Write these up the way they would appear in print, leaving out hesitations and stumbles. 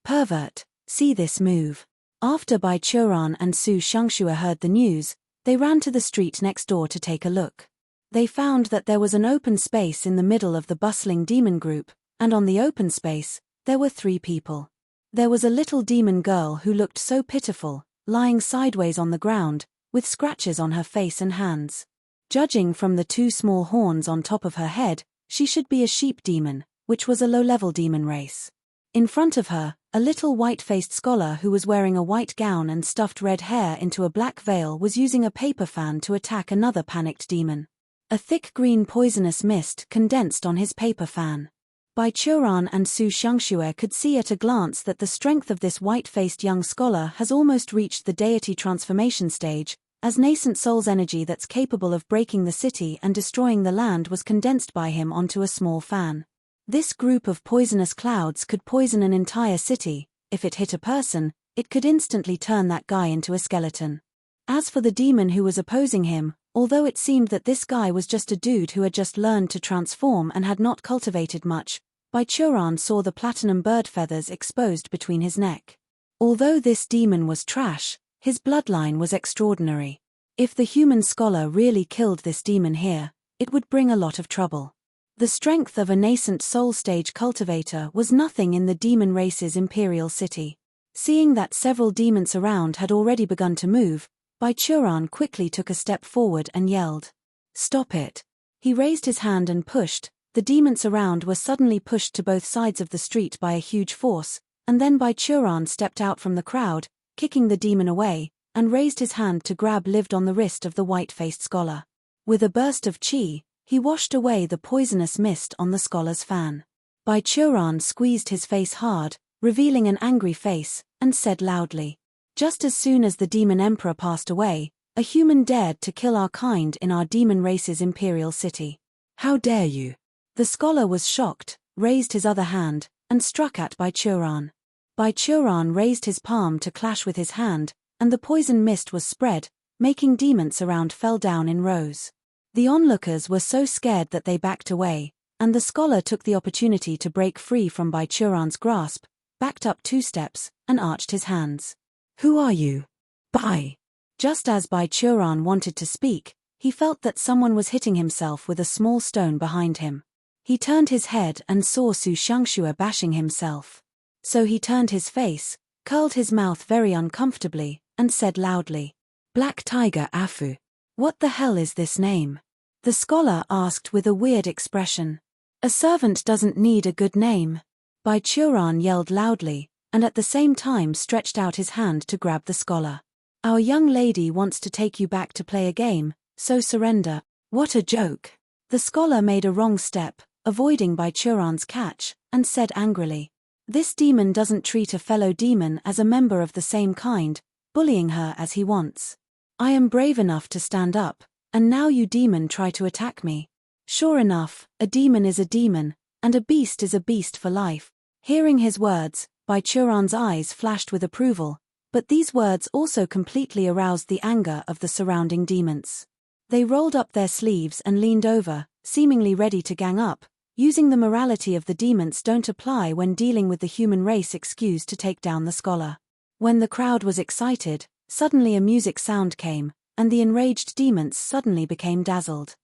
Pervert, see this move. After Bai Churan and Su Shangxue heard the news, they ran to the street next door to take a look. They found that there was an open space in the middle of the bustling demon group, and on the open space, there were 3 people. There was a little demon girl who looked so pitiful, lying sideways on the ground, with scratches on her face and hands. Judging from the 2 small horns on top of her head, she should be a sheep demon, which was a low-level demon race. In front of her, a little white-faced scholar who was wearing a white gown and stuffed red hair into a black veil was using a paper fan to attack another panicked demon. A thick green poisonous mist condensed on his paper fan. Bai Churan and Su Shangxue could see at a glance that the strength of this white-faced young scholar has almost reached the deity transformation stage, as nascent soul's energy that's capable of breaking the city and destroying the land was condensed by him onto a small fan. This group of poisonous clouds could poison an entire city. If it hit a person, it could instantly turn that guy into a skeleton. As for the demon who was opposing him, although it seemed that this guy was just a dude who had just learned to transform and had not cultivated much, Bai Churan saw the platinum bird feathers exposed between his neck. Although this demon was trash, his bloodline was extraordinary. If the human scholar really killed this demon here, it would bring a lot of trouble. The strength of a nascent soul stage cultivator was nothing in the demon race's imperial city. Seeing that several demons around had already begun to move, Bai Churan quickly took a step forward and yelled, "Stop it!" He raised his hand and pushed. The demons around were suddenly pushed to both sides of the street by a huge force, and then Bai Churan stepped out from the crowd, kicking the demon away, and raised his hand to grab lived on the wrist of the white-faced scholar. With a burst of chi, he washed away the poisonous mist on the scholar's fan. Bai Churan squeezed his face hard, revealing an angry face, and said loudly, "Just as soon as the demon emperor passed away, a human dared to kill our kind in our demon race's imperial city. How dare you?" The scholar was shocked, raised his other hand, and struck at Bai Churan. Bai Churan raised his palm to clash with his hand, and the poison mist was spread, making demons around fell down in rows. The onlookers were so scared that they backed away, and the scholar took the opportunity to break free from Bai Churan's grasp, backed up 2 steps, and arched his hands. "Who are you?" "Bai." Just as Bai Churan wanted to speak, he felt that someone was hitting himself with a small stone behind him. He turned his head and saw Su Shangxue bashing himself. So he turned his face, curled his mouth very uncomfortably, and said loudly, "Black Tiger Afu. What the hell is this name?" The scholar asked with a weird expression. "A servant doesn't need a good name." Bai Churan yelled loudly, and at the same time stretched out his hand to grab the scholar. "Our young lady wants to take you back to play a game, so surrender." "What a joke." The scholar made a wrong step, avoiding Bai Churan's catch, and said angrily, "This demon doesn't treat a fellow demon as a member of the same kind, bullying her as he wants. I am brave enough to stand up, and now you demon try to attack me. Sure enough, a demon is a demon, and a beast is a beast for life." Hearing his words, Bai Churan's eyes flashed with approval, but these words also completely aroused the anger of the surrounding demons. They rolled up their sleeves and leaned over, seemingly ready to gang up, using the morality of the demons don't apply when dealing with the human race excuse to take down the scholar. When the crowd was excited, suddenly a music sound came, and the enraged demons suddenly became dazzled.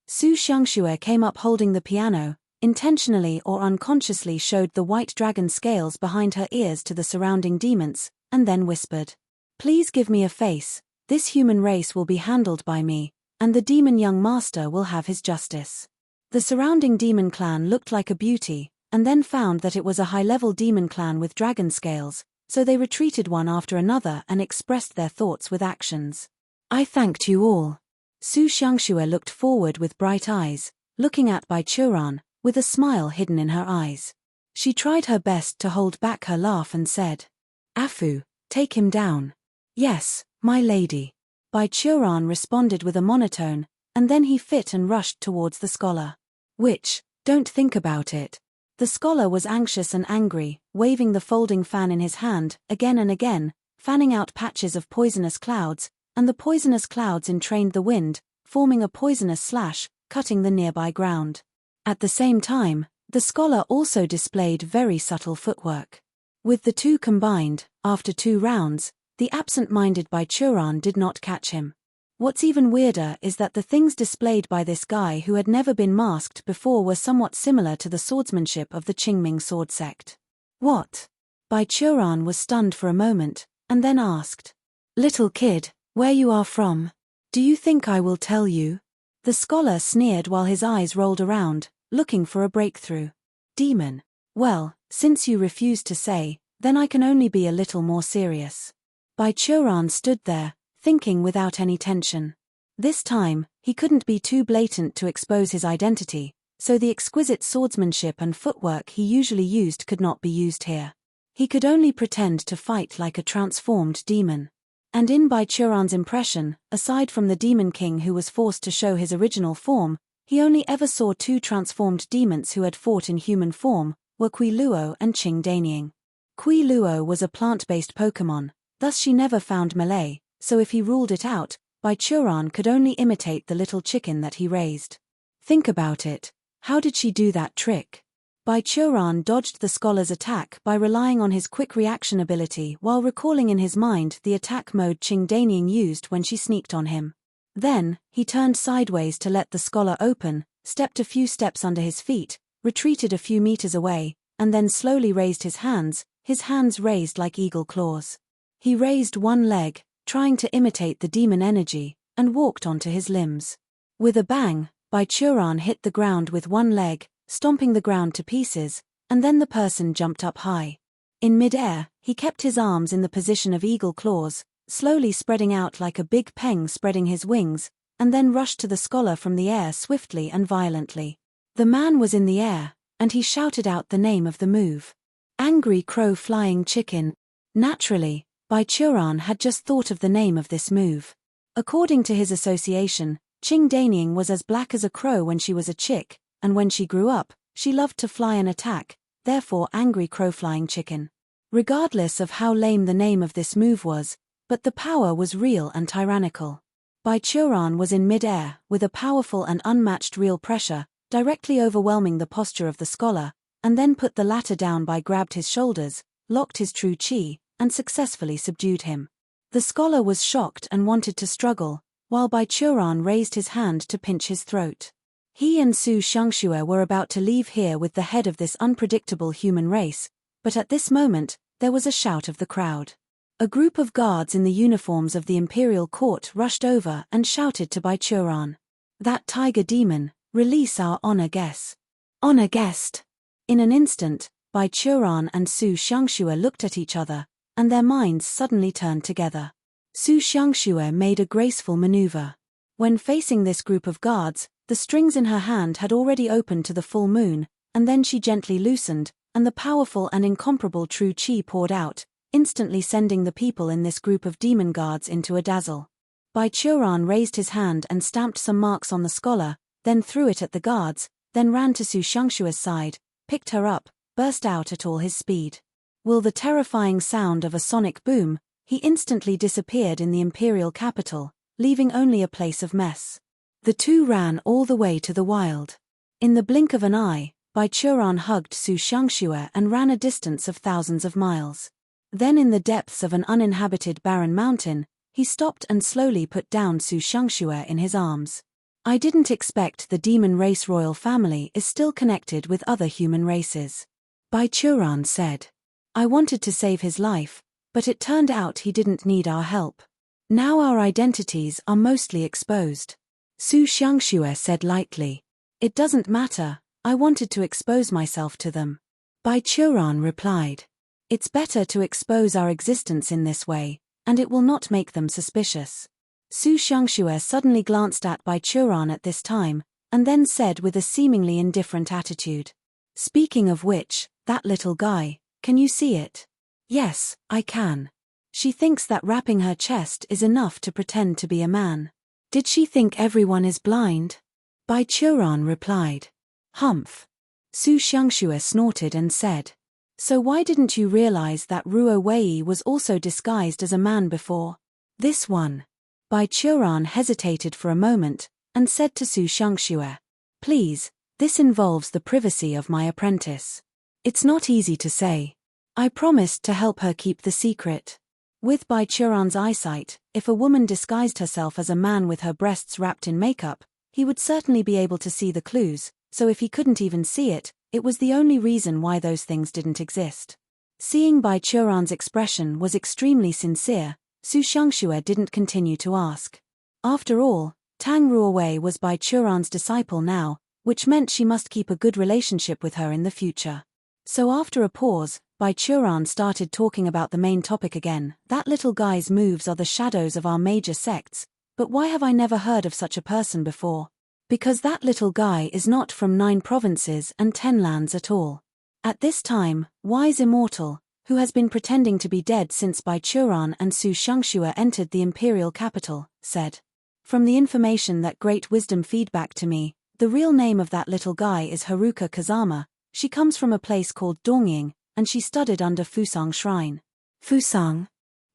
Su Shangxue came up holding the piano, intentionally or unconsciously showed the white dragon scales behind her ears to the surrounding demons, and then whispered, "Please give me a face, this human race will be handled by me, and the demon young master will have his justice." The surrounding demon clan looked like a beauty, and then found that it was a high-level demon clan with dragon scales, so they retreated one after another and expressed their thoughts with actions. "I thanked you all." Su Shangxue looked forward with bright eyes, looking at Bai Churan, with a smile hidden in her eyes. She tried her best to hold back her laugh and said, "Afu, take him down." "Yes, my lady." Bai Churan responded with a monotone, and then he fit and rushed towards the scholar. Don't think about it." The scholar was anxious and angry, waving the folding fan in his hand, again and again, fanning out patches of poisonous clouds, and the poisonous clouds entrained the wind, forming a poisonous slash, cutting the nearby ground. At the same time, the scholar also displayed very subtle footwork. With the two combined, after 2 rounds, the absent-minded Bai Churan did not catch him. What's even weirder is that the things displayed by this guy who had never been masked before were somewhat similar to the swordsmanship of the Qingming sword sect. What? Bai Churan was stunned for a moment, and then asked, "Little kid, where you are from? Do you think I will tell you?" The scholar sneered while his eyes rolled around, looking for a breakthrough. "Demon. Well, since you refuse to say, then I can only be a little more serious." Bai Churan stood there, thinking without any tension. This time, he couldn't be too blatant to expose his identity, so the exquisite swordsmanship and footwork he usually used could not be used here. He could only pretend to fight like a transformed demon. And in Bai Churan's impression, aside from the Demon King who was forced to show his original form, he only ever saw 2 transformed demons who had fought in human form, were Kui Luo and Qing Danying. Kui Luo was a plant-based Pokémon, thus she never found melee, so if he ruled it out, Bai Churan could only imitate the little chicken that he raised. Think about it, how did she do that trick? Bai Churan dodged the scholar's attack by relying on his quick reaction ability while recalling in his mind the attack mode Qing Danying used when she sneaked on him. Then, he turned sideways to let the scholar open, stepped a few steps under his feet, retreated a few meters away, and then slowly raised his hands raised like eagle claws. He raised one leg, trying to imitate the demon energy, and walked onto his limbs. With a bang, Bai Churan hit the ground with one leg, stomping the ground to pieces, and then the person jumped up high. In mid-air, he kept his arms in the position of eagle claws, slowly spreading out like a big peng spreading his wings, and then rushed to the scholar from the air swiftly and violently. The man was in the air, and he shouted out the name of the move. Angry Crow Flying Chicken. Naturally, Bai Churan had just thought of the name of this move. According to his association, Qing Danying was as black as a crow when she was a chick, and when she grew up, she loved to fly and attack, therefore Angry Crow Flying Chicken. Regardless of how lame the name of this move was, but the power was real and tyrannical. Bai Churan was in mid-air, with a powerful and unmatched real pressure, directly overwhelming the posture of the scholar, and then put the latter down by grabbed his shoulders, locked his true chi, and successfully subdued him. The scholar was shocked and wanted to struggle, while Bai Churan raised his hand to pinch his throat. He and Su Xiangxue were about to leave here with the head of this unpredictable human race, but at this moment, there was a shout of the crowd. A group of guards in the uniforms of the imperial court rushed over and shouted to Bai Churan. "That tiger demon, release our honor guest." Honor guest! In an instant, Bai Churan and Su Xiangxue looked at each other, and their minds suddenly turned together. Su Xiangxue made a graceful maneuver. When facing this group of guards, the strings in her hand had already opened to the full moon, and then she gently loosened, and the powerful and incomparable true chi poured out, instantly sending the people in this group of demon guards into a dazzle. Bai Churan raised his hand and stamped some marks on the scholar, then threw it at the guards, then ran to Su Xiangxue's side, picked her up, burst out at all his speed. With the terrifying sound of a sonic boom, he instantly disappeared in the imperial capital, leaving only a place of mess. The two ran all the way to the wild. In the blink of an eye, Bai Churan hugged Su Xiangxue and ran a distance of thousands of miles. Then in the depths of an uninhabited barren mountain, he stopped and slowly put down Su Xiangxue in his arms. "I didn't expect the demon race royal family is still connected with other human races," Bai Churan said. "I wanted to save his life, but it turned out he didn't need our help. Now our identities are mostly exposed." Su Xiangxue said lightly. "It doesn't matter, I wanted to expose myself to them." Bai Churan replied. "It's better to expose our existence in this way, and it will not make them suspicious." Su Xiangxue suddenly glanced at Bai Churan at this time, and then said with a seemingly indifferent attitude, "Speaking of which, that little guy, can you see it?" "Yes, I can." "She thinks that wrapping her chest is enough to pretend to be a man. Did she think everyone is blind?" Bai Churan replied. "Humph." Su Xiangxue snorted and said, "So why didn't you realize that Ruo Wei was also disguised as a man before?" "This one." Bai Churan hesitated for a moment, and said to Su Xiangxue, "Please, this involves the privacy of my apprentice. It's not easy to say." I promised to help her keep the secret. With Bai Churan's eyesight, if a woman disguised herself as a man with her breasts wrapped in makeup, he would certainly be able to see the clues, so if he couldn't even see it, it was the only reason why those things didn't exist. Seeing Bai Churan's expression was extremely sincere, Su Shangxue didn't continue to ask. After all, Tang Ruowei was Bai Churan's disciple now, which meant she must keep a good relationship with her in the future. So after a pause, Bai Churan started talking about the main topic again. That little guy's moves are the shadows of our major sects, but why have I never heard of such a person before? Because that little guy is not from 9 provinces and 10 lands at all. At this time, Wise Immortal, who has been pretending to be dead since Bai Churan and Su Shangxue entered the imperial capital, said. From the information that great wisdom feedback to me, the real name of that little guy is Haruka Kazama. She comes from a place called Dongying, and she studied under Fusang Shrine. Fusang?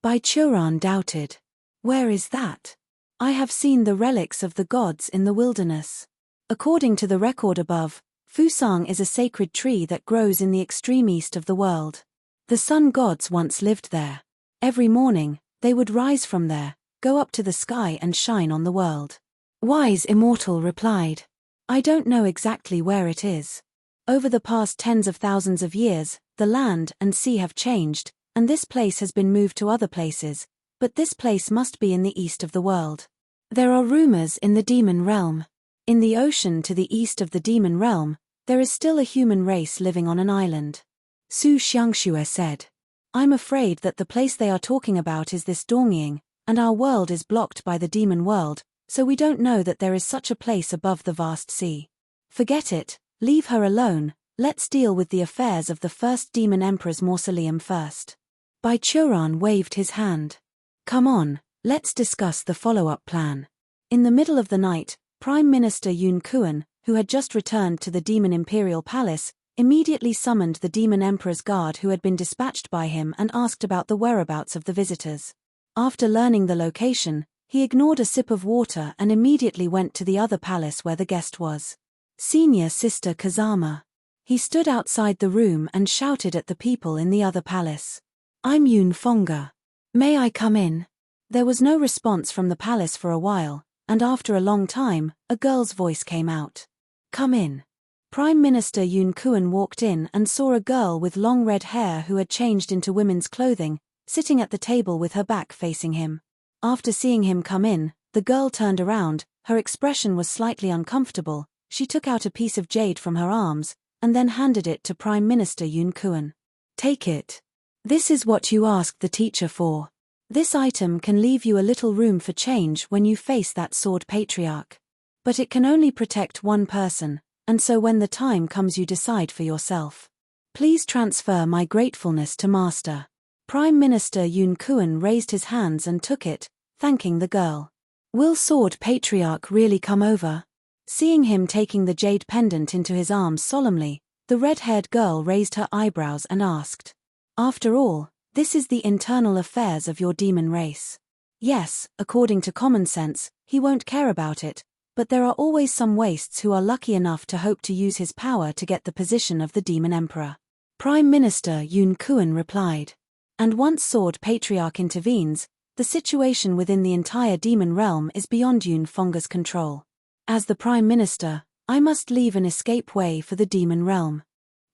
Bai Churan doubted. Where is that? I have seen the relics of the gods in the wilderness. According to the record above, Fusang is a sacred tree that grows in the extreme east of the world. The sun gods once lived there. Every morning, they would rise from there, go up to the sky and shine on the world. Wise Immortal replied. I don't know exactly where it is. Over the past tens of thousands of years, the land and sea have changed, and this place has been moved to other places, but this place must be in the east of the world. There are rumors in the demon realm. In the ocean to the east of the demon realm, there is still a human race living on an island. Su Xiangxue said. I'm afraid that the place they are talking about is this Dongying, and our world is blocked by the demon world, so we don't know that there is such a place above the vast sea. Forget it. Leave her alone, let's deal with the affairs of the first demon emperor's mausoleum first. Bai Churan waved his hand. Come on, let's discuss the follow-up plan. In the middle of the night, Prime Minister Yun Kuan, who had just returned to the demon imperial palace, immediately summoned the demon emperor's guard who had been dispatched by him and asked about the whereabouts of the visitors. After learning the location, he ignored a sip of water and immediately went to the other palace where the guest was. Senior Sister Kazama. He stood outside the room and shouted at the people in the other palace. I'm Yun Fonga. May I come in? There was no response from the palace for a while, and after a long time, a girl's voice came out. Come in. Prime Minister Yun Kuan walked in and saw a girl with long red hair who had changed into women's clothing, sitting at the table with her back facing him. After seeing him come in, the girl turned around, her expression was slightly uncomfortable. She took out a piece of jade from her arms, and then handed it to Prime Minister Yun Kuan. Take it. This is what you asked the teacher for. This item can leave you a little room for change when you face that sword patriarch. But it can only protect one person, and so when the time comes you decide for yourself. Please transfer my gratefulness to Master. Prime Minister Yun Kuan raised his hands and took it, thanking the girl. Will Sword Patriarch really come over? Seeing him taking the jade pendant into his arms solemnly, the red-haired girl raised her eyebrows and asked. After all, this is the internal affairs of your demon race. Yes, according to common sense, he won't care about it, but there are always some wastes who are lucky enough to hope to use his power to get the position of the demon emperor. Prime Minister Yun Kuan replied. And once Sword Patriarch intervenes, the situation within the entire demon realm is beyond Yun Fonga's control. As the Prime Minister, I must leave an escape way for the demon realm.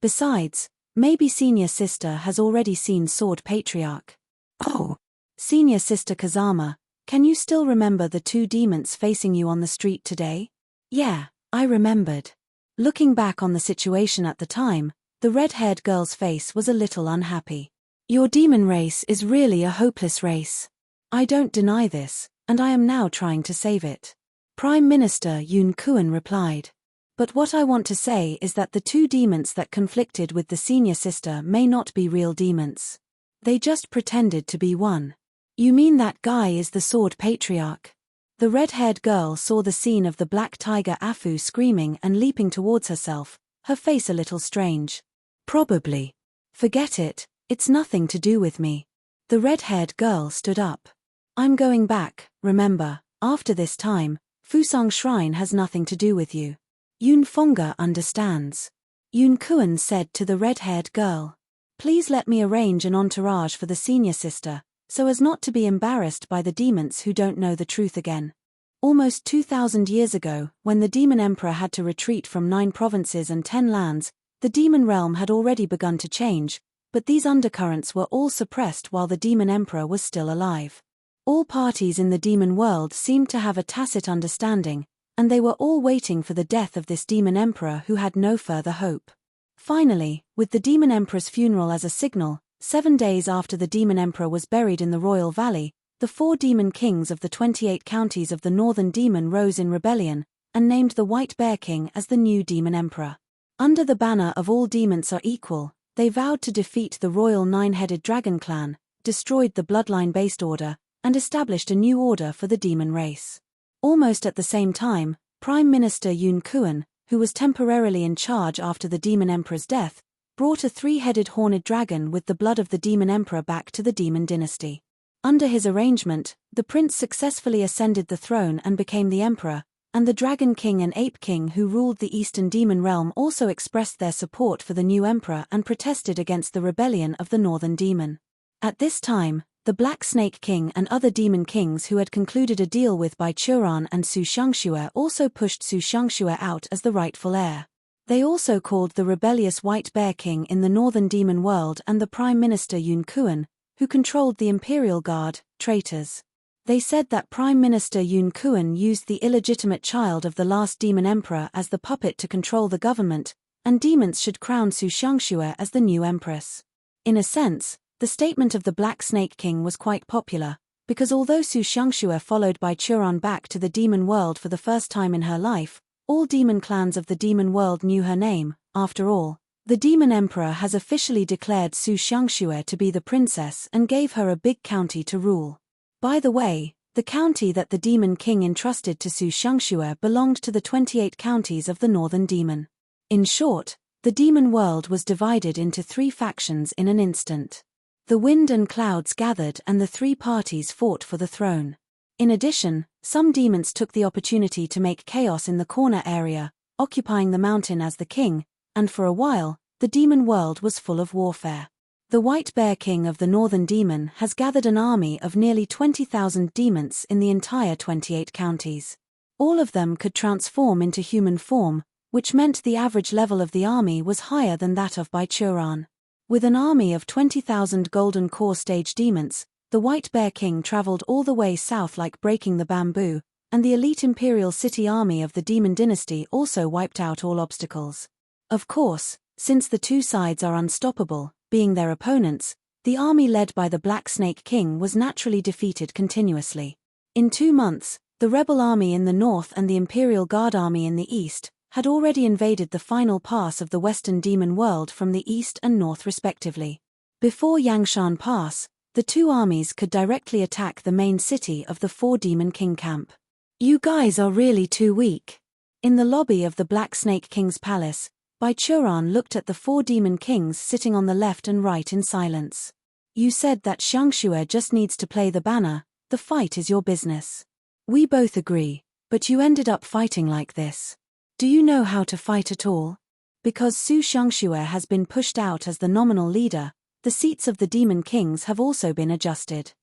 Besides, maybe Senior Sister has already seen Sword Patriarch. Oh! Senior Sister Kazama, can you still remember the 2 demons facing you on the street today? Yeah, I remembered. Looking back on the situation at the time, the red-haired girl's face was a little unhappy. Your demon race is really a hopeless race. I don't deny this, and I am now trying to save it. Prime Minister Yun Kuan replied. But what I want to say is that the 2 demons that conflicted with the senior sister may not be real demons. They just pretended to be one. You mean that guy is the Sword Patriarch? The red-haired girl saw the scene of the black tiger Afu screaming and leaping towards herself, her face a little strange. Probably. Forget it, it's nothing to do with me. The red-haired girl stood up. I'm going back, remember, after this time, Fusang Shrine has nothing to do with you. Yun Fonga understands. Yun Kuan said to the red-haired girl. Please let me arrange an entourage for the senior sister, so as not to be embarrassed by the demons who don't know the truth again. Almost 2,000 years ago, when the demon emperor had to retreat from 9 provinces and 10 lands, the demon realm had already begun to change, but these undercurrents were all suppressed while the demon emperor was still alive. All parties in the demon world seemed to have a tacit understanding, and they were all waiting for the death of this demon emperor who had no further hope. Finally, with the demon emperor's funeral as a signal, 7 days after the demon emperor was buried in the royal valley, the 4 demon kings of the 28 counties of the northern demon rose in rebellion, and named the White Bear King as the new demon emperor. Under the banner of all demons are equal, they vowed to defeat the royal 9-headed dragon clan, destroyed the bloodline-based order, and established a new order for the demon race. Almost at the same time, Prime Minister Yun Kuan, who was temporarily in charge after the demon emperor's death, brought a 3-headed horned dragon with the blood of the demon emperor back to the demon dynasty. Under his arrangement, the prince successfully ascended the throne and became the emperor, and the Dragon King and Ape King who ruled the eastern demon realm also expressed their support for the new emperor and protested against the rebellion of the northern demon. At this time, the Black Snake King and other demon kings who had concluded a deal with Bai Churan and Su Shangxue also pushed Su Shangxue out as the rightful heir. They also called the rebellious White Bear King in the northern demon world and the Prime Minister Yun Kuan, who controlled the Imperial Guard, traitors. They said that Prime Minister Yun Kuan used the illegitimate child of the last demon emperor as the puppet to control the government, and demons should crown Su Shangxue as the new empress. In a sense, the statement of the Black Snake King was quite popular, because although Su Shangxue followed Bai Churan back to the demon world for the first time in her life, all demon clans of the demon world knew her name. After all, the demon emperor has officially declared Su Shangxue to be the princess and gave her a big county to rule. By the way, the county that the demon king entrusted to Su Shangxue belonged to the 28 counties of the northern demon. In short, the demon world was divided into 3 factions in an instant. The wind and clouds gathered and the 3 parties fought for the throne. In addition, some demons took the opportunity to make chaos in the corner area, occupying the mountain as the king, and for a while, the demon world was full of warfare. The White Bear King of the northern demon has gathered an army of nearly 20,000 demons in the entire 28 counties. All of them could transform into human form, which meant the average level of the army was higher than that of Bai Churan. With an army of 20,000 golden core stage demons, the White Bear King traveled all the way south like breaking the bamboo, and the elite Imperial City army of the Demon Dynasty also wiped out all obstacles. Of course, since the 2 sides are unstoppable, being their opponents, the army led by the Black Snake King was naturally defeated continuously. In 2 months, the rebel army in the north and the Imperial Guard army in the east had already invaded the final pass of the western demon world from the east and north respectively. Before Yangshan Pass, the 2 armies could directly attack the main city of the 4 demon king camp. You guys are really too weak. In the lobby of the Black Snake King's palace, Bai Churan looked at the 4 demon kings sitting on the left and right in silence. You said that Shangxue just needs to play the banner, the fight is your business. We both agree, but you ended up fighting like this. Do you know how to fight at all? Because Su Shangxue has been pushed out as the nominal leader, the seats of the demon kings have also been adjusted.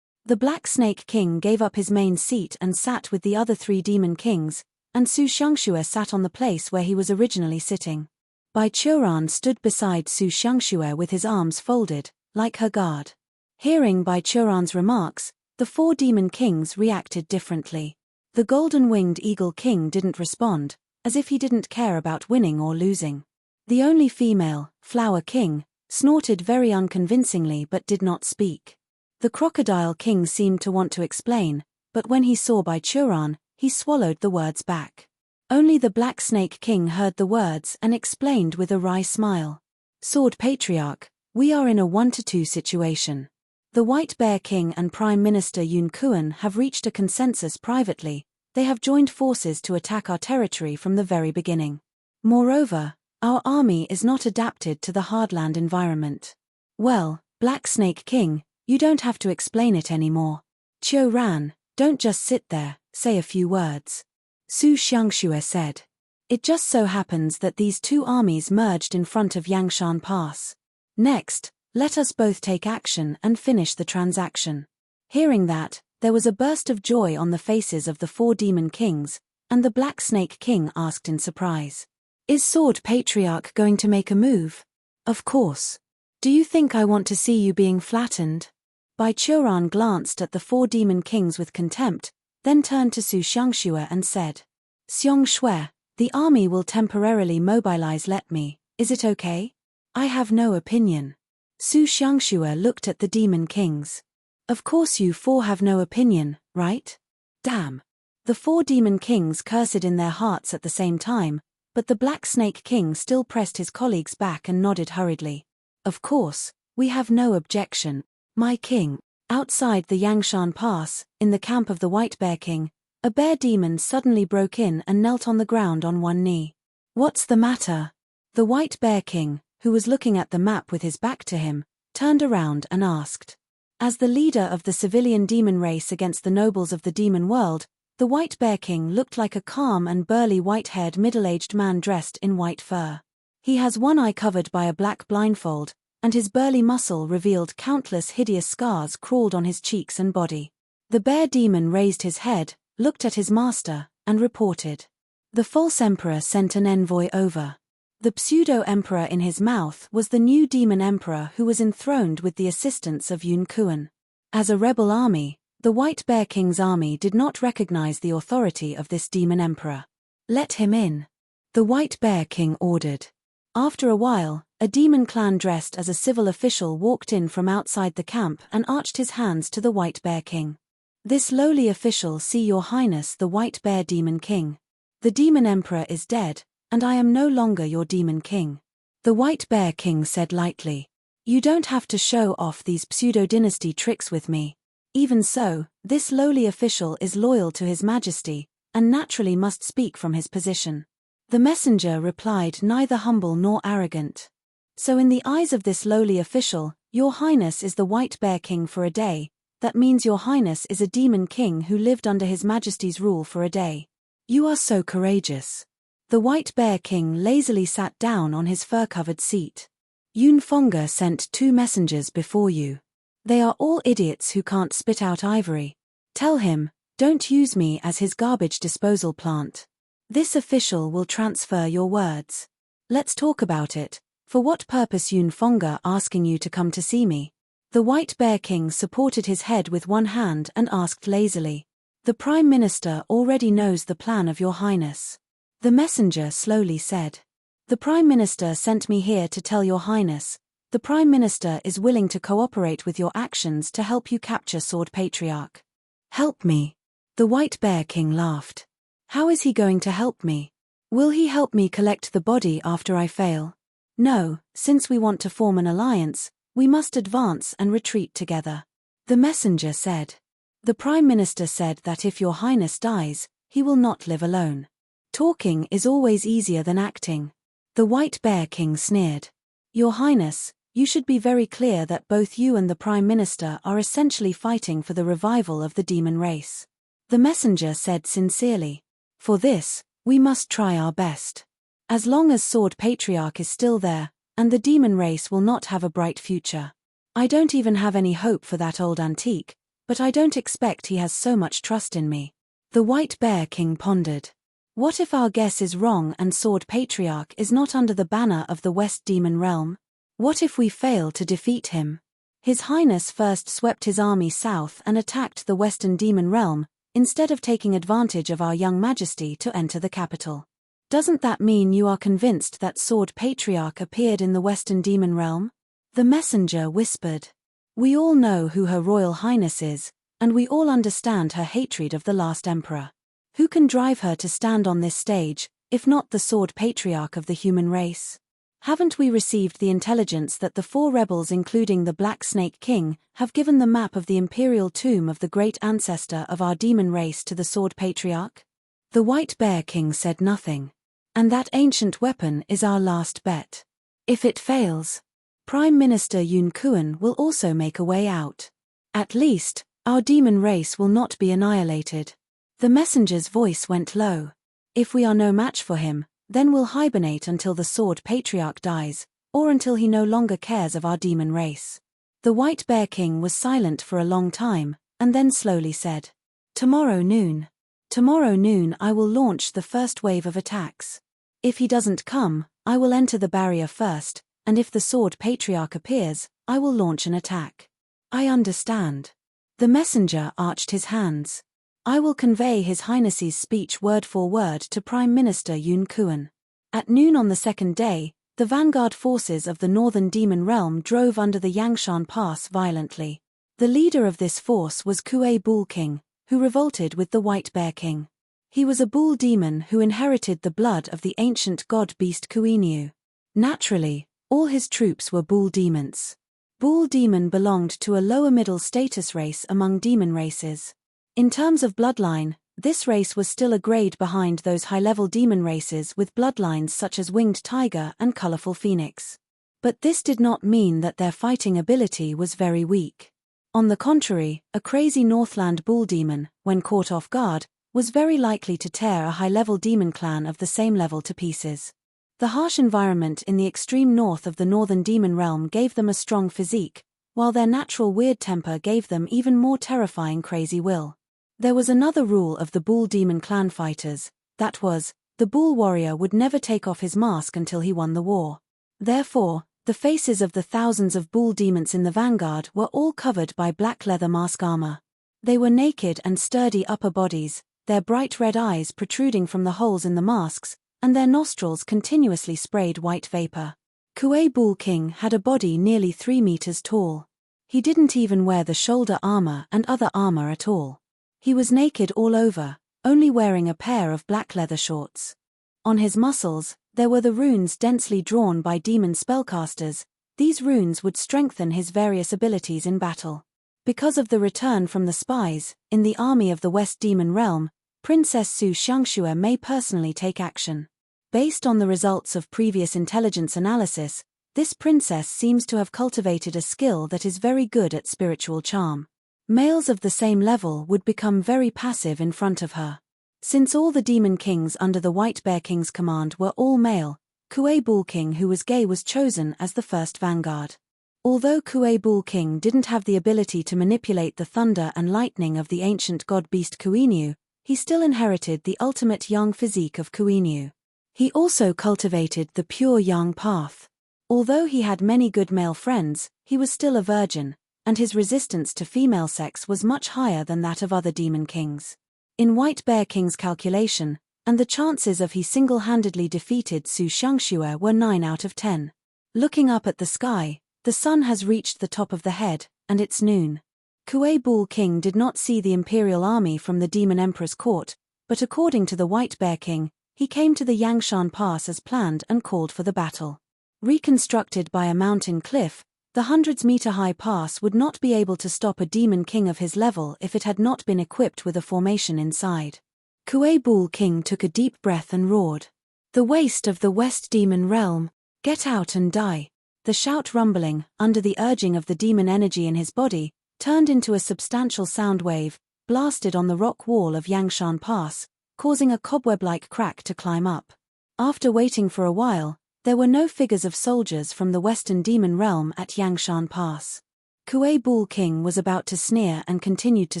The Black Snake King gave up his main seat and sat with the other 3 demon kings, and Su Shangxue sat on the place where he was originally sitting. Bai Churan stood beside Su Shangxue with his arms folded, like her guard. Hearing Bai Churan's remarks, the 4 demon kings reacted differently. The golden-winged eagle king didn't respond, as if he didn't care about winning or losing. The only female, Flower King, snorted very unconvincingly but did not speak. The Crocodile King seemed to want to explain, but when he saw Bai Churan, he swallowed the words back. Only the Black Snake King heard the words and explained with a wry smile. Sword Patriarch, we are in a 1-to-2 situation. The White Bear King and Prime Minister Yun Kuan have reached a consensus privately. They have joined forces to attack our territory from the very beginning. Moreover, our army is not adapted to the hardland environment. Well, Black Snake King, you don't have to explain it anymore. Qiu Ran, don't just sit there, say a few words. Su Shangxue said. It just so happens that these 2 armies merged in front of Yangshan Pass. Next, Let us both take action and finish the transaction." Hearing that, there was a burst of joy on the faces of the 4 demon kings, and the Black Snake King asked in surprise, "Is Sword Patriarch going to make a move?" "Of course. Do you think I want to see you being flattened?" Bai Churan glanced at the 4 demon kings with contempt, then turned to Su Xiangxue and said, "Xiangshui, the army will temporarily mobilize. Let me, is it okay?" "I have no opinion." Su Xiangxue looked at the demon kings. "Of course you 4 have no opinion, right? Damn." The 4 demon kings cursed in their hearts at the same time, but the Black Snake King still pressed his colleagues back and nodded hurriedly. "Of course, we have no objection, my king." Outside the Yangshan Pass, in the camp of the White Bear King, a bear demon suddenly broke in and knelt on the ground on one knee. "What's the matter?" The White Bear King, who was looking at the map with his back to him, turned around and asked. As the leader of the civilian demon race against the nobles of the demon world, the White Bear King looked like a calm and burly white-haired middle-aged man dressed in white fur. He has one eye covered by a black blindfold, and his burly muscle revealed countless hideous scars crawled on his cheeks and body. The bear demon raised his head, looked at his master, and reported. The false emperor sent an envoy over. The pseudo-emperor in his mouth was the new demon emperor who was enthroned with the assistance of Yun Kuan. As a rebel army, the White Bear King's army did not recognize the authority of this demon emperor. "Let him in," the White Bear King ordered. After a while, a demon clan dressed as a civil official walked in from outside the camp and arched his hands to the White Bear King. "This lowly official, see your highness the White Bear Demon King. The demon emperor is dead, and I am no longer your demon king." The White Bear King said lightly, "You don't have to show off these pseudo-dynasty tricks with me. Even so, this lowly official is loyal to His Majesty, and naturally must speak from his position." The messenger replied, "Neither humble nor arrogant. So in the eyes of this lowly official, your highness is the White Bear King for a day. That means your highness is a demon king who lived under His Majesty's rule for a day. You are so courageous." The White Bear King lazily sat down on his fur-covered seat. "Yun Fonga sent 2 messengers before you. They are all idiots who can't spit out ivory. Tell him, don't use me as his garbage disposal plant. This official will transfer your words. Let's talk about it. For what purpose Yun Fonga asking you to come to see me?" The White Bear King supported his head with one hand and asked lazily. "The Prime Minister already knows the plan of your highness." The messenger slowly said. "The Prime Minister sent me here to tell your highness. The Prime Minister is willing to cooperate with your actions to help you capture Sword Patriarch." "Help me?" The White Bear King laughed. "How is he going to help me? Will he help me collect the body after I fail?" "No, since we want to form an alliance, we must advance and retreat together." The messenger said. "The Prime Minister said that if your highness dies, he will not live alone. Talking is always easier than acting." The White Bear King sneered. "Your highness, you should be very clear that both you and the Prime Minister are essentially fighting for the revival of the demon race." The messenger said sincerely. "For this, we must try our best. As long as Sword Patriarch is still there, and the demon race will not have a bright future. I don't even have any hope for that old antique, but I don't expect he has so much trust in me." The White Bear King pondered. "What if our guess is wrong and Sword Patriarch is not under the banner of the West Demon Realm? What if we fail to defeat him?" His Highness first swept his army south and attacked the Western Demon Realm, instead of taking advantage of our young Majesty to enter the capital. "Doesn't that mean you are convinced that Sword Patriarch appeared in the Western Demon Realm?" The messenger whispered. "We all know who Her Royal Highness is, and we all understand her hatred of the last emperor. Who can drive her to stand on this stage, if not the Sword Patriarch of the human race? Haven't we received the intelligence that the 4 rebels including the Black Snake King have given the map of the imperial tomb of the great ancestor of our demon race to the Sword Patriarch?" The White Bear King said nothing. "And that ancient weapon is our last bet. If it fails, Prime Minister Yun Kuan will also make a way out. At least, our demon race will not be annihilated." The messenger's voice went low. "If we are no match for him, then we'll hibernate until the Sword Patriarch dies, or until he no longer cares of our demon race. The White Bear King was silent for a long time, and then slowly said, "Tomorrow noon. Tomorrow noon I will launch the first wave of attacks. If he doesn't come, I will enter the barrier first, and if the Sword Patriarch appears, I will launch an attack." "I understand." The messenger arched his hands. "I will convey His Highness's speech word for word to Prime Minister Yun Kuan." At noon on the second day, the vanguard forces of the northern demon realm drove under the Yangshan Pass violently. The leader of this force was Kuei Bull King, who revolted with the White Bear King. He was a bull demon who inherited the blood of the ancient god-beast Kuiniu. Naturally, all his troops were bull demons. Bull demon belonged to a lower middle status race among demon races. In terms of bloodline, this race was still a grade behind those high-level demon races with bloodlines such as Winged Tiger and Colorful Phoenix. But this did not mean that their fighting ability was very weak. On the contrary, a crazy Northland bull demon, when caught off guard, was very likely to tear a high-level demon clan of the same level to pieces. The harsh environment in the extreme north of the northern demon realm gave them a strong physique, while their natural weird temper gave them even more terrifying crazy will. There was another rule of the bull demon clan fighters, that was, the bull warrior would never take off his mask until he won the war. Therefore, the faces of the thousands of bull demons in the vanguard were all covered by black leather mask armor. They were naked and sturdy upper bodies, their bright red eyes protruding from the holes in the masks, and their nostrils continuously sprayed white vapor. Kuei Bull King had a body nearly 3 meters tall. He didn't even wear the shoulder armor and other armor at all. He was naked all over, only wearing a pair of black leather shorts. On his muscles, there were the runes densely drawn by demon spellcasters. These runes would strengthen his various abilities in battle. Because of the return from the spies, in the army of the West Demon Realm, Princess Su Xiangxue may personally take action. Based on the results of previous intelligence analysis, this princess seems to have cultivated a skill that is very good at spiritual charm. Males of the same level would become very passive in front of her. Since all the demon kings under the White Bear King's command were all male, Kuei Bull King who was gay was chosen as the first vanguard. Although Kuei Bull King didn't have the ability to manipulate the thunder and lightning of the ancient god-beast Kuiniu, he still inherited the ultimate yang physique of Kuiniu. He also cultivated the pure yang path. Although he had many good male friends, he was still a virgin, and his resistance to female sex was much higher than that of other demon kings. In White Bear King's calculation, and the chances of he single-handedly defeated Su Xiangxue were 9 out of 10. Looking up at the sky, the sun has reached the top of the head, and it's noon. Kuei Bull King did not see the imperial army from the demon emperor's court, but according to the White Bear King, he came to the Yangshan Pass as planned and called for the battle. Reconstructed by a mountain cliff, the hundreds-meter-high pass would not be able to stop a demon king of his level if it had not been equipped with a formation inside. Kuei Bull King took a deep breath and roared. "The waste of the West Demon Realm, get out and die." The shout rumbling, under the urging of the demon energy in his body, turned into a substantial sound wave, blasted on the rock wall of Yangshan Pass, causing a cobweb-like crack to climb up. After waiting for a while, there were no figures of soldiers from the Western Demon Realm at Yangshan Pass. Kuei Bull King was about to sneer and continued to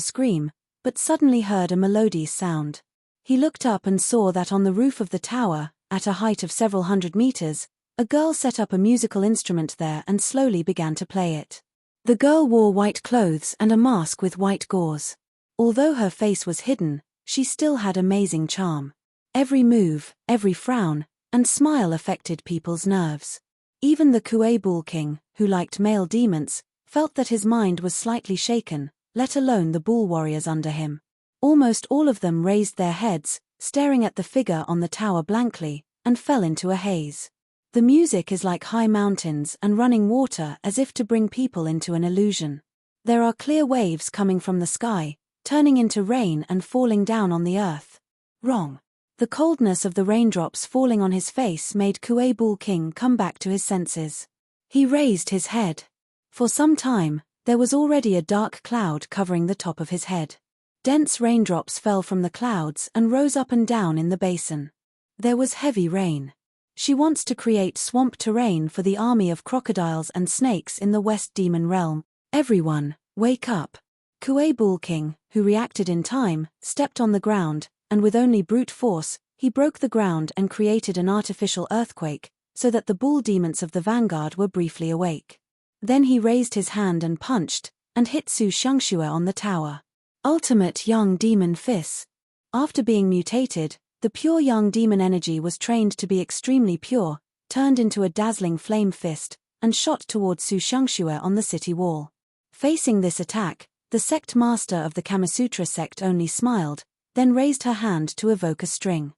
scream, but suddenly heard a melodious sound. He looked up and saw that on the roof of the tower, at a height of several hundred meters, a girl set up a musical instrument there and slowly began to play it. The girl wore white clothes and a mask with white gauze. Although her face was hidden, she still had amazing charm. Every move, every frown, and smile affected people's nerves. Even the Kuei Bull King, who liked male demons, felt that his mind was slightly shaken, let alone the bull warriors under him. Almost all of them raised their heads, staring at the figure on the tower blankly, and fell into a haze. The music is like high mountains and running water as if to bring people into an illusion. There are clear waves coming from the sky, turning into rain and falling down on the earth. Wrong. The coldness of the raindrops falling on his face made Kuei Bull King come back to his senses. He raised his head. For some time, there was already a dark cloud covering the top of his head. Dense raindrops fell from the clouds and rose up and down in the basin. There was heavy rain. She wants to create swamp terrain for the army of crocodiles and snakes in the West Demon Realm. Everyone, wake up. Kuei Bull King, who reacted in time, stepped on the ground, and with only brute force, he broke the ground and created an artificial earthquake, so that the bull demons of the vanguard were briefly awake. Then he raised his hand and punched, and hit Su Shangxue on the tower. Ultimate Young Demon Fist. After being mutated, the pure young demon energy was trained to be extremely pure, turned into a dazzling flame fist, and shot towards Su Shangxue on the city wall. Facing this attack, the sect master of the Kamasutra sect only smiled, then raised her hand to evoke a string.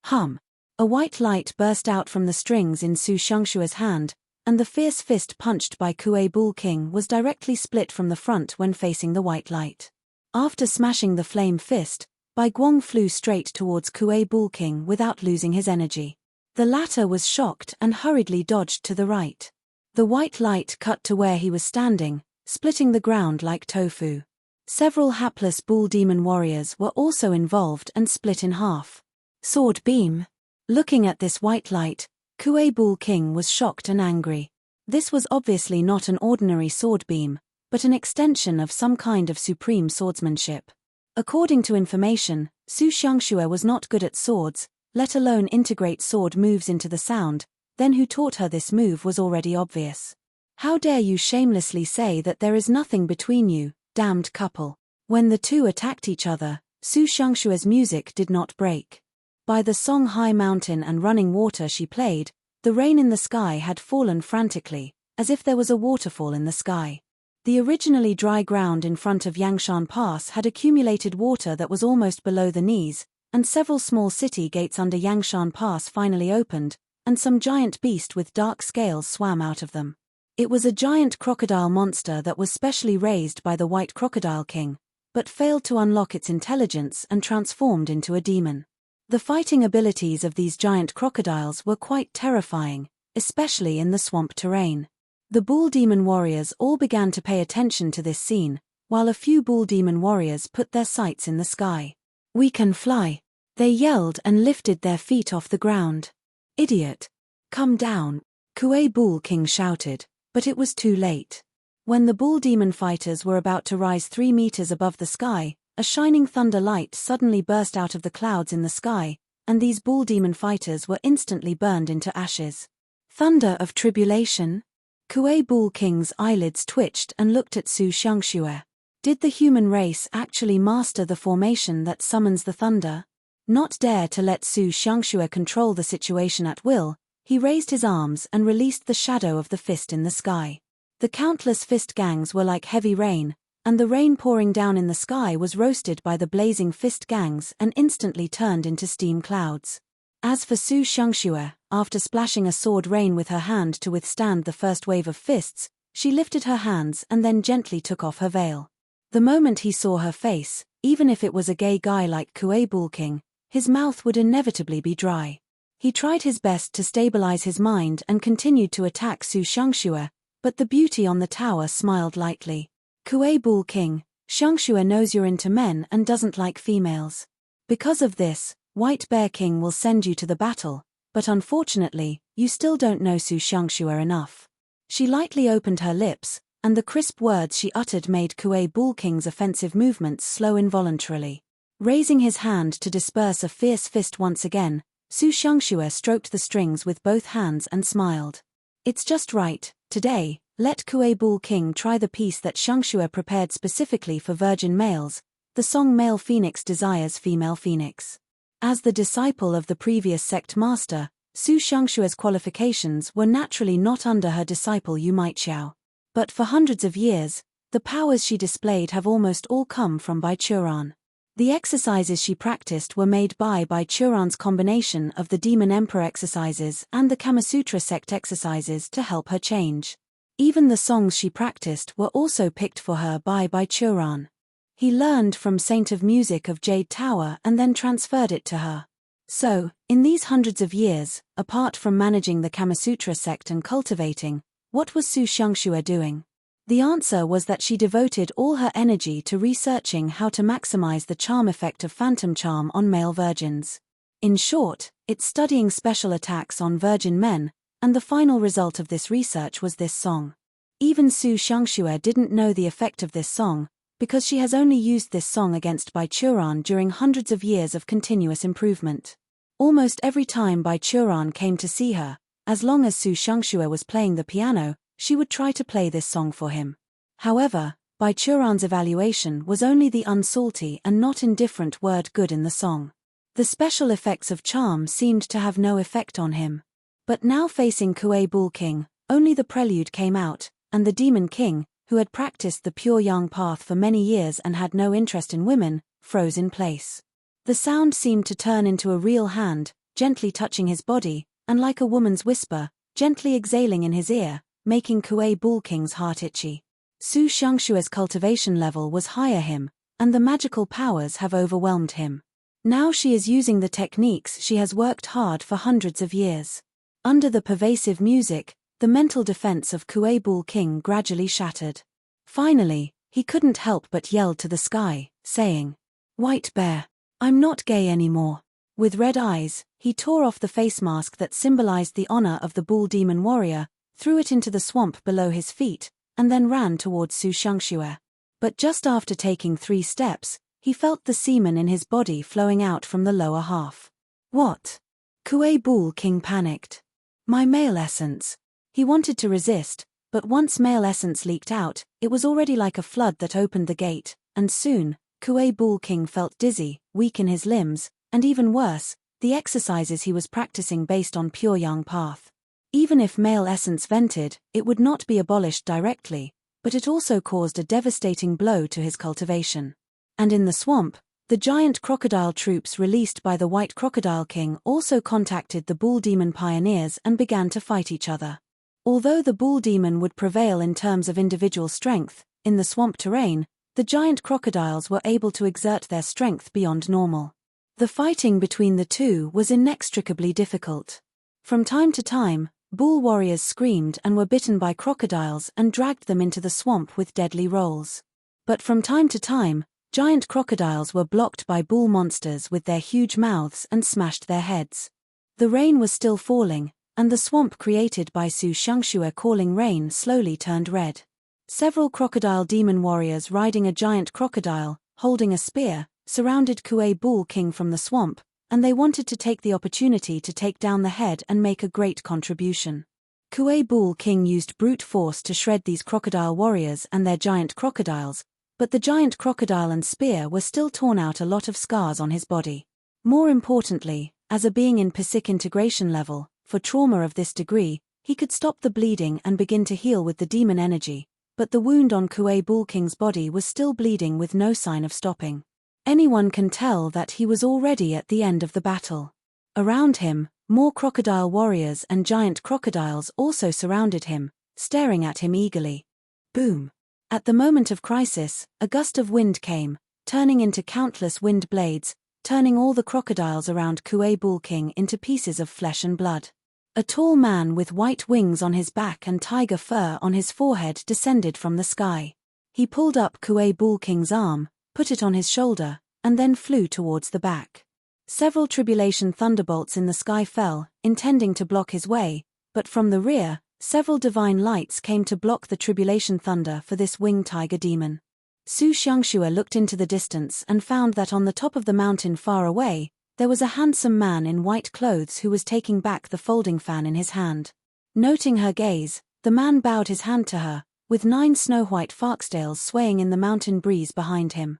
Hum! A white light burst out from the strings in Su Shangxue's hand, and the fierce fist punched by Kuei Bull King was directly split from the front when facing the white light. After smashing the flame fist, Bai Guang flew straight towards Kuei Bull King without losing his energy. The latter was shocked and hurriedly dodged to the right. The white light cut to where he was standing, splitting the ground like tofu. Several hapless bull demon warriors were also involved and split in half. Sword beam. Looking at this white light, Kuei Bull King was shocked and angry. This was obviously not an ordinary sword beam, but an extension of some kind of supreme swordsmanship. According to information, Su Shangxue was not good at swords, let alone integrate sword moves into the sound, then who taught her this move was already obvious. How dare you shamelessly say that there is nothing between you, damned couple. When the two attacked each other, Su Shangxue's music did not break. By the song High Mountain and Running Water she played, the rain in the sky had fallen frantically, as if there was a waterfall in the sky. The originally dry ground in front of Yangshan Pass had accumulated water that was almost below the knees, and several small city gates under Yangshan Pass finally opened, and some giant beast with dark scales swam out of them. It was a giant crocodile monster that was specially raised by the White Crocodile King, but failed to unlock its intelligence and transformed into a demon. The fighting abilities of these giant crocodiles were quite terrifying, especially in the swamp terrain. The bull demon warriors all began to pay attention to this scene, while a few bull demon warriors put their sights in the sky. "We can fly!" they yelled and lifted their feet off the ground. "Idiot! Come down!" Kuei Bull King shouted, but it was too late. When the bull demon fighters were about to rise 3 meters above the sky, a shining thunder light suddenly burst out of the clouds in the sky, and these bull demon fighters were instantly burned into ashes. Thunder of tribulation? Kuei Bull King's eyelids twitched and looked at Su Shangxue. Did the human race actually master the formation that summons the thunder? Not dare to let Su Shangxue control the situation at will, he raised his arms and released the shadow of the fist in the sky. The countless fist gangs were like heavy rain, and the rain pouring down in the sky was roasted by the blazing fist gangs and instantly turned into steam clouds. As for Su Shangxue, after splashing a sword rain with her hand to withstand the first wave of fists, she lifted her hands and then gently took off her veil. The moment he saw her face, even if it was a gay guy like Kuei Bull King, his mouth would inevitably be dry. He tried his best to stabilize his mind and continued to attack Su Shangxue, but the beauty on the tower smiled lightly. "Kuei Bull King, Shangxue knows you're into men and doesn't like females. Because of this, White Bear King will send you to the battle, but unfortunately, you still don't know Su Shangxue enough." She lightly opened her lips, and the crisp words she uttered made Kuei Bull King's offensive movements slow involuntarily. Raising his hand to disperse a fierce fist once again, Su Shangxue stroked the strings with both hands and smiled. "It's just right, today. Let Kuei Bull King try the piece that Shangxue prepared specifically for virgin males, the song Male Phoenix Desires Female Phoenix." As the disciple of the previous sect master, Su Shangxue's qualifications were naturally not under her disciple Yu Maiqiao. But for hundreds of years, the powers she displayed have almost all come from Bai Churan. The exercises she practiced were made by Bai Churan's combination of the Demon Emperor exercises and the Kamasutra sect exercises to help her change. Even the songs she practiced were also picked for her by Bai Churan. He learned from Saint of Music of Jade Tower and then transferred it to her. So, in these hundreds of years, apart from managing the Kamasutra sect and cultivating, what was Su Shangxue doing? The answer was that she devoted all her energy to researching how to maximize the charm effect of phantom charm on male virgins. In short, It's studying special attacks on virgin men, and the final result of this research was this song. Even Su Xiangxue didn't know the effect of this song, because she has only used this song against Bai Churan during hundreds of years of continuous improvement. Almost every time Bai Churan came to see her, as long as Su Xiangxue was playing the piano, she would try to play this song for him. However, Bai Churan's evaluation was only the unsalty and not indifferent word good in the song. The special effects of charm seemed to have no effect on him. But now facing Kuei Bull King, only the prelude came out, and the Demon King, who had practiced the pure yang path for many years and had no interest in women, froze in place. The sound seemed to turn into a real hand, gently touching his body, and like a woman's whisper, gently exhaling in his ear, making Kuei Bull King's heart itchy. Su Xiangxue's cultivation level was higher him, and the magical powers have overwhelmed him. Now she is using the techniques she has worked hard for hundreds of years. Under the pervasive music, the mental defense of Kuei Bull King gradually shattered. Finally, he couldn't help but yell to the sky, saying, "White bear, I'm not gay anymore." With red eyes, he tore off the face mask that symbolized the honor of the bull demon warrior, threw it into the swamp below his feet, and then ran towards Su Xiangxue. But just after taking 3 steps, he felt the semen in his body flowing out from the lower half. What? Kuei Bull King panicked. My male essence. He wanted to resist, but once male essence leaked out, it was already like a flood that opened the gate, and soon, Kuei Bull King felt dizzy, weak in his limbs, and even worse, the exercises he was practicing based on pure yang path. Even if male essence vented, it would not be abolished directly, but it also caused a devastating blow to his cultivation. And in the swamp, the giant crocodile troops released by the White Crocodile King also contacted the bull demon pioneers and began to fight each other. Although the bull demon would prevail in terms of individual strength, in the swamp terrain, the giant crocodiles were able to exert their strength beyond normal. The fighting between the two was inextricably difficult. From time to time, bull warriors screamed and were bitten by crocodiles and dragged them into the swamp with deadly rolls. But from time to time, giant crocodiles were blocked by bull monsters with their huge mouths and smashed their heads. The rain was still falling, and the swamp created by Su Xiangxue calling rain slowly turned red. Several crocodile demon warriors riding a giant crocodile, holding a spear, surrounded Kuei Bull King from the swamp, and they wanted to take the opportunity to take down the head and make a great contribution. Kuei Bull King used brute force to shred these crocodile warriors and their giant crocodiles, but the giant crocodile and spear were still torn out a lot of scars on his body. More importantly, as a being in psychic integration level, for trauma of this degree, he could stop the bleeding and begin to heal with the demon energy, but the wound on Kuei Bull King's body was still bleeding with no sign of stopping. Anyone can tell that he was already at the end of the battle. Around him, more crocodile warriors and giant crocodiles also surrounded him, staring at him eagerly. Boom! At the moment of crisis, a gust of wind came, turning into countless wind blades, turning all the crocodiles around Kuei Bull King into pieces of flesh and blood. A tall man with white wings on his back and tiger fur on his forehead descended from the sky. He pulled up Kuei Bull King's arm, put it on his shoulder, and then flew towards the back. Several tribulation thunderbolts in the sky fell, intending to block his way, but from the rear, several divine lights came to block the tribulation thunder for this winged tiger demon. Su Xiangxue looked into the distance and found that on the top of the mountain far away, there was a handsome man in white clothes who was taking back the folding fan in his hand. Noting her gaze, the man bowed his hand to her, with 9 snow-white foxtails swaying in the mountain breeze behind him.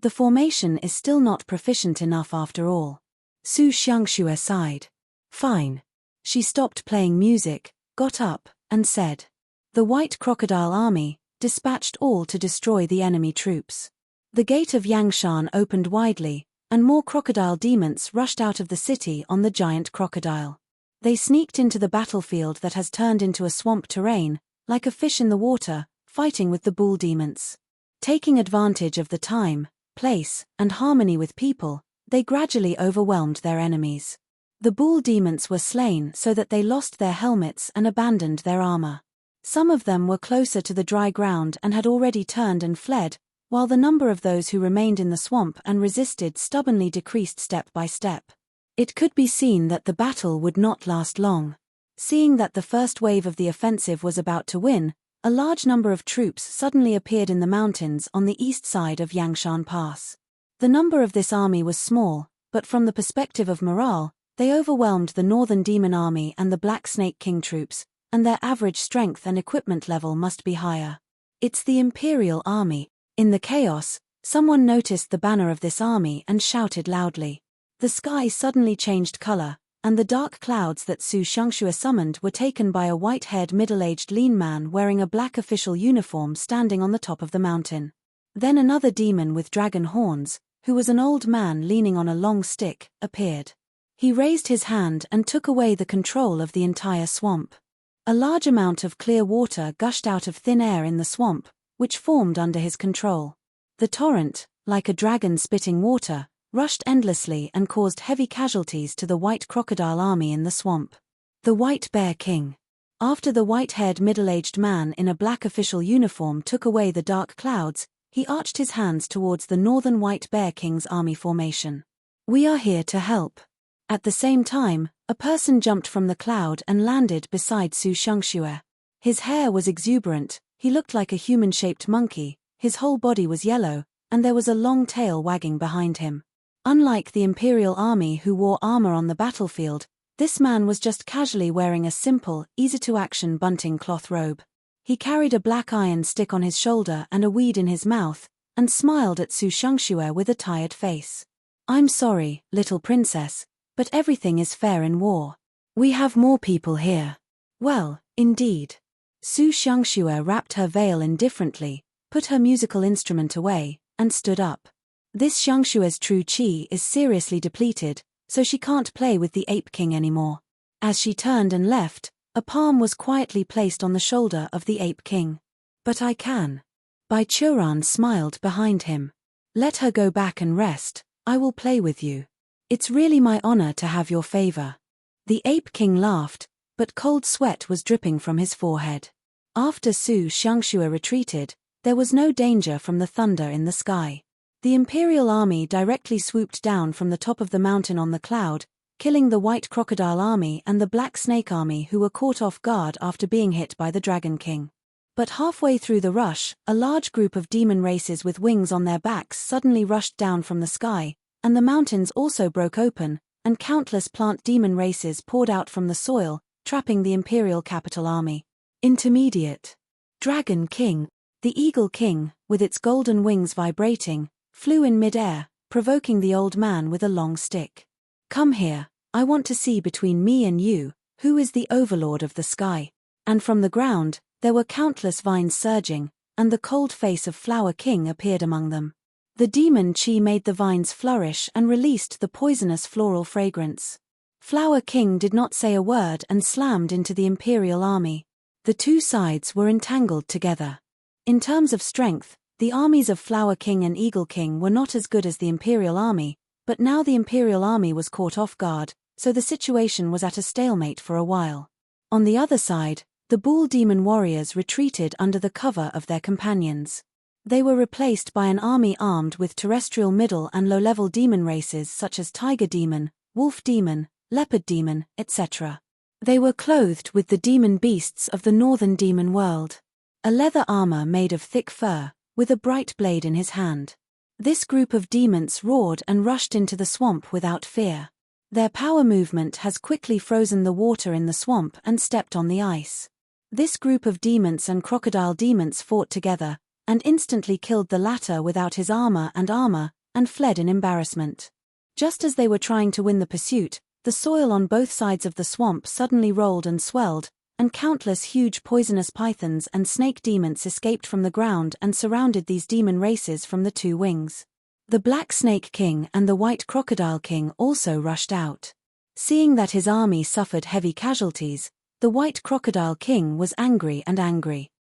The formation is still not proficient enough after all. Su Xiangxue sighed. Fine. She stopped playing music, got up, and said, "The White Crocodile Army, dispatched all to destroy the enemy troops." The gate of Yangshan opened widely, and more crocodile demons rushed out of the city on the giant crocodile. They sneaked into the battlefield that has turned into a swamp terrain, like a fish in the water, fighting with the bull demons. Taking advantage of the time, place, and harmony with people, they gradually overwhelmed their enemies. The bull demons were slain so that they lost their helmets and abandoned their armor. Some of them were closer to the dry ground and had already turned and fled, while the number of those who remained in the swamp and resisted stubbornly decreased step by step. It could be seen that the battle would not last long. Seeing that the first wave of the offensive was about to win, a large number of troops suddenly appeared in the mountains on the east side of Yangshan Pass. The number of this army was small, but from the perspective of morale, they overwhelmed the Northern Demon Army and the Black Snake King troops, and their average strength and equipment level must be higher. It's the Imperial Army. In the chaos, someone noticed the banner of this army and shouted loudly. The sky suddenly changed color, and the dark clouds that Su Shangxue summoned were taken by a white-haired middle-aged lean man wearing a black official uniform standing on the top of the mountain. Then another demon with dragon horns, who was an old man leaning on a long stick, appeared. He raised his hand and took away the control of the entire swamp. A large amount of clear water gushed out of thin air in the swamp, which formed under his control. The torrent, like a dragon spitting water, rushed endlessly and caused heavy casualties to the white crocodile army in the swamp. The White Bear King. After the white-haired middle-aged man in a black official uniform took away the dark clouds, he arched his hands towards the northern White Bear King's army formation. "We are here to help." At the same time, a person jumped from the cloud and landed beside Su Shangxue. His hair was exuberant, he looked like a human-shaped monkey, his whole body was yellow, and there was a long tail wagging behind him. Unlike the Imperial Army who wore armor on the battlefield, this man was just casually wearing a simple, easy-to-action bunting cloth robe. He carried a black iron stick on his shoulder and a weed in his mouth, and smiled at Su Shangxue with a tired face. "I'm sorry, little princess, but everything is fair in war. We have more people here." "Well, indeed." Su Shangxue wrapped her veil indifferently, put her musical instrument away, and stood up. This Xiangshue's true qi is seriously depleted, so she can't play with the Ape King anymore. As she turned and left, a palm was quietly placed on the shoulder of the Ape King. "But I can." Bai Churan smiled behind him. "Let her go back and rest, I will play with you. It's really my honor to have your favor." The Ape King laughed, but cold sweat was dripping from his forehead. After Su Shangxue retreated, there was no danger from the thunder in the sky. The Imperial Army directly swooped down from the top of the mountain on the cloud, killing the White Crocodile Army and the Black Snake Army who were caught off guard after being hit by the Dragon King. But halfway through the rush, a large group of demon races with wings on their backs suddenly rushed down from the sky, and the mountains also broke open, and countless plant demon races poured out from the soil, trapping the Imperial Capital Army. Intermediate. Dragon King. The Eagle King, with its golden wings vibrating, flew in mid-air, provoking the old man with a long stick. "Come here, I want to see between me and you, who is the overlord of the sky." And from the ground, there were countless vines surging, and the cold face of Flower King appeared among them. The demon Qi made the vines flourish and released the poisonous floral fragrance. Flower King did not say a word and slammed into the Imperial Army. The two sides were entangled together. In terms of strength, the armies of Flower King and Eagle King were not as good as the Imperial Army, but now the Imperial Army was caught off guard, so the situation was at a stalemate for a while. On the other side, the Bull Demon warriors retreated under the cover of their companions. They were replaced by an army armed with terrestrial middle and low-level demon races such as Tiger Demon, Wolf Demon, Leopard Demon, etc. They were clothed with the demon beasts of the northern demon world. A leather armor made of thick fur, with a bright blade in his hand. This group of demons roared and rushed into the swamp without fear. Their power movement has quickly frozen the water in the swamp and stepped on the ice. This group of demons and crocodile demons fought together, and instantly killed the latter without his armor, and fled in embarrassment. Just as they were trying to win the pursuit, the soil on both sides of the swamp suddenly rolled and swelled, and countless huge poisonous pythons and snake demons escaped from the ground and surrounded these demon races from the two wings. The Black Snake King and the White Crocodile King also rushed out. Seeing that his army suffered heavy casualties, the White Crocodile King was angry.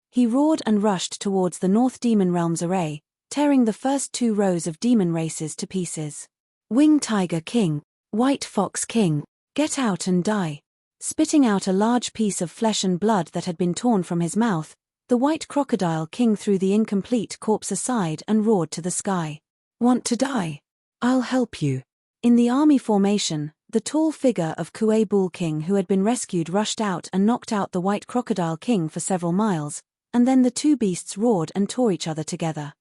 He roared and rushed towards the North Demon Realm's array, tearing the first two rows of demon races to pieces. Wing Tiger King, White Fox King, get out and die. Spitting out a large piece of flesh and blood that had been torn from his mouth, the White Crocodile King threw the incomplete corpse aside and roared to the sky. "Want to die? I'll help you." In the army formation, The tall figure of Kuei Bull King who had been rescued rushed out and knocked out the White Crocodile King for several miles, and then the two beasts roared and tore each other together.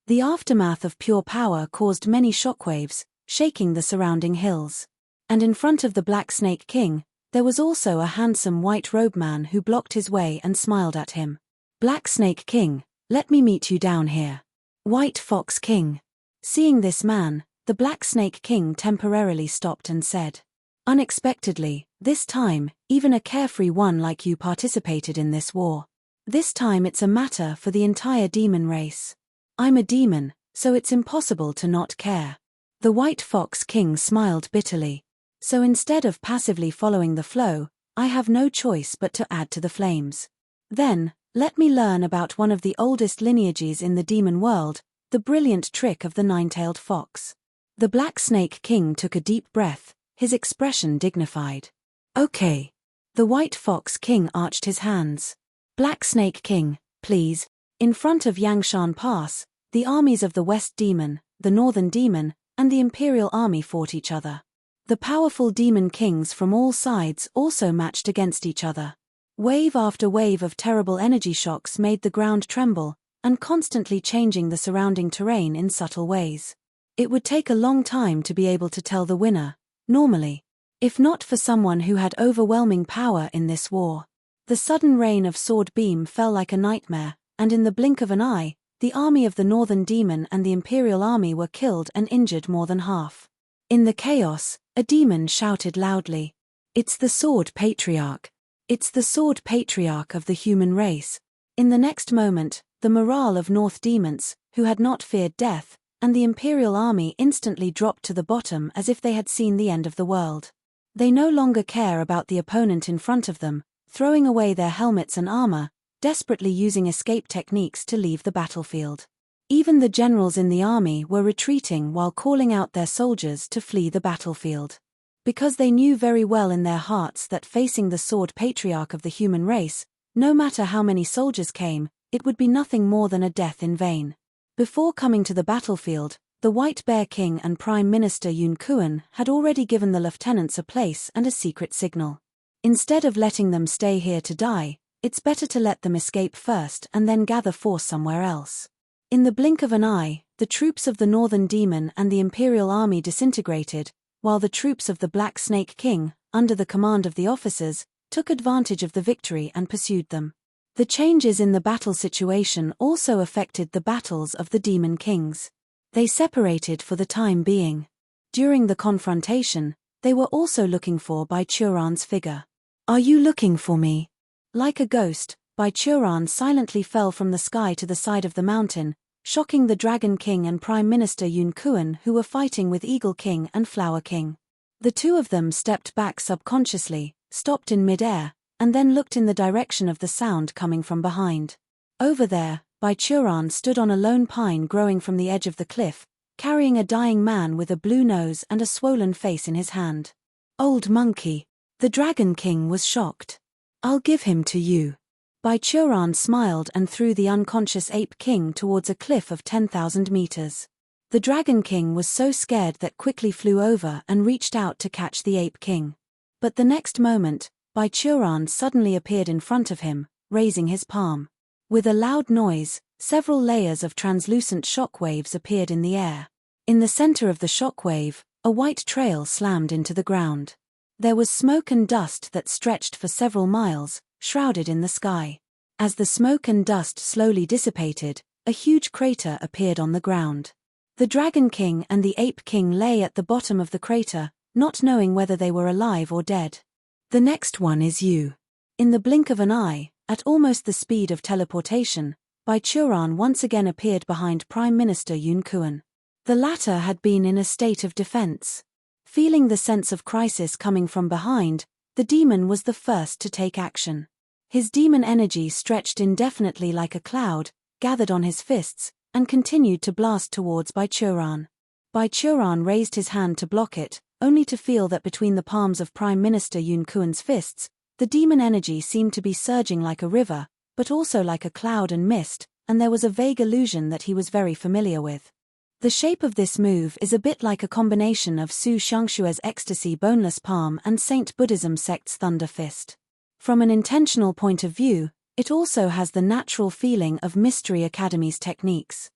The aftermath of pure power caused many shockwaves, shaking the surrounding hills. And in front of the Black Snake King, there was also a handsome white-robed man who blocked his way and smiled at him. Black Snake King, let me meet you down here. White Fox King. Seeing this man, the Black Snake King temporarily stopped and said, "Unexpectedly, this time, even a carefree one like you participated in this war. This time it's a matter for the entire demon race. I'm a demon, so it's impossible to not care." The White Fox King smiled bitterly. "So instead of passively following the flow, I have no choice but to add to the flames. Then, let me learn about one of the oldest lineages in the demon world, the brilliant trick of the nine-tailed fox." The Black Snake King took a deep breath, his expression dignified. "Okay." The White Fox King arched his hands. "Black Snake King, please." In front of Yangshan Pass, the armies of the West Demon, the Northern Demon, and the Imperial Army fought each other. The powerful demon kings from all sides also matched against each other. Wave after wave of terrible energy shocks made the ground tremble, and constantly changing the surrounding terrain in subtle ways. It would take a long time to be able to tell the winner, normally, if not for someone who had overwhelming power in this war. The sudden rain of sword beam fell like a nightmare, and in the blink of an eye, the army of the Northern Demon and the Imperial Army were killed and injured more than half. In the chaos, a demon shouted loudly, "It's the Sword Patriarch! It's the Sword Patriarch of the human race!" In the next moment, the morale of North Demons, who had not feared death, and the Imperial Army instantly dropped to the bottom as if they had seen the end of the world. They no longer care about the opponent in front of them, throwing away their helmets and armor, desperately using escape techniques to leave the battlefield. Even the generals in the army were retreating while calling out their soldiers to flee the battlefield. Because they knew very well in their hearts that facing the Sword Patriarch of the human race, no matter how many soldiers came, it would be nothing more than a death in vain. Before coming to the battlefield, the White Bear King and Prime Minister Yun Kuan had already given the lieutenants a place and a secret signal. Instead of letting them stay here to die, it's better to let them escape first and then gather force somewhere else. In the blink of an eye, the troops of the Northern Demon and the Imperial Army disintegrated, while the troops of the Black Snake King, under the command of the officers, took advantage of the victory and pursued them. The changes in the battle situation also affected the battles of the Demon Kings. They separated for the time being. During the confrontation, they were also looking for Bai Churan's figure. "Are you looking for me?" Like a ghost, Bai Churan silently fell from the sky to the side of the mountain, shocking the Dragon King and Prime Minister Yun Kuan who were fighting with Eagle King and Flower King. The two of them stepped back subconsciously, stopped in mid-air, and then looked in the direction of the sound coming from behind. Over there, Bai Churan stood on a lone pine growing from the edge of the cliff, carrying a dying man with a blue nose and a swollen face in his hand. "Old monkey." The Dragon King was shocked. "I'll give him to you." Bai Churan smiled and threw the unconscious Ape King towards a cliff of 10,000 meters. The Dragon King was so scared that quickly flew over and reached out to catch the Ape King. But the next moment, Bai Churan suddenly appeared in front of him, raising his palm. With a loud noise, several layers of translucent shock waves appeared in the air. In the center of the shock wave, a white trail slammed into the ground. There was smoke and dust that stretched for several miles, shrouded in the sky. As the smoke and dust slowly dissipated, a huge crater appeared on the ground. The Dragon King and the Ape King lay at the bottom of the crater, not knowing whether they were alive or dead. "The next one is you." In the blink of an eye, at almost the speed of teleportation, Bai Churan once again appeared behind Prime Minister Yun Kuan. The latter had been in a state of defense. Feeling the sense of crisis coming from behind, the demon was the first to take action. His demon energy stretched indefinitely like a cloud, gathered on his fists, and continued to blast towards Bai Churan. Bai Churan raised his hand to block it, only to feel that between the palms of Prime Minister Yun Kuan's fists, the demon energy seemed to be surging like a river, but also like a cloud and mist, and there was a vague illusion that he was very familiar with. The shape of this move is a bit like a combination of Su Shangshue's ecstasy boneless palm and Saint Buddhism sect's thunder fist. From an intentional point of view, it also has the natural feeling of Mystery Academy's techniques.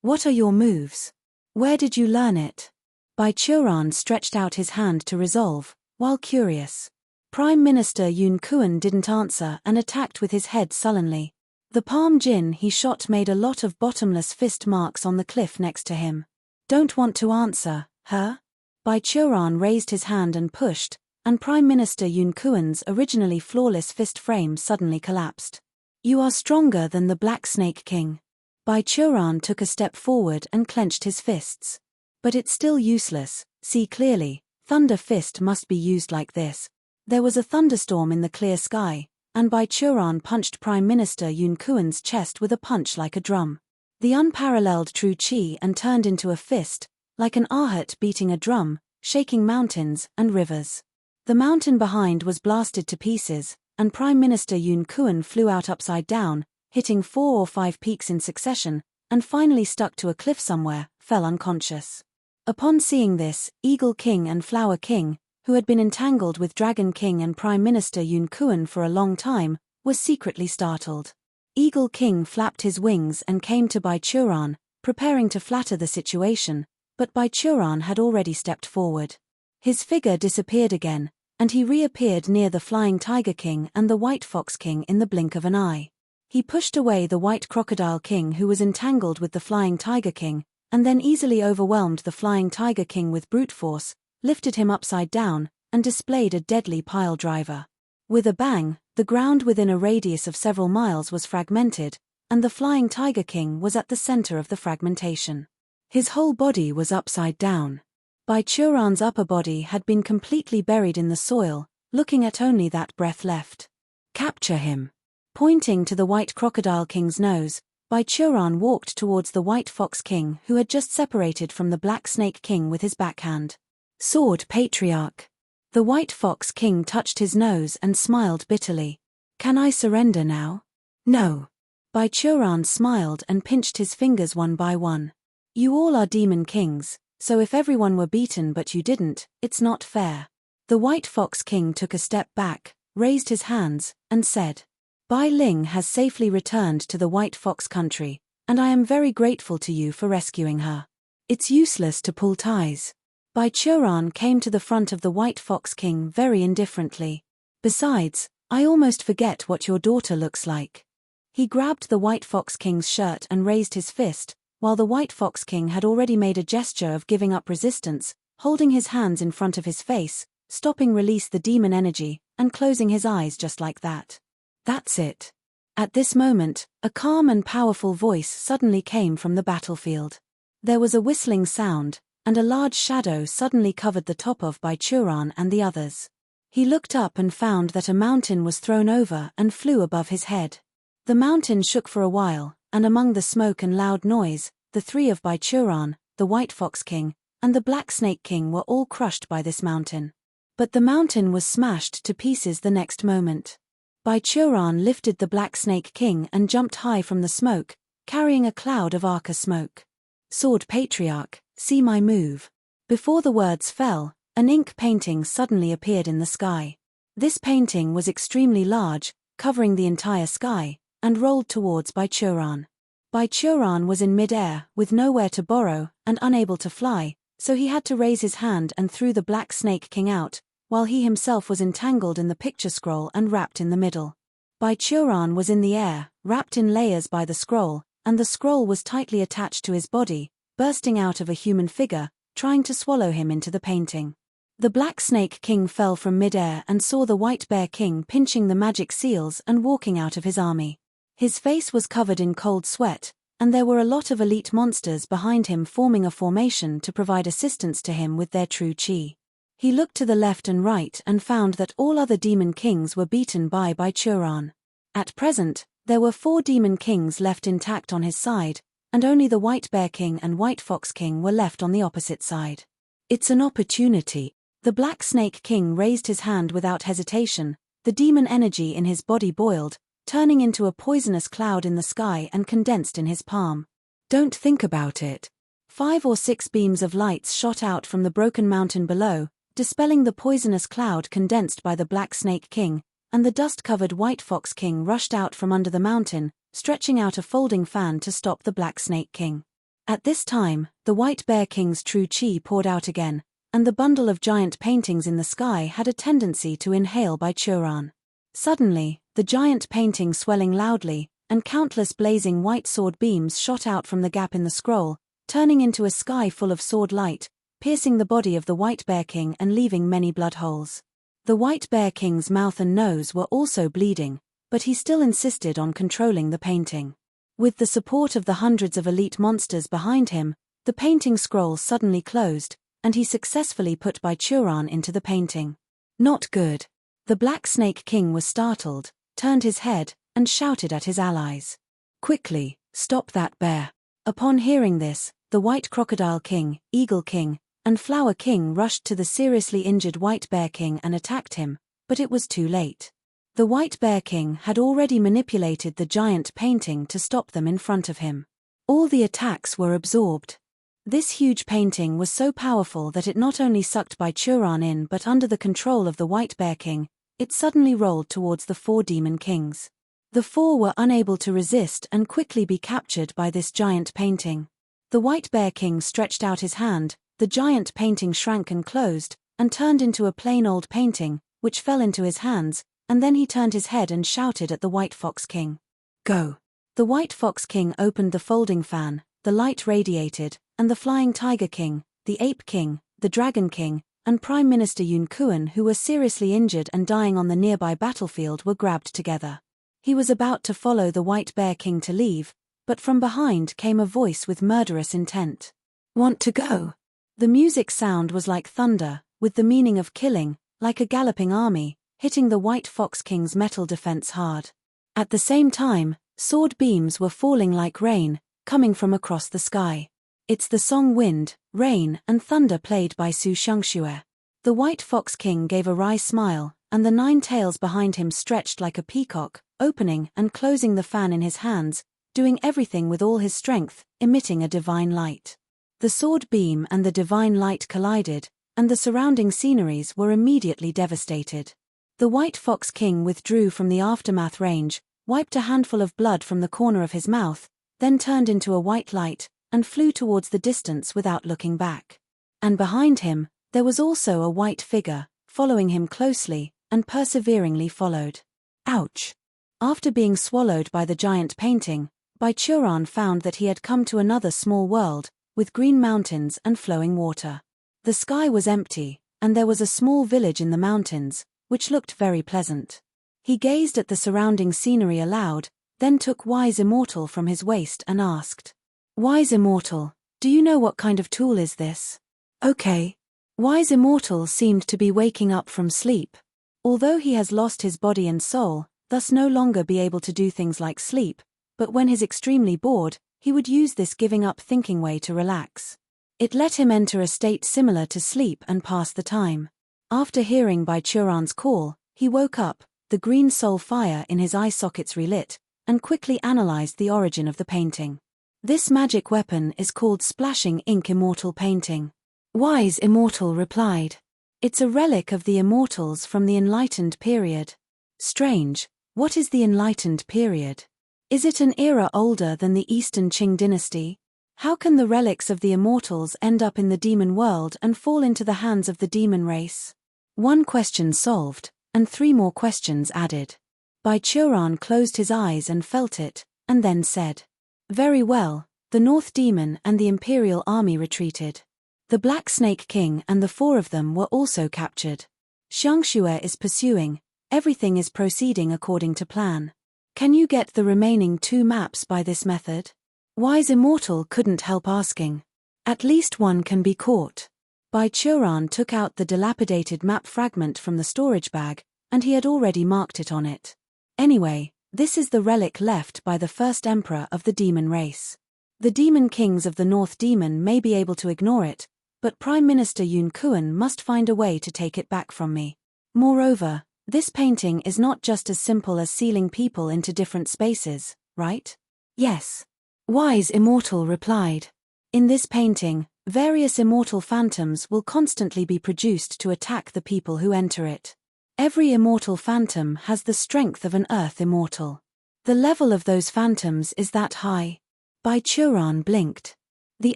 What are your moves? Where did you learn it? Bai Churan stretched out his hand to resolve, while curious. Prime Minister Yun Kuan didn't answer and attacked with his head sullenly. The palm Jin he shot made a lot of bottomless fist marks on the cliff next to him. Don't want to answer, huh? Bai Churan raised his hand and pushed, and Prime Minister Yun Kuan's originally flawless fist frame suddenly collapsed. You are stronger than the Black Snake King. Bai Churan took a step forward and clenched his fists. But it's still useless, see clearly, Thunder Fist must be used like this. There was a thunderstorm in the clear sky, and Bai Churan punched Prime Minister Yun Kuan's chest with a punch like a drum. The unparalleled true chi and turned into a fist, like an ahat beating a drum, shaking mountains and rivers. The mountain behind was blasted to pieces, and Prime Minister Yun Kuan flew out upside down, hitting 4 or 5 peaks in succession, and finally stuck to a cliff somewhere, fell unconscious. Upon seeing this, Eagle King and Flower King, who had been entangled with Dragon King and Prime Minister Yun Kuan for a long time, was secretly startled. Eagle King flapped his wings and came to Bai Churan, preparing to flatter the situation, but Bai Churan had already stepped forward. His figure disappeared again, and he reappeared near the Flying Tiger King and the White Fox King in the blink of an eye. He pushed away the White Crocodile King who was entangled with the Flying Tiger King, and then easily overwhelmed the Flying Tiger King with brute force, lifted him upside down, and displayed a deadly pile driver. With a bang, the ground within a radius of several miles was fragmented, and the Flying Tiger King was at the center of the fragmentation. His whole body was upside down. Bai Churan's upper body had been completely buried in the soil, looking at only that breath left. Capture him. Pointing to the White Crocodile King's nose, Bai Churan walked towards the White Fox King who had just separated from the Black Snake King with his backhand. Sword Patriarch. The White Fox King touched his nose and smiled bitterly. Can I surrender now? No. Bai Churan smiled and pinched his fingers one by one. You all are demon kings, so if everyone were beaten but you didn't, it's not fair. The White Fox King took a step back, raised his hands, and said, Bai Ling has safely returned to the White Fox country, and I am very grateful to you for rescuing her. It's useless to pull ties. Bai Churan came to the front of the White Fox King very indifferently. Besides, I almost forget what your daughter looks like. He grabbed the White Fox King's shirt and raised his fist, while the White Fox King had already made a gesture of giving up resistance, holding his hands in front of his face, stopping release the demon energy, and closing his eyes just like that. That's it. At this moment, a calm and powerful voice suddenly came from the battlefield. There was a whistling sound, and a large shadow suddenly covered the top of Bai Churan and the others. He looked up and found that a mountain was thrown over and flew above his head. The mountain shook for a while, and among the smoke and loud noise, the three of Bai Churan, the White Fox King, and the Black Snake King were all crushed by this mountain. But the mountain was smashed to pieces the next moment. Bai Churan lifted the Black Snake King and jumped high from the smoke, carrying a cloud of Arca smoke. Sword Patriarch, see my move. Before the words fell, an ink painting suddenly appeared in the sky. This painting was extremely large, covering the entire sky, and rolled towards Bai Churan. Bai Churan was in mid-air, with nowhere to borrow, and unable to fly, so he had to raise his hand and threw the Black Snake King out, while he himself was entangled in the picture scroll and wrapped in the middle. Bai Churan was in the air, wrapped in layers by the scroll, and the scroll was tightly attached to his body, bursting out of a human figure, trying to swallow him into the painting. The Black Snake King fell from mid-air and saw the White Bear King pinching the magic seals and walking out of his army. His face was covered in cold sweat, and there were a lot of elite monsters behind him forming a formation to provide assistance to him with their true chi. He looked to the left and right and found that all other demon kings were beaten by Bai Churan. At present, there were 4 demon kings left intact on his side, and only the White Bear King and White Fox King were left on the opposite side. It's an opportunity. The Black Snake King raised his hand without hesitation, the demon energy in his body boiled, turning into a poisonous cloud in the sky and condensed in his palm. Don't think about it. 5 or 6 beams of lights shot out from the broken mountain below, dispelling the poisonous cloud condensed by the Black Snake King, and the dust-covered White Fox King rushed out from under the mountain, stretching out a folding fan to stop the Black Snake King. At this time, the White Bear King's true chi poured out again, and the bundle of giant paintings in the sky had a tendency to inhale by Choran. Suddenly, the giant painting swelling loudly, and countless blazing white sword beams shot out from the gap in the scroll, turning into a sky full of sword light, piercing the body of the White Bear King and leaving many blood holes. The White Bear King's mouth and nose were also bleeding, but he still insisted on controlling the painting. With the support of the hundreds of elite monsters behind him, the painting scroll suddenly closed, and he successfully put Bai Churan into the painting. Not good. The Black Snake King was startled, turned his head, and shouted at his allies. Quickly, stop that bear. Upon hearing this, the White Crocodile King, Eagle King, and Flower King rushed to the seriously injured White Bear King and attacked him, but it was too late. The White Bear King had already manipulated the giant painting to stop them in front of him. All the attacks were absorbed. This huge painting was so powerful that it not only sucked Bai Churan in but under the control of the White Bear King, it suddenly rolled towards the 4 demon kings. The 4 were unable to resist and quickly be captured by this giant painting. The White Bear King stretched out his hand, the giant painting shrank and closed, and turned into a plain old painting, which fell into his hands, and then he turned his head and shouted at the White Fox King. Go! The White Fox King opened the folding fan, the light radiated, and the Flying Tiger King, the Ape King, the Dragon King, and Prime Minister Yun Kuan, who were seriously injured and dying on the nearby battlefield, were grabbed together. He was about to follow the White Bear King to leave, but from behind came a voice with murderous intent. Want to go? The music sound was like thunder, with the meaning of killing, like a galloping army, hitting the White Fox King's metal defense hard. At the same time, sword beams were falling like rain, coming from across the sky. It's the song Wind, Rain, and Thunder played by Su Shangxue. The White Fox King gave a wry smile, and the 9 tails behind him stretched like a peacock, opening and closing the fan in his hands, doing everything with all his strength, emitting a divine light. The sword beam and the divine light collided, and the surrounding sceneries were immediately devastated. The White Fox King withdrew from the aftermath range, wiped a handful of blood from the corner of his mouth, then turned into a white light, and flew towards the distance without looking back. And behind him, there was also a white figure, following him closely, and perseveringly followed. Ouch! After being swallowed by the giant painting, Bai Churan found that he had come to another small world, with green mountains and flowing water. The sky was empty, and there was a small village in the mountains, which looked very pleasant. He gazed at the surrounding scenery aloud, then took Wise Immortal from his waist and asked, Wise Immortal, do you know what kind of tool is this? Okay. Wise Immortal seemed to be waking up from sleep. Although he has lost his body and soul, thus no longer be able to do things like sleep, but when he's extremely bored, he would use this giving up thinking way to relax. It let him enter a state similar to sleep and pass the time. After hearing Bai Churan's call, he woke up, the green soul fire in his eye sockets relit, and quickly analyzed the origin of the painting. This magic weapon is called Splashing Ink Immortal Painting. Wise Immortal replied. It's a relic of the immortals from the Enlightened period. Strange, what is the Enlightened period? Is it an era older than the Eastern Qing dynasty? How can the relics of the immortals end up in the demon world and fall into the hands of the demon race? 1 question solved, and 3 more questions added. Bai Churan closed his eyes and felt it, and then said, Very well, the North Demon and the Imperial Army retreated. The Black Snake King and the 4 of them were also captured. Xiangxue is pursuing, everything is proceeding according to plan. Can you get the remaining 2 maps by this method? Wise Immortal couldn't help asking. At least one can be caught. Bai Churan took out the dilapidated map fragment from the storage bag, and he had already marked it on it. Anyway, this is the relic left by the first emperor of the demon race. The demon kings of the North Demon may be able to ignore it, but Prime Minister Yun Kuan must find a way to take it back from me. Moreover, this painting is not just as simple as sealing people into different spaces, right? Yes. Wise Immortal replied. In this painting, various immortal phantoms will constantly be produced to attack the people who enter it. Every immortal phantom has the strength of an earth immortal. The level of those phantoms is that high. Baichuran blinked. The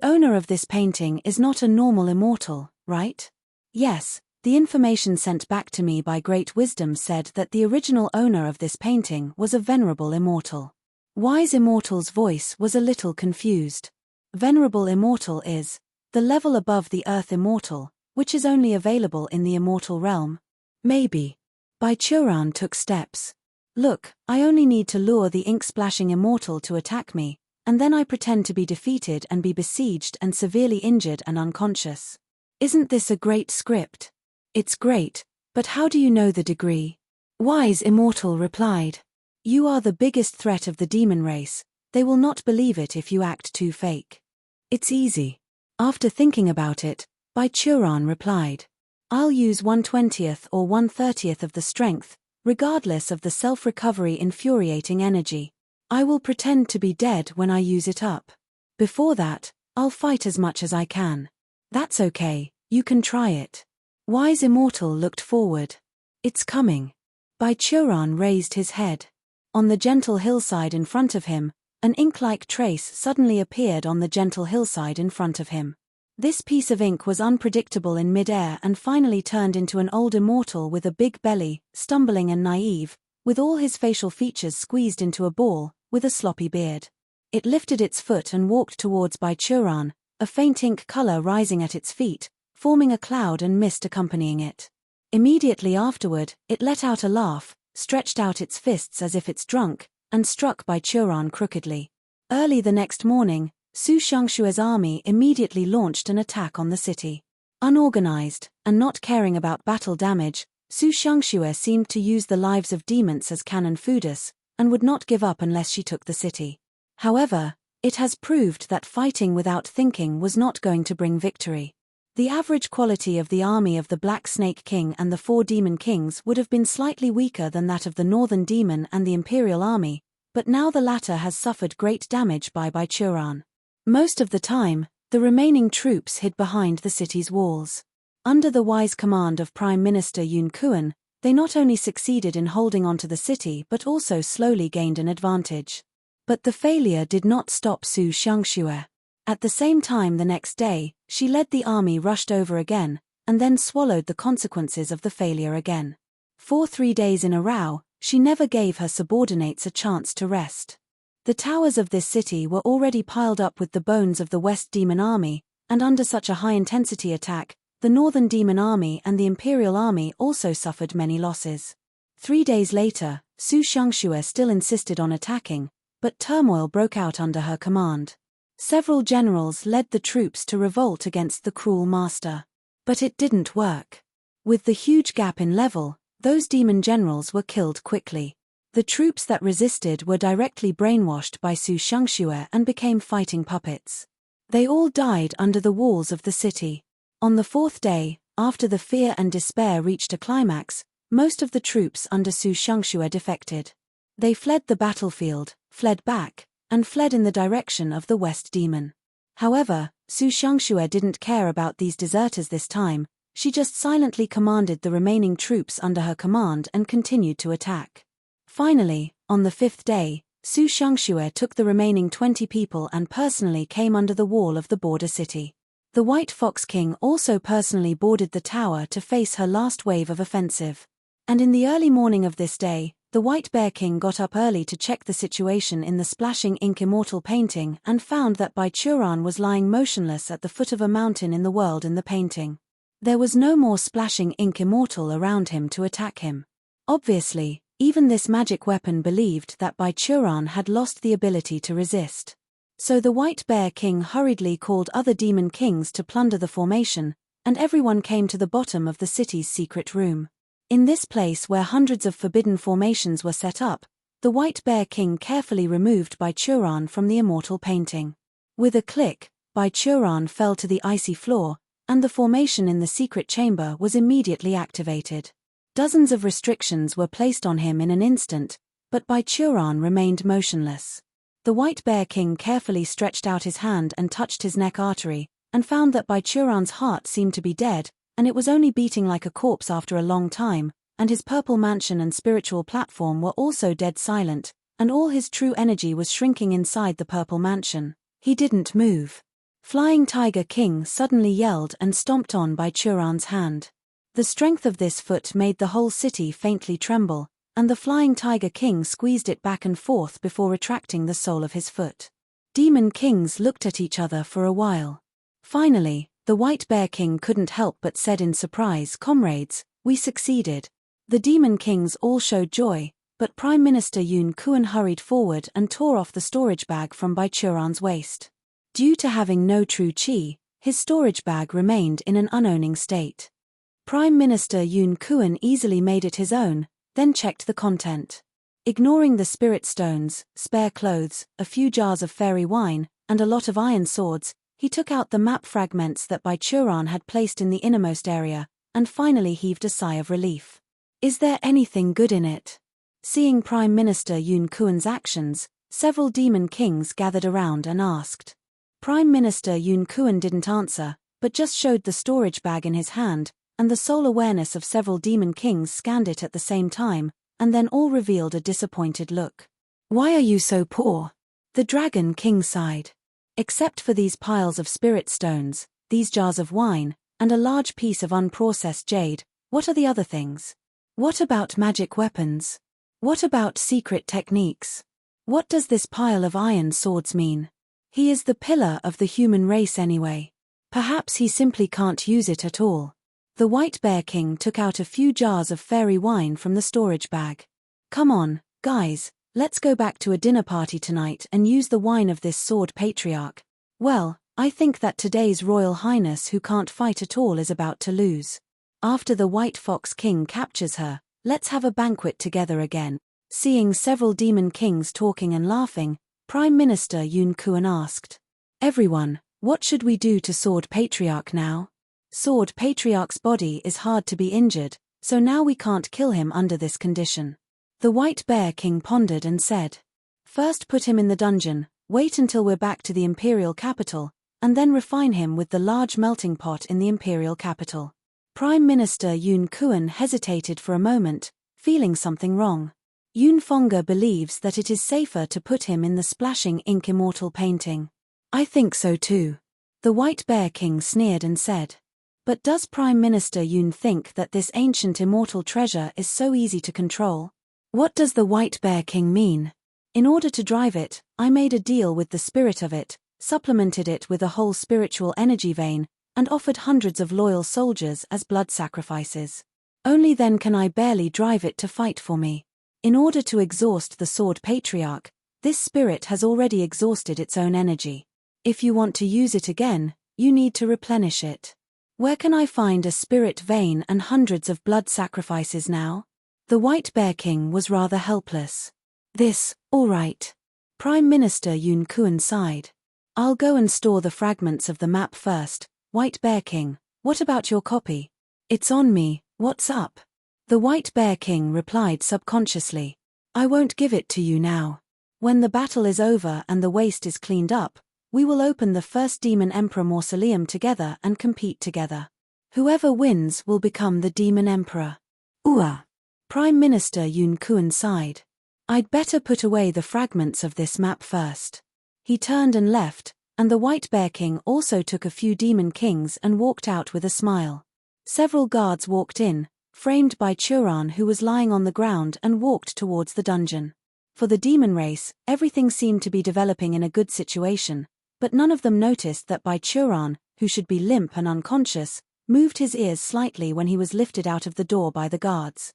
owner of this painting is not a normal immortal, right? Yes, the information sent back to me by Great Wisdom said that the original owner of this painting was a venerable immortal. Wise Immortal's voice was a little confused. Venerable Immortal is the level above the Earth Immortal, which is only available in the immortal realm. Maybe. Baichuran took steps. Look, I only need to lure the ink-splashing immortal to attack me, and then I pretend to be defeated and be besieged and severely injured and unconscious. Isn't this a great script? It's great, but how do you know the degree? Wise Immortal replied. You are the biggest threat of the demon race. They will not believe it if you act too fake. It's easy. After thinking about it, Baichuran replied. I'll use 1/20th or 1/30th of the strength, regardless of the self-recovery infuriating energy. I will pretend to be dead when I use it up. Before that, I'll fight as much as I can. That's okay, you can try it. Wise Immortal looked forward. It's coming. Baichuran raised his head. On the gentle hillside in front of him, an ink-like trace suddenly appeared on the gentle hillside in front of him. This piece of ink was unpredictable in mid-air and finally turned into an old immortal with a big belly, stumbling and naive, with all his facial features squeezed into a ball, with a sloppy beard. It lifted its foot and walked towards Baichuran, a faint ink color rising at its feet, forming a cloud and mist accompanying it. Immediately afterward, it let out a laugh, stretched out its fists as if it's drunk, and struck Baichuran crookedly. Early the next morning, Su Shangshue's army immediately launched an attack on the city. Unorganized, and not caring about battle damage, Su Shangxue seemed to use the lives of demons as cannon fodus, and would not give up unless she took the city. However, it has proved that fighting without thinking was not going to bring victory. The average quality of the army of the Black Snake King and the 4 Demon Kings would have been slightly weaker than that of the Northern Demon and the Imperial Army, but now the latter has suffered great damage by Baichuran. Most of the time, the remaining troops hid behind the city's walls. Under the wise command of Prime Minister Yun Kuan, they not only succeeded in holding onto the city but also slowly gained an advantage. But the failure did not stop Su Shangxue. At the same time the next day, she led the army rushed over again, and then swallowed the consequences of the failure again. For 3 days in a row, she never gave her subordinates a chance to rest. The towers of this city were already piled up with the bones of the West Demon Army, and under such a high-intensity attack, the Northern Demon Army and the Imperial Army also suffered many losses. 3 days later, Su Shangxue still insisted on attacking, but turmoil broke out under her command. Several generals led the troops to revolt against the cruel master. But it didn't work. With the huge gap in level, those demon generals were killed quickly. The troops that resisted were directly brainwashed by Su Shangxue and became fighting puppets. They all died under the walls of the city. On the 4th day, after the fear and despair reached a climax, most of the troops under Su Shangxue defected. They fled the battlefield, fled back, and fled in the direction of the West Demon. However, Su Shangxue didn't care about these deserters this time. She just silently commanded the remaining troops under her command and continued to attack. Finally, on the 5th day, Su Shangxue took the remaining 20 people and personally came under the wall of the border city. The White Fox King also personally boarded the tower to face her last wave of offensive. And in the early morning of this day, the White Bear King got up early to check the situation in the splashing ink immortal painting and found that Baichuran was lying motionless at the foot of a mountain in the world in the painting. There was no more splashing ink immortal around him to attack him. Obviously, even this magic weapon believed that Baichuran had lost the ability to resist. So the White Bear King hurriedly called other demon kings to plunder the formation, and everyone came to the bottom of the city's secret room. In this place where hundreds of forbidden formations were set up, the White Bear King carefully removed Baichuran from the immortal painting. With a click, Baichuran fell to the icy floor, and the formation in the secret chamber was immediately activated. Dozens of restrictions were placed on him in an instant, but Baichuran remained motionless. The White Bear King carefully stretched out his hand and touched his neck artery, and found that Baichuran's heart seemed to be dead, and it was only beating like a corpse after a long time, and his purple mansion and spiritual platform were also dead silent, and all his true energy was shrinking inside the purple mansion. He didn't move. Flying Tiger King suddenly yelled and stomped on Baichuran's hand. The strength of this foot made the whole city faintly tremble, and the Flying Tiger King squeezed it back and forth before retracting the sole of his foot. Demon Kings looked at each other for a while. Finally, the White Bear King couldn't help but said in surprise, "Comrades, we succeeded." The Demon Kings all showed joy, but Prime Minister Yun Kuan hurried forward and tore off the storage bag from Baichuran's waist. Due to having no true chi, his storage bag remained in an unowning state. Prime Minister Yun Kuan easily made it his own, then checked the content. Ignoring the spirit stones, spare clothes, a few jars of fairy wine, and a lot of iron swords, he took out the map fragments that Baichuran had placed in the innermost area, and finally heaved a sigh of relief. "Is there anything good in it?" Seeing Prime Minister Yun Kuan's actions, several demon kings gathered around and asked. Prime Minister Yun Kuan didn't answer, but just showed the storage bag in his hand, and the sole awareness of several demon kings scanned it at the same time, and then all revealed a disappointed look. "Why are you so poor?" The Dragon King sighed. "Except for these piles of spirit stones, these jars of wine, and a large piece of unprocessed jade, what are the other things? What about magic weapons? What about secret techniques? What does this pile of iron swords mean? He is the pillar of the human race anyway. Perhaps he simply can't use it at all." The White Bear King took out a few jars of fairy wine from the storage bag. "Come on, guys, let's go back to a dinner party tonight and use the wine of this sword patriarch. Well, I think that today's Royal Highness who can't fight at all is about to lose. After the White Fox King captures her, let's have a banquet together again." Seeing several demon kings talking and laughing, Prime Minister Yun Kuan asked, "Everyone, what should we do to Sword Patriarch now? Sword Patriarch's body is hard to be injured, so now we can't kill him under this condition." The White Bear King pondered and said, "First put him in the dungeon, wait until we're back to the imperial capital, and then refine him with the large melting pot in the imperial capital." Prime Minister Yun Kuan hesitated for a moment, feeling something wrong. Yun Fonga believes that it is safer to put him in the splashing ink immortal painting. "I think so too." The White Bear King sneered and said, "But does Prime Minister Yun think that this ancient immortal treasure is so easy to control?" "What does the White Bear King mean?" "In order to drive it, I made a deal with the spirit of it, supplemented it with a whole spiritual energy vein, and offered hundreds of loyal soldiers as blood sacrifices. Only then can I barely drive it to fight for me. In order to exhaust the Sword Patriarch, this spirit has already exhausted its own energy. If you want to use it again, you need to replenish it. Where can I find a spirit vein and hundreds of blood sacrifices now?" The White Bear King was rather helpless. All right. Prime Minister Yun Kuan sighed. "I'll go and store the fragments of the map first. White Bear King, what about your copy?" "It's on me, what's up?" The White Bear King replied subconsciously. "I won't give it to you now. When the battle is over and the waste is cleaned up, we will open the first Demon Emperor mausoleum together and compete together. Whoever wins will become the Demon Emperor." Prime Minister Yun Kuan sighed. "I'd better put away the fragments of this map first." He turned and left, and the White Bear King also took a few demon kings and walked out with a smile. Several guards walked in, framed by Churan, who was lying on the ground, and walked towards the dungeon. For the demon race, everything seemed to be developing in a good situation, but none of them noticed that Baichuran, who should be limp and unconscious, moved his ears slightly when he was lifted out of the door by the guards.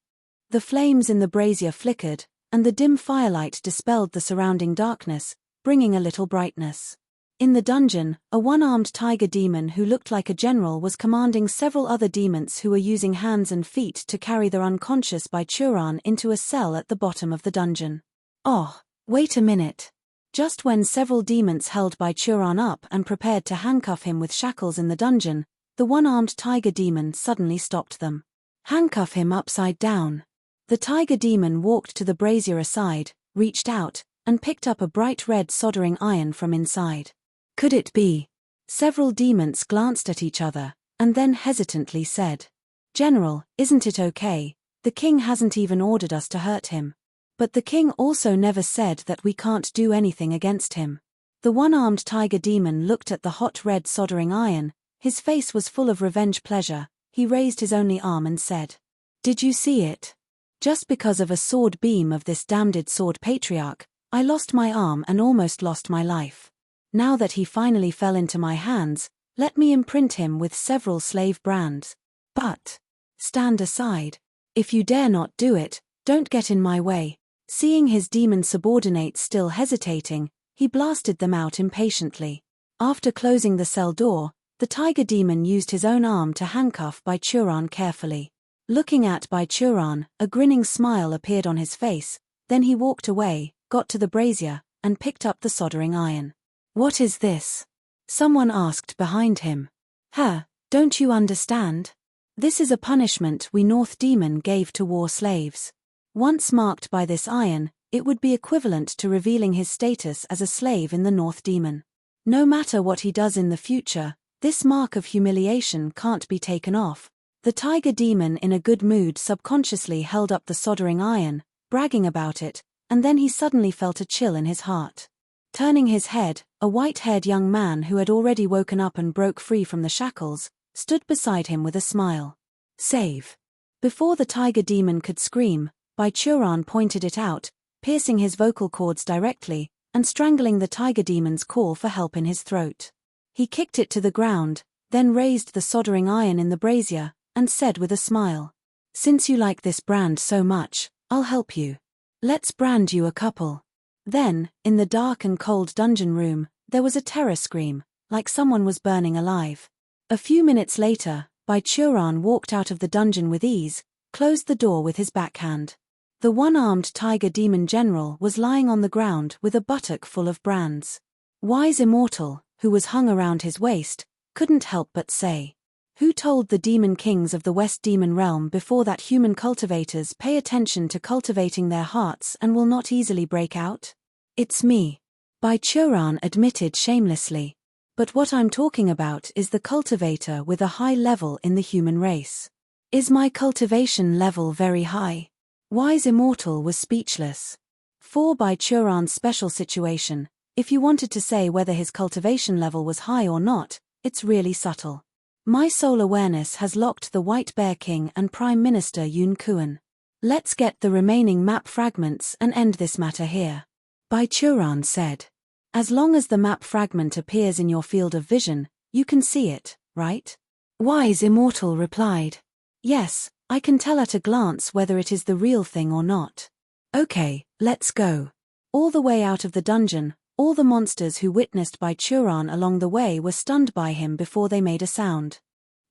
The flames in the brazier flickered, and the dim firelight dispelled the surrounding darkness, bringing a little brightness. In the dungeon, a one-armed tiger demon who looked like a general was commanding several other demons who were using hands and feet to carry their unconscious Baichuran into a cell at the bottom of the dungeon. "Oh, wait a minute." Just when several demons held Baichuran up and prepared to handcuff him with shackles in the dungeon, the one-armed tiger demon suddenly stopped them. "Handcuff him upside down." The tiger demon walked to the brazier aside, reached out, and picked up a bright red soldering iron from inside. Could it be? Several demons glanced at each other, and then hesitantly said, "General, isn't it okay? The king hasn't even ordered us to hurt him." But the king also never said that we can't do anything against him. The one-armed tiger demon looked at the hot red soldering iron. His face was full of revenge pleasure. He raised his only arm and said, "Did you see it? Just because of a sword beam of this damned sword patriarch, I lost my arm and almost lost my life. Now that he finally fell into my hands, let me imprint him with several slave brands. But stand aside. If you dare not do it, don't get in my way." Seeing his demon subordinates still hesitating, he blasted them out impatiently. After closing the cell door, the tiger demon used his own arm to handcuff Baichuran carefully. Looking at Baichuran, a grinning smile appeared on his face. Then he walked away, got to the brazier, and picked up the soldering iron. "What is this?" someone asked behind him. Don't you understand? This is a punishment we North Demon gave to war slaves. Once marked by this iron, it would be equivalent to revealing his status as a slave in the North Demon. No matter what he does in the future, this mark of humiliation can't be taken off. The tiger demon, in a good mood, subconsciously held up the soldering iron, bragging about it, and then he suddenly felt a chill in his heart. Turning his head, a white-haired young man who had already woken up and broke free from the shackles, stood beside him with a smile. "Save." Before the tiger demon could scream, Baichuran pointed it out, piercing his vocal cords directly, and strangling the tiger demon's call for help in his throat. He kicked it to the ground, then raised the soldering iron in the brazier, and said with a smile, "Since you like this brand so much, I'll help you. Let's brand you a couple." Then, in the dark and cold dungeon room, there was a terror scream, like someone was burning alive. A few minutes later, Baichuran walked out of the dungeon with ease, closed the door with his backhand. The one-armed tiger demon general was lying on the ground with a buttock full of brands. Wise Immortal, who was hung around his waist, couldn't help but say, "Who told the demon kings of the West Demon Realm before that human cultivators pay attention to cultivating their hearts and will not easily break out? It's me," Baichuran admitted shamelessly. "But what I'm talking about is the cultivator with a high level in the human race. Is my cultivation level very high?" Wise Immortal was speechless. For Baichuran's special situation, if you wanted to say whether his cultivation level was high or not, it's really subtle. My soul awareness has locked the White Bear King and Prime Minister Yun Kuan. Let's get the remaining map fragments and end this matter here. Baichuran said. As long as the map fragment appears in your field of vision, you can see it, right? Wise Immortal replied. Yes, I can tell at a glance whether it is the real thing or not. Okay, let's go. All the way out of the dungeon, all the monsters who witnessed Baichuran along the way were stunned by him before they made a sound.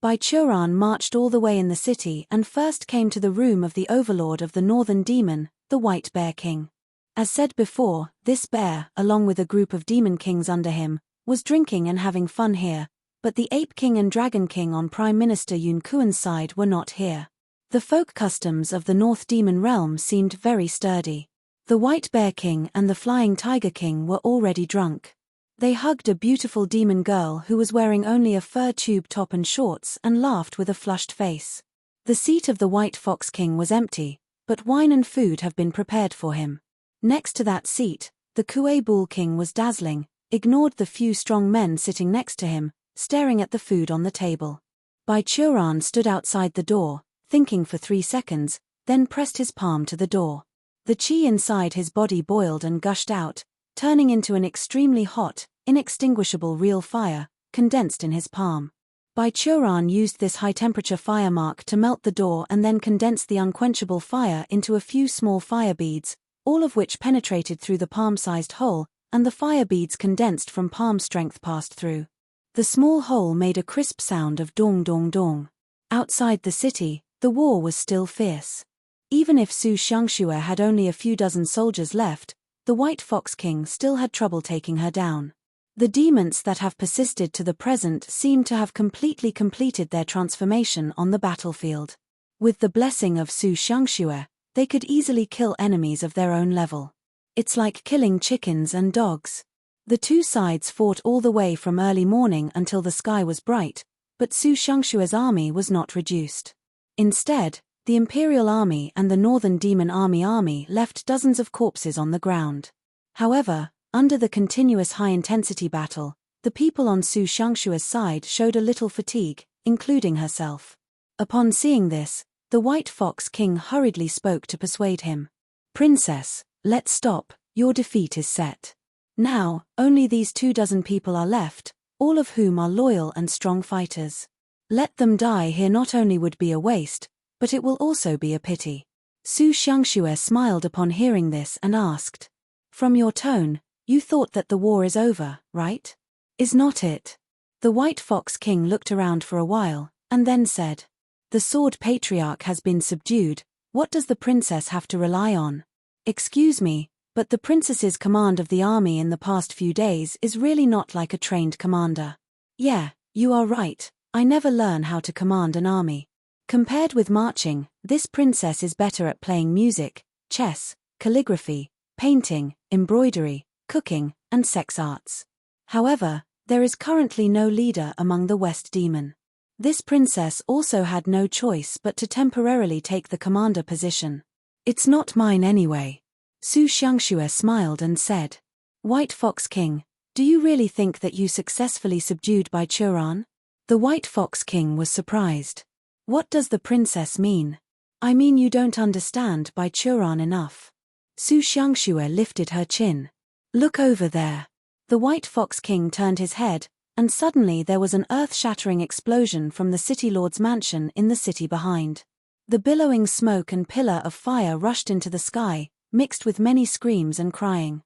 Baichuran marched all the way in the city and first came to the room of the overlord of the Northern Demon, the White Bear King. As said before, this bear, along with a group of demon kings under him, was drinking and having fun here, but the Ape King and Dragon King on Prime Minister Yun Kuan's side were not here. The folk customs of the North Demon Realm seemed very sturdy. The White Bear King and the Flying Tiger King were already drunk. They hugged a beautiful demon girl who was wearing only a fur tube top and shorts and laughed with a flushed face. The seat of the White Fox King was empty, but wine and food have been prepared for him. Next to that seat, the Kuei Bull King was dazzling, ignored the few strong men sitting next to him, staring at the food on the table. Baichuran stood outside the door, thinking for 3 seconds, then pressed his palm to the door. The chi inside his body boiled and gushed out, turning into an extremely hot, inextinguishable real fire, condensed in his palm. Baichuran used this high-temperature fire mark to melt the door and then condense the unquenchable fire into a few small fire beads, all of which penetrated through the palm-sized hole, and the fire beads condensed from palm strength passed through. The small hole made a crisp sound of dong dong dong. Outside the city, the war was still fierce. Even if Su Xiangxue had only a few dozen soldiers left, the White Fox King still had trouble taking her down. The demons that have persisted to the present seem to have completely completed their transformation on the battlefield. With the blessing of Su Xiangxue, they could easily kill enemies of their own level. It's like killing chickens and dogs. The two sides fought all the way from early morning until the sky was bright, but Su Xiangshua's army was not reduced. Instead, the Imperial Army and the Northern Demon Army left dozens of corpses on the ground. However, under the continuous high-intensity battle, the people on Su Xiangshua's side showed a little fatigue, including herself. Upon seeing this, the White Fox King hurriedly spoke to persuade him. "Princess, let's stop, your defeat is set. Now, only these 24 people are left, all of whom are loyal and strong fighters. Let them die here not only would be a waste, but it will also be a pity." Su Xiangxue smiled upon hearing this and asked, "From your tone, you thought that the war is over, right? Is not it?" The White Fox King looked around for a while, and then said, "The Sword Patriarch has been subdued, what does the princess have to rely on? Excuse me, but the princess's command of the army in the past few days is really not like a trained commander. Yeah, you are right, I never learn how to command an army. Compared with marching, this princess is better at playing music, chess, calligraphy, painting, embroidery, cooking, and sex arts. However, there is currently no leader among the West Demon. This princess also had no choice but to temporarily take the commander position. It's not mine anyway." Su Xiangxue smiled and said, "White Fox King, do you really think that you successfully subdued Bai Churan?" The White Fox King was surprised. "What does the princess mean? I mean you don't understand Bai Churan enough." Su Xiangxue lifted her chin. "Look over there." The White Fox King turned his head, and suddenly there was an earth-shattering explosion from the City Lord's mansion in the city behind. The billowing smoke and pillar of fire rushed into the sky, mixed with many screams and crying.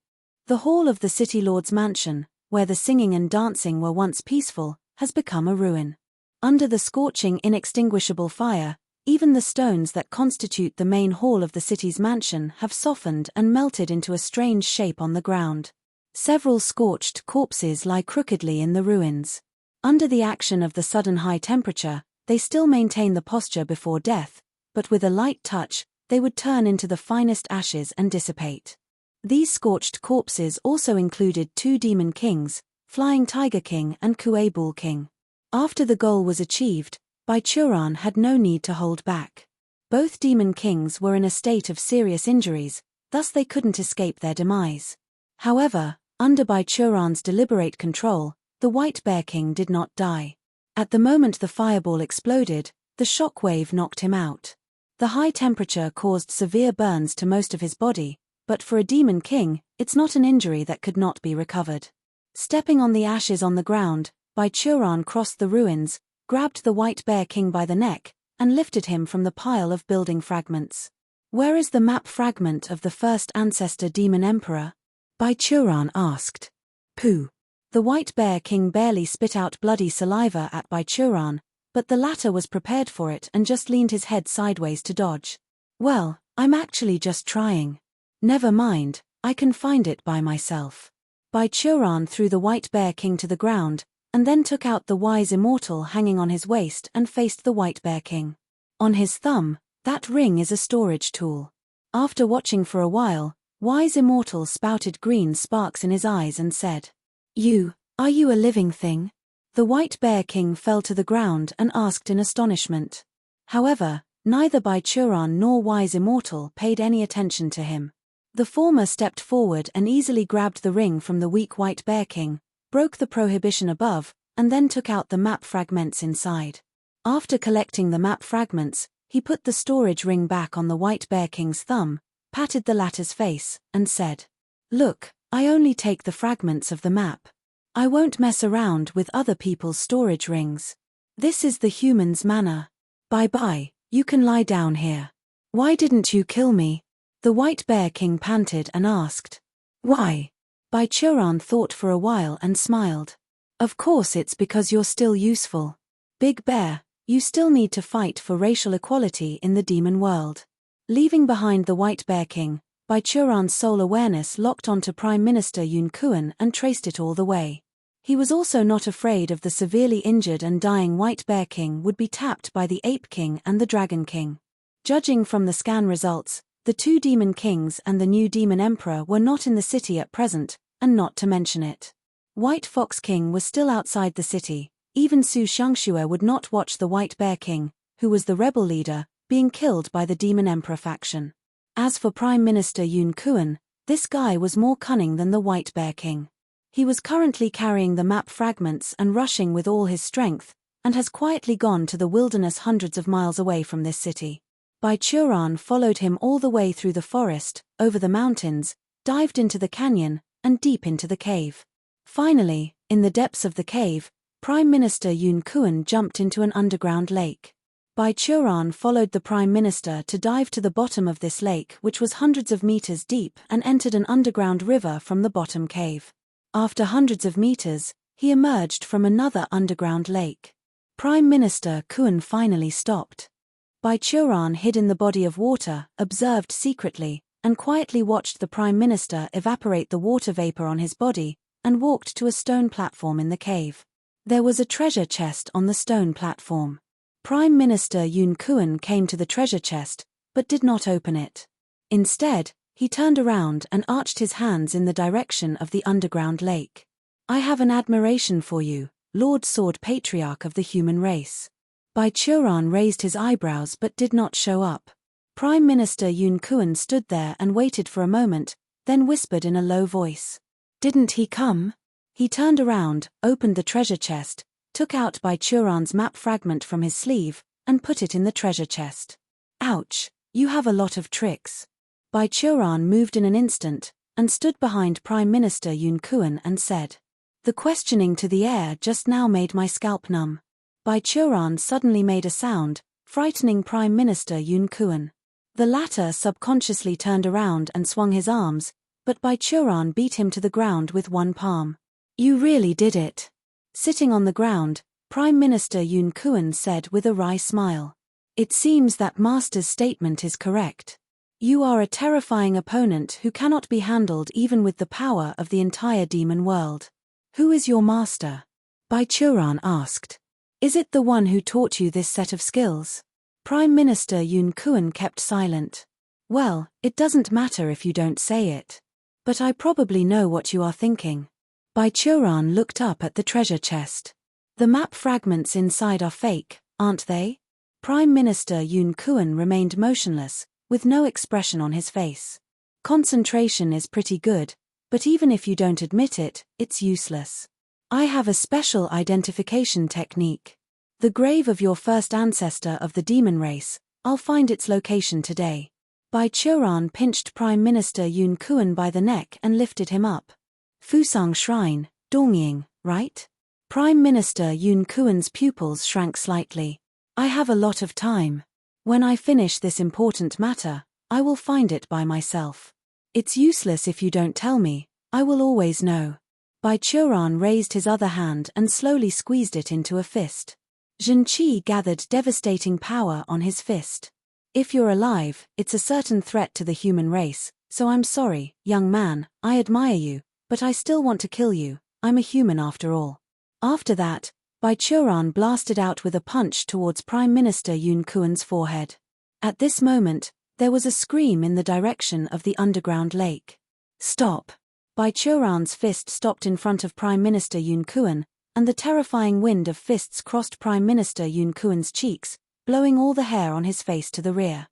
The hall of the City Lord's mansion, where the singing and dancing were once peaceful, has become a ruin. Under the scorching inextinguishable fire, even the stones that constitute the main hall of the city's mansion have softened and melted into a strange shape on the ground. Several scorched corpses lie crookedly in the ruins. Under the action of the sudden high temperature, they still maintain the posture before death, but with a light touch, they would turn into the finest ashes and dissipate. These scorched corpses also included 2 demon kings, Flying Tiger King and Kuei Bull King. After the goal was achieved, Bai Churan had no need to hold back. Both demon kings were in a state of serious injuries, thus they couldn't escape their demise. However, under Bai Churan's deliberate control, the White Bear King did not die. At the moment the fireball exploded, the shock wave knocked him out. The high temperature caused severe burns to most of his body, but for a demon king, it's not an injury that could not be recovered. Stepping on the ashes on the ground, Bai Churan crossed the ruins, grabbed the White Bear King by the neck, and lifted him from the pile of building fragments. "Where is the map fragment of the first ancestor demon emperor?" Bai Churan asked. "Pooh." The White Bear King barely spit out bloody saliva at Bai Churan, but the latter was prepared for it and just leaned his head sideways to dodge. "Well, I'm actually just trying. Never mind, I can find it by myself." Bai Churan threw the White Bear King to the ground, and then took out the Wise Immortal hanging on his waist and faced the White Bear King. On his thumb, that ring is a storage tool. After watching for a while, Wise Immortal spouted green sparks in his eyes and said, Are you a living thing?" The White Bear King fell to the ground and asked in astonishment. However, neither Bai Churan nor Wise Immortal paid any attention to him. The former stepped forward and easily grabbed the ring from the weak White Bear King, broke the prohibition above, and then took out the map fragments inside. After collecting the map fragments, he put the storage ring back on the White Bear King's thumb, patted the latter's face, and said, "Look, I only take the fragments of the map. I won't mess around with other people's storage rings. This is the human's manner. Bye-bye, you can lie down here." "Why didn't you kill me?" the White Bear King panted and asked. "Why?" Bai Churan thought for a while and smiled. "Of course it's because you're still useful. Big Bear, you still need to fight for racial equality in the demon world." Leaving behind the White Bear King, Bai Churan's soul awareness locked onto Prime Minister Yun Kuan and traced it all the way. He was also not afraid of the severely injured and dying White Bear King would be tapped by the Ape King and the Dragon King. Judging from the scan results, The two demon kings and the new demon emperor were not in the city at present, and not to mention it. White Fox King was still outside the city. Even Su Shangxue would not watch the White Bear King, who was the rebel leader, being killed by the demon emperor faction. As for Prime Minister Yun Kuan, this guy was more cunning than the White Bear King. He was currently carrying the map fragments and rushing with all his strength, and has quietly gone to the wilderness hundreds of miles away from this city. Bai Churan followed him all the way through the forest, over the mountains, dived into the canyon, and deep into the cave. Finally, in the depths of the cave, Prime Minister Yun Kuan jumped into an underground lake. Bai Churan followed the Prime Minister to dive to the bottom of this lake, which was hundreds of meters deep, and entered an underground river from the bottom cave. After hundreds of meters, he emerged from another underground lake. Prime Minister Kuan finally stopped. Bai Churan hid in the body of water, observed secretly, and quietly watched the Prime Minister evaporate the water vapor on his body, and walked to a stone platform in the cave. There was a treasure chest on the stone platform. Prime Minister Yun Kuan came to the treasure chest, but did not open it. Instead, he turned around and arched his hands in the direction of the underground lake. "I have an admiration for you, Lord Sword Patriarch of the human race." Bai Churan raised his eyebrows but did not show up. Prime Minister Yun Kuan stood there and waited for a moment, then whispered in a low voice. "Didn't he come?" He turned around, opened the treasure chest, took out Bai Churan's map fragment from his sleeve, and put it in the treasure chest. "Ouch, you have a lot of tricks." Bai Churan moved in an instant, and stood behind Prime Minister Yun Kuan and said, "The questioning to the air just now made my scalp numb." Bai Churan suddenly made a sound, frightening Prime Minister Yun Kuan. The latter subconsciously turned around and swung his arms, but Bai Churan beat him to the ground with one palm. "You really did it." Sitting on the ground, Prime Minister Yun Kuan said with a wry smile, "It seems that Master's statement is correct. You are a terrifying opponent who cannot be handled even with the power of the entire demon world." "Who is your master?" Bai Churan asked. "Is it the one who taught you this set of skills?" Prime Minister Yun Kuan kept silent. "Well, it doesn't matter if you don't say it. But I probably know what you are thinking." Bai Churan looked up at the treasure chest. "The map fragments inside are fake, aren't they?" Prime Minister Yun Kuan remained motionless, with no expression on his face. "Concentration is pretty good, but even if you don't admit it, it's useless. I have a special identification technique. The grave of your first ancestor of the demon race, I'll find its location today." Bai Churan pinched Prime Minister Yun Kuan by the neck and lifted him up. "Fusang Shrine, Dongying, right?" Prime Minister Yun Kuan's pupils shrank slightly. "I have a lot of time. When I finish this important matter, I will find it by myself. It's useless if you don't tell me, I will always know." Bai Churan raised his other hand and slowly squeezed it into a fist. Zhen Qi gathered devastating power on his fist. "If you're alive, it's a certain threat to the human race, so I'm sorry, young man, I admire you, but I still want to kill you, I'm a human after all." After that, Bai Churan blasted out with a punch towards Prime Minister Yun Kuan's forehead. At this moment, there was a scream in the direction of the underground lake. "Stop!" Bai Churan's fist stopped in front of Prime Minister Yun Kuan, and the terrifying wind of fists crossed Prime Minister Yun Kuan's cheeks, blowing all the hair on his face to the rear.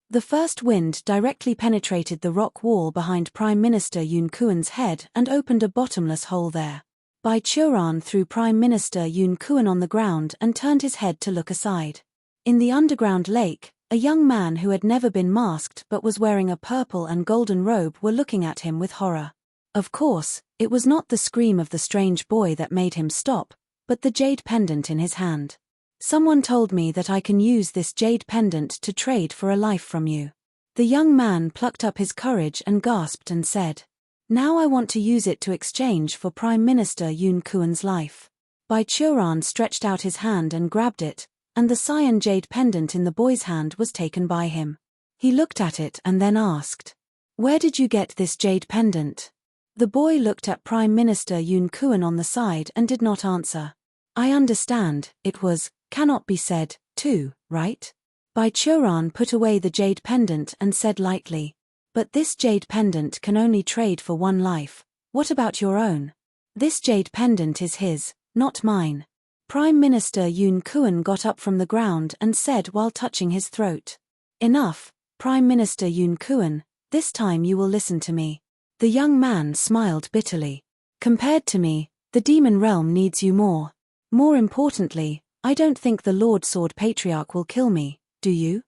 The first wind directly penetrated the rock wall behind Prime Minister Yun Kuan's head and opened a bottomless hole there. Bai Churan threw Prime Minister Yun Kuan on the ground and turned his head to look aside. In the underground lake, a young man who had never been masked but was wearing a purple and golden robe were looking at him with horror. Of course, it was not the scream of the strange boy that made him stop, but the jade pendant in his hand. "Someone told me that I can use this jade pendant to trade for a life from you." The young man plucked up his courage and gasped and said, "Now I want to use it to exchange for Prime Minister Yun Kuan's life." Bai Churan stretched out his hand and grabbed it, and the cyan jade pendant in the boy's hand was taken by him. He looked at it and then asked, "Where did you get this jade pendant?" The boy looked at Prime Minister Yun Kuan on the side and did not answer. "I understand, it was, cannot be said, too, right?" Bai Churan put away the jade pendant and said lightly, "But this jade pendant can only trade for one life. What about your own? This jade pendant is his, not mine." Prime Minister Yoon Kuan got up from the ground and said while touching his throat, "Enough, Prime Minister Yoon Kuan, this time you will listen to me." The young man smiled bitterly. "Compared to me, the demon realm needs you more. More importantly, I don't think the Lord Sword Patriarch will kill me, do you?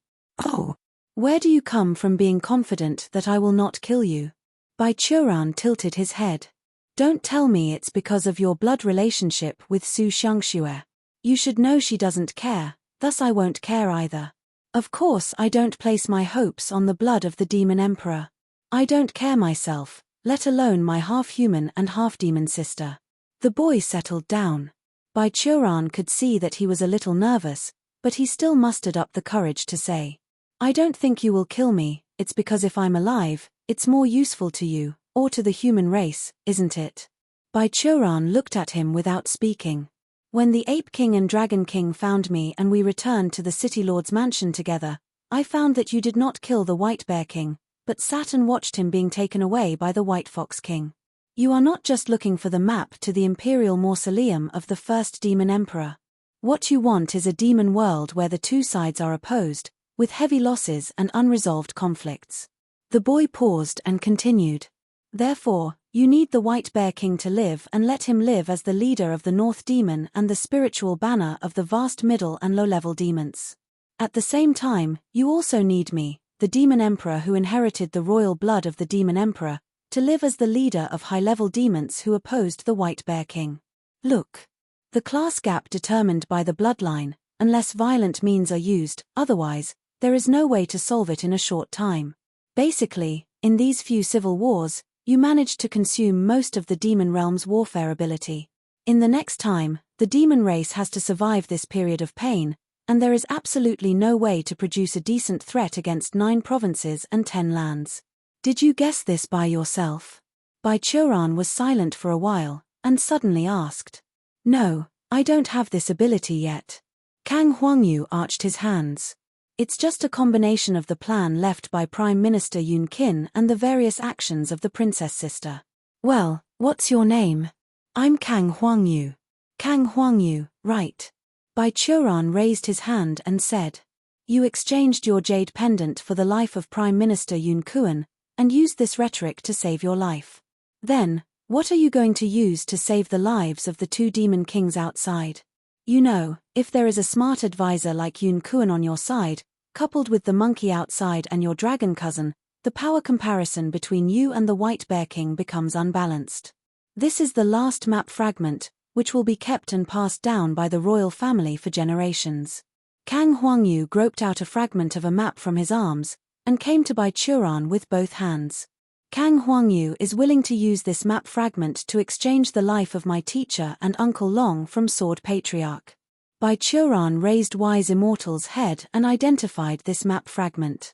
Oh. Where do you come from being confident that I will not kill you?" Bai Churan tilted his head. "Don't tell me it's because of your blood relationship with Su Xiangxue. You should know she doesn't care, thus I won't care either. Of course I don't place my hopes on the blood of the demon emperor. I don't care myself, let alone my half-human and half-demon sister." The boy settled down. Bai Churan could see that he was a little nervous, but he still mustered up the courage to say, "I don't think you will kill me, it's because if I'm alive, it's more useful to you, or to the human race, isn't it?" Bai Churan looked at him without speaking. "When the Ape King and Dragon King found me and we returned to the City Lord's mansion together, I found that you did not kill the White Bear King, but sat and watched him being taken away by the White Fox King. You are not just looking for the map to the Imperial Mausoleum of the first Demon Emperor. What you want is a demon world where the two sides are opposed, with heavy losses and unresolved conflicts." The boy paused and continued. "Therefore, you need the White Bear King to live and let him live as the leader of the North Demon and the spiritual banner of the vast middle and low-level demons. At the same time, you also need me, the Demon Emperor who inherited the royal blood of the Demon Emperor, to live as the leader of high-level demons who opposed the White Bear King. Look. The class gap determined by the bloodline, unless violent means are used, otherwise, there is no way to solve it in a short time. Basically, in these few civil wars, you managed to consume most of the demon realm's warfare ability. In the next time, the demon race has to survive this period of pain, and there is absolutely no way to produce a decent threat against 9 provinces and 10 lands. Did you guess this by yourself?" Bai Churan was silent for a while, and suddenly asked, "No, I don't have this ability yet." Kang Huangyu arched his hands. "It's just a combination of the plan left by Prime Minister Yoon Kin and the various actions of the princess sister." "Well, what's your name?" "I'm Kang Huangyu." "Kang Huangyu, right." Bai Churan raised his hand and said, "You exchanged your jade pendant for the life of Prime Minister Yoon Kuan, and used this rhetoric to save your life. Then, what are you going to use to save the lives of the 2 demon kings outside? You know, if there is a smart advisor like Yoon Kuan on your side, coupled with the monkey outside and your dragon cousin, the power comparison between you and the White Bear King becomes unbalanced. This is the last map fragment, which will be kept and passed down by the royal family for generations." Kang Huangyu groped out a fragment of a map from his arms, and came to Bai Churan with both hands. "Kang Huangyu is willing to use this map fragment to exchange the life of my teacher and Uncle Long from Sword Patriarch." Bai Churan raised Wise Immortal's head and identified this map fragment.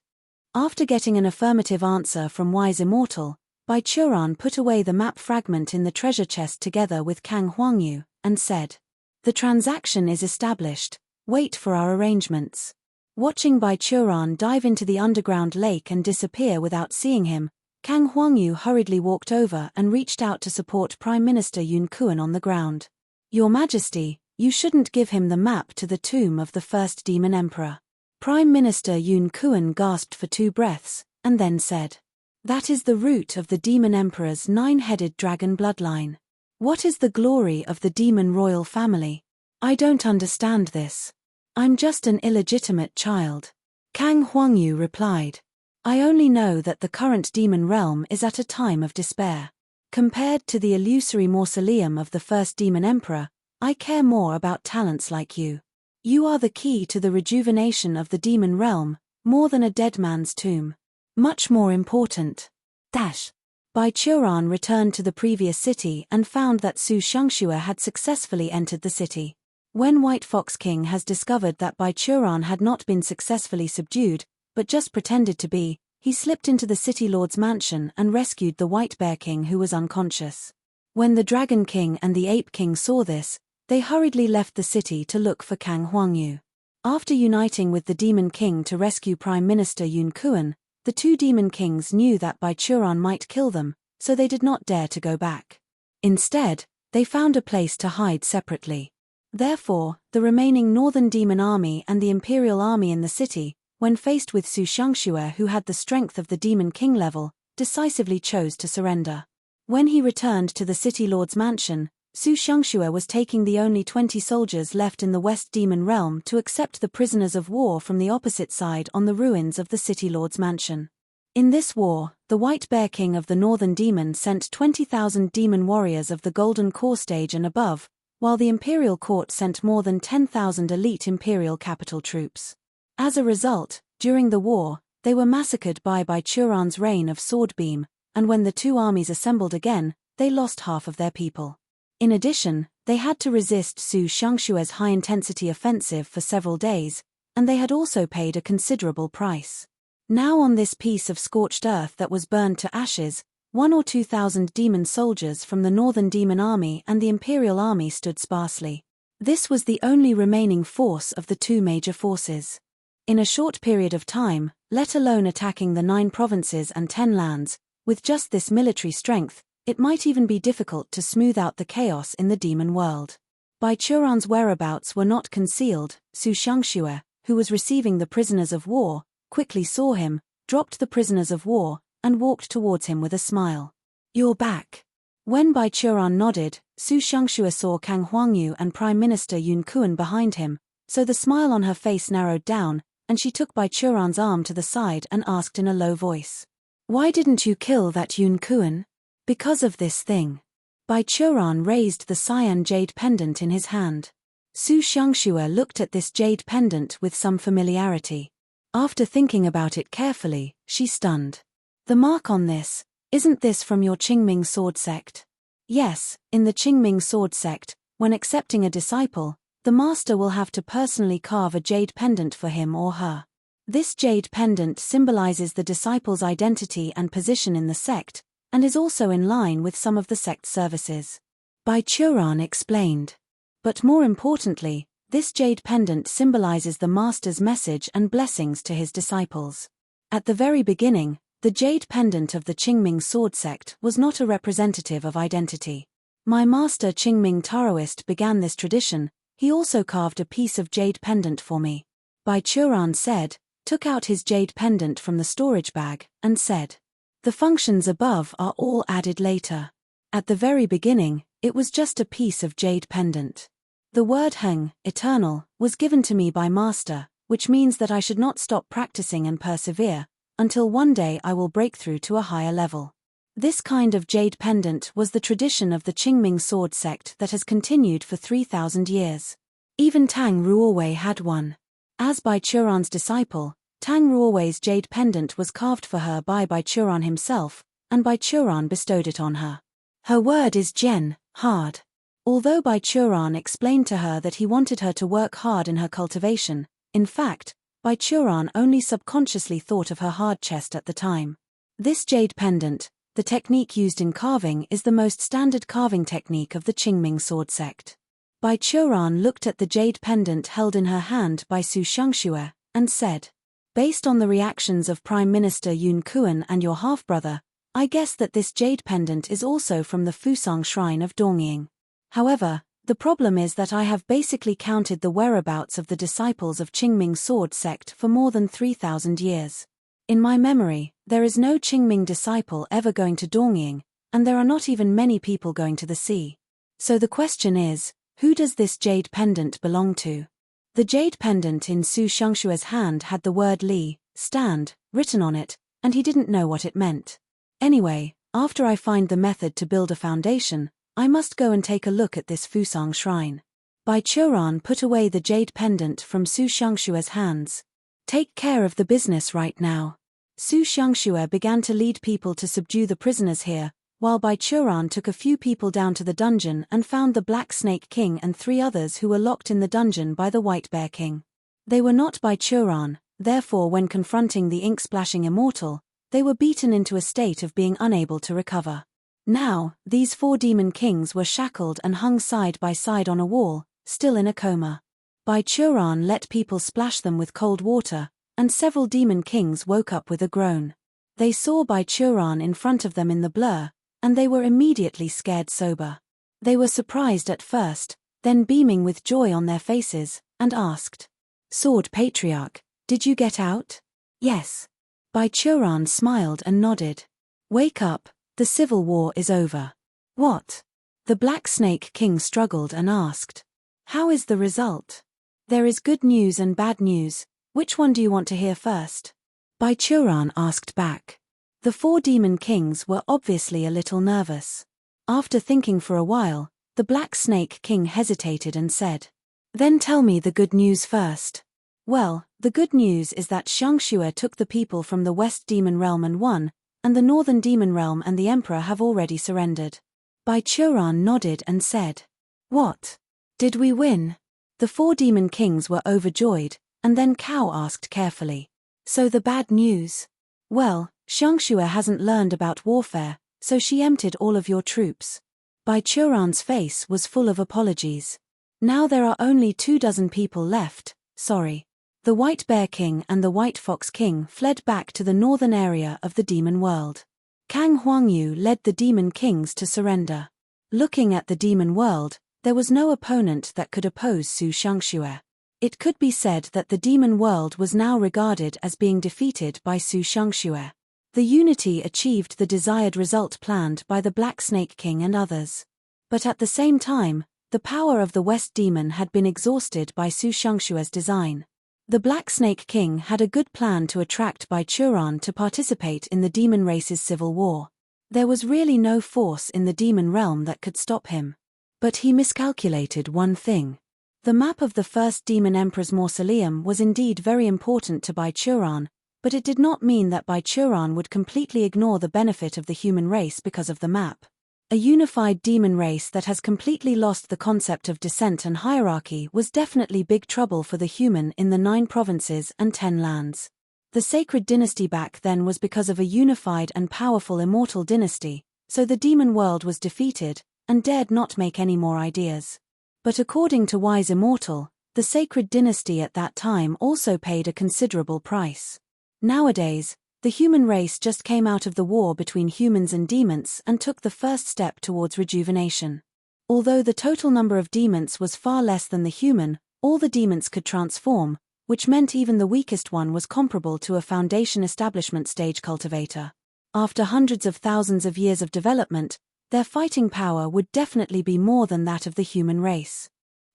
After getting an affirmative answer from Wise Immortal, Bai Churan put away the map fragment in the treasure chest together with Kang Huangyu, and said, "The transaction is established, wait for our arrangements." Watching Bai Churan dive into the underground lake and disappear without seeing him, Kang Huangyu hurriedly walked over and reached out to support Prime Minister Yoon Kuan on the ground. "Your Majesty, you shouldn't give him the map to the tomb of the first Demon Emperor." Prime Minister Yoon Kuan gasped for 2 breaths, and then said, "That is the root of the Demon Emperor's 9-headed dragon bloodline. What is the glory of the demon royal family? I don't understand this. I'm just an illegitimate child." Kang Huangyu replied, "I only know that the current demon realm is at a time of despair. Compared to the illusory mausoleum of the first demon emperor, I care more about talents like you. You are the key to the rejuvenation of the demon realm, more than a dead man's tomb. Much more important." Bai Churan returned to the previous city and found that Su Xiangxue had successfully entered the city. When White Fox King has discovered that Bai Churan had not been successfully subdued, but just pretended to be, he slipped into the City Lord's mansion and rescued the White Bear King who was unconscious. When the Dragon King and the Ape King saw this, they hurriedly left the city to look for Kang Huangyu. After uniting with the Demon King to rescue Prime Minister Yun Kuan, the two Demon Kings knew that Baichuran might kill them, so they did not dare to go back. Instead, they found a place to hide separately. Therefore, the remaining Northern Demon Army and the Imperial Army in the city, when faced with Su Shangxue, who had the strength of the Demon King level, decisively chose to surrender. When he returned to the City Lord's mansion, Su Shangxue was taking the only 20 soldiers left in the West Demon Realm to accept the prisoners of war from the opposite side on the ruins of the City Lord's mansion. In this war, the White Bear King of the Northern Demon sent 20,000 demon warriors of the Golden Core stage and above, while the Imperial Court sent more than 10,000 elite Imperial capital troops. As a result, during the war, they were massacred by Baichuran's reign of Swordbeam, and when the two armies assembled again, they lost half of their people. In addition, they had to resist Su Shangxue's high-intensity offensive for several days, and they had also paid a considerable price. Now on this piece of scorched earth that was burned to ashes, 1,000 or 2,000 demon soldiers from the Northern Demon Army and the Imperial Army stood sparsely. This was the only remaining force of the two major forces. In a short period of time, let alone attacking the 9 provinces and 10 lands, with just this military strength, it might even be difficult to smooth out the chaos in the demon world. Baichuran's whereabouts were not concealed. Su Shangxue, who was receiving the prisoners of war, quickly saw him, dropped the prisoners of war, and walked towards him with a smile. "You're back." When Baichuran nodded, Su Shangxue saw Kang Huangyu and Prime Minister Yun Kuan behind him, so the smile on her face narrowed down, and she took Baichuran's arm to the side and asked in a low voice, "Why didn't you kill that Yun Kuan?" "Because of this thing." Baichuran raised the cyan jade pendant in his hand. Su Shangxue looked at this jade pendant with some familiarity. After thinking about it carefully, she stunned. "The mark on this, isn't this from your Qingming sword sect?" "Yes, in the Qingming sword sect, when accepting a disciple, the master will have to personally carve a jade pendant for him or her. This jade pendant symbolizes the disciple's identity and position in the sect, and is also in line with some of the sect's services," Baichuran explained. But more importantly, this jade pendant symbolizes the master's message and blessings to his disciples. At the very beginning, the jade pendant of the Qingming sword sect was not a representative of identity. My master Qingming Taoist began this tradition. He also carved a piece of jade pendant for me. Baichuran said, took out his jade pendant from the storage bag, and said, "The functions above are all added later. At the very beginning, it was just a piece of jade pendant. The word Heng, eternal, was given to me by Master, which means that I should not stop practicing and persevere, until one day I will break through to a higher level." This kind of jade pendant was the tradition of the Qingming sword sect that has continued for 3,000 years. Even Tang Ruowei had one. As Baichuran's disciple, Tang Ruowei's jade pendant was carved for her by Baichuran himself, and Baichuran bestowed it on her. Her word is Jian, hard. Although Baichuran explained to her that he wanted her to work hard in her cultivation, in fact, Baichuran only subconsciously thought of her hard chest at the time. This jade pendant, the technique used in carving, is the most standard carving technique of the Qingming sword sect. Baichuran looked at the jade pendant held in her hand by Su Shangxue, and said, "Based on the reactions of Prime Minister Yun Kuan and your half-brother, I guess that this jade pendant is also from the Fusang Shrine of Dongying. However, the problem is that I have basically counted the whereabouts of the disciples of Qingming sword sect for more than 3,000 years. In my memory, there is no Qingming disciple ever going to Dongying, and there are not even many people going to the sea. So the question is, who does this jade pendant belong to?" The jade pendant in Su Shangxue's hand had the word Li, stand, written on it, and he didn't know what it meant. "Anyway, after I find the method to build a foundation, I must go and take a look at this Fusang shrine." Baichuran put away the jade pendant from Su Shangxue's hands. "Take care of the business right now." Su Shangxue began to lead people to subdue the prisoners here, while Baichuran took a few people down to the dungeon and found the Black Snake King and 3 others who were locked in the dungeon by the White Bear King. They were not Baichuran, therefore when confronting the ink-splashing immortal, they were beaten into a state of being unable to recover. Now, these 4 demon kings were shackled and hung side by side on a wall, still in a coma. Bai Churan let people splash them with cold water, and several demon kings woke up with a groan. They saw Bai Churan in front of them in the blur, and they were immediately scared sober. They were surprised at first, then beaming with joy on their faces, and asked, "Sword Patriarch, did you get out?" "Yes." Bai Churan smiled and nodded. "Wake up, the civil war is over." "What?" The Black Snake King struggled and asked. "How is the result?" "There is good news and bad news. Which one do you want to hear first?" Bai Churan asked back. The 4 demon kings were obviously a little nervous. After thinking for a while, the Black Snake King hesitated and said, "Then tell me the good news first." "Well, the good news is that Shangxue took the people from the West Demon Realm and won, and the Northern Demon Realm and the Emperor have already surrendered." Bai Churan nodded and said, "What? Did we win?" The 4 demon kings were overjoyed, and then Cao asked carefully, "So the bad news?" "Well, Shangxue hasn't learned about warfare, so she emptied all of your troops." Bai Churan's face was full of apologies. "Now there are only 24 people left, sorry." The White Bear King and the White Fox King fled back to the northern area of the demon world. Kang Huangyu led the demon kings to surrender. Looking at the demon world, there was no opponent that could oppose Su Shangxue. It could be said that the demon world was now regarded as being defeated by Su Shangxue. The unity achieved the desired result planned by the Black Snake King and others. But at the same time, the power of the West Demon had been exhausted by Su Shangxue's design. The Black Snake King had a good plan to attract Bai Churan to participate in the demon race's civil war. There was really no force in the demon realm that could stop him. But he miscalculated one thing. The map of the first demon emperor's mausoleum was indeed very important to Bai Churan, but it did not mean that Bai Churan would completely ignore the benefit of the human race because of the map. A unified demon race that has completely lost the concept of descent and hierarchy was definitely big trouble for the human in the 9 provinces and 10 lands. The sacred dynasty back then was because of a unified and powerful immortal dynasty, so the demon world was defeated, and dared not make any more ideas. But according to Wise Immortal, the sacred dynasty at that time also paid a considerable price. Nowadays, the human race just came out of the war between humans and demons and took the first step towards rejuvenation. Although the total number of demons was far less than the human, all the demons could transform, which meant even the weakest one was comparable to a foundation establishment stage cultivator. After hundreds of thousands of years of development, their fighting power would definitely be more than that of the human race.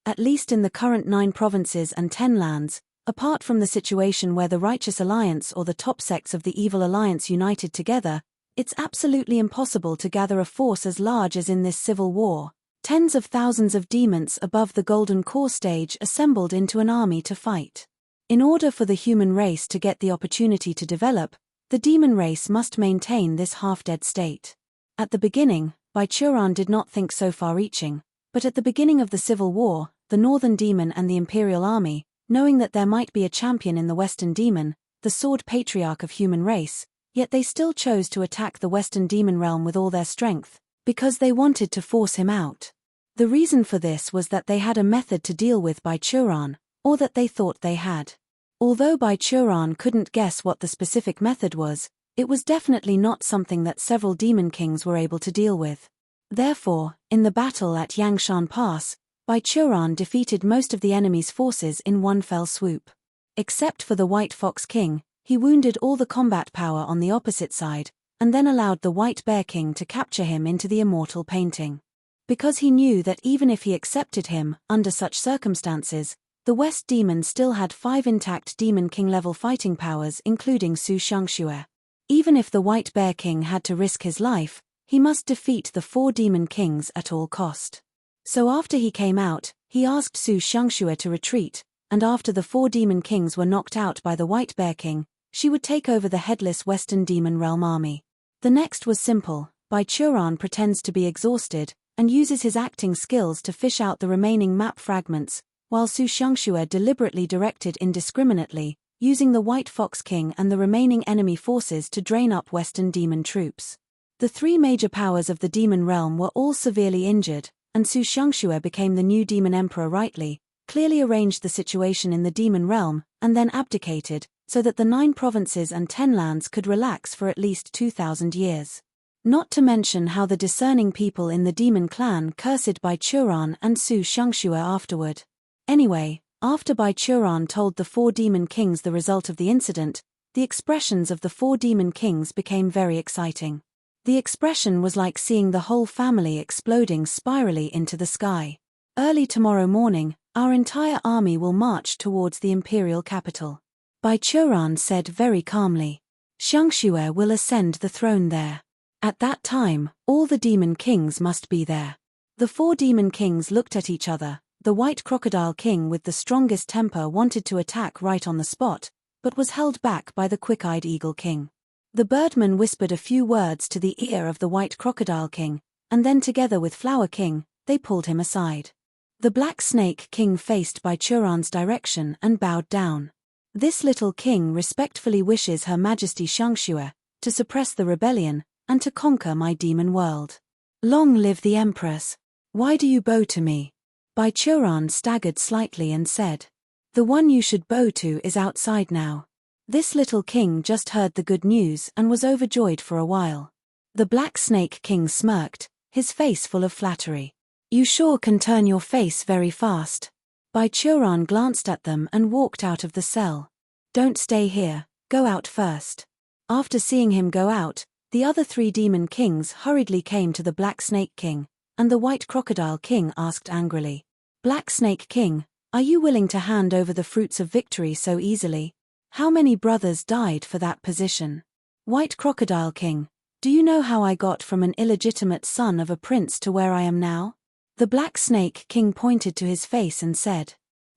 At least in the current 9 provinces and 10 lands, apart from the situation where the Righteous Alliance or the top sects of the Evil Alliance united together, it's absolutely impossible to gather a force as large as in this civil war. Tens of thousands of demons above the Golden Core stage assembled into an army to fight. In order for the human race to get the opportunity to develop, the demon race must maintain this half-dead state. At the beginning, Bai Churan did not think so far-reaching, but at the beginning of the civil war, the Northern Demon and the Imperial Army, knowing that there might be a champion in the Western Demon, the Sword Patriarch of human race, yet they still chose to attack the Western Demon realm with all their strength, because they wanted to force him out. The reason for this was that they had a method to deal with Bai Churan, or that they thought they had. Although Bai Churan couldn't guess what the specific method was, it was definitely not something that several demon kings were able to deal with. Therefore, in the battle at Yangshan Pass, Bai Churan defeated most of the enemy's forces in one fell swoop. Except for the White Fox King, he wounded all the combat power on the opposite side, and then allowed the White Bear King to capture him into the immortal painting. Because he knew that even if he accepted him, under such circumstances, the West Demon still had 5 intact Demon King-level fighting powers including Su Shangxue. Even if the White Bear King had to risk his life, he must defeat the 4 Demon Kings at all cost. So after he came out, he asked Su Shangxue to retreat, and after the 4 Demon Kings were knocked out by the White Bear King, she would take over the headless Western Demon Realm army. The next was simple. Bai Churan pretends to be exhausted, and uses his acting skills to fish out the remaining map fragments, while Su Shangxue deliberately directed indiscriminately, using the White Fox King and the remaining enemy forces to drain up Western Demon troops. The 3 major powers of the Demon Realm were all severely injured, and Su Shangxue became the new Demon Emperor rightly, clearly arranged the situation in the demon realm, and then abdicated, so that the 9 provinces and 10 lands could relax for at least 2,000 years. Not to mention how the discerning people in the demon clan cursed Bai Churan and Su Shangxue afterward. Anyway, after Bai Churan told the 4 demon kings the result of the incident, the expressions of the 4 demon kings became very exciting. The expression was like seeing the whole family exploding spirally into the sky. Early tomorrow morning, our entire army will march towards the imperial capital. Bai Churan said very calmly. Shangxue will ascend the throne there. At that time, all the demon kings must be there. The 4 demon kings looked at each other. The white crocodile king with the strongest temper wanted to attack right on the spot, but was held back by the quick-eyed eagle king. The birdman whispered a few words to the ear of the white crocodile king, and then together with Flower King, they pulled him aside. The black snake king faced Bai Churan's direction and bowed down. This little king respectfully wishes Her Majesty Shangxue to suppress the rebellion and to conquer my demon world. Long live the Empress. Why do you bow to me? Bai Churan staggered slightly and said. The one you should bow to is outside now. This little king just heard the good news and was overjoyed for a while. The black snake king smirked, his face full of flattery. You sure can turn your face very fast. Bai Churan glanced at them and walked out of the cell. Don't stay here, go out first. After seeing him go out, the other 3 demon kings hurriedly came to the black snake king, and the white crocodile king asked angrily. Black snake king, are you willing to hand over the fruits of victory so easily? How many brothers died for that position? White crocodile king, do you know how I got from an illegitimate son of a prince to where I am now? The black snake king pointed to his face and said.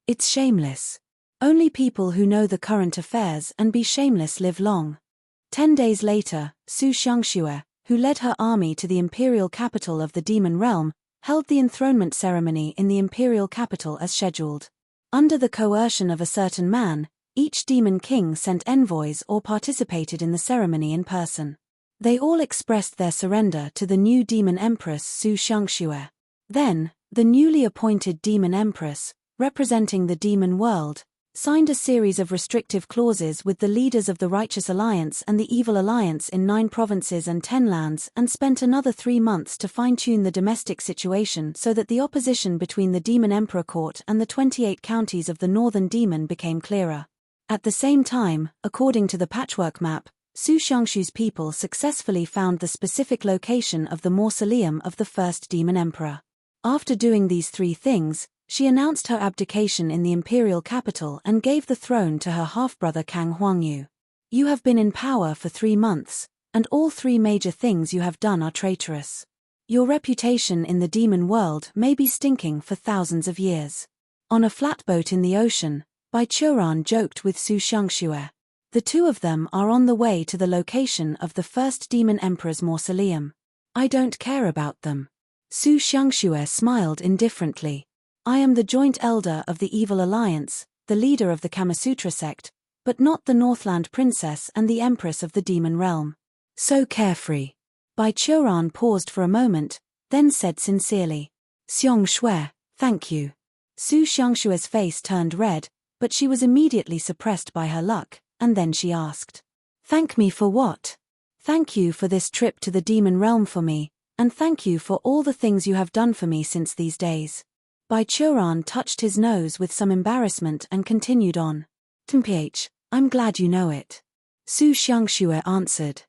It's shameless. Only people who know the current affairs and be shameless live long. 10 days later, Su Shangxue, who led her army to the imperial capital of the demon realm, held the enthronement ceremony in the imperial capital as scheduled. Under the coercion of a certain man, each demon king sent envoys or participated in the ceremony in person. They all expressed their surrender to the new demon empress Su Shangxue. Then, the newly appointed demon empress, representing the demon world, signed a series of restrictive clauses with the leaders of the Righteous Alliance and the Evil Alliance in 9 provinces and 10 lands and spent another 3 months to fine-tune the domestic situation so that the opposition between the Demon Emperor Court and the 28 counties of the Northern Demon became clearer. At the same time, according to the patchwork map, Su Shangxue's people successfully found the specific location of the mausoleum of the first Demon Emperor. After doing these 3 things, she announced her abdication in the imperial capital and gave the throne to her half-brother Kang Huangyu. You have been in power for 3 months, and all 3 major things you have done are traitorous. Your reputation in the demon world may be stinking for thousands of years. On a flatboat in the ocean, Bai Churan joked with Su Shangxue. The 2 of them are on the way to the location of the first demon emperor's mausoleum. I don't care about them. Su Shangxue smiled indifferently. I am the joint elder of the Evil Alliance, the leader of the Kamasutra sect, but not the Northland princess and the empress of the demon realm. So carefree. Bai Churan paused for a moment, then said sincerely. Xiong Shui, thank you. Su Shangxue's face turned red, but she was immediately suppressed by her luck, and then she asked. Thank me for what? Thank you for this trip to the demon realm for me, and thank you for all the things you have done for me since these days. Bai Churan touched his nose with some embarrassment and continued on. Temph, I'm glad you know it. Su Shangxue answered.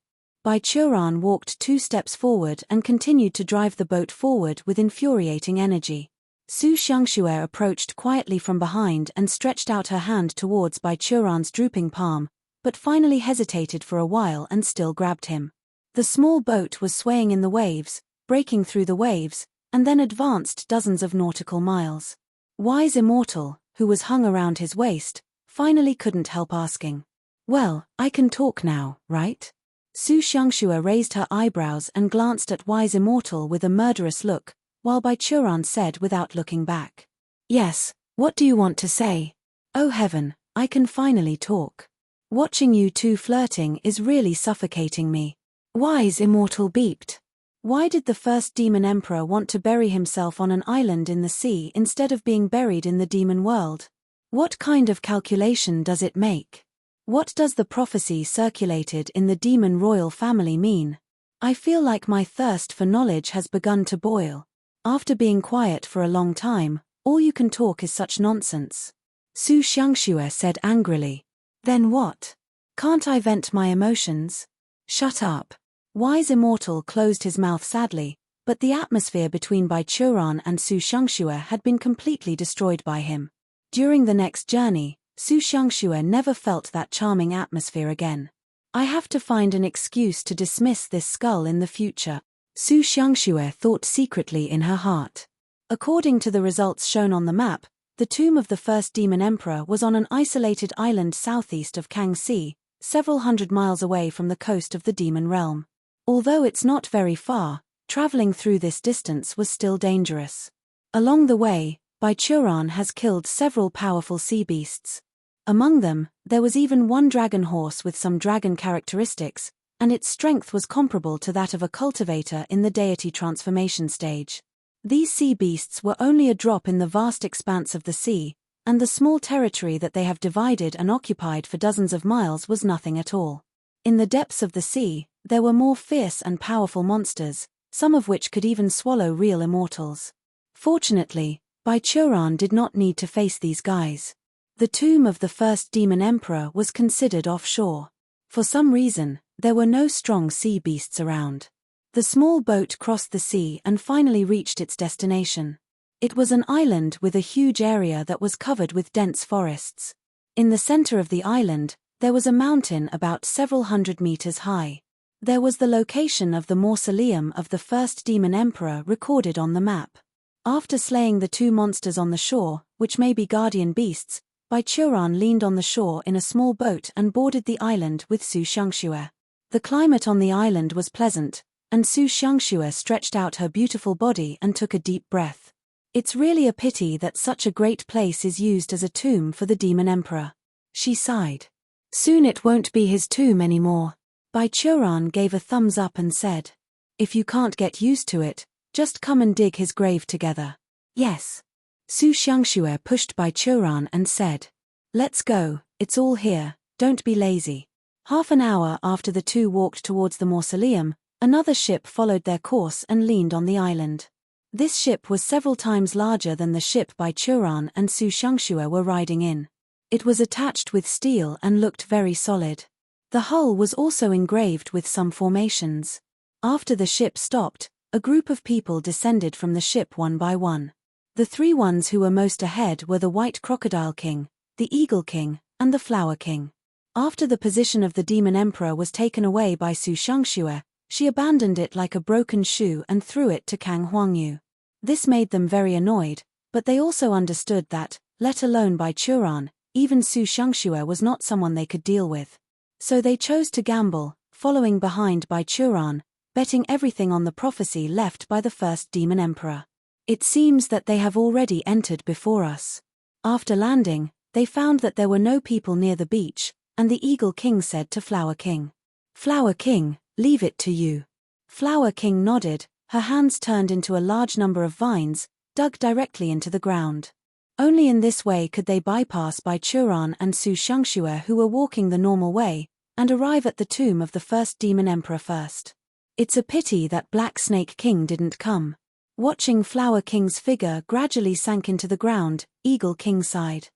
Bai Churan walked 2 steps forward and continued to drive the boat forward with infuriating energy. Su Shangxue approached quietly from behind and stretched out her hand towards Bai Churan's drooping palm, but finally hesitated for a while and still grabbed him. The small boat was swaying in the waves, breaking through the waves, and then advanced dozens of nautical miles. Wise Immortal, who was hung around his waist, finally couldn't help asking. Well, I can talk now, right? Su Shangxue raised her eyebrows and glanced at Wise Immortal with a murderous look, while Bai Churan said without looking back. Yes, what do you want to say? Oh heaven, I can finally talk. Watching you 2 flirting is really suffocating me. Wise Immortal beeped. Why did the first demon emperor want to bury himself on an island in the sea instead of being buried in the demon world? What kind of calculation does it make? What does the prophecy circulated in the demon royal family mean? I feel like my thirst for knowledge has begun to boil. After being quiet for a long time, all you can talk is such nonsense. Su Xiangxue said angrily. Then what? Can't I vent my emotions? Shut up. Wise Immortal closed his mouth sadly, but the atmosphere between Bai Churan and Su Xiangxue had been completely destroyed by him. During the next journey, Su Xiangxue never felt that charming atmosphere again. I have to find an excuse to dismiss this skull in the future, Su Xiangxue thought secretly in her heart. According to the results shown on the map, the tomb of the first demon emperor was on an isolated island southeast of Kangxi, several hundred miles away from the coast of the demon realm. Although it's not very far, traveling through this distance was still dangerous. Along the way, Bai Churan has killed several powerful sea beasts. Among them, there was even one dragon horse with some dragon characteristics, and its strength was comparable to that of a cultivator in the deity transformation stage. These sea beasts were only a drop in the vast expanse of the sea, and the small territory that they have divided and occupied for dozens of miles was nothing at all. In the depths of the sea, there were more fierce and powerful monsters, some of which could even swallow real immortals. Fortunately, Bai Churan did not need to face these guys. The tomb of the first demon emperor was considered offshore. For some reason, there were no strong sea beasts around. The small boat crossed the sea and finally reached its destination. It was an island with a huge area that was covered with dense forests. In the center of the island, there was a mountain about several hundred meters high. There was the location of the mausoleum of the first demon emperor recorded on the map. After slaying the two monsters on the shore, which may be guardian beasts, Bai Churan leaned on the shore in a small boat and boarded the island with Su Xiangxue. The climate on the island was pleasant, and Su Xiangxue stretched out her beautiful body and took a deep breath. It's really a pity that such a great place is used as a tomb for the demon emperor. She sighed. Soon it won't be his tomb anymore. Bai Churan gave a thumbs up and said, "If you can't get used to it, just come and dig his grave together." Yes. Su Xiangxue pushed Bai Churan and said, "Let's go, it's all here, don't be lazy." Half an hour after the two walked towards the mausoleum, another ship followed their course and leaned on the island. This ship was several times larger than the ship Bai Churan and Su Xiangxue were riding in. It was attached with steel and looked very solid. The hull was also engraved with some formations. After the ship stopped, a group of people descended from the ship one by one. The three ones who were most ahead were the White Crocodile King, the Eagle King, and the Flower King. After the position of the Demon Emperor was taken away by Su Xiangxue, she abandoned it like a broken shoe and threw it to Kang Huangyu. This made them very annoyed, but they also understood that, let alone Bai Churan, even Su Xiangxue was not someone they could deal with. So they chose to gamble, following behind Bai Churan, betting everything on the prophecy left by the first Demon Emperor. It seems that they have already entered before us. After landing, they found that there were no people near the beach, and the Eagle King said to Flower King, "Flower King, leave it to you." Flower King nodded, her hands turned into a large number of vines, dug directly into the ground. Only in this way could they bypass Bai Churan and Su Xiangxue, who were walking the normal way, and arrive at the tomb of the first Demon Emperor first. It's a pity that Black Snake King didn't come. Watching Flower King's figure gradually sank into the ground, Eagle King sighed.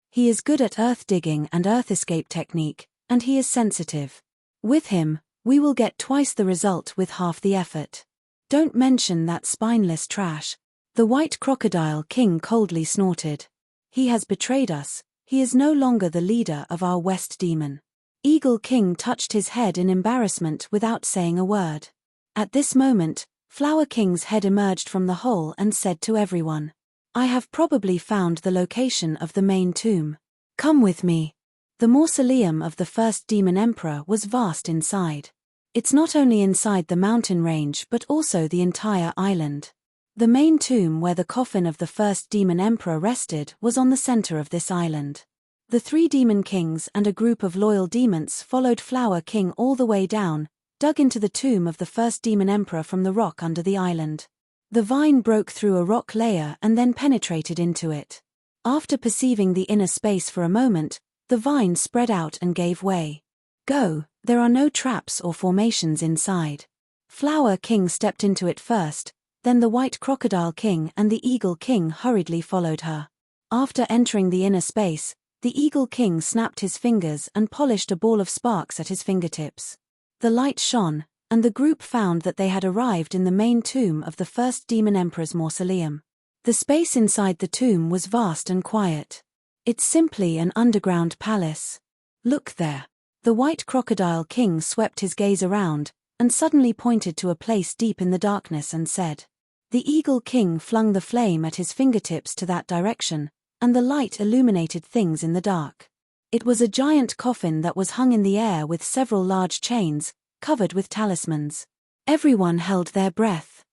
He is good at earth digging and earth escape technique, and he is sensitive. With him, we will get twice the result with half the effort. Don't mention that spineless trash. The White Crocodile King coldly snorted. He has betrayed us, he is no longer the leader of our West Demon. Eagle King touched his head in embarrassment without saying a word. At this moment, Flower King's head emerged from the hole and said to everyone, "I have probably found the location of the main tomb. Come with me." The mausoleum of the first Demon Emperor was vast inside. It's not only inside the mountain range but also the entire island. The main tomb where the coffin of the first Demon Emperor rested was on the center of this island. The three Demon Kings and a group of loyal demons followed Flower King all the way down, dug into the tomb of the first demon emperor from the rock under the island. The vine broke through a rock layer and then penetrated into it. After perceiving the inner space for a moment, the vine spread out and gave way. Go, there are no traps or formations inside. Flower King stepped into it first, then the white crocodile king and the eagle king hurriedly followed her. After entering the inner space, the eagle king snapped his fingers and polished a ball of sparks at his fingertips. The light shone, and the group found that they had arrived in the main tomb of the first demon emperor's mausoleum. The space inside the tomb was vast and quiet. It's simply an underground palace. Look there. The white crocodile king swept his gaze around, and suddenly pointed to a place deep in the darkness and said. The eagle king flung the flame at his fingertips to that direction, and the light illuminated things in the dark. It was a giant coffin that was hung in the air with several large chains, covered with talismans. Everyone held their breath.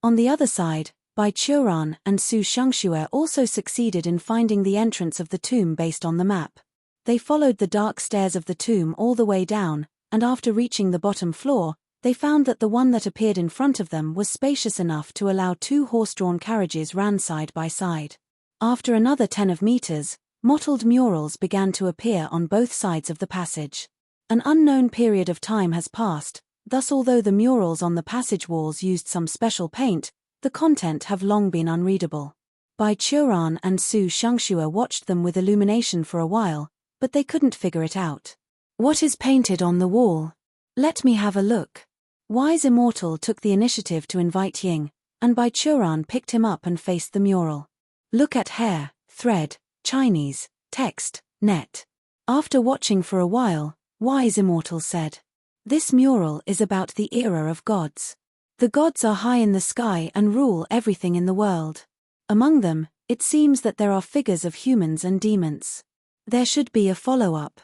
On the other side, Bai Churan and Su Shangxue also succeeded in finding the entrance of the tomb based on the map. They followed the dark stairs of the tomb all the way down, and after reaching the bottom floor, they found that the one that appeared in front of them was spacious enough to allow 2 horse-drawn carriages ran side by side. After another 10 meters, mottled murals began to appear on both sides of the passage. An unknown period of time has passed, thus although the murals on the passage walls used some special paint, the content have long been unreadable. Bai Churan and Su Shangxue watched them with illumination for a while, but they couldn't figure it out. What is painted on the wall? Let me have a look. Wise Immortal took the initiative to invite Ying, and Bai Churan picked him up and faced the mural. Look at hair, thread, Chinese, text, net. After watching for a while, Wise Immortal said. This mural is about the era of gods. The gods are high in the sky and rule everything in the world. Among them, it seems that there are figures of humans and demons. There should be a follow-up.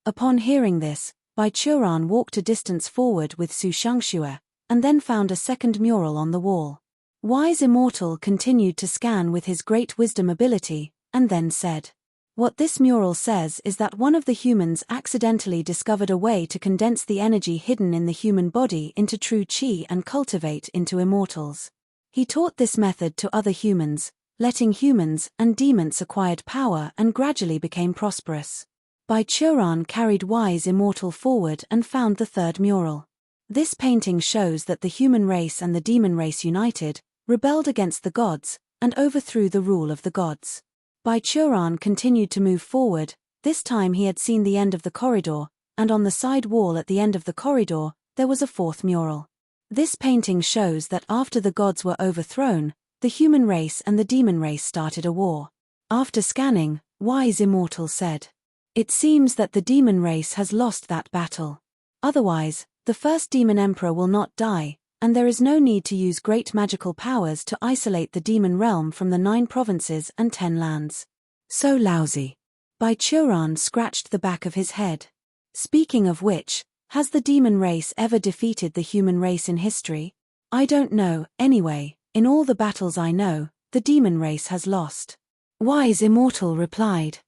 Upon hearing this, Bai Churan walked a distance forward with Su Shangxue, and then found a second mural on the wall. Wise Immortal continued to scan with his great wisdom ability, and then said. What this mural says is that one of the humans accidentally discovered a way to condense the energy hidden in the human body into true qi and cultivate into immortals. He taught this method to other humans, letting humans and demons acquired power and gradually became prosperous. Bai Churan carried Wise Immortal forward and found the third mural. This painting shows that the human race and the demon race united, rebelled against the gods, and overthrew the rule of the gods. Bai Churan continued to move forward. This time he had seen the end of the corridor, and on the side wall at the end of the corridor, there was a fourth mural. This painting shows that after the gods were overthrown, the human race and the demon race started a war. After scanning, Wise Immortal said. It seems that the demon race has lost that battle. Otherwise, the first demon emperor will not die, and there is no need to use great magical powers to isolate the demon realm from the 9 provinces and 10 lands. So lousy. Bai Churan scratched the back of his head. Speaking of which, has the demon race ever defeated the human race in history? I don't know, anyway, in all the battles I know, the demon race has lost. Wise Immortal replied.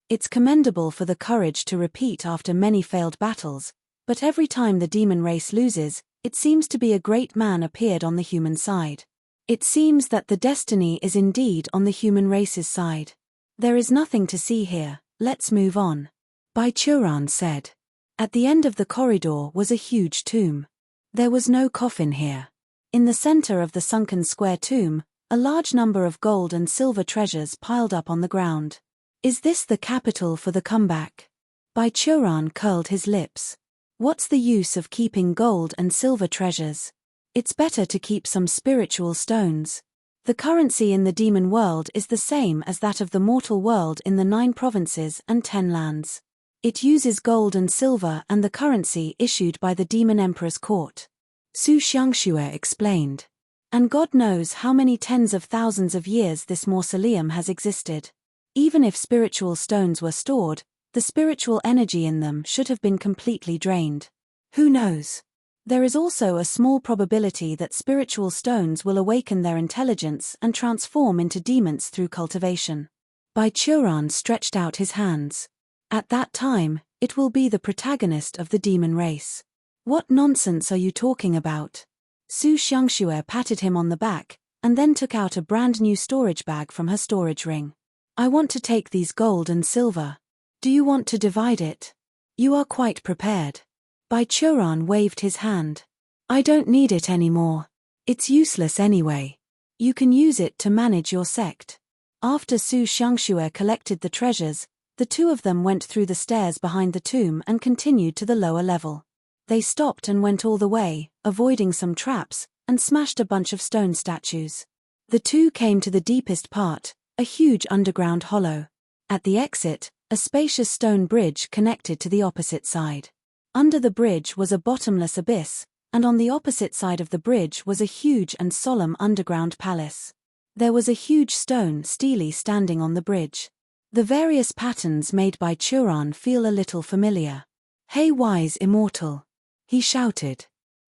It's commendable for the courage to repeat after many failed battles, but every time the demon race loses, it seems to be a great man appeared on the human side. It seems that the destiny is indeed on the human race's side. There is nothing to see here, let's move on. Bai Churan said. At the end of the corridor was a huge tomb. There was no coffin here. In the center of the sunken square tomb, a large number of gold and silver treasures piled up on the ground. Is this the capital for the comeback? Bai Churan curled his lips. What's the use of keeping gold and silver treasures? It's better to keep some spiritual stones. The currency in the demon world is the same as that of the mortal world in the 9 provinces and 10 lands. It uses gold and silver and the currency issued by the demon emperor's court. Su Shangxue explained. And God knows how many tens of thousands of years this mausoleum has existed. Even if spiritual stones were stored, the spiritual energy in them should have been completely drained. Who knows? There is also a small probability that spiritual stones will awaken their intelligence and transform into demons through cultivation. Bai Churan stretched out his hands. At that time, it will be the protagonist of the demon race. What nonsense are you talking about? Su Xiangxue patted him on the back, and then took out a brand new storage bag from her storage ring. I want to take these gold and silver. Do you want to divide it? You are quite prepared. Bai Churan waved his hand. I don't need it anymore. It's useless anyway. You can use it to manage your sect. After Su Xiangxue collected the treasures, the two of them went through the stairs behind the tomb and continued to the lower level. They stopped and went all the way, avoiding some traps, and smashed a bunch of stone statues. The two came to the deepest part, a huge underground hollow. At the exit, a spacious stone bridge connected to the opposite side. Under the bridge was a bottomless abyss, and on the opposite side of the bridge was a huge and solemn underground palace. There was a huge stone stele standing on the bridge. The various patterns made by Churan feel a little familiar. Hey wise immortal! He shouted.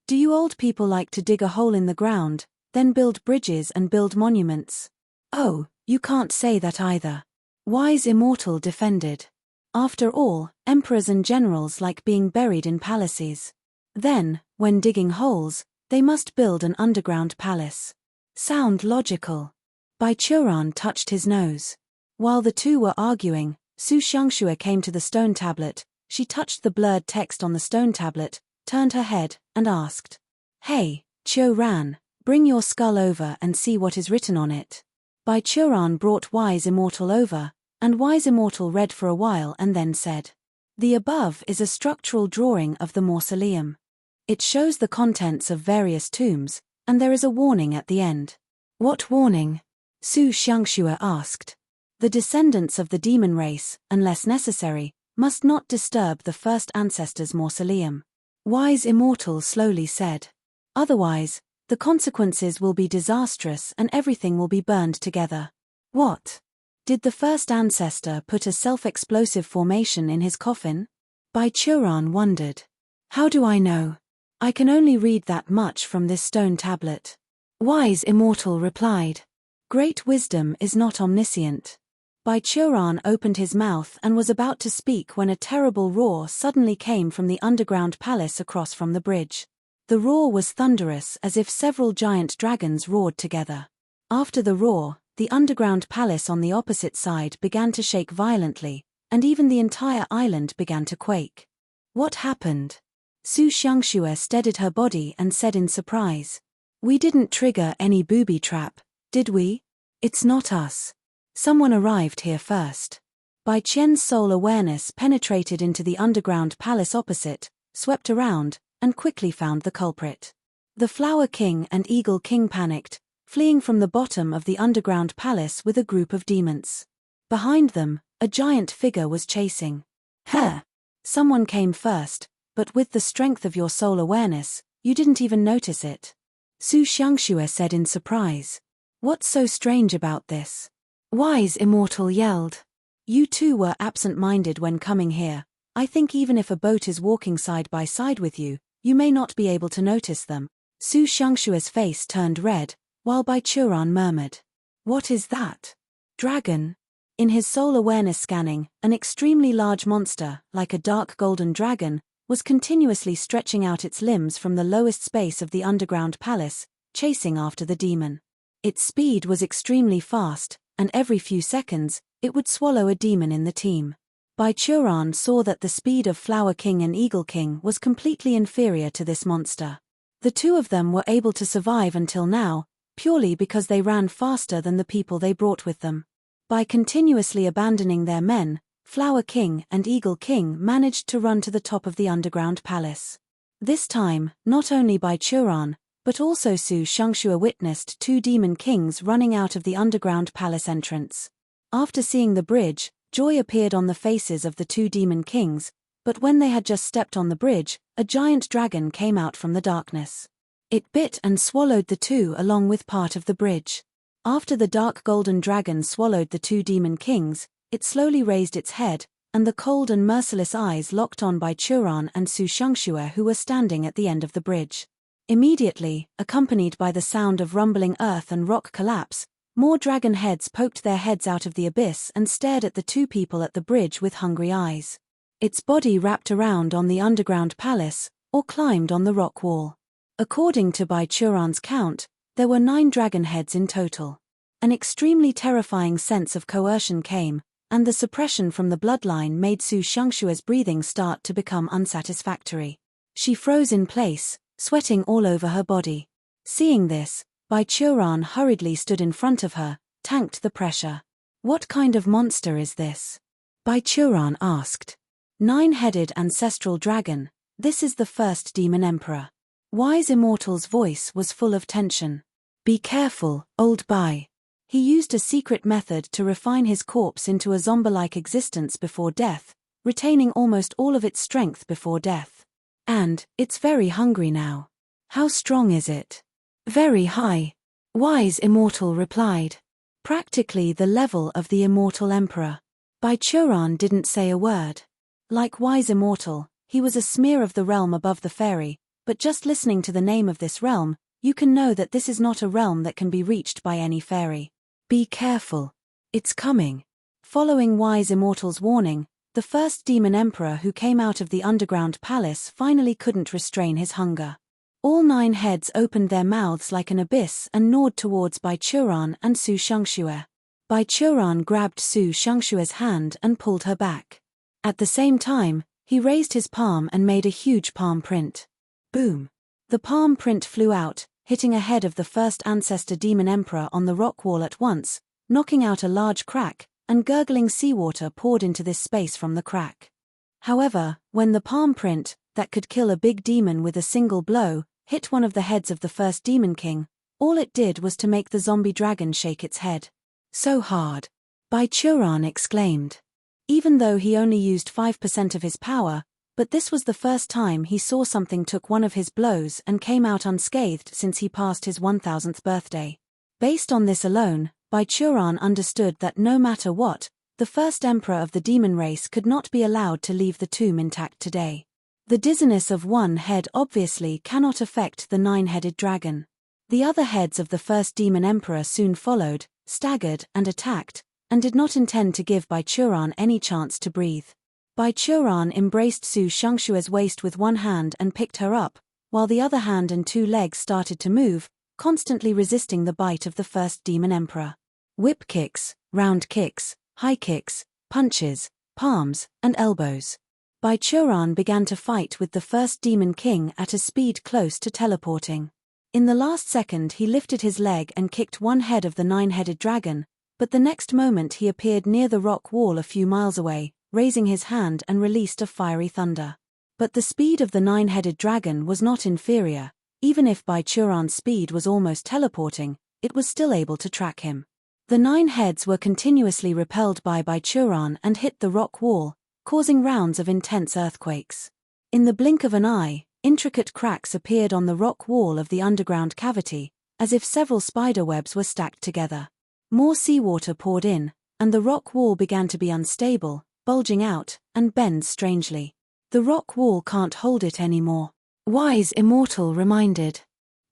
Do you old people like to dig a hole in the ground, then build bridges and build monuments? Oh, you can't say that either. Wise immortal defended. After all, emperors and generals like being buried in palaces. Then, when digging holes, they must build an underground palace. Sound logical. Bai Churan touched his nose. While the two were arguing, Su Xiangxue came to the stone tablet. She touched the blurred text on the stone tablet, turned her head, and asked, Hey, Churan, bring your skull over and see what is written on it. Bai Churan brought Wise Immortal over, and Wise Immortal read for a while and then said, The above is a structural drawing of the mausoleum. It shows the contents of various tombs, and there is a warning at the end. What warning? Su Xiangxue asked. The descendants of the demon race, unless necessary, must not disturb the first ancestor's mausoleum. Wise Immortal slowly said. Otherwise, the consequences will be disastrous and everything will be burned together. What? Did the first ancestor put a self-explosive formation in his coffin? Bai Churan wondered. How do I know? I can only read that much from this stone tablet. Wise Immortal replied. Great wisdom is not omniscient. Bai Churan opened his mouth and was about to speak when a terrible roar suddenly came from the underground palace across from the bridge. The roar was thunderous as if several giant dragons roared together. After the roar, the underground palace on the opposite side began to shake violently, and even the entire island began to quake. What happened? Su Xiangxue steadied her body and said in surprise. We didn't trigger any booby trap, did we? It's not us. Someone arrived here first. Bai Qian's soul awareness penetrated into the underground palace opposite, swept around, and quickly found the culprit. The Flower King and Eagle King panicked, fleeing from the bottom of the underground palace with a group of demons. Behind them, a giant figure was chasing. Someone came first, but with the strength of your soul awareness, you didn't even notice it. Su Xiangxue said in surprise. What's so strange about this? Wise Immortal yelled. You two were absent-minded when coming here. I think even if a boat is walking side by side with you, you may not be able to notice them. Su Xiangxue's face turned red, while Bai Churan murmured. What is that? Dragon? In his soul awareness scanning, an extremely large monster, like a dark golden dragon, was continuously stretching out its limbs from the lowest space of the underground palace, chasing after the demon. Its speed was extremely fast, and every few seconds, it would swallow a demon in the team. Bai Churan saw that the speed of Flower King and Eagle King was completely inferior to this monster. The two of them were able to survive until now, purely because they ran faster than the people they brought with them. By continuously abandoning their men, Flower King and Eagle King managed to run to the top of the underground palace. This time, not only Bai Churan, but also Su Xiangxue witnessed two demon kings running out of the underground palace entrance. After seeing the bridge, joy appeared on the faces of the two demon kings, but when they had just stepped on the bridge, a giant dragon came out from the darkness. It bit and swallowed the two along with part of the bridge. After the dark golden dragon swallowed the two demon kings, it slowly raised its head, and the cold and merciless eyes locked on Bai Churan and Su Xiangxue who were standing at the end of the bridge. Immediately, accompanied by the sound of rumbling earth and rock collapse, more dragon heads poked their heads out of the abyss and stared at the two people at the bridge with hungry eyes. Its body wrapped around on the underground palace, or climbed on the rock wall. According to Baichuran's count, there were 9 dragon heads in total. An extremely terrifying sense of coercion came, and the suppression from the bloodline made Su Xiangshue's breathing start to become unsatisfactory. She froze in place, sweating all over her body. Seeing this, Baichuran hurriedly stood in front of her, tanked the pressure. "What kind of monster is this?" Baichuran asked. "9-headed ancestral dragon, this is the first demon emperor." Wise Immortal's voice was full of tension. "Be careful, old Bai. He used a secret method to refine his corpse into a zombie-like existence before death, retaining almost all of its strength before death. And, it's very hungry now. How strong is it?" "Very high," Wise Immortal replied. "Practically the level of the Immortal Emperor." Baichuran didn't say a word. Like Wise Immortal, he was a smear of the realm above the fairy, but just listening to the name of this realm, you can know that this is not a realm that can be reached by any fairy. "Be careful. It's coming." Following Wise Immortal's warning, the first demon emperor who came out of the underground palace finally couldn't restrain his hunger. All 9 heads opened their mouths like an abyss and gnawed towards Baichuran and Su Xiangxue. Baichuran grabbed Su Xiangshue's hand and pulled her back. At the same time, he raised his palm and made a huge palm print. Boom! The palm print flew out, hitting a head of the first ancestor demon emperor on the rock wall at once, knocking out a large crack, and gurgling seawater poured into this space from the crack. However, when the palm print, that could kill a big demon with a single blow, hit one of the heads of the first demon king, all it did was to make the zombie dragon shake its head. "So hard!" Baichuran exclaimed. Even though he only used 5% of his power, but this was the first time he saw something took one of his blows and came out unscathed since he passed his 1000th birthday. Based on this alone, Baichuran understood that no matter what, the first emperor of the demon race could not be allowed to leave the tomb intact today. The dizziness of one head obviously cannot affect the 9-headed dragon. The other heads of the first demon emperor soon followed, staggered and attacked, and did not intend to give Baichuran any chance to breathe. Baichuran embraced Su Xiangshue's waist with one hand and picked her up, while the other hand and 2 legs started to move, constantly resisting the bite of the first demon emperor. Whip kicks, round kicks, high kicks, punches, palms, and elbows. Baichuran began to fight with the first demon king at a speed close to teleporting. In the last second he lifted his leg and kicked one head of the 9-headed dragon, but the next moment he appeared near the rock wall a few miles away, raising his hand and released a fiery thunder. But the speed of the 9-headed dragon was not inferior. Even if Baichuran's speed was almost teleporting, it was still able to track him. The 9 heads were continuously repelled by Baichuran and hit the rock wall, causing rounds of intense earthquakes. In the blink of an eye, intricate cracks appeared on the rock wall of the underground cavity, as if several spider webs were stacked together. More seawater poured in, and the rock wall began to be unstable, bulging out, and bend strangely. "The rock wall can't hold it anymore," Wise Immortal reminded.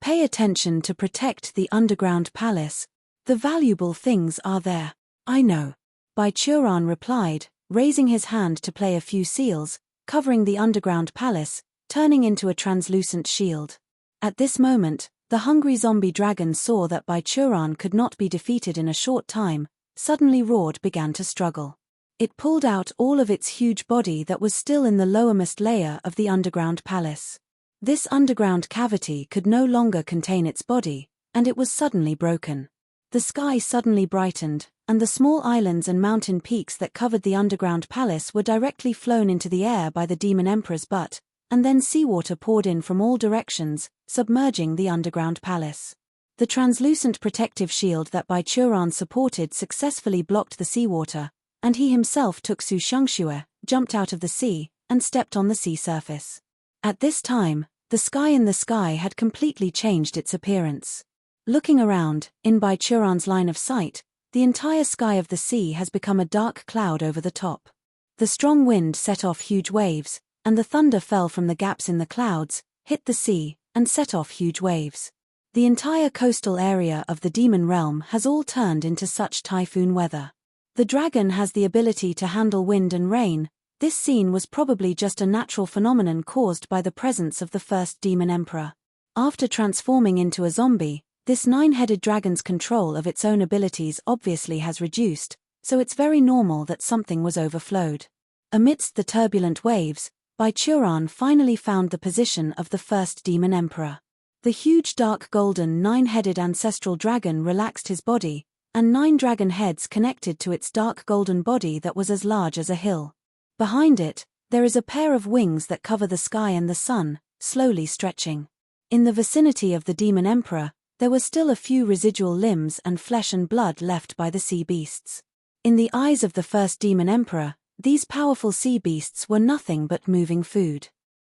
"Pay attention to protect the underground palace. The valuable things are there." "I know," Baichuran replied, raising his hand to play a few seals, covering the underground palace, turning into a translucent shield. At this moment, the hungry zombie dragon saw that Baichuran could not be defeated in a short time, suddenly roared, began to struggle. It pulled out all of its huge body that was still in the lowermost layer of the underground palace. This underground cavity could no longer contain its body, and it was suddenly broken. The sky suddenly brightened, and the small islands and mountain peaks that covered the underground palace were directly flown into the air by the demon emperor's butt, and then seawater poured in from all directions, submerging the underground palace. The translucent protective shield that Baichuran supported successfully blocked the seawater, and he himself took Su Xiangxue, jumped out of the sea, and stepped on the sea surface. At this time, the sky in the sky had completely changed its appearance. Looking around, in Baichuran's line of sight, the entire sky of the sea has become a dark cloud over the top. The strong wind set off huge waves, and the thunder fell from the gaps in the clouds, hit the sea, and set off huge waves. The entire coastal area of the demon realm has all turned into such typhoon weather. The dragon has the ability to handle wind and rain. This scene was probably just a natural phenomenon caused by the presence of the first demon emperor. After transforming into a zombie, this nine-headed dragon's control of its own abilities obviously has reduced, so it's very normal that something was overflowed. Amidst the turbulent waves, Baichuran finally found the position of the first demon emperor. The huge dark golden nine-headed ancestral dragon relaxed his body, and 9 dragon heads connected to its dark golden body that was as large as a hill. Behind it, there is a pair of wings that cover the sky and the sun, slowly stretching. In the vicinity of the demon emperor, there were still a few residual limbs and flesh and blood left by the sea beasts. In the eyes of the first demon emperor, these powerful sea beasts were nothing but moving food.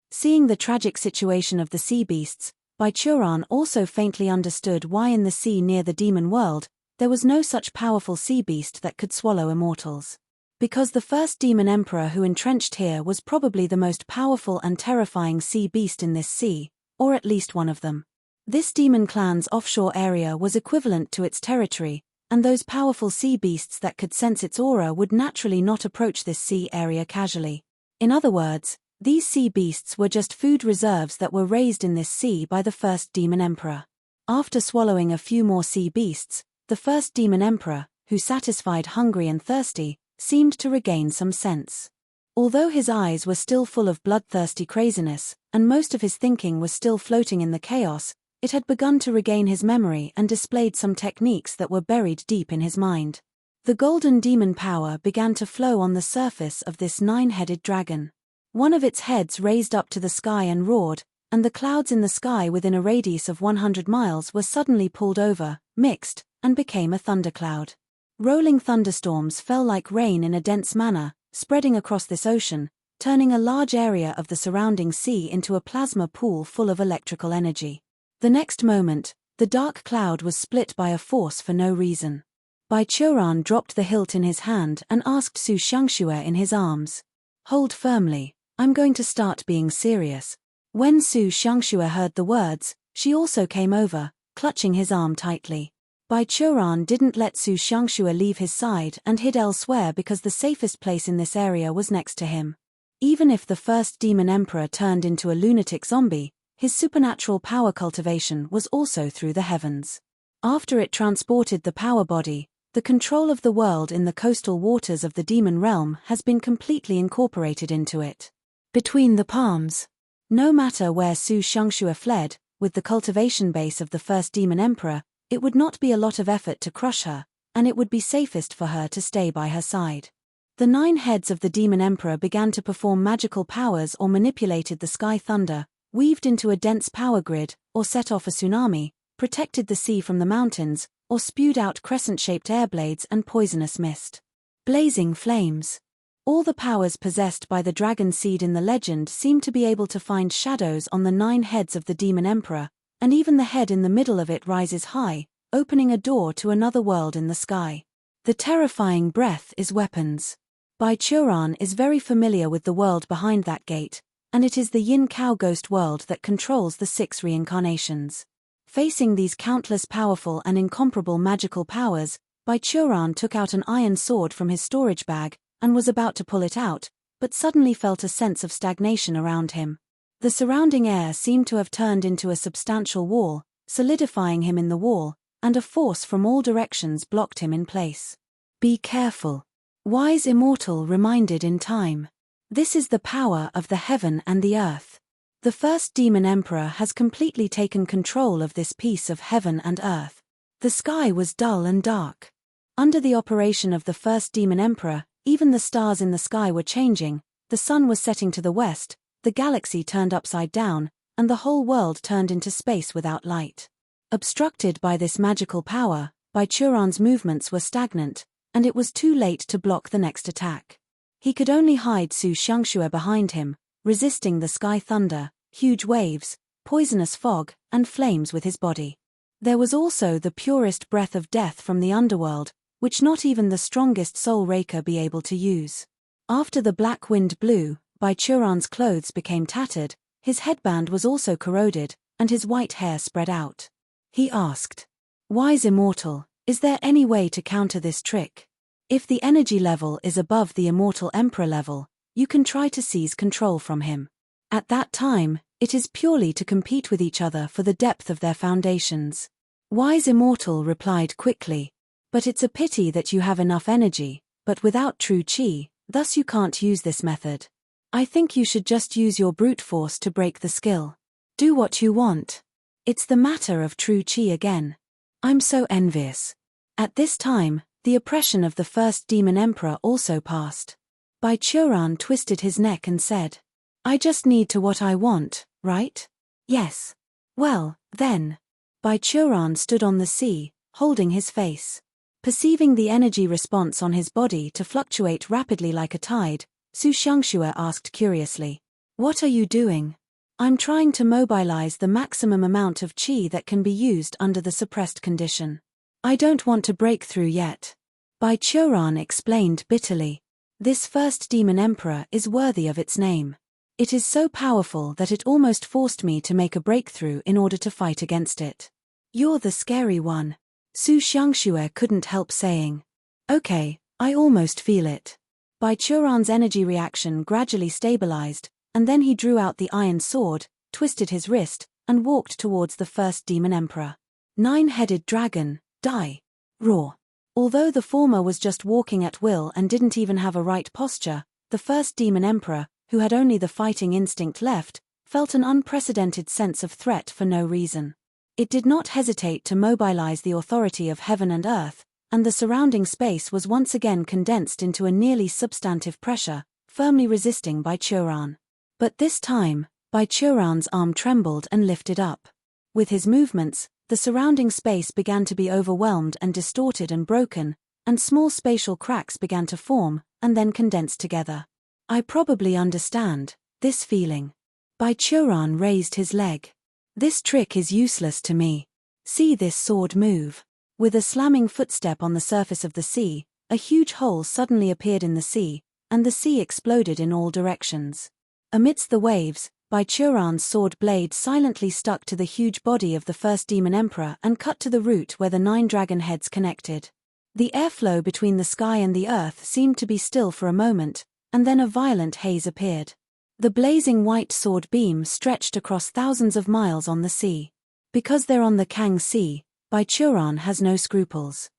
Seeing the tragic situation of the sea beasts, Baichuran also faintly understood why in the sea near the demon world, there was no such powerful sea beast that could swallow immortals. Because the first demon emperor who entrenched here was probably the most powerful and terrifying sea beast in this sea, or at least one of them. This demon clan's offshore area was equivalent to its territory, and those powerful sea beasts that could sense its aura would naturally not approach this sea area casually. In other words, these sea beasts were just food reserves that were raised in this sea by the first demon emperor. After swallowing a few more sea beasts, the first demon emperor, who satisfied hungry and thirsty, seemed to regain some sense. Although his eyes were still full of bloodthirsty craziness, and most of his thinking was still floating in the chaos, it had begun to regain his memory and displayed some techniques that were buried deep in his mind. The golden demon power began to flow on the surface of this nine-headed dragon. One of its heads raised up to the sky and roared, and the clouds in the sky within a radius of 100 miles were suddenly pulled over, mixed, and became a thundercloud. Rolling thunderstorms fell like rain in a dense manner, spreading across this ocean, turning a large area of the surrounding sea into a plasma pool full of electrical energy. The next moment, the dark cloud was split by a force for no reason. Baichuran dropped the hilt in his hand and asked Su Xiangxue in his arms. "Hold firmly, I'm going to start being serious." When Su Xiangxue heard the words, she also came over, clutching his arm tightly. Baichuran didn't let Su Xiangxue leave his side and hid elsewhere because the safest place in this area was next to him. Even if the first demon emperor turned into a lunatic zombie, his supernatural power cultivation was also through the heavens. After it transported the power body, the control of the world in the coastal waters of the demon realm has been completely incorporated into it. Between the palms. No matter where Su Xiangxue fled, with the cultivation base of the first demon emperor, it would not be a lot of effort to crush her, and it would be safest for her to stay by her side. The 9 heads of the demon emperor began to perform magical powers or manipulated the sky thunder, weaved into a dense power grid, or set off a tsunami, protected the sea from the mountains, or spewed out crescent-shaped air blades and poisonous mist. Blazing flames. All the powers possessed by the dragon seed in the legend seem to be able to find shadows on the 9 heads of the demon emperor, and even the head in the middle of it rises high, opening a door to another world in the sky. The terrifying breath is weapons. Baichuran is very familiar with the world behind that gate, and it is the yin cow ghost world that controls the 6 reincarnations. Facing these countless powerful and incomparable magical powers, Baichuran took out an iron sword from his storage bag, and was about to pull it out, but suddenly felt a sense of stagnation around him. The surrounding air seemed to have turned into a substantial wall, solidifying him in the wall, and a force from all directions blocked him in place. Be careful. Wise immortal reminded in time. This is the power of the heaven and the earth. The first demon emperor has completely taken control of this piece of heaven and earth. The sky was dull and dark. Under the operation of the first demon emperor, even the stars in the sky were changing, the sun was setting to the west, the galaxy turned upside down, and the whole world turned into space without light. Obstructed by this magical power, Baichuran's movements were stagnant, and it was too late to block the next attack. He could only hide Su Xiangxue behind him, resisting the sky thunder, huge waves, poisonous fog, and flames with his body. There was also the purest breath of death from the underworld, which not even the strongest soul raker be able to use. After the black wind blew, Baichuran's clothes became tattered, his headband was also corroded, and his white hair spread out. He asked, "Wise immortal, is there any way to counter this trick? If the energy level is above the immortal emperor level, you can try to seize control from him. At that time, it is purely to compete with each other for the depth of their foundations. Wise Immortal replied quickly. But it's a pity that you have enough energy, but without true chi, thus you can't use this method. I think you should just use your brute force to break the skill. Do what you want. It's the matter of true chi again. I'm so envious. At this time, the oppression of the first demon emperor also passed. Bai Churan twisted his neck and said, I just need to what I want, right? Yes. Well, then. Bai Churan stood on the sea, holding his face. Perceiving the energy response on his body to fluctuate rapidly like a tide, Su Xiangxue asked curiously, What are you doing? I'm trying to mobilize the maximum amount of qi that can be used under the suppressed condition. I don't want to break through yet. Bai Churan explained bitterly. This first demon emperor is worthy of its name. It is so powerful that it almost forced me to make a breakthrough in order to fight against it. You're the scary one. Su Xiangxue couldn't help saying. Okay, I almost feel it. Bai Churan's energy reaction gradually stabilized, and then he drew out the iron sword, twisted his wrist, and walked towards the first demon emperor. Nine-headed dragon, die. Roar. Although the former was just walking at will and didn't even have a right posture, the first demon emperor, who had only the fighting instinct left, felt an unprecedented sense of threat for no reason. It did not hesitate to mobilize the authority of heaven and earth, and the surrounding space was once again condensed into a nearly substantive pressure, firmly resisting Bai Churan. But this time, Bai Churan's arm trembled and lifted up. With his movements, the surrounding space began to be overwhelmed and distorted and broken, and small spatial cracks began to form, and then condense together. I probably understand this feeling. Bai Churan raised his leg. This trick is useless to me. See this sword move. With a slamming footstep on the surface of the sea, a huge hole suddenly appeared in the sea, and the sea exploded in all directions. Amidst the waves, Bai Churan's sword blade silently stuck to the huge body of the first demon emperor and cut to the root where the 9 dragon heads connected. The airflow between the sky and the earth seemed to be still for a moment, and then a violent haze appeared. The blazing white sword beam stretched across thousands of miles on the sea. Because they're on the Kang Sea, Bai Churan has no scruples.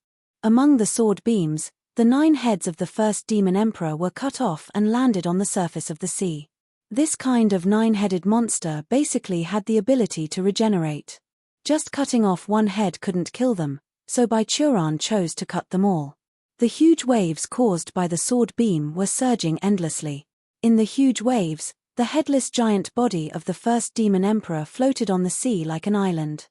Among the sword beams, the 9 heads of the first demon emperor were cut off and landed on the surface of the sea. This kind of 9-headed monster basically had the ability to regenerate. Just cutting off one head couldn't kill them, so Bai Churan chose to cut them all. The huge waves caused by the sword beam were surging endlessly. In the huge waves, the headless giant body of the first demon emperor floated on the sea like an island.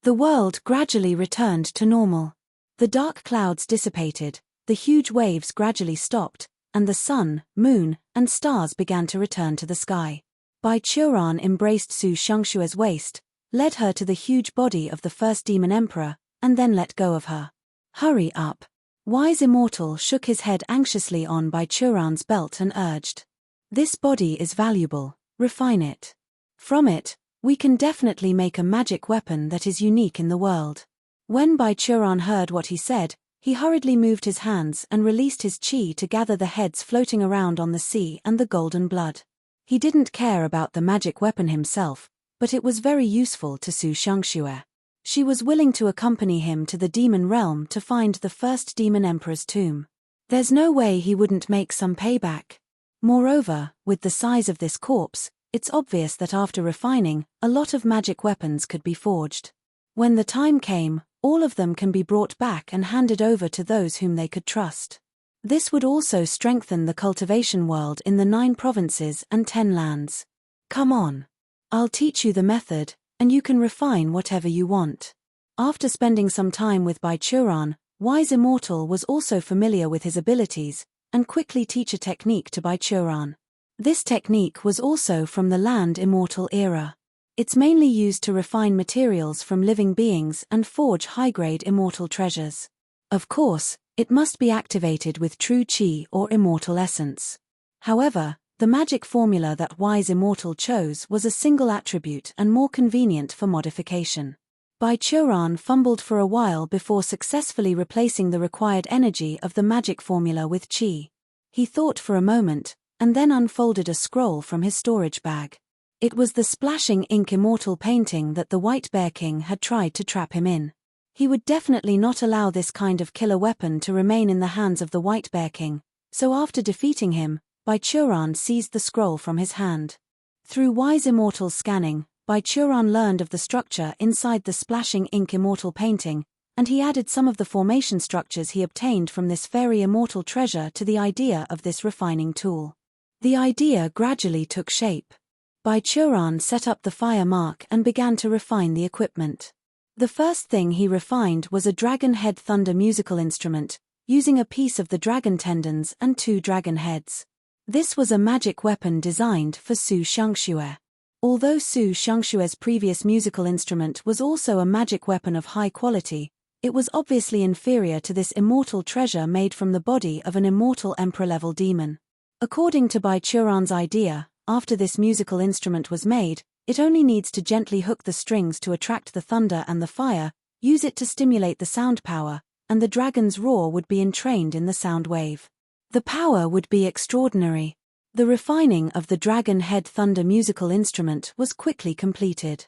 The world gradually returned to normal. The dark clouds dissipated, the huge waves gradually stopped, and the sun, moon, and stars began to return to the sky. Bai Churan embraced Su Xiangxue's waist, led her to the huge body of the first demon emperor, and then let go of her. Hurry up. Wise Immortal shook his head anxiously on Bai Churan's belt and urged. This body is valuable, refine it. From it, we can definitely make a magic weapon that is unique in the world. When Bai Churan heard what he said, he hurriedly moved his hands and released his qi to gather the heads floating around on the sea and the golden blood. He didn't care about the magic weapon himself, but it was very useful to Su Xiangxue. She was willing to accompany him to the demon realm to find the first demon emperor's tomb. There's no way he wouldn't make some payback. Moreover, with the size of this corpse, it's obvious that after refining, a lot of magic weapons could be forged. When the time came, all of them can be brought back and handed over to those whom they could trust. This would also strengthen the cultivation world in the 9 provinces and 10 lands. Come on. I'll teach you the method, and you can refine whatever you want. After spending some time with Bai Churan, Wise Immortal was also familiar with his abilities, and quickly teach a technique to Bai Churan. This technique was also from the Land Immortal era. It's mainly used to refine materials from living beings and forge high-grade immortal treasures. Of course, it must be activated with true qi or immortal essence. However, the magic formula that Wise Immortal chose was a single attribute and more convenient for modification. Bai Churan fumbled for a while before successfully replacing the required energy of the magic formula with qi. He thought for a moment, and then unfolded a scroll from his storage bag. It was the splashing ink immortal painting that the White Bear King had tried to trap him in. He would definitely not allow this kind of killer weapon to remain in the hands of the White Bear King, so after defeating him, Baichuran seized the scroll from his hand. Through wise immortal scanning, Baichuran learned of the structure inside the splashing ink immortal painting, and he added some of the formation structures he obtained from this fairy immortal treasure to the idea of this refining tool. The idea gradually took shape. Baichuran set up the fire mark and began to refine the equipment. The first thing he refined was a dragon head thunder musical instrument, using a piece of the dragon tendons and 2 dragon heads. This was a magic weapon designed for Su Shangxue. Although Su Shangxue's previous musical instrument was also a magic weapon of high quality, it was obviously inferior to this immortal treasure made from the body of an immortal emperor-level demon. According to Baichuran's idea, after this musical instrument was made, it only needs to gently hook the strings to attract the thunder and the fire, use it to stimulate the sound power, and the dragon's roar would be entrained in the sound wave. The power would be extraordinary. The refining of the dragon head thunder musical instrument was quickly completed.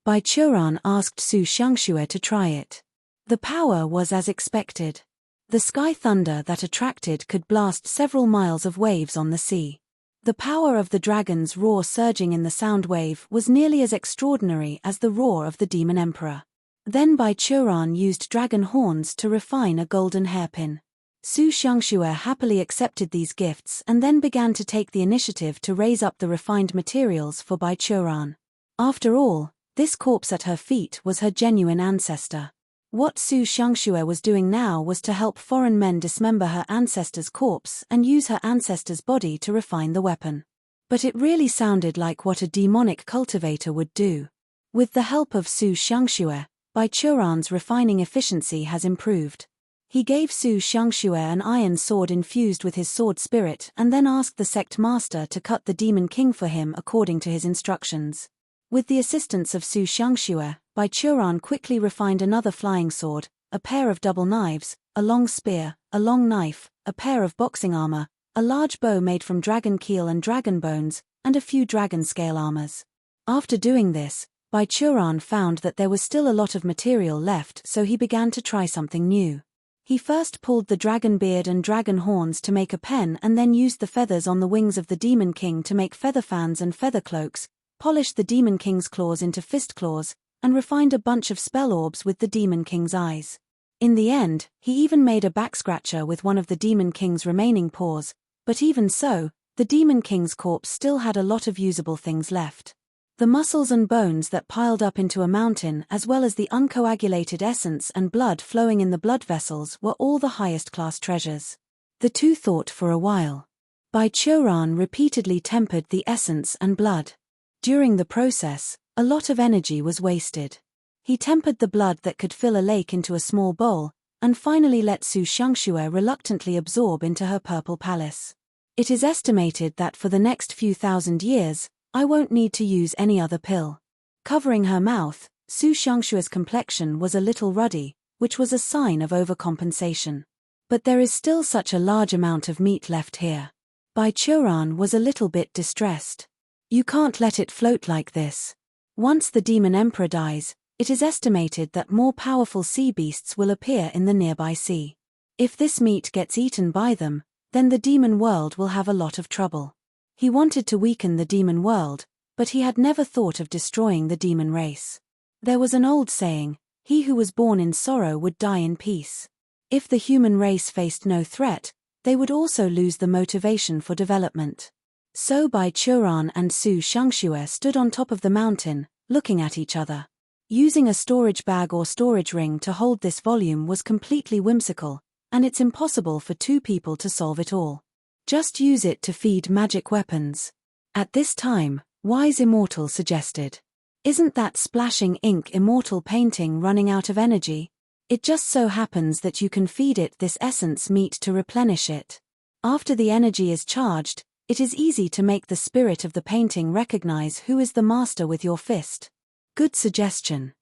Baichuran asked Su Shangxue to try it. The power was as expected. The sky thunder that attracted could blast several miles of waves on the sea. The power of the dragon's roar surging in the sound wave was nearly as extraordinary as the roar of the demon emperor. Then Baichuran used dragon horns to refine a golden hairpin. Su Shangxue happily accepted these gifts and then began to take the initiative to raise up the refined materials for Baichuran. After all, this corpse at her feet was her genuine ancestor. What Su Shangxue was doing now was to help foreign men dismember her ancestor's corpse and use her ancestor's body to refine the weapon. But it really sounded like what a demonic cultivator would do. With the help of Su Shangxue, Baichuran's refining efficiency has improved. He gave Su Shangxue an iron sword infused with his sword spirit and then asked the sect master to cut the demon king for him according to his instructions. With the assistance of Su Shangxue, Baichuran quickly refined another flying sword, a pair of double knives, a long spear, a long knife, a pair of boxing armor, a large bow made from dragon keel and dragon bones, and a few dragon scale armors. After doing this, Baichuran found that there was still a lot of material left, so he began to try something new. He first pulled the dragon beard and dragon horns to make a pen and then used the feathers on the wings of the demon king to make feather fans and feather cloaks, polished the demon king's claws into fist claws, and refined a bunch of spell orbs with the demon king's eyes. In the end, he even made a back scratcher with one of the demon king's remaining paws, but even so, the demon king's corpse still had a lot of usable things left. The muscles and bones that piled up into a mountain as well as the uncoagulated essence and blood flowing in the blood vessels were all the highest class treasures. The two thought for a while. Baichuran repeatedly tempered the essence and blood. During the process, a lot of energy was wasted. He tempered the blood that could fill a lake into a small bowl, and finally let Su Shangxue reluctantly absorb into her purple palace. It is estimated that for the next few thousand years, I won't need to use any other pill. Covering her mouth, Su Shangxue's complexion was a little ruddy, which was a sign of overcompensation. But there is still such a large amount of meat left here. Baichuran was a little bit distressed. You can't let it float like this. Once the demon emperor dies, it is estimated that more powerful sea beasts will appear in the nearby sea. If this meat gets eaten by them, then the demon world will have a lot of trouble. He wanted to weaken the demon world, but he had never thought of destroying the demon race. There was an old saying, he who was born in sorrow would die in peace. If the human race faced no threat, they would also lose the motivation for development. So Baichuran and Su Shangxue stood on top of the mountain, looking at each other. Using a storage bag or storage ring to hold this volume was completely whimsical, and it's impossible for two people to solve it all. Just use it to feed magic weapons. At this time, Wise Immortal suggested. Isn't that splashing ink immortal painting running out of energy? It just so happens that you can feed it this essence meat to replenish it. After the energy is charged, it is easy to make the spirit of the painting recognize who is the master with your fist. Good suggestion.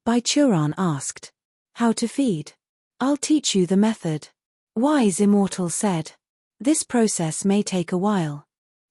Baichuran asked. How to feed? I'll teach you the method. Wise Immortal said. This process may take a while.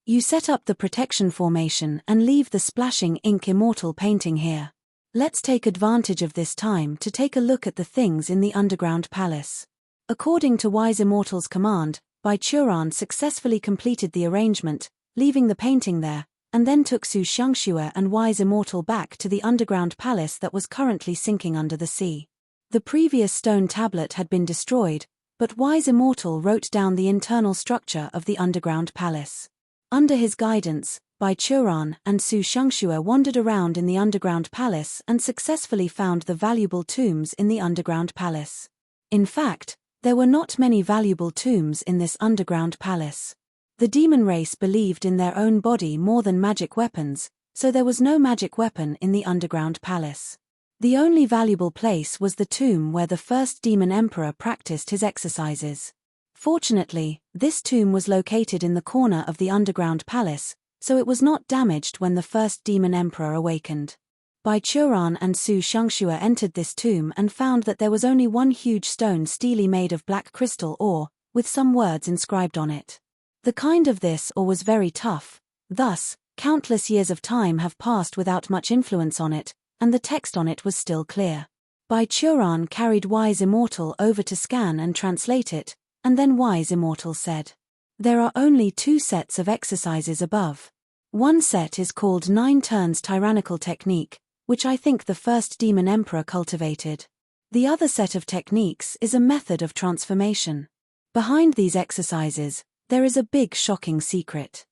You set up the protection formation and leave the splashing ink immortal painting here. Let's take advantage of this time to take a look at the things in the underground palace. According to Wise Immortal's command, Baichuran successfully completed the arrangement, leaving the painting there, and then took Su Xiangxue and Wise Immortal back to the underground palace that was currently sinking under the sea. The previous stone tablet had been destroyed, but Wise Immortal wrote down the internal structure of the underground palace. Under his guidance, Baichuran and Su Xiangxue wandered around in the underground palace and successfully found the valuable tombs in the underground palace. In fact, there were not many valuable tombs in this underground palace. The demon race believed in their own body more than magic weapons, so there was no magic weapon in the underground palace. The only valuable place was the tomb where the first demon emperor practiced his exercises. Fortunately, this tomb was located in the corner of the underground palace, so it was not damaged when the first demon emperor awakened. Baichuran and Su Xiangxue entered this tomb and found that there was only one huge stone stele made of black crystal ore, with some words inscribed on it. The kind of this ore was very tough, thus, countless years of time have passed without much influence on it, and the text on it was still clear. Baichuran carried Wise Immortal over to scan and translate it, and then Wise Immortal said, "There are only 2 sets of exercises above. One set is called 9 turns tyrannical technique, which I think the first demon emperor cultivated. The other set of techniques is a method of transformation. Behind these exercises, there is a big shocking secret."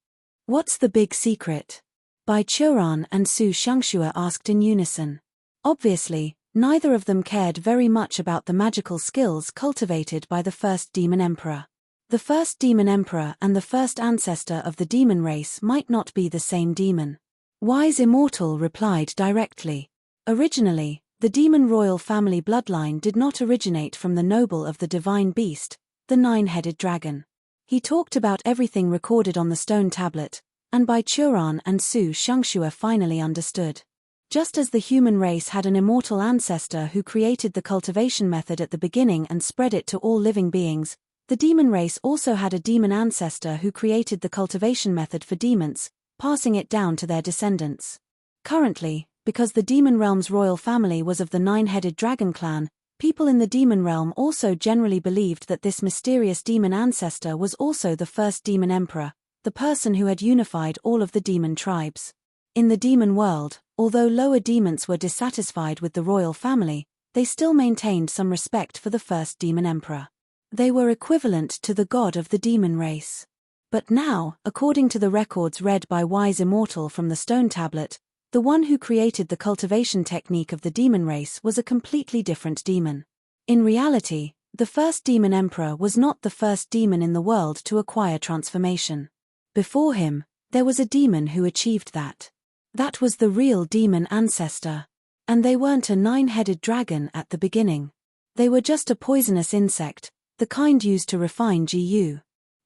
"What's the big secret?" Baichuran and Su Xiangxue asked in unison. Obviously, neither of them cared very much about the magical skills cultivated by the first demon emperor. The first demon emperor and the first ancestor of the demon race might not be the same demon. Wise Immortal replied directly. Originally, the demon royal family bloodline did not originate from the noble of the divine beast, the 9-headed dragon. He talked about everything recorded on the stone tablet, and Baichuran and Su Xiangxue finally understood. Just as the human race had an immortal ancestor who created the cultivation method at the beginning and spread it to all living beings, the demon race also had a demon ancestor who created the cultivation method for demons, passing it down to their descendants. Currently, because the demon realm's royal family was of the 9-headed dragon clan, people in the demon realm also generally believed that this mysterious demon ancestor was also the first demon emperor, the person who had unified all of the demon tribes. In the demon world, although lower demons were dissatisfied with the royal family, they still maintained some respect for the first demon emperor. They were equivalent to the god of the demon race. But now, according to the records read by Wise Immortal from the stone tablet, the one who created the cultivation technique of the demon race was a completely different demon. In reality, the first demon emperor was not the first demon in the world to acquire transformation. Before him, there was a demon who achieved that. That was the real demon ancestor. And they weren't a 9-headed dragon at the beginning. They were just a poisonous insect, the kind used to refine GU.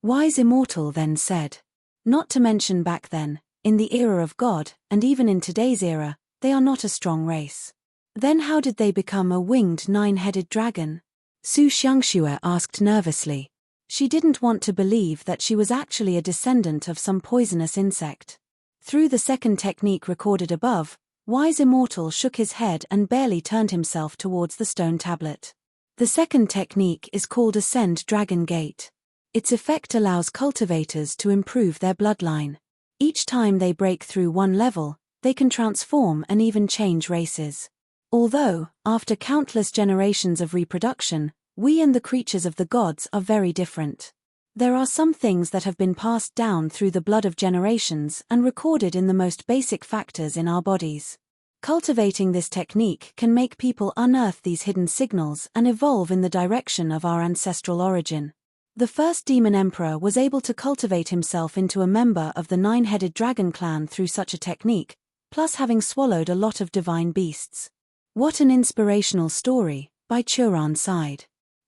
Wise Immortal then said. Not to mention back then, in the era of God, and even in today's era, they are not a strong race. Then how did they become a winged 9-headed dragon? Su Xiangxue asked nervously. She didn't want to believe that she was actually a descendant of some poisonous insect. Through the second technique recorded above, Wise Immortal shook his head and barely turned himself towards the stone tablet. The second technique is called Ascend Dragon Gate. Its effect allows cultivators to improve their bloodline. Each time they break through one level, they can transform and even change races. Although, after countless generations of reproduction, we and the creatures of the gods are very different. There are some things that have been passed down through the blood of generations and recorded in the most basic factors in our bodies. Cultivating this technique can make people unearth these hidden signals and evolve in the direction of our ancestral origin. The first demon emperor was able to cultivate himself into a member of the 9-headed dragon clan through such a technique, plus having swallowed a lot of divine beasts. What an inspirational story, Baichuran sighed.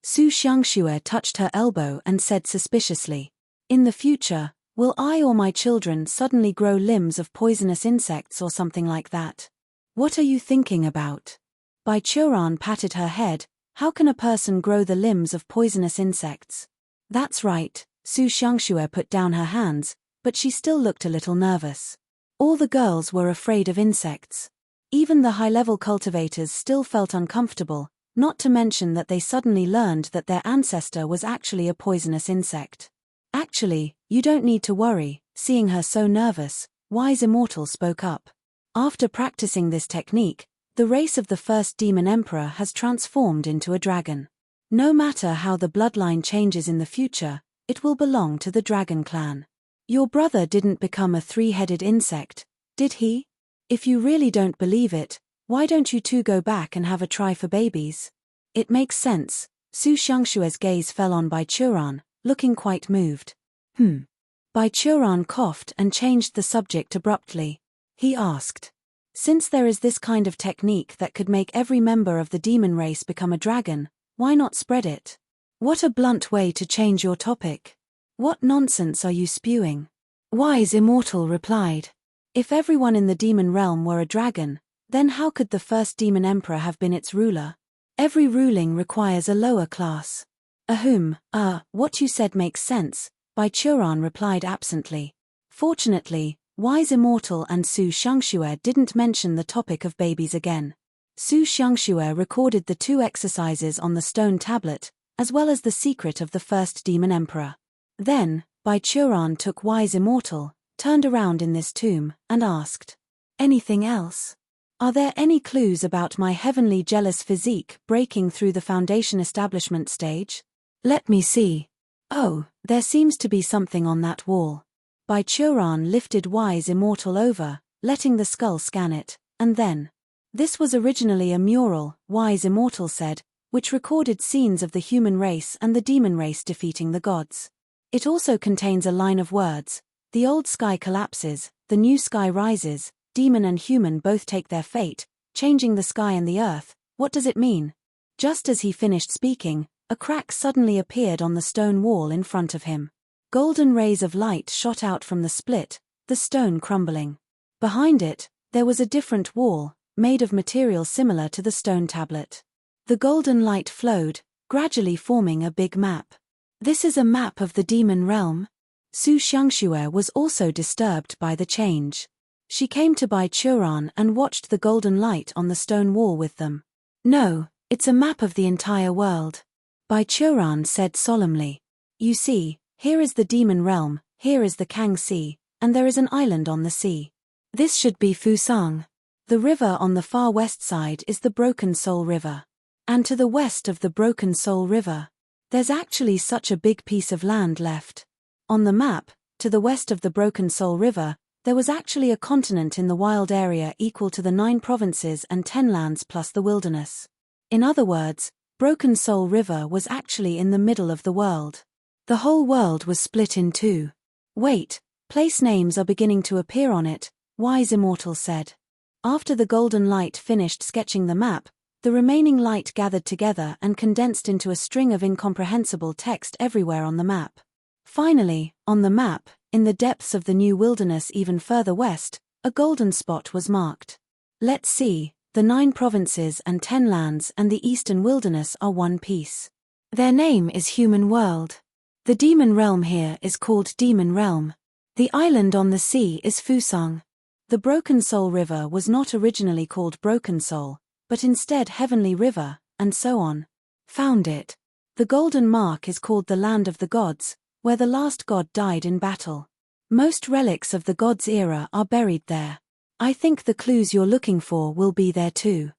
Su Xiangxue touched her elbow and said suspiciously, "In the future, will I or my children suddenly grow limbs of poisonous insects or something like that? What are you thinking about?" Baichuran patted her head. "How can a person grow the limbs of poisonous insects?" "That's right," Su Xiangxue put down her hands. but she still looked a little nervous. All the girls were afraid of insects. Even the high-level cultivators still felt uncomfortable, not to mention that they suddenly learned that their ancestor was actually a poisonous insect. Actually, you don't need to worry. Seeing her so nervous, Wise Immortal spoke up. After practicing this technique, the race of the first demon emperor has transformed into a dragon. No matter how the bloodline changes in the future, it will belong to the dragon clan. Your brother didn't become a three-headed insect, did he? If you really don't believe it, why don't you two go back and have a try for babies? It makes sense. Su Xiangshue's gaze fell on Bai Churan, looking quite moved. Bai Churan coughed and changed the subject abruptly. He asked, since there is this kind of technique that could make every member of the demon race become a dragon, why not spread it? What a blunt way to change your topic. What nonsense are you spewing? Wise Immortal replied. If everyone in the demon realm were a dragon, then how could the first demon emperor have been its ruler? Every ruling requires a lower class. What you said makes sense, Bai Churan replied absently. Fortunately, Wise Immortal and Su Xiangxue didn't mention the topic of babies again. Su Xiangxue recorded the 2 exercises on the stone tablet, as well as the secret of the first demon emperor. Then, Bai Churan took Wise Immortal, turned around in this tomb, and asked, anything else? Are there any clues about my heavenly jealous physique breaking through the foundation establishment stage? Let me see. Oh, there seems to be something on that wall. Bai Churan lifted Wise Immortal over, letting the skull scan it, and then. This was originally a mural, Wise Immortal said, which recorded scenes of the human race and the demon race defeating the gods. It also contains a line of words. The old sky collapses, the new sky rises, demon and human both take their fate, changing the sky and the earth. What does it mean? Just as he finished speaking, a crack suddenly appeared on the stone wall in front of him. Golden rays of light shot out from the split, the stone crumbling. Behind it, there was a different wall, made of material similar to the stone tablet. The golden light flowed, gradually forming a big map. This is a map of the demon realm? Su Xiangxue was also disturbed by the change. She came to Bai Churan and watched the golden light on the stone wall with them. No, it's a map of the entire world. Bai Churan said solemnly. You see, here is the demon realm, here is the Kang Sea, and there is an island on the sea. This should be Fusang. The river on the far west side is the Broken Soul River. And to the west of the Broken Soul River, there's actually such a big piece of land left. On the map, to the west of the Broken Soul River, there was actually a continent in the wild area equal to the 9 provinces and 10 lands plus the wilderness. In other words, Broken Soul River was actually in the middle of the world. The whole world was split in 2. Wait, place names are beginning to appear on it, Wise Immortal said. After the golden light finished sketching the map, the remaining light gathered together and condensed into a string of incomprehensible text everywhere on the map. Finally, on the map, in the depths of the new wilderness even further west, a golden spot was marked. Let's see, the 9 provinces and 10 lands and the eastern wilderness are one piece. Their name is Human World. The demon realm here is called Demon Realm. The island on the sea is Fusang. The Broken Soul River was not originally called Broken Soul, but instead Heavenly River, and so on. Found it. The golden mark is called the Land of the Gods, where the last god died in battle. Most relics of the gods' era are buried there. I think the clues you're looking for will be there too.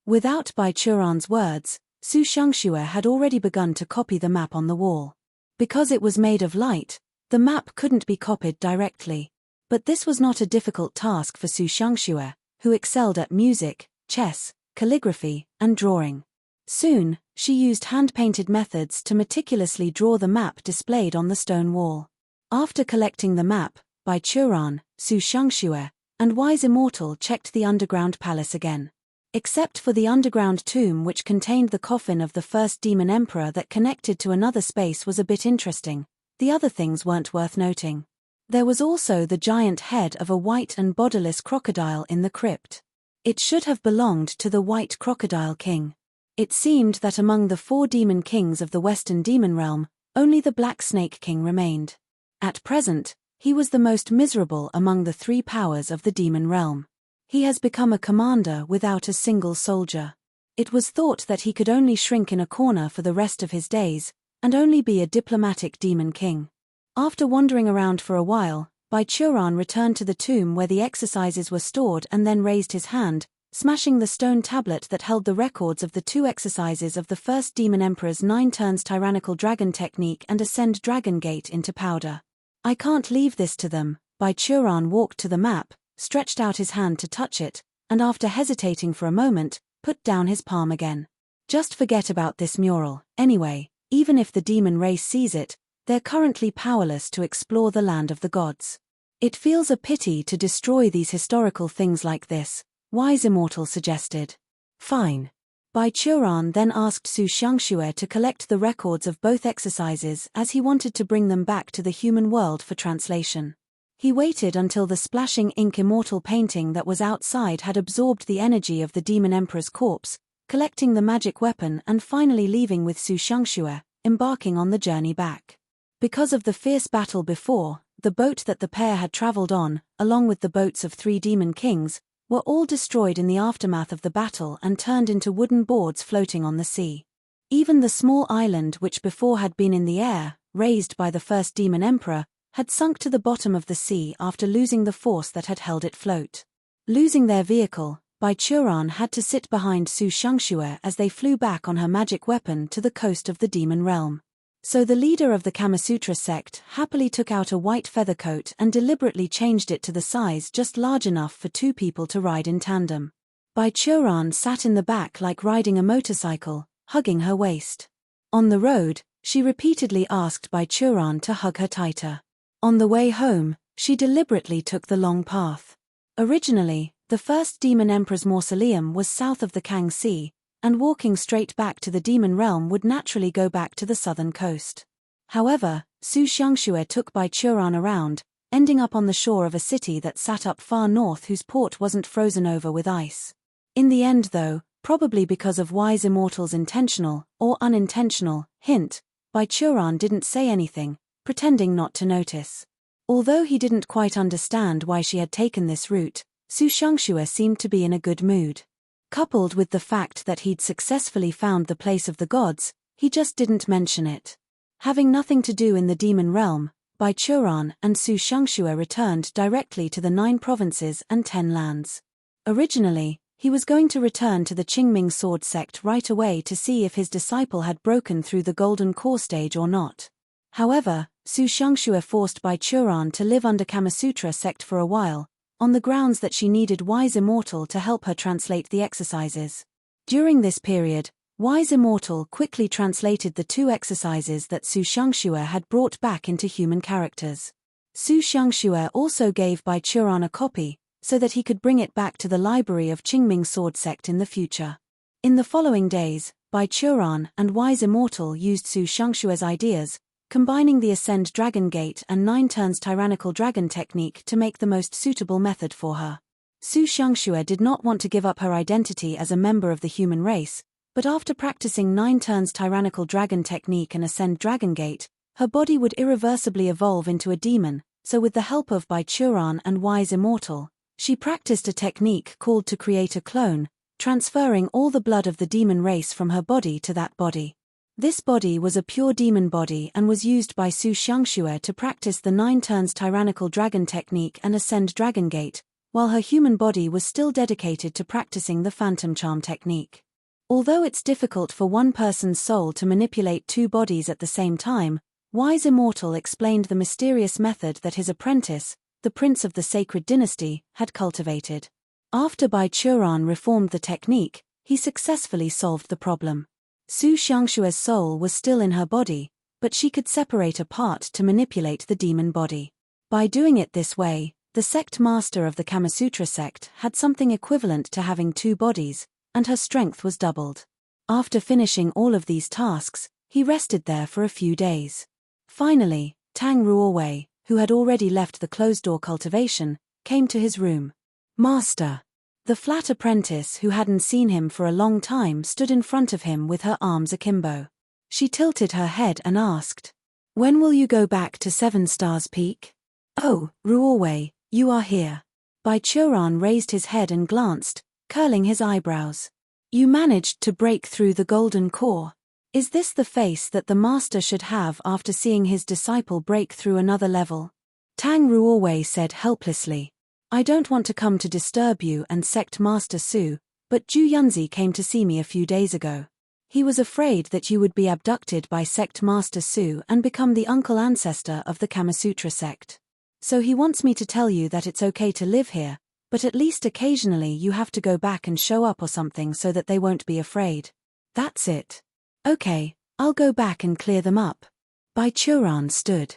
Without Bai Churan's words, Su Xiangxue had already begun to copy the map on the wall. Because it was made of light, the map couldn't be copied directly. But this was not a difficult task for Su Xiangxue, who excelled at music, chess, calligraphy, and drawing. Soon, she used hand-painted methods to meticulously draw the map displayed on the stone wall. After collecting the map, Bai Churan, Su Xiangxue, and Wise Immortal checked the underground palace again. Except for the underground tomb which contained the coffin of the first demon emperor that connected to another space was a bit interesting, the other things weren't worth noting. There was also the giant head of a white and bodiless crocodile in the crypt. It should have belonged to the White Crocodile King. It seemed that among the 4 demon kings of the Western Demon Realm, only the Black Snake King remained. At present, He was the most miserable among the three powers of the demon realm. He has become a commander without a single soldier. It was thought that he could only shrink in a corner for the rest of his days, and only be a diplomatic demon king. After wandering around for a while, Baichuran returned to the tomb where the exercises were stored and then raised his hand, smashing the stone tablet that held the records of the 2 exercises of the first Demon Emperor's 9 turns tyrannical dragon technique and ascend dragon gate into powder. I can't leave this to them. Baichuran walked to the map, stretched out his hand to touch it, and after hesitating for a moment, put down his palm again. Just forget about this mural. Anyway, even if the demon race sees it, they're currently powerless to explore the land of the gods. It feels a pity to destroy these historical things like this, Wise Immortal suggested. Fine. Baichuran then asked Su Xiangxue to collect the records of both exercises as he wanted to bring them back to the human world for translation. He waited until the splashing ink immortal painting that was outside had absorbed the energy of the Demon Emperor's corpse, collecting the magic weapon and finally leaving with Su Xiangxue, embarking on the journey back. Because of the fierce battle before, the boat that the pair had traveled on, along with the boats of 3 demon kings, were all destroyed in the aftermath of the battle and turned into wooden boards floating on the sea. Even the small island which before had been in the air, raised by the first Demon Emperor, had sunk to the bottom of the sea after losing the force that had held it float. Losing their vehicle, Baichuran had to sit behind Su Xiangxue as they flew back on her magic weapon to the coast of the demon realm. So the leader of the Kamasutra sect happily took out a white feather coat and deliberately changed it to the size just large enough for 2 people to ride in tandem. Baichuran sat in the back like riding a motorcycle, hugging her waist. On the road, she repeatedly asked Baichuran to hug her tighter. On the way home, she deliberately took the long path. Originally, the first Demon Emperor's mausoleum was south of the Kang Sea, and walking straight back to the demon realm would naturally go back to the southern coast. However, Su Xiangxue took Baichuran around, ending up on the shore of a city that sat up far north whose port wasn't frozen over with ice. In the end though, probably because of Wise Immortal's intentional, or unintentional, hint, Baichuran didn't say anything, pretending not to notice. Although he didn't quite understand why she had taken this route, Su Xiangxue seemed to be in a good mood. Coupled with the fact that he'd successfully found the place of the gods, he just didn't mention it. Having nothing to do in the demon realm, Baichuran and Su Xiangxue returned directly to the 9 provinces and 10 lands. Originally, he was going to return to the Qingming sword sect right away to see if his disciple had broken through the golden core stage or not. However, Su Xiangxue forced Baichuran to live under Kamasutra sect for a while, on the grounds that she needed Wise Immortal to help her translate the exercises. During this period, Wise Immortal quickly translated the 2 exercises that Su Xiangxue had brought back into human characters. Su Xiangxue also gave Baichuran a copy, so that he could bring it back to the library of Qingming sword sect in the future. In the following days, Baichuran and Wise Immortal used Su Xiangxue's ideas, combining the Ascend Dragon Gate and 9 turns tyrannical dragon technique to make the most suitable method for her. Su Xiangxue did not want to give up her identity as a member of the human race, but after practicing 9 turns tyrannical dragon technique and Ascend Dragon Gate, her body would irreversibly evolve into a demon, so with the help of Baichuran and Wise Immortal, she practiced a technique called to create a clone, transferring all the blood of the demon race from her body to that body. This body was a pure demon body and was used by Su Xiangxue to practice the 9 turns tyrannical dragon technique and Ascend Dragon Gate, while her human body was still dedicated to practicing the phantom charm technique. Although it's difficult for one person's soul to manipulate 2 bodies at the same time, Wise Immortal explained the mysterious method that his apprentice, the Prince of the Sacred Dynasty, had cultivated. After Baichuran reformed the technique, he successfully solved the problem. Su Xiangxue's soul was still in her body, but she could separate a part to manipulate the demon body. By doing it this way, the sect master of the Kamasutra sect had something equivalent to having 2 bodies, and her strength was doubled. After finishing all of these tasks, he rested there for a few days. Finally, Tang Ruowei, who had already left the closed-door cultivation, came to his room. "Master." The flat apprentice who hadn't seen him for a long time stood in front of him with her arms akimbo. She tilted her head and asked, "When will you go back to 7 Stars Peak?" Oh, Ruorwei, you are here. Bai Churan raised his head and glanced, curling his eyebrows. You managed to break through the golden core. Is this the face that the master should have after seeing his disciple break through another level? Tang Ruorwei said helplessly. I don't want to come to disturb you and Sect Master Su, but Ju Yunzi came to see me a few days ago. He was afraid that you would be abducted by Sect Master Su and become the uncle ancestor of the Kamasutra sect. So he wants me to tell you that it's okay to live here, but at least occasionally you have to go back and show up or something so that they won't be afraid. That's it. Okay, I'll go back and clear them up. Bai Churan stood.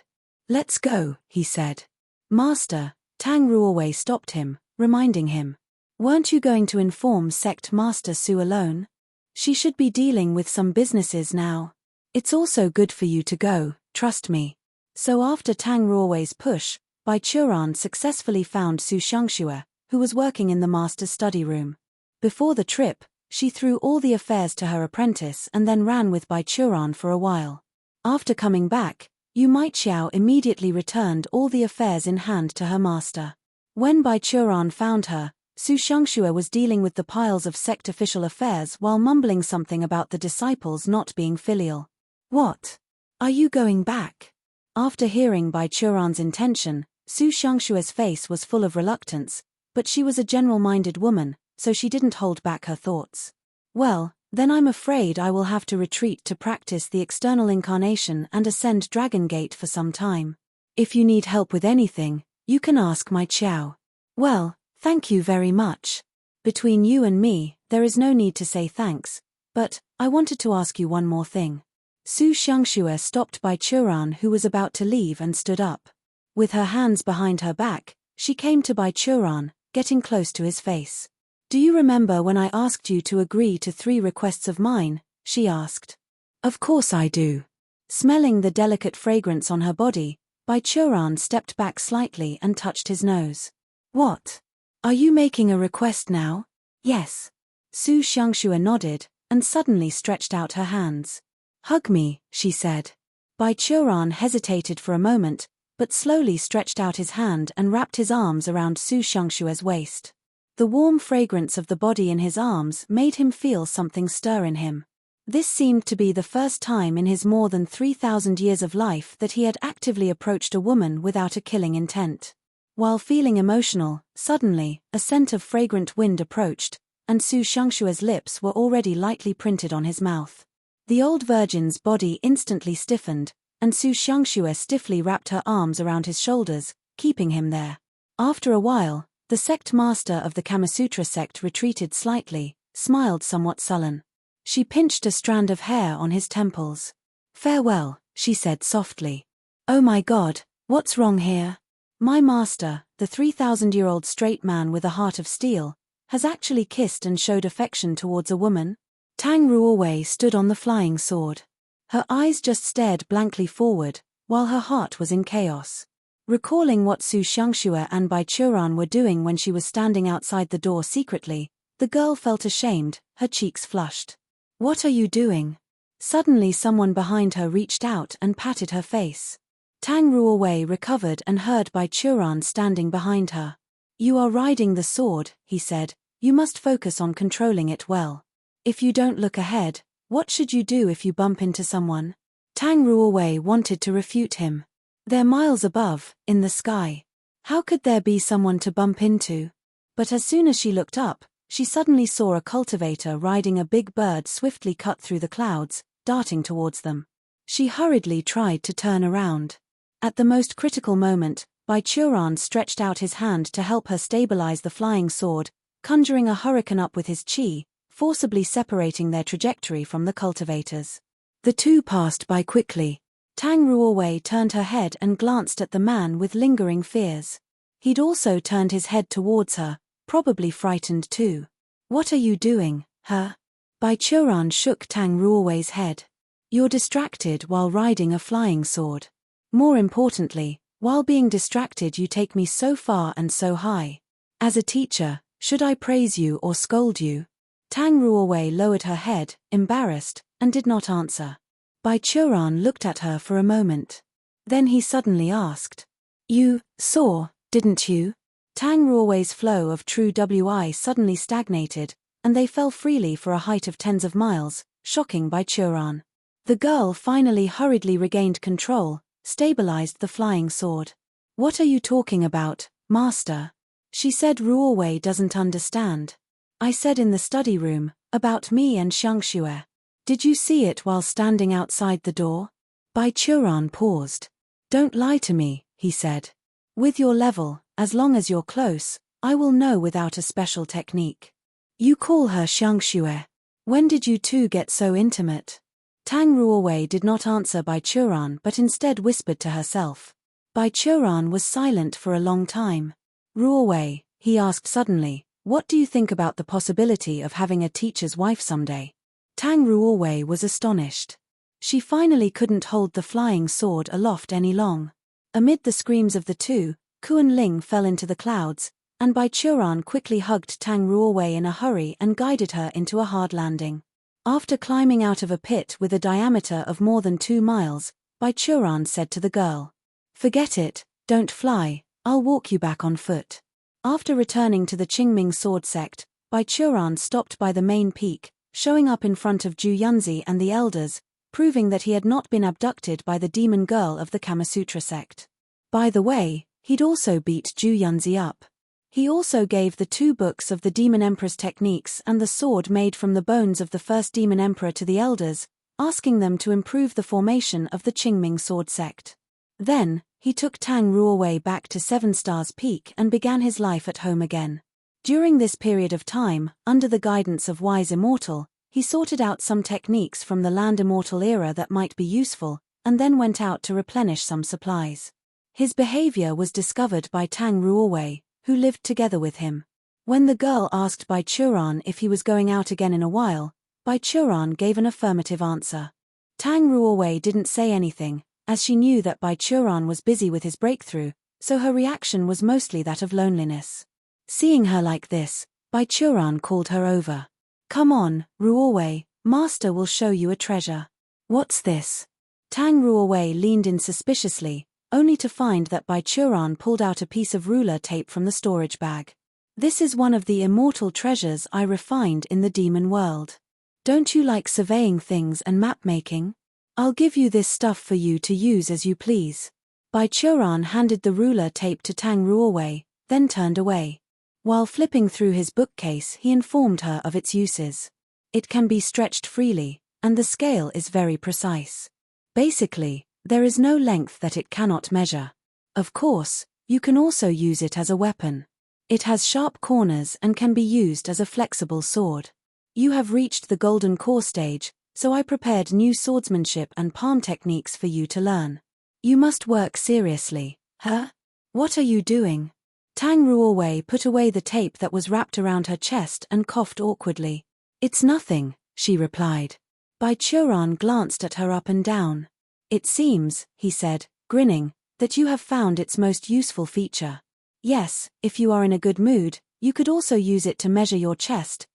Let's go, he said. Master, Tang Ruorwei stopped him, reminding him. Weren't you going to inform Sect Master Su alone? She should be dealing with some businesses now. It's also good for you to go, trust me. So after Tang Ruorwei's push, Bai Churan successfully found Su Shangxue, who was working in the master's study room. Before the trip, she threw all the affairs to her apprentice and then ran with Bai Churan for a while. After coming back, Yu Maiqiao immediately returned all the affairs in hand to her master. When Bai Churan found her, Su Shangxue was dealing with the piles of sect official affairs while mumbling something about the disciples not being filial. What? Are you going back? After hearing Bai Churan's intention, Su Shangxue's face was full of reluctance, but she was a general-minded woman, so she didn't hold back her thoughts. Well, then I'm afraid I will have to retreat to practice the external incarnation and ascend Dragon Gate for some time. If you need help with anything, you can ask my Qiao. Well, thank you very much. Between you and me, there is no need to say thanks, but I wanted to ask you one more thing. Su Shangxue stopped Bai Churan, who was about to leave, and stood up. With her hands behind her back, she came to Bai Churan, getting close to his face. Do you remember when I asked you to agree to 3 requests of mine? She asked. Of course I do. Smelling the delicate fragrance on her body, Bai Churan stepped back slightly and touched his nose. What? Are you making a request now? Yes. Su Shangxue nodded, and suddenly stretched out her hands. Hug me, she said. Bai Churan hesitated for a moment, but slowly stretched out his hand and wrapped his arms around Su Shangxue's waist. The warm fragrance of the body in his arms made him feel something stir in him. This seemed to be the first time in his more than 3,000 years of life that he had actively approached a woman without a killing intent. While feeling emotional, suddenly, a scent of fragrant wind approached, and Su Shangxue's lips were already lightly printed on his mouth. The old virgin's body instantly stiffened, and Su Shangxue stiffly wrapped her arms around his shoulders, keeping him there. After a while, the sect master of the Kamasutra sect retreated slightly, smiled somewhat sullen. She pinched a strand of hair on his temples. Farewell, she said softly. Oh my God, what's wrong here? My master, the 3,000-year-old straight man with a heart of steel, has actually kissed and showed affection towards a woman? Tang Ruorwei stood on the flying sword. Her eyes just stared blankly forward, while her heart was in chaos. Recalling what Su Shangxue and Bai Churan were doing when she was standing outside the door secretly, the girl felt ashamed, her cheeks flushed. What are you doing? Suddenly someone behind her reached out and patted her face. Tang Ruorwei recovered and heard Bai Churan standing behind her. You are riding the sword, he said. You must focus on controlling it well. If you don't look ahead, what should you do if you bump into someone? Tang Ruorwei wanted to refute him. They're miles above, in the sky. How could there be someone to bump into? But as soon as she looked up, she suddenly saw a cultivator riding a big bird swiftly cut through the clouds, darting towards them. She hurriedly tried to turn around. At the most critical moment, Bai Churan stretched out his hand to help her stabilize the flying sword, conjuring a hurricane up with his chi, forcibly separating their trajectory from the cultivators. The two passed by quickly. Tang Ruorwei turned her head and glanced at the man with lingering fears. He'd also turned his head towards her, probably frightened too. What are you doing, huh? Bai Churan shook Tang Ruorwei's head. You're distracted while riding a flying sword. More importantly, while being distracted you take me so far and so high. As a teacher, should I praise you or scold you? Tang Ruorwei lowered her head, embarrassed, and did not answer. Bai Churan looked at her for a moment. Then he suddenly asked, You saw, didn't you? Tang Ruowei's flow of true Wi suddenly stagnated, and they fell freely for a height of tens of miles, shocking Bai Churan. The girl finally hurriedly regained control, stabilized the flying sword. What are you talking about, master? She said. Ruowei doesn't understand. I said in the study room, about me and Xiangxue. Did you see it while standing outside the door? Bai Churan paused. Don't lie to me, he said. With your level, as long as you're close, I will know without a special technique. You call her Xiangxue. When did you two get so intimate? Tang Ruowei did not answer Bai Churan but instead whispered to herself. Bai Churan was silent for a long time. Ruowei, he asked suddenly, what do you think about the possibility of having a teacher's wife someday? Tang Ruowei was astonished. She finally couldn't hold the flying sword aloft any long. Amid the screams of the two, Kuan Ling fell into the clouds, and Bai Churan quickly hugged Tang Ruowei in a hurry and guided her into a hard landing. After climbing out of a pit with a diameter of more than 2 miles, Bai Churan said to the girl, forget it, don't fly, I'll walk you back on foot. After returning to the Qingming sword sect, Bai Churan stopped by the main peak, showing up in front of Zhu Yunzi and the elders, proving that he had not been abducted by the demon girl of the Kamasutra sect. By the way, he'd also beat Zhu Yunzi up. He also gave the 2 books of the Demon Emperor's techniques and the sword made from the bones of the first Demon Emperor to the elders, asking them to improve the formation of the Qingming sword sect. Then, he took Tang Ruowei back to 7 Stars Peak and began his life at home again. During this period of time, under the guidance of Wise Immortal, he sorted out some techniques from the Land Immortal era that might be useful, and then went out to replenish some supplies. His behavior was discovered by Tang Ruowei, who lived together with him. When the girl asked Bai Churan if he was going out again in a while, Bai Churan gave an affirmative answer. Tang Ruowei didn't say anything, as she knew that Bai Churan was busy with his breakthrough, so her reaction was mostly that of loneliness. Seeing her like this, Bai Churan called her over. Come on, Ruowei, master will show you a treasure. What's this? Tang Ruowei leaned in suspiciously, only to find that Bai Churan pulled out a piece of ruler tape from the storage bag. This is one of the immortal treasures I refined in the demon world. Don't you like surveying things and map making? I'll give you this stuff for you to use as you please. Bai Churan handed the ruler tape to Tang Ruowei, then turned away. While flipping through his bookcase, he informed her of its uses. It can be stretched freely, and the scale is very precise. Basically, there is no length that it cannot measure. Of course, you can also use it as a weapon. It has sharp corners and can be used as a flexible sword. You have reached the golden core stage, so I prepared new swordsmanship and palm techniques for you to learn. You must work seriously, huh? What are you doing? Tang Ruowei put away the tape that was wrapped around her chest and coughed awkwardly. It's nothing, she replied. Bai Churan glanced at her up and down. It seems, he said, grinning, that you have found its most useful feature. Yes, if you are in a good mood, you could also use it to measure your chest,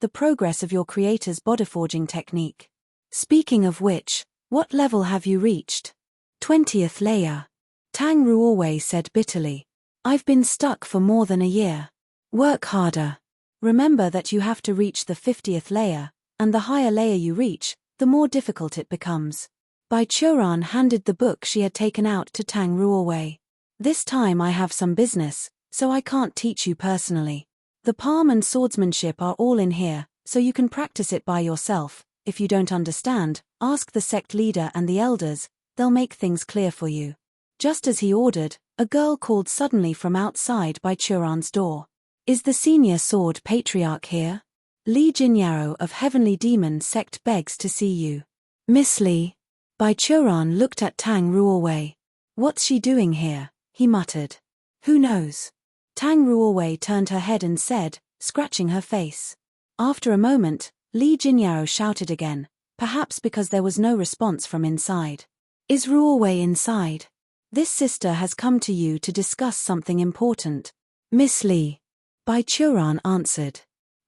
the progress of your creator's bodyforging technique. Speaking of which, what level have you reached? 20th layer. Tang Ruowei said bitterly. I've been stuck for more than a year. Work harder. Remember that you have to reach the 50th layer, and the higher layer you reach, the more difficult it becomes. Bai Churan handed the book she had taken out to Tang Ruowei. This time I have some business, so I can't teach you personally. The palm and swordsmanship are all in here, so you can practice it by yourself. If you don't understand, ask the sect leader and the elders, they'll make things clear for you. Just as he ordered, a girl called suddenly from outside Bai Churan's door. Is the senior sword patriarch here? Li Jinyaro of Heavenly Demon Sect begs to see you. Miss Li. Bai Churan looked at Tang Ruowei. What's she doing here? He muttered. Who knows? Tang Ruowei turned her head and said, scratching her face. After a moment, Li Jinyaro shouted again, perhaps because there was no response from inside. Is Ruowei inside? This sister has come to you to discuss something important. Miss Li. Bai Churan answered.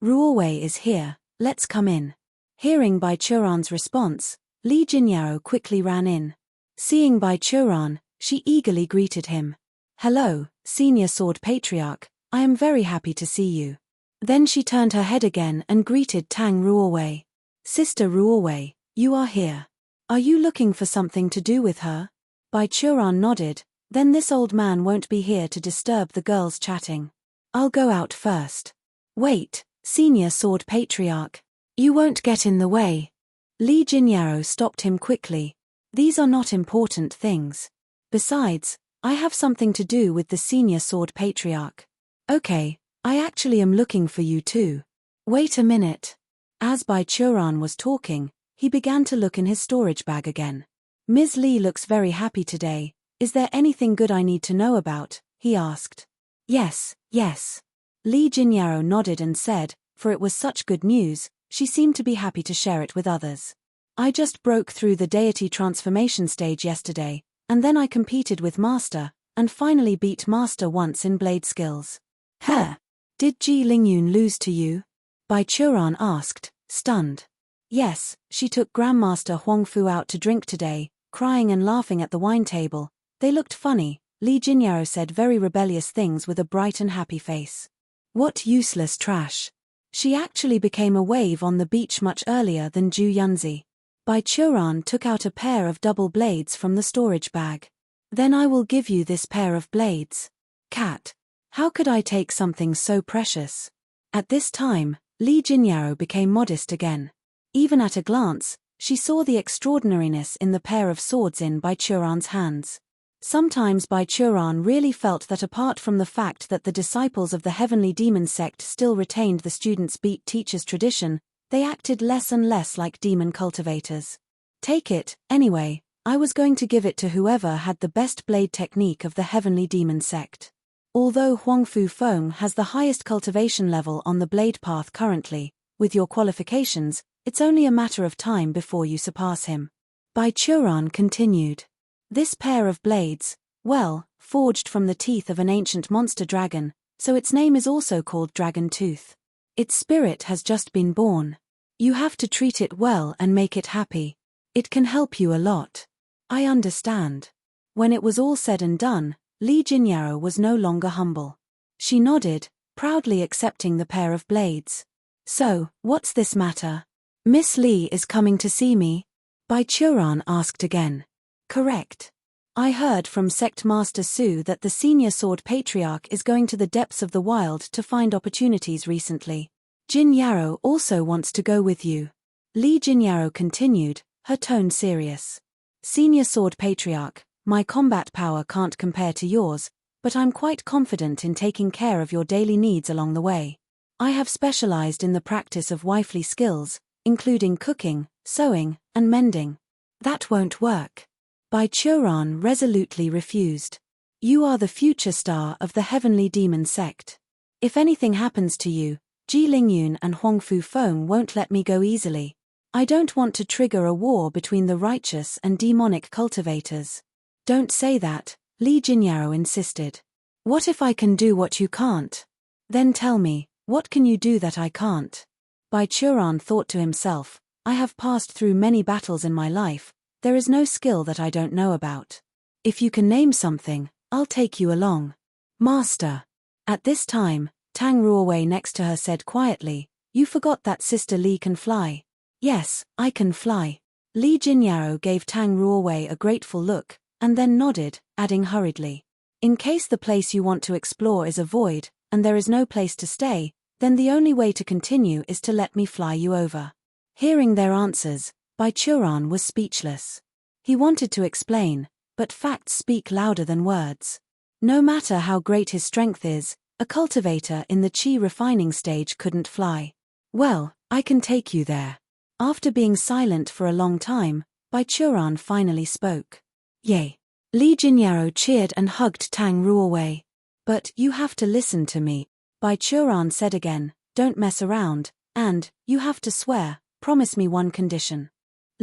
Ruowei is here, let's come in. Hearing Bai Churan's response, Li Jinyaro quickly ran in. Seeing Bai Churan, she eagerly greeted him. Hello, Senior Sword Patriarch, I am very happy to see you. Then she turned her head again and greeted Tang Ruowei. Sister Ruowei, you are here. Are you looking for something to do with her? Bai Churan nodded. Then this old man won't be here to disturb the girls chatting. I'll go out first. Wait, Senior Sword Patriarch. You won't get in the way. Li Jinyaro stopped him quickly. These are not important things. Besides, I have something to do with the Senior Sword Patriarch. Okay, I actually am looking for you too. Wait a minute. As Bai Churan was talking, he began to look in his storage bag again. Ms. Li looks very happy today. Is there anything good I need to know about? He asked. Yes. Li Jinyaro nodded and said, for it was such good news, she seemed to be happy to share it with others. I just broke through the deity transformation stage yesterday, and then I competed with Master, and finally beat Master once in blade skills. Huh? Did Ji Lingyun lose to you? Bai Churan asked, stunned. Yes, she took Grandmaster Huangfu out to drink today, crying and laughing at the wine table. They looked funny. Li Jinyaro said very rebellious things with a bright and happy face. What useless trash. She actually became a wave on the beach much earlier than Ju Yunzi. Bai Churan took out a pair of double blades from the storage bag. Then I will give you this pair of blades. Cat. How could I take something so precious? At this time, Li Jinyaro became modest again. Even at a glance, she saw the extraordinariness in the pair of swords in Bai Churan's hands. Sometimes Bai Churan really felt that apart from the fact that the disciples of the Heavenly Demon sect still retained the students beat teachers tradition, they acted less and less like demon cultivators. Take it, anyway, I was going to give it to whoever had the best blade technique of the Heavenly Demon sect. Although Huangfu Feng has the highest cultivation level on the blade path currently, with your qualifications, it's only a matter of time before you surpass him. Bai Churan continued. This pair of blades, well, forged from the teeth of an ancient monster dragon, so its name is also called Dragon Tooth. Its spirit has just been born. You have to treat it well and make it happy. It can help you a lot. I understand. When it was all said and done, Li Jinyaro was no longer humble. She nodded, proudly accepting the pair of blades. So, what's this matter? Miss Li is coming to see me? Bai Churan asked again. Correct. I heard from Sect Master Su that the Senior Sword Patriarch is going to the depths of the wild to find opportunities recently. Jinyaro also wants to go with you. Li Jinyaro continued, her tone serious. Senior Sword Patriarch, my combat power can't compare to yours, but I'm quite confident in taking care of your daily needs along the way. I have specialized in the practice of wifely skills, including cooking, sewing, and mending. That won't work. Bai Churan resolutely refused. You are the future star of the Heavenly Demon sect. If anything happens to you, Ji Lingyun and Huangfu Feng won't let me go easily. I don't want to trigger a war between the righteous and demonic cultivators. Don't say that, Li Jinyaro insisted. What if I can do what you can't? Then tell me, what can you do that I can't? Bai Churan thought to himself, I have passed through many battles in my life, there is no skill that I don't know about. If you can name something, I'll take you along. Master. At this time, Tang Ruowei next to her said quietly, you forgot that Sister Li can fly. Yes, I can fly. Li Jinyaro gave Tang Ruowei a grateful look, and then nodded, adding hurriedly. In case the place you want to explore is a void, and there is no place to stay, then the only way to continue is to let me fly you over. Hearing their answers, Bai Churan was speechless. He wanted to explain, but facts speak louder than words. No matter how great his strength is, a cultivator in the chi refining stage couldn't fly. Well, I can take you there. After being silent for a long time, Bai Churan finally spoke. Yay. Li Jinyaro cheered and hugged Tang Ruowei. But you have to listen to me, Bai Churan said again, don't mess around, and, you have to swear, promise me one condition.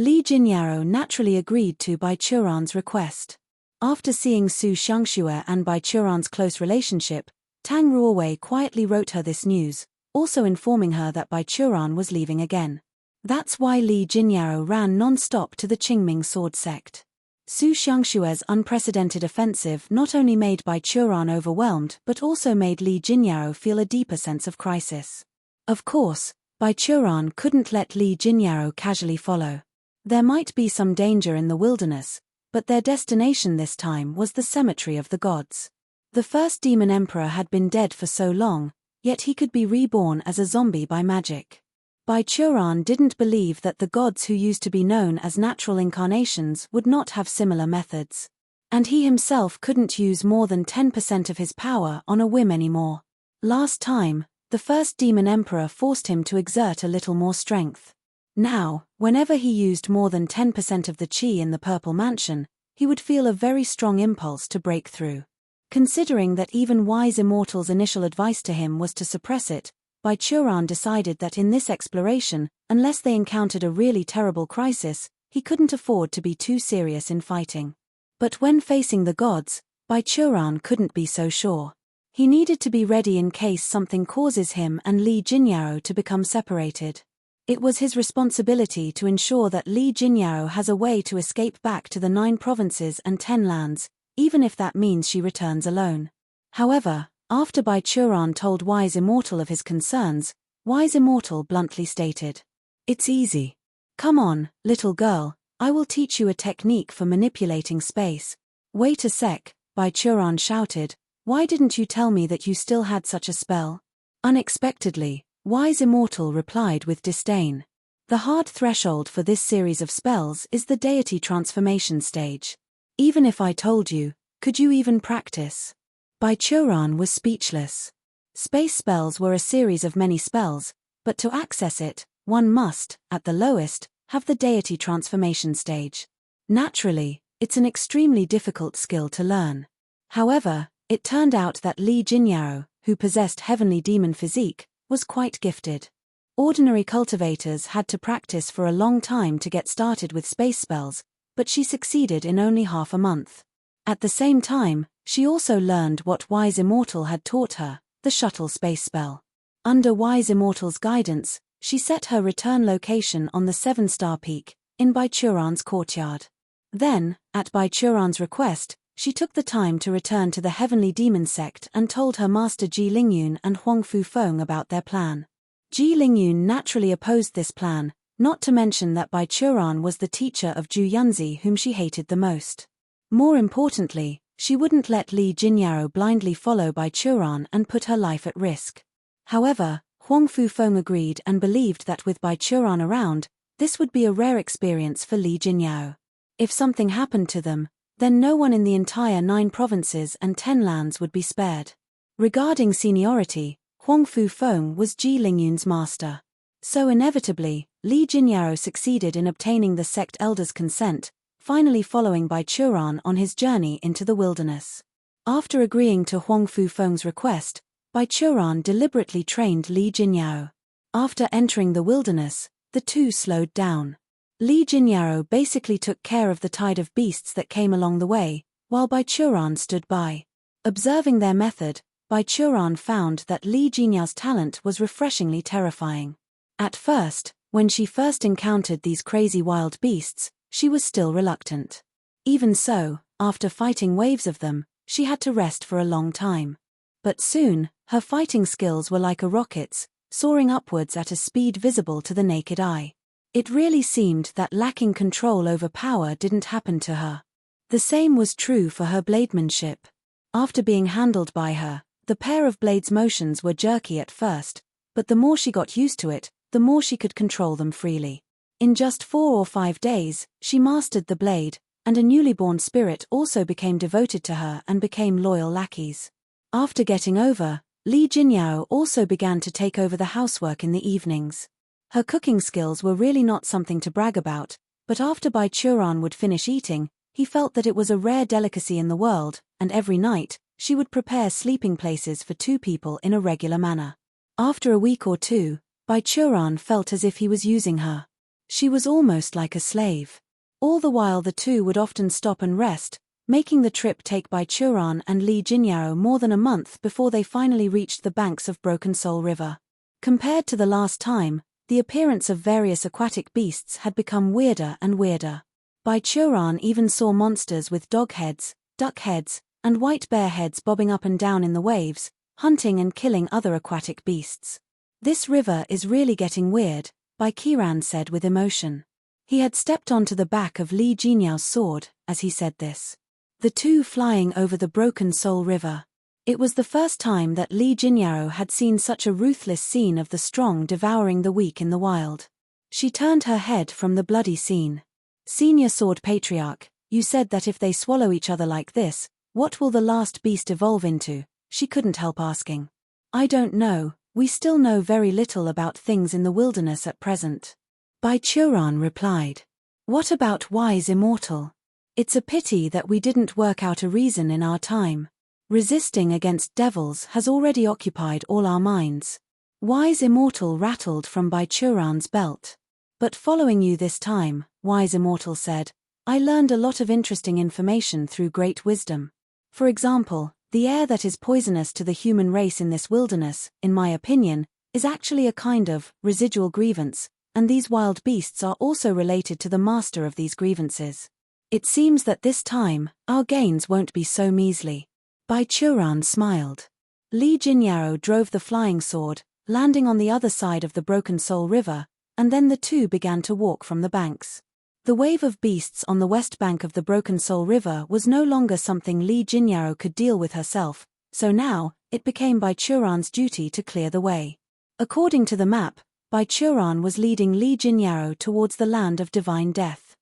Li Jinyaro naturally agreed to Bai Churan's request. After seeing Su Xiangxue and Bai Churan's close relationship, Tang Ruowei quietly wrote her this news, also informing her that Bai Churan was leaving again. That's why Li Jinyaro ran non-stop to the Qingming sword sect. Su Xiangshue's unprecedented offensive not only made Bai Churan overwhelmed but also made Li Jinyao feel a deeper sense of crisis. Of course, Bai Churan couldn't let Li Jinyao casually follow. There might be some danger in the wilderness, but their destination this time was the cemetery of the gods. The first demon emperor had been dead for so long, yet he could be reborn as a zombie by magic. Bai Churan didn't believe that the gods who used to be known as natural incarnations would not have similar methods. And he himself couldn't use more than 10% of his power on a whim anymore. Last time, the first demon emperor forced him to exert a little more strength. Now, whenever he used more than 10% of the qi in the Purple Mansion, he would feel a very strong impulse to break through. Considering that even Wise Immortal's initial advice to him was to suppress it, Bai Churan decided that in this exploration, unless they encountered a really terrible crisis, he couldn't afford to be too serious in fighting. But when facing the gods, Bai Churan couldn't be so sure. He needed to be ready in case something causes him and Li Jinyao to become separated. It was his responsibility to ensure that Li Jinyao has a way to escape back to the 9 provinces and 10 lands, even if that means she returns alone. However, after Bai Churan told Wise Immortal of his concerns, Wise Immortal bluntly stated, "It's easy. Come on, little girl, I will teach you a technique for manipulating space." "Wait a sec," Bai Churan shouted, "why didn't you tell me that you still had such a spell?" Unexpectedly, Wise Immortal replied with disdain. "The hard threshold for this series of spells is the deity transformation stage. Even if I told you, could you even practice?" Bai Churan was speechless. Space spells were a series of many spells, but to access it, one must, at the lowest, have the deity transformation stage. Naturally, it's an extremely difficult skill to learn. However, it turned out that Li Jinyao, who possessed heavenly demon physique, was quite gifted. Ordinary cultivators had to practice for a long time to get started with space spells, but she succeeded in only half a month. At the same time, she also learned what Wise Immortal had taught her, the shuttle space spell. Under Wise Immortal's guidance, she set her return location on the 7-star peak, in Bai Churan's courtyard. Then, at Bai Churan's request, she took the time to return to the Heavenly Demon Sect and told her master Ji Lingyun and Huang Fufeng about their plan. Ji Lingyun naturally opposed this plan, not to mention that Bai Churan was the teacher of Zhu Yunzi whom she hated the most. More importantly, she wouldn't let Li Jinyao blindly follow Bai Churan and put her life at risk. However, Huang Fufeng agreed and believed that with Bai Churan around, this would be a rare experience for Li Jinyao. If something happened to them, then no one in the entire 9 provinces and 10 lands would be spared. Regarding seniority, Huang Fufeng was Ji Lingyun's master. So inevitably, Li Jinyao succeeded in obtaining the sect elder's consent, finally following Bai Churan on his journey into the wilderness. After agreeing to Huang Fufeng's request, Bai Churan deliberately trained Li Jinyao. After entering the wilderness, the two slowed down. Li Jinyao basically took care of the tide of beasts that came along the way, while Bai Churan stood by. Observing their method, Bai Churan found that Li Jinyao's talent was refreshingly terrifying. At first, when she first encountered these crazy wild beasts, she was still reluctant. Even so, after fighting waves of them, she had to rest for a long time. But soon, her fighting skills were like a rocket's, soaring upwards at a speed visible to the naked eye. It really seemed that lacking control over power didn't happen to her. The same was true for her blademanship. After being handled by her, the pair of blades' motions were jerky at first, but the more she got used to it, the more she could control them freely. In just 4 or 5 days, she mastered the blade, and a newly born spirit also became devoted to her and became loyal lackeys. After getting over, Li Jinyao also began to take over the housework in the evenings. Her cooking skills were really not something to brag about, but after Bai Churan would finish eating, he felt that it was a rare delicacy in the world, and every night, she would prepare sleeping places for 2 people in a regular manner. After a week or 2, Bai Churan felt as if he was using her. She was almost like a slave. All the while the two would often stop and rest, making the trip take Bai Churan and Li Jinyao more than a month before they finally reached the banks of Broken Soul River. Compared to the last time, the appearance of various aquatic beasts had become weirder and weirder. Baichuran even saw monsters with dog heads, duck heads, and white bear heads bobbing up and down in the waves, hunting and killing other aquatic beasts. "This river is really getting weird," Baichuran said with emotion. He had stepped onto the back of Li Jinyao's sword as he said this. The two flying over the broken soul river. It was the first time that Li Jinyao had seen such a ruthless scene of the strong devouring the weak in the wild. She turned her head from the bloody scene. "Senior Sword Patriarch, you said that if they swallow each other like this, what will the last beast evolve into?" she couldn't help asking. "I don't know, we still know very little about things in the wilderness at present." Baichuran replied. "What about Wise Immortal? It's a pity that we didn't work out a reason in our time. Resisting against devils has already occupied all our minds." Wise Immortal rattled from Baichuran's belt. "But following you this time," Wise Immortal said, "I learned a lot of interesting information through great wisdom. For example, the air that is poisonous to the human race in this wilderness, in my opinion, is actually a kind of residual grievance, and these wild beasts are also related to the master of these grievances. It seems that this time, our gains won't be so measly." Baichuran smiled. Li Jinyao drove the flying sword, landing on the other side of the Broken Soul River, and then the two began to walk from the banks. The wave of beasts on the west bank of the Broken Soul River was no longer something Li Jinyao could deal with herself, so now, it became Baichuran's duty to clear the way. According to the map, Baichuran was leading Li Jinyao towards the land of divine death.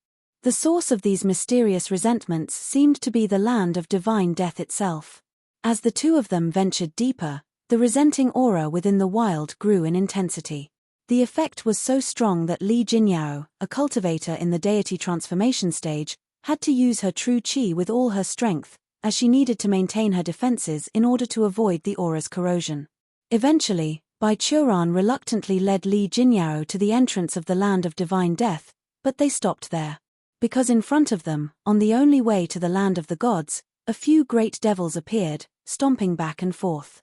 The source of these mysterious resentments seemed to be the land of divine death itself. As the two of them ventured deeper, the resenting aura within the wild grew in intensity. The effect was so strong that Li Jinyao, a cultivator in the deity transformation stage, had to use her true qi with all her strength, as she needed to maintain her defenses in order to avoid the aura's corrosion. Eventually, Baichuran reluctantly led Li Jinyao to the entrance of the land of divine death, but they stopped there. Because in front of them, on the only way to the land of the gods, a few great devils appeared, stomping back and forth.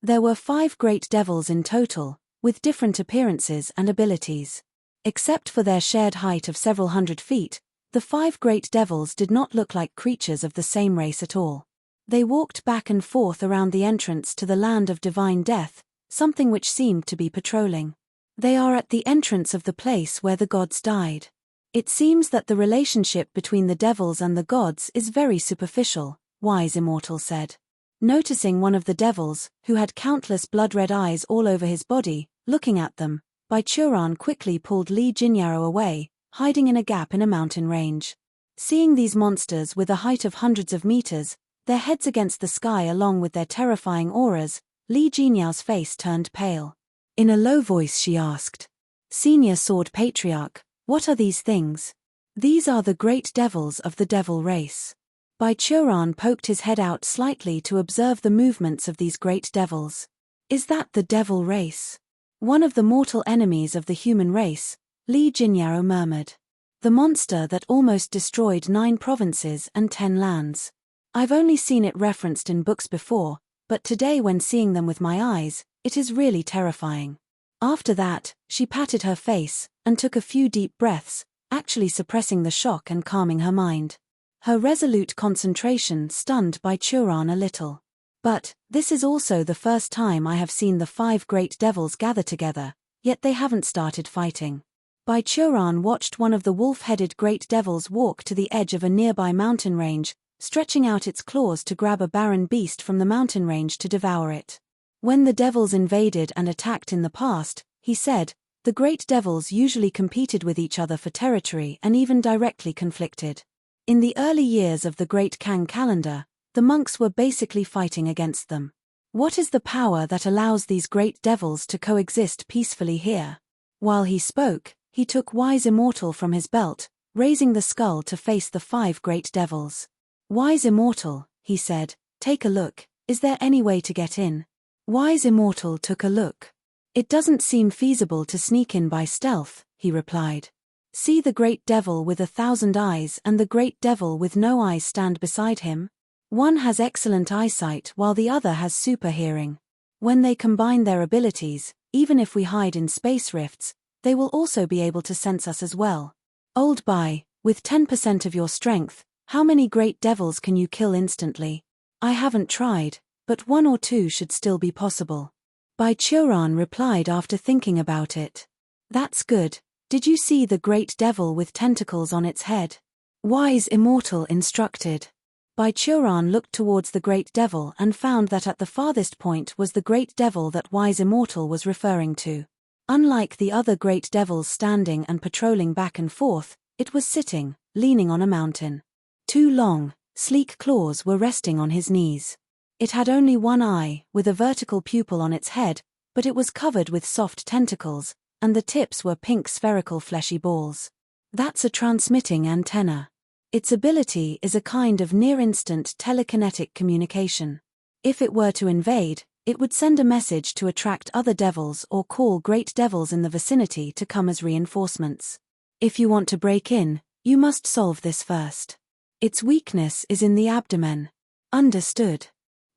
There were 5 great devils in total, with different appearances and abilities. Except for their shared height of several hundred feet, the 5 great devils did not look like creatures of the same race at all. They walked back and forth around the entrance to the land of divine death, something which seemed to be patrolling. "They are at the entrance of the place where the gods died. It seems that the relationship between the devils and the gods is very superficial," Wise Immortal said. Noticing one of the devils, who had countless blood-red eyes all over his body, looking at them, Baichuran quickly pulled Li Jinyao away, hiding in a gap in a mountain range. Seeing these monsters with a height of hundreds of meters, their heads against the sky along with their terrifying auras, Li Jinyao's face turned pale. In a low voice she asked, "Senior Sword Patriarch, what are these things?" "These are the great devils of the devil race." Baichuran poked his head out slightly to observe the movements of these great devils. "Is that the devil race?" "One of the mortal enemies of the human race," Li Jinyao murmured. "The monster that almost destroyed 9 provinces and 10 lands. I've only seen it referenced in books before, but today when seeing them with my eyes, it is really terrifying." After that, she patted her face, and took a few deep breaths, actually suppressing the shock and calming her mind. Her resolute concentration stunned Baichuran a little. "But, this is also the first time I have seen the 5 great devils gather together, yet they haven't started fighting." Baichuran watched one of the wolf-headed great devils walk to the edge of a nearby mountain range, stretching out its claws to grab a barren beast from the mountain range to devour it. When the devils invaded and attacked in the past, he said, the great devils usually competed with each other for territory and even directly conflicted. In the early years of the Great Kang calendar, the monks were basically fighting against them. What is the power that allows these great devils to coexist peacefully here? While he spoke, he took Wise Immortal from his belt, raising the skull to face the 5 great devils. "Wise Immortal," he said, "take a look, is there any way to get in?" Wise Immortal took a look. "It doesn't seem feasible to sneak in by stealth," he replied. "See the great devil with 1,000 eyes and the great devil with no eyes stand beside him? One has excellent eyesight while the other has super hearing. When they combine their abilities, even if we hide in space rifts, they will also be able to sense us as well." Old Bai, With 10% of your strength, how many great devils can you kill instantly? I haven't tried, but 1 or 2 should still be possible. Bai Churan replied after thinking about it. That's good. Did you see the great devil with tentacles on its head? Wise Immortal instructed. Bai Churan looked towards the great devil and found that at the farthest point was the great devil that Wise Immortal was referring to. Unlike the other great devils standing and patrolling back and forth, it was sitting, leaning on a mountain. 2 long, sleek claws were resting on his knees. It had only 1 eye, with a vertical pupil on its head, but it was covered with soft tentacles, and the tips were pink spherical fleshy balls. That's a transmitting antenna. Its ability is a kind of near-instant telekinetic communication. If it were to invade, it would send a message to attract other devils or call great devils in the vicinity to come as reinforcements. If you want to break in, you must solve this first. Its weakness is in the abdomen. Understood.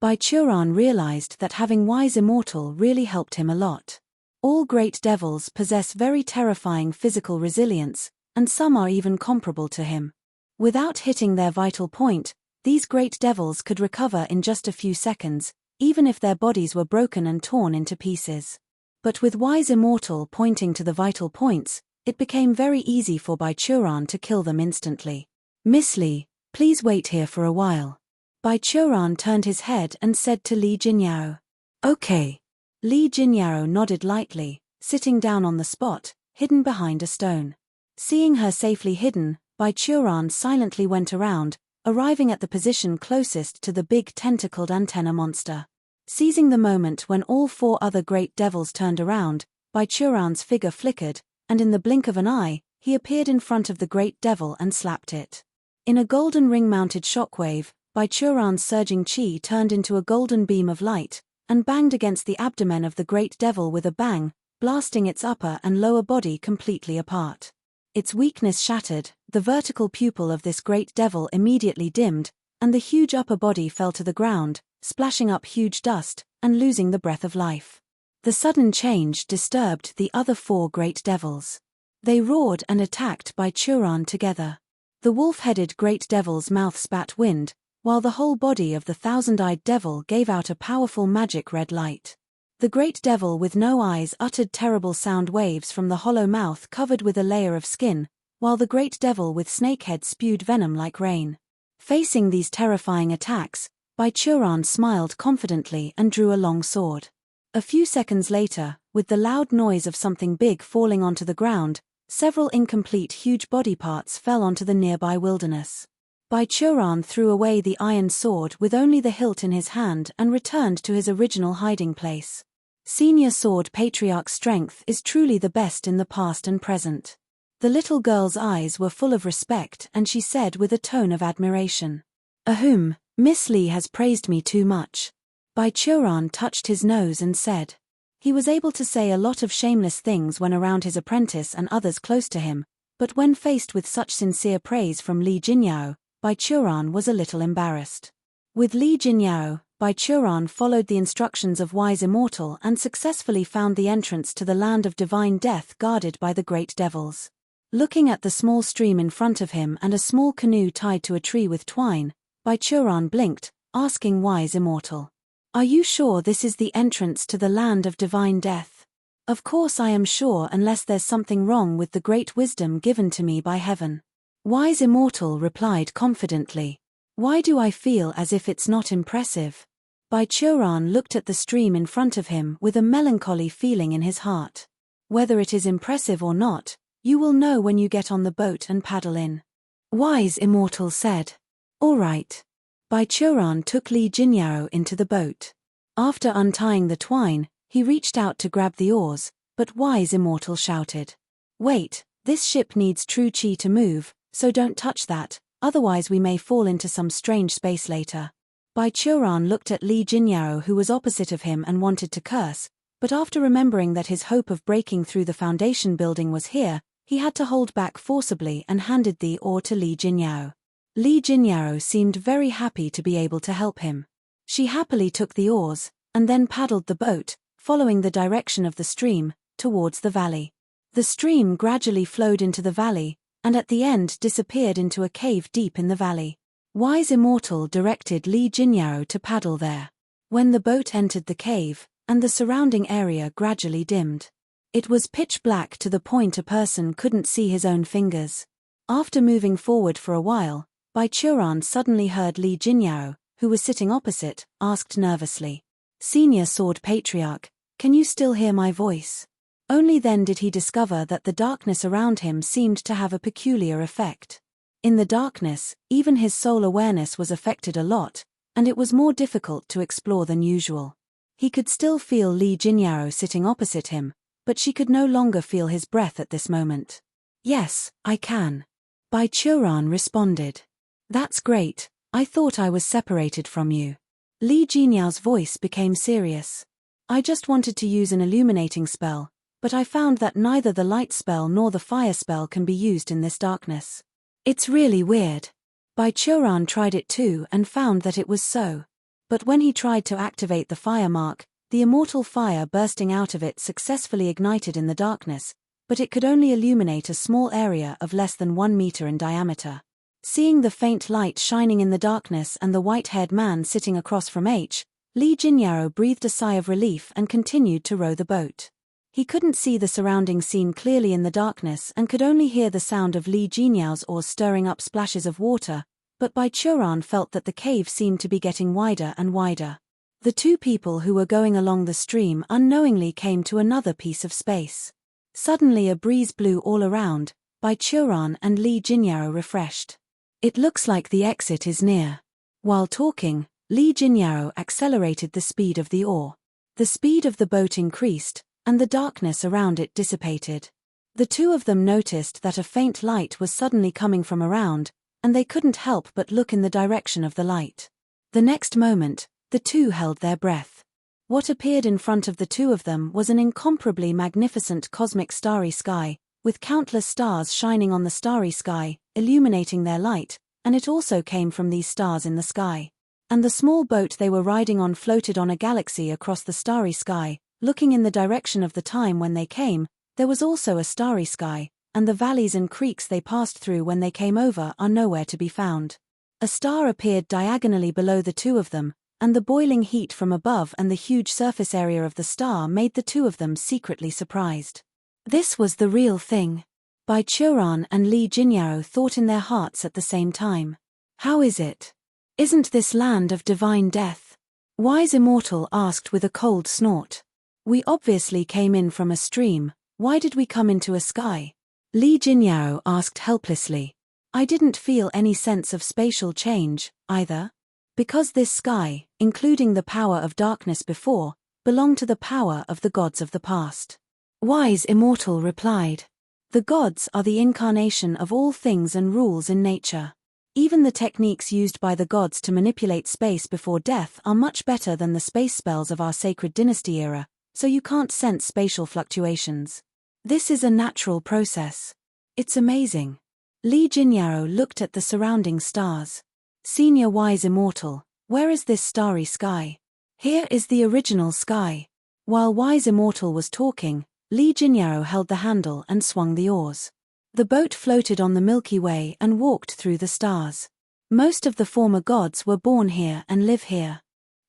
Bai Churan realized that having Wise Immortal really helped him a lot. All great devils possess very terrifying physical resilience, and some are even comparable to him. Without hitting their vital point, these great devils could recover in just a few seconds, even if their bodies were broken and torn into pieces. But with Wise Immortal pointing to the vital points, it became very easy for Bai Churan to kill them instantly. Misty, please wait here for a while. Bai Churan turned his head and said to Li Jinyao. Okay. Li Jinyao nodded lightly, sitting down on the spot, hidden behind a stone. Seeing her safely hidden, Bai Churan silently went around, arriving at the position closest to the big tentacled antenna monster. Seizing the moment when all 4 other great devils turned around, Bai Churan's figure flickered, and in the blink of an eye, he appeared in front of the great devil and slapped it. In a golden ring-mounted shockwave, Bai Churan's surging chi turned into a golden beam of light, and banged against the abdomen of the great devil with a bang, blasting its upper and lower body completely apart. Its weakness shattered, the vertical pupil of this great devil immediately dimmed, and the huge upper body fell to the ground, splashing up huge dust, and losing the breath of life. The sudden change disturbed the other 4 great devils. They roared and attacked Bai Churan together. The wolf-headed great devil's mouth spat wind, while the whole body of the thousand-eyed devil gave out a powerful magic red light. The great devil with no eyes uttered terrible sound waves from the hollow mouth covered with a layer of skin, while the great devil with snake head spewed venom like rain. Facing these terrifying attacks, Bai Churan smiled confidently and drew a long sword. A few seconds later, with the loud noise of something big falling onto the ground, several incomplete huge body parts fell onto the nearby wilderness. Bai Churan threw away the iron sword with only the hilt in his hand and returned to his original hiding place. Senior Sword Patriarch's strength is truly the best in the past and present. The little girl's eyes were full of respect and she said with a tone of admiration. Ahem, Miss Li has praised me too much. Bai Churan touched his nose and said. He was able to say a lot of shameless things when around his apprentice and others close to him, but when faced with such sincere praise from Li Jinyao, Bai Churan was a little embarrassed. With Li Jinyao, Bai Churan followed the instructions of Wise Immortal and successfully found the entrance to the land of divine death guarded by the great devils. Looking at the small stream in front of him and a small canoe tied to a tree with twine, Bai Churan blinked, asking Wise Immortal. Are you sure this is the entrance to the land of divine death? Of course I am sure unless there's something wrong with the great wisdom given to me by heaven. Wise Immortal replied confidently. Why do I feel as if it's not impressive? Bai Churan looked at the stream in front of him with a melancholy feeling in his heart. Whether it is impressive or not, you will know when you get on the boat and paddle in. Wise Immortal said. All right. Bai Churan took Li Jinyao into the boat. After untying the twine, he reached out to grab the oars, but Wise Immortal shouted. Wait, this ship needs true chi to move, so don't touch that, otherwise we may fall into some strange space later. Bai Churan looked at Li Jinyao who was opposite of him and wanted to curse, but after remembering that his hope of breaking through the foundation building was here, he had to hold back forcibly and handed the oar to Li Jinyao. Li Jinyao seemed very happy to be able to help him. She happily took the oars, and then paddled the boat, following the direction of the stream, towards the valley. The stream gradually flowed into the valley, and at the end disappeared into a cave deep in the valley. Wise Immortal directed Li Jinyao to paddle there. When the boat entered the cave, and the surrounding area gradually dimmed. It was pitch black to the point a person couldn't see his own fingers. After moving forward for a while, Baichuran suddenly heard Li Jinyao, who was sitting opposite, asked nervously, "Senior Sword Patriarch, can you still hear my voice?" Only then did he discover that the darkness around him seemed to have a peculiar effect. In the darkness, even his soul awareness was affected a lot, and it was more difficult to explore than usual. He could still feel Li Jinyao sitting opposite him, but she could no longer feel his breath at this moment. "Yes, I can." Baichuran responded. "That's great, I thought I was separated from you." Li Jinyao's voice became serious. "I just wanted to use an illuminating spell, but I found that neither the light spell nor the fire spell can be used in this darkness. It's really weird." Baichuran tried it too and found that it was so. But when he tried to activate the fire mark, the immortal fire bursting out of it successfully ignited in the darkness, but it could only illuminate a small area of less than 1 meter in diameter. Seeing the faint light shining in the darkness and the white-haired man sitting across from Li Jinyao breathed a sigh of relief and continued to row the boat. He couldn't see the surrounding scene clearly in the darkness and could only hear the sound of Li Jinyao's oars stirring up splashes of water, but Baichuran felt that the cave seemed to be getting wider and wider. The two people who were going along the stream unknowingly came to another piece of space. Suddenly a breeze blew all around, Baichuran and Li Jinyao refreshed. "It looks like the exit is near." While talking, Li Jinyao accelerated the speed of the oar. The speed of the boat increased, and the darkness around it dissipated. The two of them noticed that a faint light was suddenly coming from around, and they couldn't help but look in the direction of the light. The next moment, the two held their breath. What appeared in front of the two of them was an incomparably magnificent cosmic starry sky, with countless stars shining on the starry sky, illuminating their light, and it also came from these stars in the sky. And the small boat they were riding on floated on a galaxy across the starry sky, looking in the direction of the time when they came. There was also a starry sky, and the valleys and creeks they passed through when they came over are nowhere to be found. A star appeared diagonally below the two of them, and the boiling heat from above and the huge surface area of the star made the two of them secretly surprised. This was the real thing. Baichuran and Li Jinyao thought in their hearts at the same time. "How is it? Isn't this land of divine death?" Wise Immortal asked with a cold snort. "We obviously came in from a stream, why did we come into a sky?" Li Jinyao asked helplessly. "I didn't feel any sense of spatial change, either. Because this sky, including the power of darkness before, belonged to the power of the gods of the past." Wise Immortal replied. "The gods are the incarnation of all things and rules in nature. Even the techniques used by the gods to manipulate space before death are much better than the space spells of our sacred dynasty era, so you can't sense spatial fluctuations. This is a natural process. It's amazing." Li Jinyao looked at the surrounding stars. "Senior Wise Immortal, where is this starry sky?" "Here is the original sky." While Wise Immortal was talking, Li Jinyao held the handle and swung the oars. The boat floated on the Milky Way and walked through the stars. Most of the former gods were born here and live here.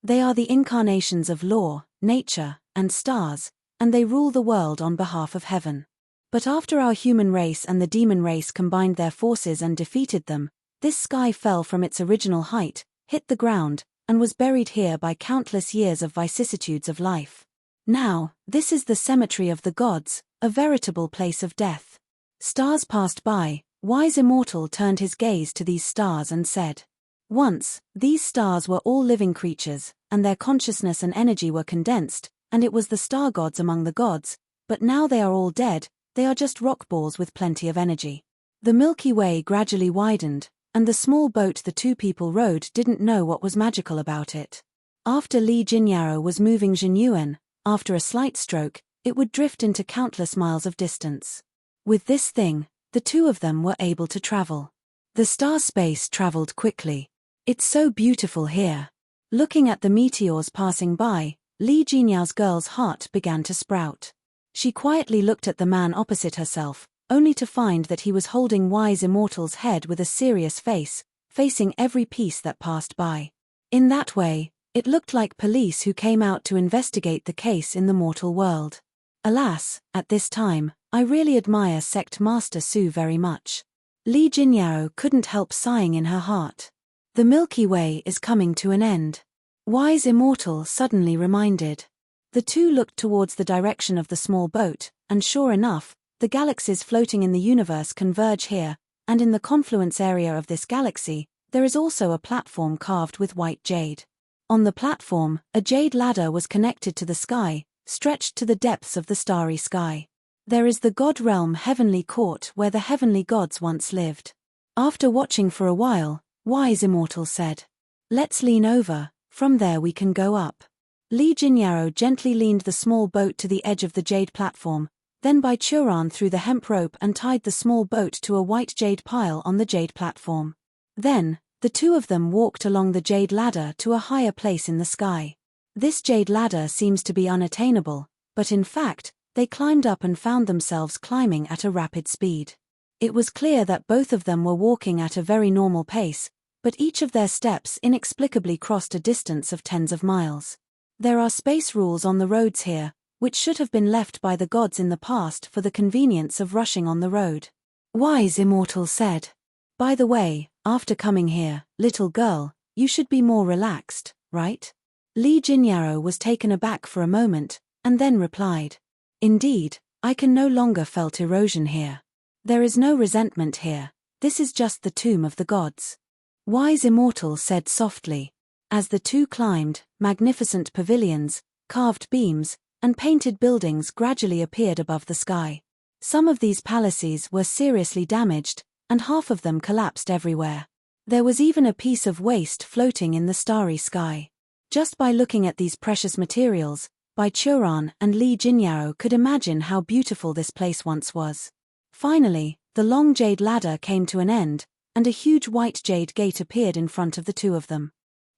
They are the incarnations of law, nature, and stars, and they rule the world on behalf of heaven. But after our human race and the demon race combined their forces and defeated them, this sky fell from its original height, hit the ground, and was buried here by countless years of vicissitudes of life. Now, this is the cemetery of the gods, a veritable place of death. Stars passed by. Wise Immortal turned his gaze to these stars and said, "Once, these stars were all living creatures, and their consciousness and energy were condensed, and it was the star gods among the gods, but now they are all dead, they are just rock balls with plenty of energy." The Milky Way gradually widened, and the small boat the two people rowed didn't know what was magical about it. After Li Jinyao was moving Jinyuan, after a slight stroke, it would drift into countless miles of distance. With this thing, the two of them were able to travel. The star space traveled quickly. "It's so beautiful here." Looking at the meteors passing by, Li Jinyao's girl's heart began to sprout. She quietly looked at the man opposite herself, only to find that he was holding Wise Immortal's head with a serious face, facing every piece that passed by. In that way, it looked like police who came out to investigate the case in the mortal world. Alas, at this time, I really admire Sect Master Su very much. Li Jinyao couldn't help sighing in her heart. The Milky Way is coming to an end. Wise Immortal suddenly reminded. The two looked towards the direction of the small boat, and sure enough, the galaxies floating in the universe converge here, and in the confluence area of this galaxy, there is also a platform carved with white jade. On the platform, a jade ladder was connected to the sky, stretched to the depths of the starry sky. There is the God Realm Heavenly Court where the heavenly gods once lived. After watching for a while, Wise Immortal said, "Let's lean over, from there we can go up." Li Jinyao gently leaned the small boat to the edge of the jade platform, then Bai Churan threw the hemp rope and tied the small boat to a white jade pile on the jade platform. Then, the two of them walked along the jade ladder to a higher place in the sky. This jade ladder seems to be unattainable, but in fact, they climbed up and found themselves climbing at a rapid speed. It was clear that both of them were walking at a very normal pace, but each of their steps inexplicably crossed a distance of tens of miles. There are space rules on the roads here, which should have been left by the gods in the past for the convenience of rushing on the road. Wise Immortal said, "By the way, after coming here, little girl, you should be more relaxed, right?" Li Jinyao was taken aback for a moment, and then replied, "Indeed, I can no longer felt erosion here. There is no resentment here, this is just the tomb of the gods." Wise Immortal said softly. As the two climbed, magnificent pavilions, carved beams, and painted buildings gradually appeared above the sky. Some of these palaces were seriously damaged, and half of them collapsed everywhere. There was even a piece of waste floating in the starry sky. Just by looking at these precious materials, Bai Churan and Li Jinyao could imagine how beautiful this place once was. Finally, the long jade ladder came to an end, and a huge white jade gate appeared in front of the two of them.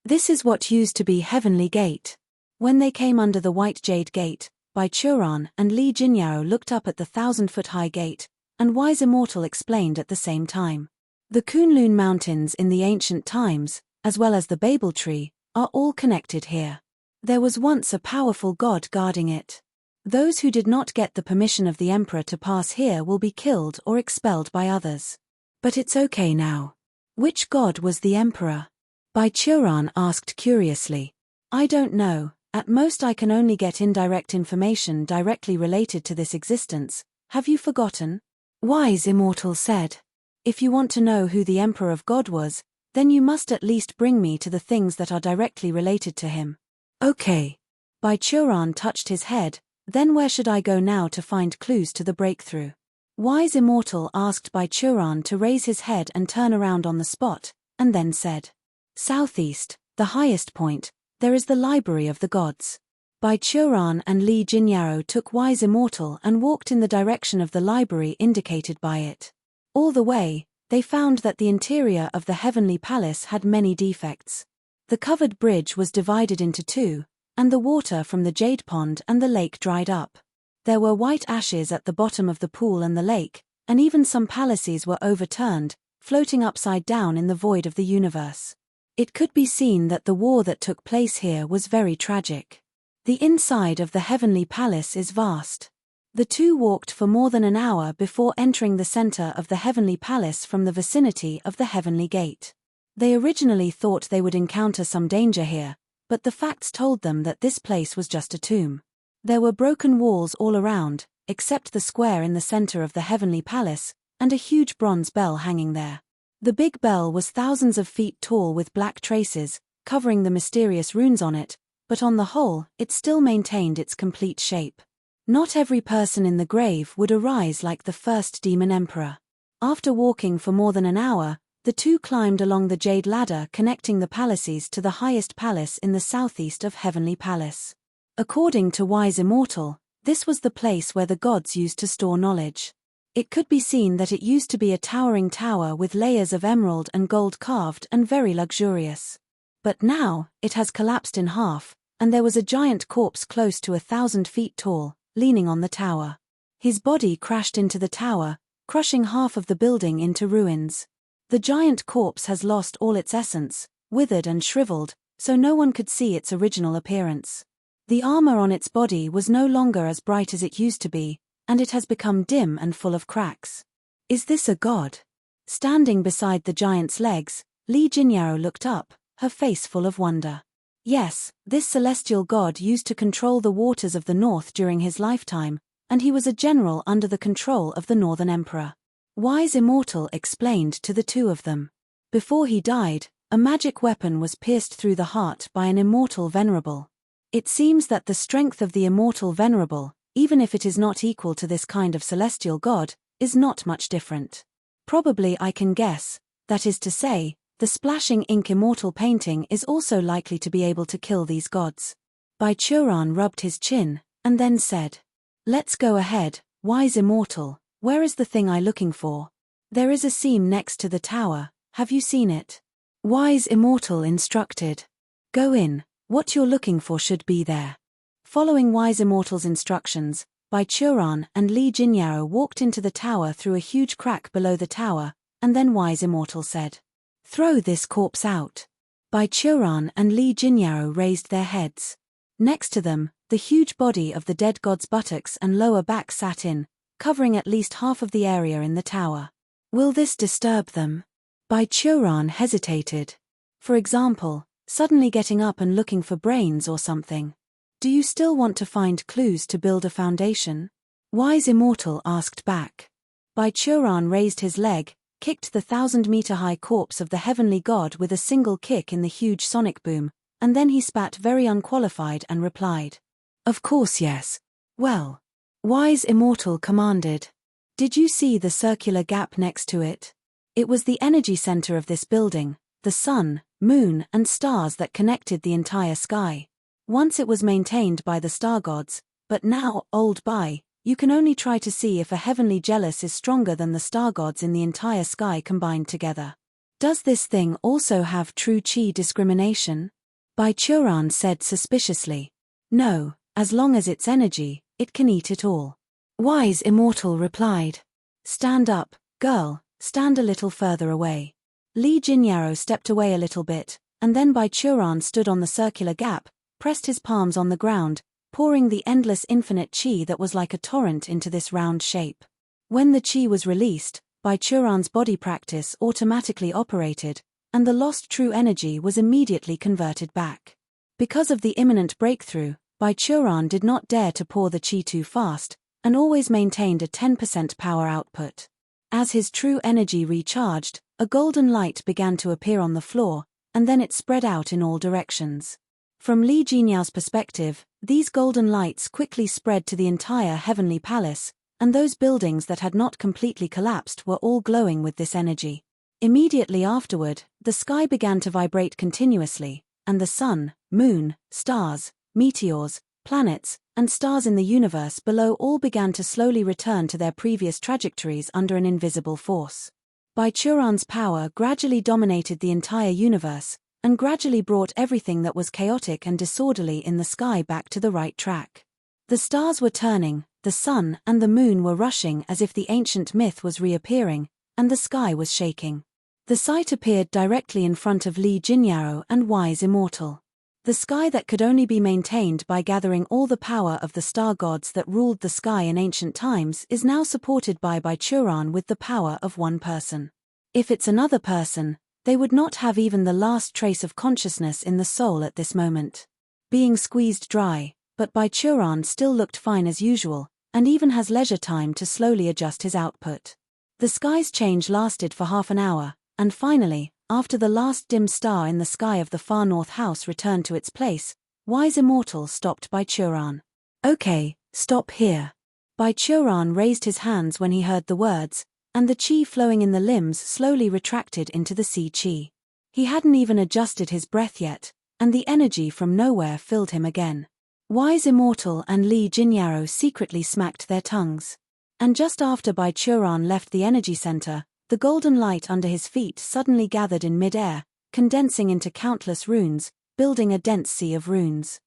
This is what used to be Heavenly Gate. When they came under the white jade gate, Bai Churan and Li Jinyao looked up at the 1,000-foot-high gate, and Wise Immortal explained at the same time. The Kunlun Mountains in the ancient times, as well as the Babel Tree, are all connected here. There was once a powerful god guarding it. Those who did not get the permission of the emperor to pass here will be killed or expelled by others. But it's okay now. Which god was the emperor? Bai Churan asked curiously. I don't know, at most I can only get indirect information directly related to this existence. Have you forgotten? Wise Immortal said. If you want to know who the emperor of God was, then you must at least bring me to the things that are directly related to him. Okay. Bai Churan touched his head, then where should I go now to find clues to the breakthrough? Wise Immortal asked Bai Churan to raise his head and turn around on the spot, and then said, Southeast, the highest point, there is the Library of the Gods. Bai Churan and Li Jinyao took Wise Immortal and walked in the direction of the library indicated by it. All the way, they found that the interior of the heavenly palace had many defects. The covered bridge was divided into two, and the water from the jade pond and the lake dried up. There were white ashes at the bottom of the pool and the lake, and even some palaces were overturned, floating upside down in the void of the universe. It could be seen that the war that took place here was very tragic. The inside of the heavenly palace is vast. The two walked for more than an hour before entering the center of the heavenly palace from the vicinity of the heavenly gate. They originally thought they would encounter some danger here, but the facts told them that this place was just a tomb. There were broken walls all around, except the square in the center of the heavenly palace, and a huge bronze bell hanging there. The big bell was thousands of feet tall with black traces, covering the mysterious runes on it, but on the whole, it still maintained its complete shape. Not every person in the grave would arise like the first demon emperor. After walking for more than an hour, the two climbed along the jade ladder connecting the palaces to the highest palace in the southeast of Heavenly Palace. According to Wise Immortal, this was the place where the gods used to store knowledge. It could be seen that it used to be a towering tower with layers of emerald and gold carved and very luxurious. But now, it has collapsed in half, and there was a giant corpse close to 1,000 feet tall, leaning on the tower. His body crashed into the tower, crushing half of the building into ruins. The giant corpse has lost all its essence, withered and shriveled, so no one could see its original appearance. The armor on its body was no longer as bright as it used to be, and it has become dim and full of cracks. Is this a god? Standing beside the giant's legs, Li Jinyao looked up, her face full of wonder. Yes, this celestial god used to control the waters of the north during his lifetime, and he was a general under the control of the Northern Emperor. Wise Immortal explained to the two of them. Before he died, a magic weapon was pierced through the heart by an immortal venerable. It seems that the strength of the immortal venerable, even if it is not equal to this kind of celestial god, is not much different. Probably I can guess, that is to say, the splashing ink immortal painting is also likely to be able to kill these gods. Bai Churan rubbed his chin, and then said, "Let's go ahead, wise immortal, where is the thing I'm looking for?" "There is a seam next to the tower, have you seen it?" Wise immortal instructed. "Go in, what you're looking for should be there." Following wise immortal's instructions, Bai Churan and Li Jinyao walked into the tower through a huge crack below the tower, and then wise immortal said, "Throw this corpse out." Bai Churan and Li Jinyao raised their heads. Next to them, the huge body of the dead god's buttocks and lower back sat in, covering at least half of the area in the tower. Will this disturb them? Bai Churan hesitated. For example, suddenly getting up and looking for brains or something. Do you still want to find clues to build a foundation? Wise Immortal asked back. Bai Churan raised his leg, kicked the 1,000-meter-high corpse of the heavenly god with a single kick in the huge sonic boom, and then he spat very unqualified and replied, "Of course yes." Well. Wise Immortal commanded. Did you see the circular gap next to it? It was the energy center of this building, the sun, moon, and stars that connected the entire sky. Once it was maintained by the star gods, but now, old Bai, you can only try to see if a heavenly jealous is stronger than the star gods in the entire sky combined together. Does this thing also have true chi discrimination? Bai Churan said suspiciously. No, as long as it's energy, it can eat it all. Wise Immortal replied. Stand up, girl, stand a little further away. Li Jinyao stepped away a little bit, and then Bai Churan stood on the circular gap, pressed his palms on the ground, pouring the endless infinite chi that was like a torrent into this round shape. When the chi was released, Bai Churan's body practice automatically operated, and the lost true energy was immediately converted back. Because of the imminent breakthrough, Bai Churan did not dare to pour the chi too fast, and always maintained a 10% power output. As his true energy recharged, a golden light began to appear on the floor, and then it spread out in all directions. From Li Jinyao's perspective, these golden lights quickly spread to the entire heavenly palace, and those buildings that had not completely collapsed were all glowing with this energy. Immediately afterward, the sky began to vibrate continuously, and the sun, moon, stars, meteors, planets, and stars in the universe below all began to slowly return to their previous trajectories under an invisible force. Bai Churan's power gradually dominated the entire universe, and gradually brought everything that was chaotic and disorderly in the sky back to the right track. The stars were turning, the sun and the moon were rushing as if the ancient myth was reappearing, and the sky was shaking. The sight appeared directly in front of Li Jinyao and Wise Immortal. The sky that could only be maintained by gathering all the power of the star gods that ruled the sky in ancient times is now supported by Bai Churan with the power of one person. If it's another person, they would not have even the last trace of consciousness in the soul at this moment. Being squeezed dry, but Bai Churan still looked fine as usual, and even has leisure time to slowly adjust his output. The sky's change lasted for half an hour, and finally, after the last dim star in the sky of the far north house returned to its place, Wise Immortal stopped Bai Churan. Okay, stop here. Bai Churan raised his hands when he heard the words, and the chi flowing in the limbs slowly retracted into the sea chi. He hadn't even adjusted his breath yet, and the energy from nowhere filled him again. Wise Immortal and Li Jinyao secretly smacked their tongues. And just after Bai Churan left the energy center, the golden light under his feet suddenly gathered in mid-air, condensing into countless runes, building a dense sea of runes.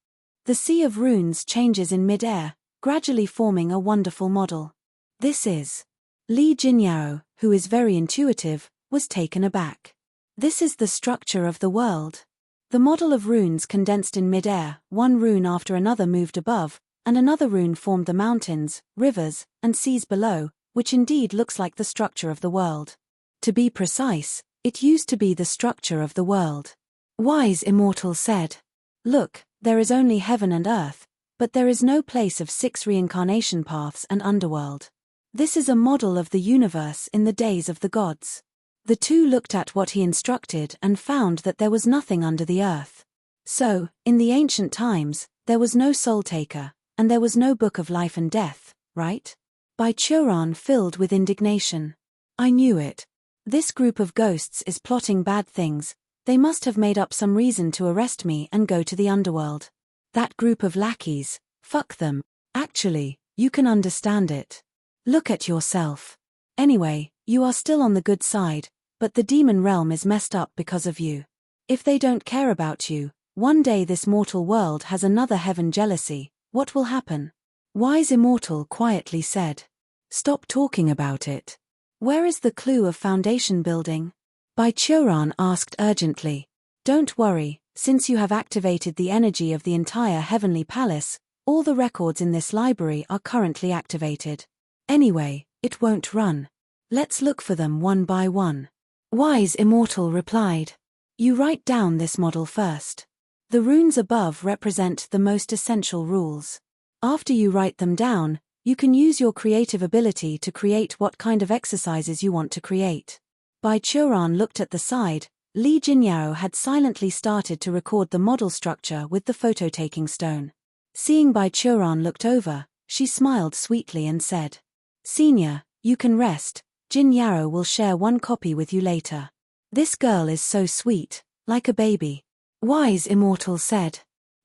The sea of runes changes in mid-air, gradually forming a wonderful model. This is Li Jinyao, who is very intuitive, was taken aback. This is the structure of the world. The model of runes condensed in mid-air, one rune after another moved above, and another rune formed the mountains, rivers, and seas below, which indeed looks like the structure of the world. To be precise, it used to be the structure of the world. Wise Immortal said, "Look, there is only heaven and earth, but there is no place of 6 reincarnation paths and underworld. This is a model of the universe in the days of the gods." The two looked at what he instructed and found that there was nothing under the earth. So, in the ancient times, there was no soul taker, and there was no book of life and death, right? Bai Churan filled with indignation. "I knew it. This group of ghosts is plotting bad things. They must have made up some reason to arrest me and go to the underworld. That group of lackeys, fuck them. Actually, you can understand it. Look at yourself. Anyway, you are still on the good side, but the demon realm is messed up because of you. If they don't care about you, one day this mortal world has another heaven jealousy, what will happen?" Wise Immortal quietly said. "Stop talking about it. Where is the clue of foundation building?" Bai Churan asked urgently. "Don't worry, since you have activated the energy of the entire heavenly palace, all the records in this library are currently activated. Anyway, it won't run. Let's look for them one by one." Wise Immortal replied. "You write down this model first. The runes above represent the most essential rules. After you write them down, you can use your creative ability to create what kind of exercises you want to create." Bai Churan looked at the side. Li Jinyao had silently started to record the model structure with the photo-taking stone. Seeing Bai Churan looked over, she smiled sweetly and said, "Senior, you can rest. Jinyao will share one copy with you later. This girl is so sweet, like a baby." Wise Immortal said.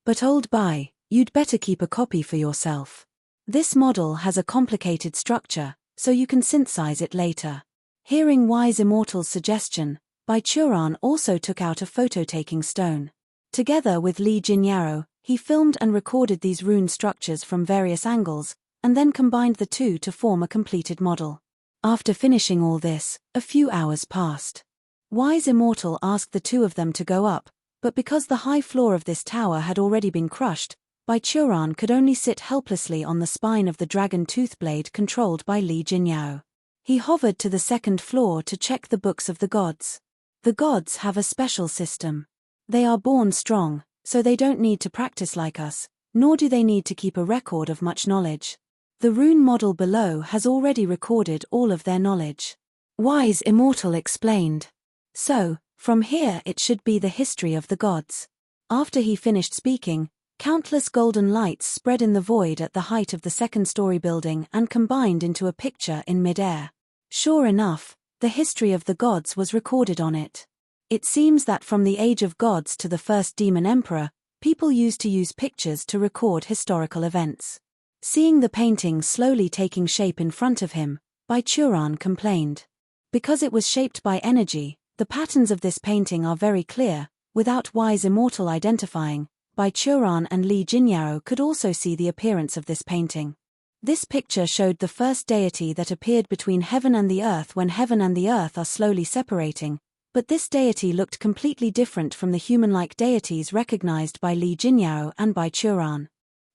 "But old Bai, you'd better keep a copy for yourself. This model has a complicated structure, so you can synthesize it later." Hearing Wise Immortal's suggestion, Bai Churan also took out a photo-taking stone. Together with Li Jinyao, he filmed and recorded these rune structures from various angles, and then combined the two to form a completed model. After finishing all this, a few hours passed. Wise Immortal asked the two of them to go up, but because the high floor of this tower had already been crushed, Bai Churan could only sit helplessly on the spine of the dragon toothblade controlled by Li Jinyao. He hovered to the second floor to check the books of the gods. The gods have a special system. They are born strong, so they don't need to practice like us, nor do they need to keep a record of much knowledge. The rune model below has already recorded all of their knowledge. Wise Immortal explained. So, from here it should be the history of the gods. After he finished speaking, countless golden lights spread in the void at the height of the second-story building and combined into a picture in mid-air. Sure enough, the history of the gods was recorded on it. It seems that from the age of gods to the first demon emperor, people used to use pictures to record historical events. Seeing the painting slowly taking shape in front of him, Bai Churan complained. Because it was shaped by energy, the patterns of this painting are very clear. Without Wise Immortal identifying, Bai Churan and Li Jinyao could also see the appearance of this painting. This picture showed the first deity that appeared between heaven and the earth when heaven and the earth are slowly separating, but this deity looked completely different from the human-like deities recognized by Li Jinyao and Bai Churan.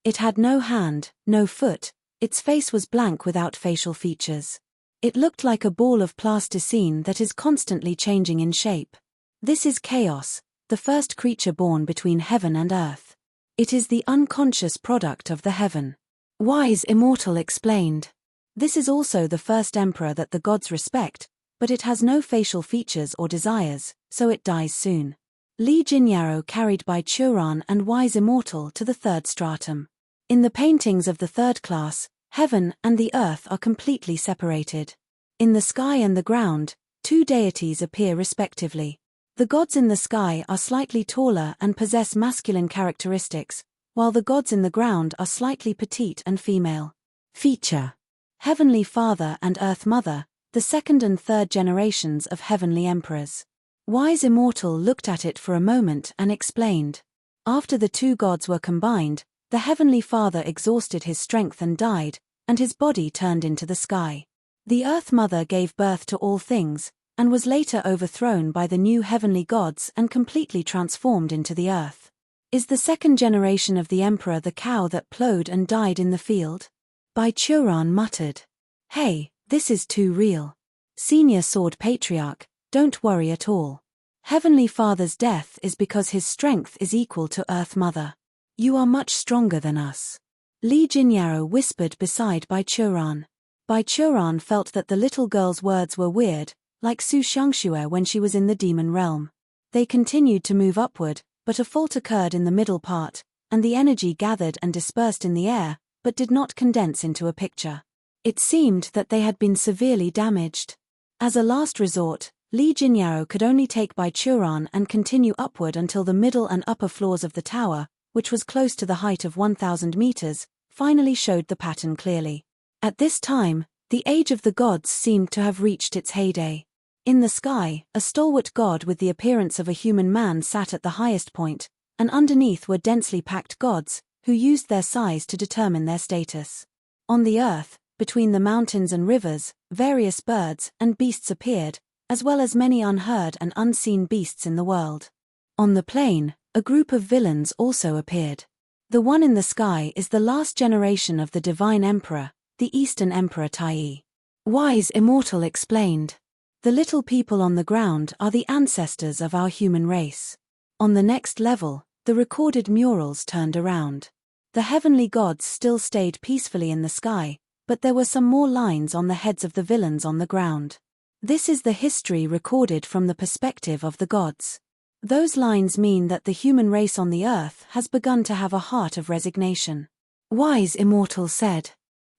It had no hand, no foot, its face was blank without facial features. It looked like a ball of plasticine that is constantly changing in shape. This is chaos, the first creature born between heaven and earth. It is the unconscious product of the heaven. Wise Immortal explained. This is also the first emperor that the gods respect, but it has no facial features or desires, so it dies soon. Li Jinyao carried Bai Churan and Wise Immortal to the third stratum. In the paintings of the third class, heaven and the earth are completely separated. In the sky and the ground, two deities appear respectively. The gods in the sky are slightly taller and possess masculine characteristics, while the gods in the ground are slightly petite and female. Feature: Heavenly Father and Earth Mother, the second and third generations of heavenly emperors. Wise Immortal looked at it for a moment and explained. After the two gods were combined, the Heavenly Father exhausted his strength and died, and his body turned into the sky. The Earth Mother gave birth to all things, and was later overthrown by the new heavenly gods and completely transformed into the earth. Is the second generation of the Emperor the cow that plowed and died in the field? Baichuran muttered. Hey, this is too real. Senior Sword Patriarch, don't worry at all. Heavenly Father's death is because his strength is equal to Earth Mother. You are much stronger than us. Li Jinyao whispered beside Baichuran. Baichuran felt that the little girl's words were weird, like Su Xiangxue when she was in the demon realm. They continued to move upward, but a fault occurred in the middle part, and the energy gathered and dispersed in the air, but did not condense into a picture. It seemed that they had been severely damaged. As a last resort, Li Jinyao could only take Baichuran and continue upward until the middle and upper floors of the tower, which was close to the height of 1,000 meters, finally showed the pattern clearly. At this time, the age of the gods seemed to have reached its heyday. In the sky, a stalwart god with the appearance of a human man sat at the highest point, and underneath were densely packed gods, who used their size to determine their status. On the earth, between the mountains and rivers, various birds and beasts appeared, as well as many unheard and unseen beasts in the world. On the plain, a group of villains also appeared. The one in the sky is the last generation of the Divine Emperor, the Eastern Emperor Tai. Wise Immortal explained. The little people on the ground are the ancestors of our human race. On the next level, the recorded murals turned around. The heavenly gods still stayed peacefully in the sky, but there were some more lines on the heads of the villains on the ground. This is the history recorded from the perspective of the gods. Those lines mean that the human race on the earth has begun to have a heart of resignation. Wise Immortal said.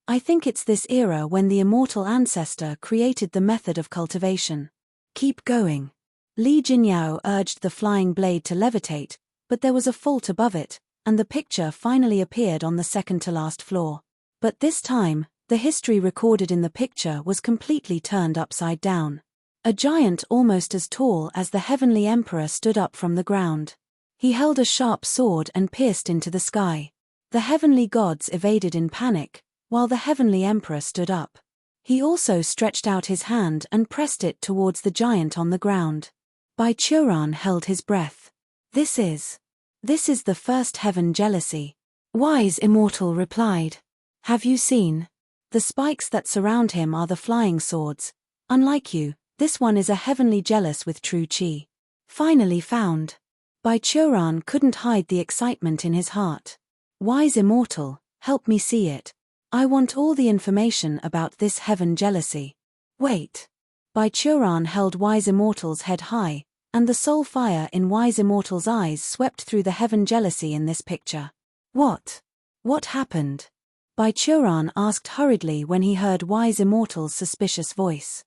I think it's this era when the immortal ancestor created the method of cultivation. Keep going. Li Jinyao urged the flying blade to levitate, but there was a fault above it, and the picture finally appeared on the second-to-last floor. But this time, the history recorded in the picture was completely turned upside down. A giant almost as tall as the heavenly emperor stood up from the ground. He held a sharp sword and pierced into the sky. The heavenly gods evaded in panic, while the heavenly emperor stood up. He also stretched out his hand and pressed it towards the giant on the ground. Baichuran held his breath. This is the first heaven jealousy. Wise Immortal replied. Have you seen? The spikes that surround him are the flying swords. Unlike you, this one is a heavenly jealous with true chi. Finally found. Baichuran couldn't hide the excitement in his heart. Wise Immortal, help me see it. I want all the information about this heaven jealousy. Wait. Baichuran held Wise Immortal's head high, and the soul fire in Wise Immortal's eyes swept through the heaven jealousy in this picture. What? What happened? Baichuran asked hurriedly when he heard Wise Immortal's suspicious voice.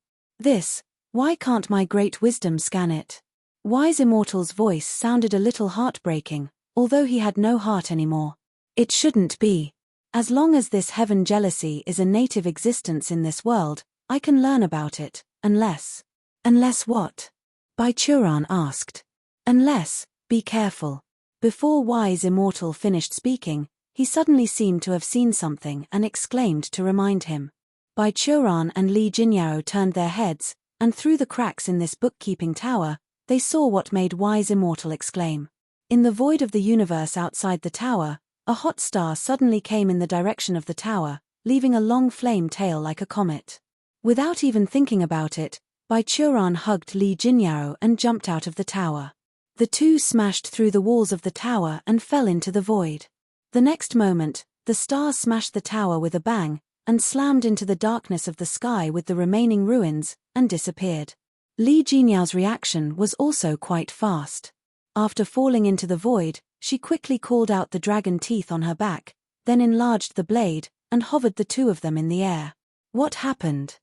Why can't my great wisdom scan it? Wise Immortal's voice sounded a little heartbreaking, although he had no heart anymore. It shouldn't be. As long as this heaven jealousy is a native existence in this world, I can learn about it, unless. Unless what? Baichuran asked. Unless, be careful. Before Wise Immortal finished speaking, he suddenly seemed to have seen something and exclaimed to remind him. Baichuran and Li Jinyao turned their heads, and through the cracks in this bookkeeping tower, they saw what made Wise Immortal exclaim. In the void of the universe outside the tower, a hot star suddenly came in the direction of the tower, leaving a long flame tail like a comet. Without even thinking about it, Baichuran hugged Li Jinyao and jumped out of the tower. The two smashed through the walls of the tower and fell into the void. The next moment, the star smashed the tower with a bang, and slammed into the darkness of the sky with the remaining ruins, and disappeared. Li Jinyao's reaction was also quite fast. After falling into the void, she quickly called out the dragon teeth on her back, then enlarged the blade, and hovered the two of them in the air. What happened?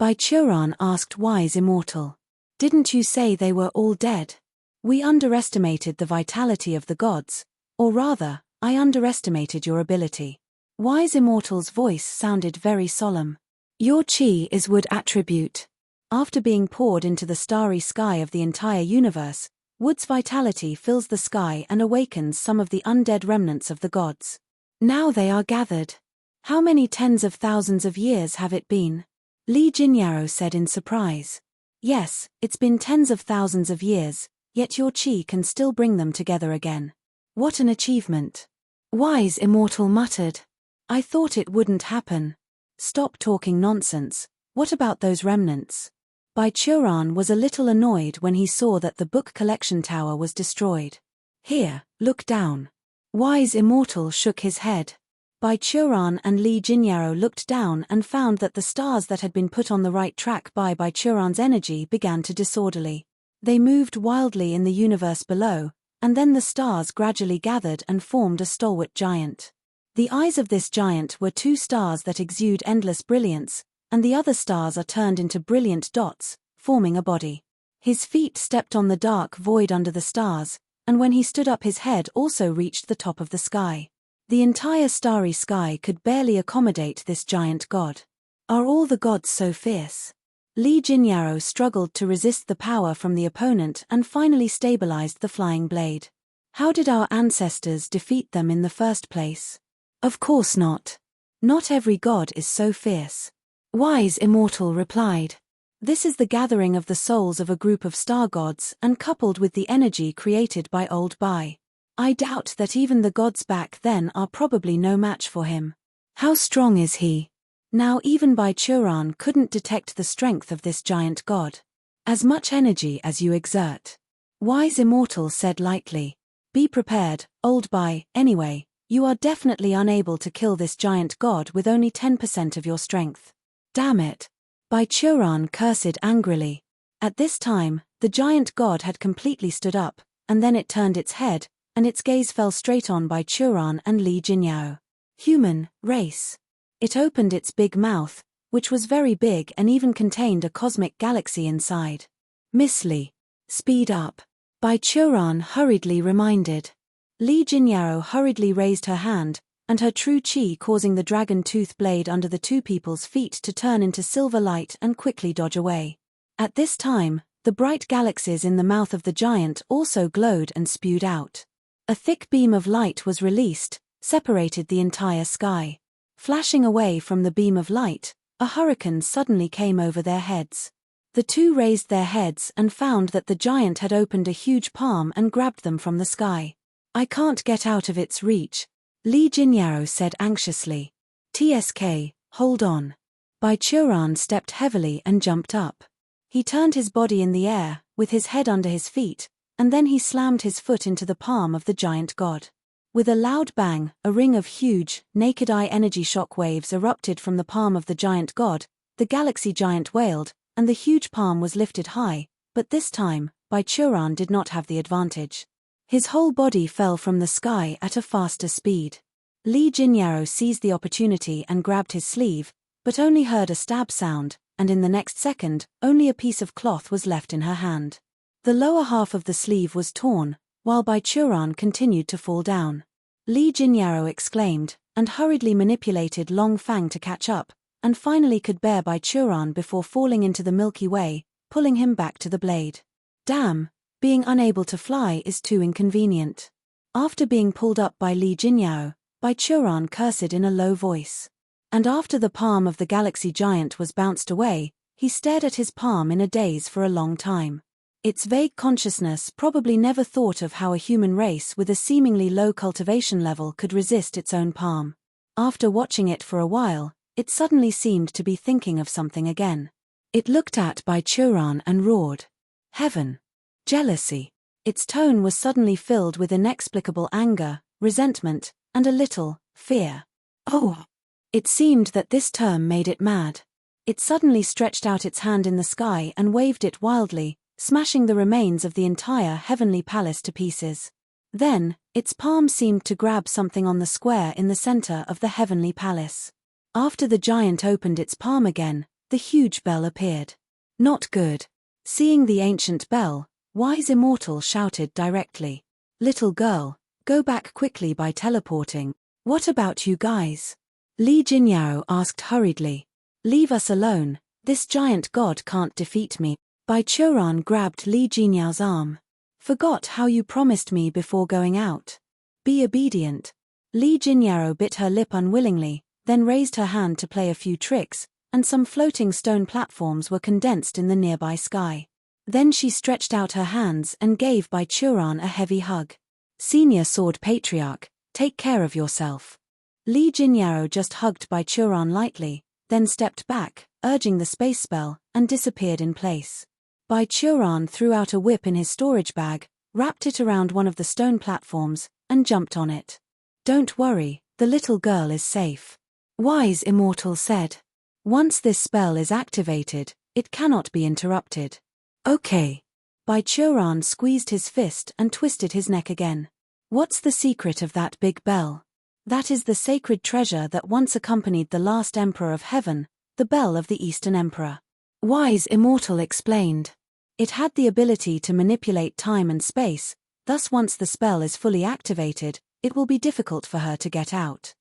Baichuran asked Wise Immortal. Didn't you say they were all dead? We underestimated the vitality of the gods, or rather, I underestimated your ability. Wise Immortal's voice sounded very solemn. Your chi is wood attribute. After being poured into the starry sky of the entire universe, wood's vitality fills the sky and awakens some of the undead remnants of the gods. Now they are gathered. How many tens of thousands of years have it been? Li Jinyao said in surprise. Yes, it's been tens of thousands of years, yet your qi can still bring them together again. What an achievement. Wise Immortal muttered. I thought it wouldn't happen. Stop talking nonsense. What about those remnants? Bai Churan was a little annoyed when he saw that the book collection tower was destroyed. Here, look down. Wise Immortal shook his head. Bai Churan and Li Jinyao looked down and found that the stars that had been put on the right track by Bai Churan's energy began to disorderly. They moved wildly in the universe below, and then the stars gradually gathered and formed a stalwart giant. The eyes of this giant were two stars that exude endless brilliance, and the other stars are turned into brilliant dots, forming a body. His feet stepped on the dark void under the stars, and when he stood up his head also reached the top of the sky. The entire starry sky could barely accommodate this giant god. Are all the gods so fierce? Li Jinyao struggled to resist the power from the opponent and finally stabilized the flying blade. How did our ancestors defeat them in the first place? Of course not. Not every god is so fierce. Wise Immortal replied. This is the gathering of the souls of a group of star gods and coupled with the energy created by old Bai. I doubt that even the gods back then are probably no match for him. How strong is he? Now even Bai Churan couldn't detect the strength of this giant god. As much energy as you exert. Wise Immortal said lightly. Be prepared, old Bai, anyway, you are definitely unable to kill this giant god with only 10% of your strength. Damn it. Bai Churan cursed angrily. At this time, the giant god had completely stood up, and then it turned its head, and its gaze fell straight on Bai Churan and Li Jinyao. Human race. It opened its big mouth, which was very big and even contained a cosmic galaxy inside. Miss Li. Speed up. Bai Churan hurriedly reminded. Li Jinyao hurriedly raised her hand, and her true qi causing the dragon tooth blade under the two people's feet to turn into silver light and quickly dodge away. At this time, the bright galaxies in the mouth of the giant also glowed and spewed out. A thick beam of light was released, separated the entire sky. Flashing away from the beam of light, a hurricane suddenly came over their heads. The two raised their heads and found that the giant had opened a huge palm and grabbed them from the sky. I can't get out of its reach, Li Jinyao said anxiously. TSK, hold on. Bai Churan stepped heavily and jumped up. He turned his body in the air, with his head under his feet, and then he slammed his foot into the palm of the giant god. With a loud bang, a ring of huge, naked-eye energy shock waves erupted from the palm of the giant god, the galaxy giant wailed, and the huge palm was lifted high, but this time, Bai Churan did not have the advantage. His whole body fell from the sky at a faster speed. Li Jinyao seized the opportunity and grabbed his sleeve, but only heard a stab sound, and in the next second, only a piece of cloth was left in her hand. The lower half of the sleeve was torn, while Bai Churan continued to fall down. Li Jinyao exclaimed, and hurriedly manipulated Long Fang to catch up, and finally could bear Bai Churan before falling into the Milky Way, pulling him back to the blade. Damn, being unable to fly is too inconvenient. After being pulled up by Li Jinyao, Bai Churan cursed in a low voice. And after the palm of the galaxy giant was bounced away, he stared at his palm in a daze for a long time. Its vague consciousness probably never thought of how a human race with a seemingly low cultivation level could resist its own palm. After watching it for a while, it suddenly seemed to be thinking of something again. It looked at Bai Churan and roared. Heaven! Jealousy! Its tone was suddenly filled with inexplicable anger, resentment, and a little fear. Oh! It seemed that this term made it mad. It suddenly stretched out its hand in the sky and waved it wildly, smashing the remains of the entire heavenly palace to pieces. Then, its palm seemed to grab something on the square in the center of the heavenly palace. After the giant opened its palm again, the huge bell appeared. Not good. Seeing the ancient bell, Wise Immortal shouted directly. Little girl, go back quickly by teleporting. What about you guys? Li Jinyao asked hurriedly. Leave us alone, this giant god can't defeat me. Bai Churan grabbed Li Jinyao's arm. Forgot how you promised me before going out. Be obedient. Li Jinyao bit her lip unwillingly, then raised her hand to play a few tricks, and some floating stone platforms were condensed in the nearby sky. Then she stretched out her hands and gave Bai Churan a heavy hug. Senior Sword Patriarch, take care of yourself. Li Jinyao just hugged Bai Churan lightly, then stepped back, urging the space spell, and disappeared in place. Bai Churan threw out a whip in his storage bag, wrapped it around one of the stone platforms, and jumped on it. Don't worry, the little girl is safe. Wise Immortal said. Once this spell is activated, it cannot be interrupted. Okay. Bai Churan squeezed his fist and twisted his neck again. What's the secret of that big bell? That is the sacred treasure that once accompanied the last Emperor of Heaven, the bell of the Eastern Emperor. Wise Immortal explained. It had the ability to manipulate time and space, thus once the spell is fully activated, it will be difficult for her to get out.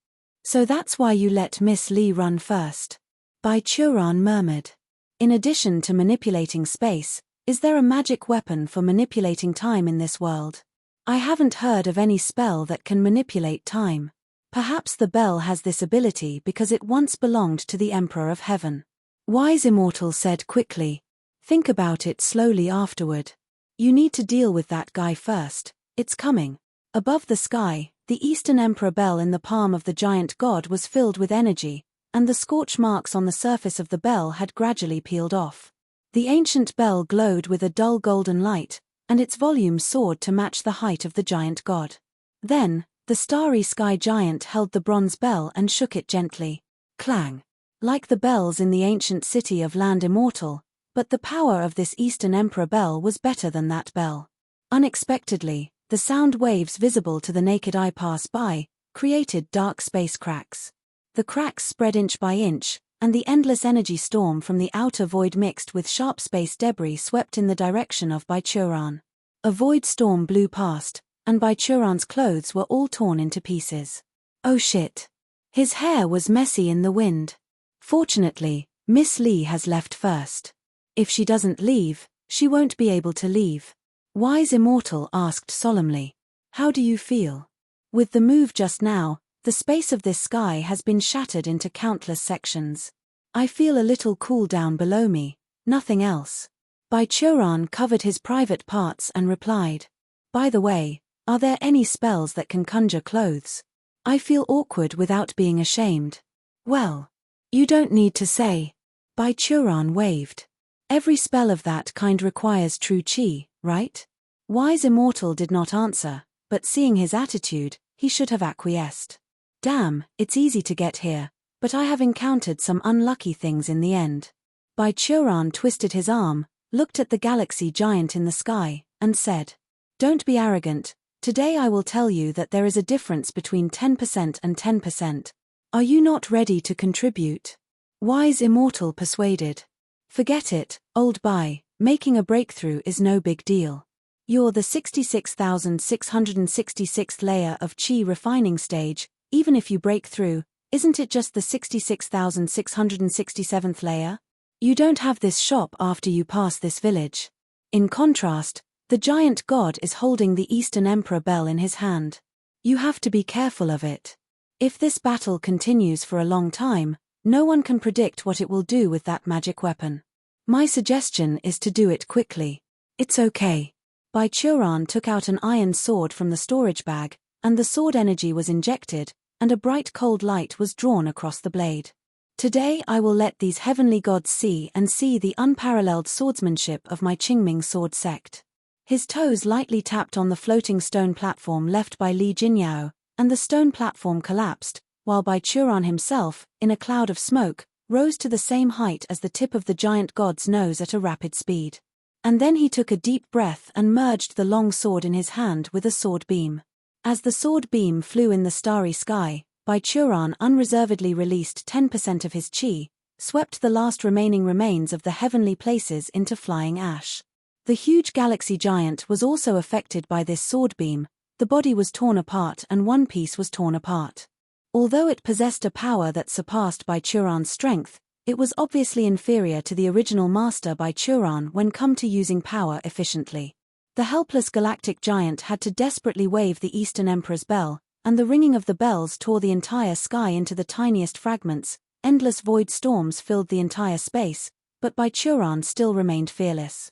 So that's why you let Miss Li run first. Bai Churan murmured. In addition to manipulating space, is there a magic weapon for manipulating time in this world? I haven't heard of any spell that can manipulate time. Perhaps the bell has this ability because it once belonged to the Emperor of Heaven. Wise Immortal said quickly. Think about it slowly afterward. You need to deal with that guy first, it's coming. Above the sky, the Eastern Emperor bell in the palm of the giant god was filled with energy, and the scorch marks on the surface of the bell had gradually peeled off. The ancient bell glowed with a dull golden light, and its volume soared to match the height of the giant god. Then, the starry sky giant held the bronze bell and shook it gently. Clang. Like the bells in the ancient city of Land Immortal, but the power of this Eastern Emperor bell was better than that bell. Unexpectedly, the sound waves visible to the naked eye pass by, created dark space cracks. The cracks spread inch by inch, and the endless energy storm from the outer void mixed with sharp space debris swept in the direction of Bai Churan. A void storm blew past, and Bai Churan's clothes were all torn into pieces. Oh shit. His hair was messy in the wind. Fortunately, Miss Li has left first. If she doesn't leave, she won't be able to leave. Wise Immortal asked solemnly. How do you feel? With the move just now, the space of this sky has been shattered into countless sections. I feel a little cool down below me, nothing else. Bai Churan covered his private parts and replied. By the way, are there any spells that can conjure clothes? I feel awkward without being ashamed. Well, you don't need to say. Bai Churan waved. Every spell of that kind requires true chi, right? Wise Immortal did not answer, but seeing his attitude, he should have acquiesced. Damn, it's easy to get here, but I have encountered some unlucky things in the end. Bai Churan twisted his arm, looked at the galaxy giant in the sky, and said, Don't be arrogant, today I will tell you that there is a difference between 10% and 10%. Are you not ready to contribute? Wise Immortal persuaded. Forget it, old Bai, making a breakthrough is no big deal. You're the 66,666th layer of Qi refining stage, even if you break through, isn't it just the 66,667th layer? You don't have this shop after you pass this village. In contrast, the giant god is holding the Eastern Emperor bell in his hand. You have to be careful of it. If this battle continues for a long time, no one can predict what it will do with that magic weapon. My suggestion is to do it quickly. It's okay. Bai Churan took out an iron sword from the storage bag, and the sword energy was injected, and a bright cold light was drawn across the blade. Today I will let these heavenly gods see the unparalleled swordsmanship of my Qingming sword sect. His toes lightly tapped on the floating stone platform left by Li Jinyao, and the stone platform collapsed, while Bai Churan himself, in a cloud of smoke, rose to the same height as the tip of the giant god's nose at a rapid speed. And then he took a deep breath and merged the long sword in his hand with a sword beam. As the sword beam flew in the starry sky, Bai Churan unreservedly released 10% of his qi, swept the last remaining remains of the heavenly places into flying ash. The huge galaxy giant was also affected by this sword beam. The body was torn apart and one piece was torn apart. Although it possessed a power that surpassed Bai Churan's strength, it was obviously inferior to the original master Bai Churan when come to using power efficiently. The helpless galactic giant had to desperately wave the Eastern Emperor's bell, and the ringing of the bells tore the entire sky into the tiniest fragments, endless void storms filled the entire space, but Baichuran still remained fearless.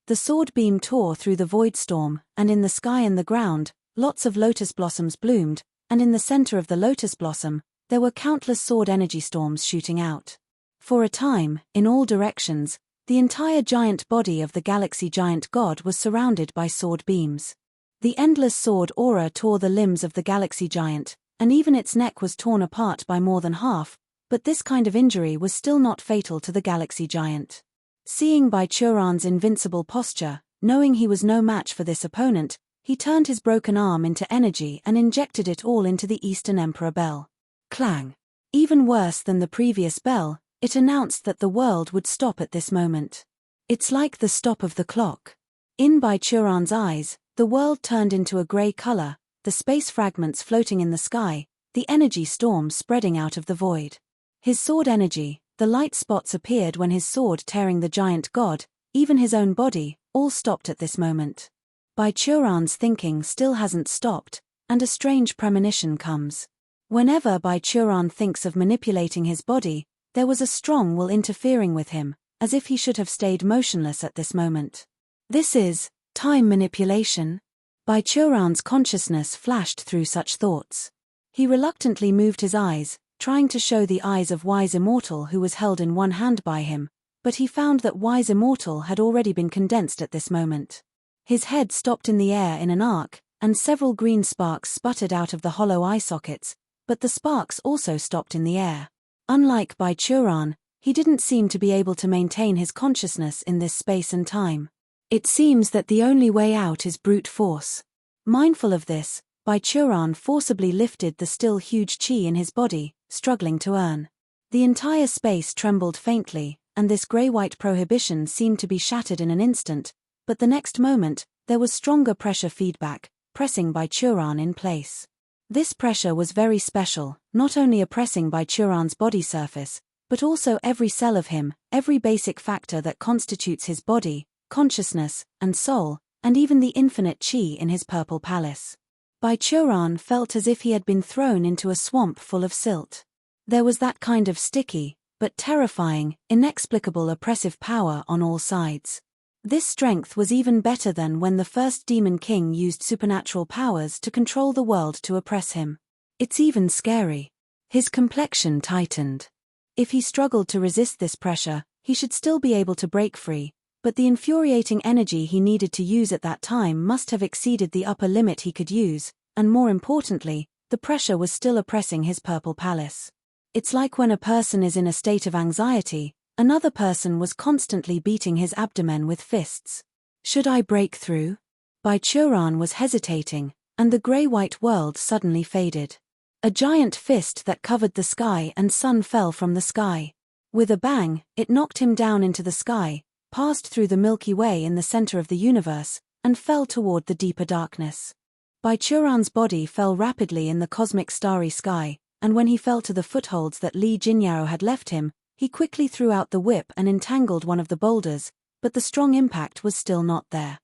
The sword beam tore through the void storm, and in the sky and the ground, lots of lotus blossoms bloomed, and in the center of the lotus blossom, there were countless sword energy storms shooting out. For a time, in all directions, the entire giant body of the galaxy giant god was surrounded by sword beams. The endless sword aura tore the limbs of the galaxy giant, and even its neck was torn apart by more than half, but this kind of injury was still not fatal to the galaxy giant. Seeing Baichuran's invincible posture, knowing he was no match for this opponent, he turned his broken arm into energy and injected it all into the Eastern Emperor bell. Clang! Even worse than the previous bell, it announced that the world would stop at this moment. It's like the stop of the clock. In Baichuran's eyes, the world turned into a grey color, the space fragments floating in the sky, the energy storm spreading out of the void. His sword energy, the light spots appeared when his sword tearing the giant god, even his own body, all stopped at this moment. Baichuran's thinking still hasn't stopped, and a strange premonition comes. Whenever Baichuran thinks of manipulating his body, there was a strong will interfering with him, as if he should have stayed motionless at this moment. This is time manipulation? Baichuran's consciousness flashed through such thoughts. He reluctantly moved his eyes, trying to show the eyes of Wise Immortal who was held in one hand by him, but he found that Wise Immortal had already been condensed at this moment. His head stopped in the air in an arc, and several green sparks sputtered out of the hollow eye sockets, but the sparks also stopped in the air. Unlike Baichuran, he didn't seem to be able to maintain his consciousness in this space and time. It seems that the only way out is brute force. Mindful of this, Baichuran forcibly lifted the still huge chi in his body, struggling to earn. The entire space trembled faintly, and this grey-white prohibition seemed to be shattered in an instant, but the next moment, there was stronger pressure feedback, pressing Baichuran in place. This pressure was very special, not only oppressing Baichuran's body surface, but also every cell of him, every basic factor that constitutes his body, consciousness, and soul, and even the infinite chi in his purple palace. Baichuran felt as if he had been thrown into a swamp full of silt. There was that kind of sticky, but terrifying, inexplicable oppressive power on all sides. This strength was even better than when the first Demon King used supernatural powers to control the world to oppress him. It's even scary. His complexion tightened. If he struggled to resist this pressure, he should still be able to break free, but the infuriating energy he needed to use at that time must have exceeded the upper limit he could use, and more importantly, the pressure was still oppressing his purple palace. It's like when a person is in a state of anxiety, another person was constantly beating his abdomen with fists. Should I break through? Baichuran was hesitating, and the grey-white world suddenly faded. A giant fist that covered the sky and sun fell from the sky. With a bang, it knocked him down into the sky, passed through the Milky Way in the center of the universe, and fell toward the deeper darkness. Baichuran's body fell rapidly in the cosmic starry sky, and when he fell to the footholds that Li Jinyao had left him, he quickly threw out the whip and entangled one of the boulders, but the strong impact was still not there.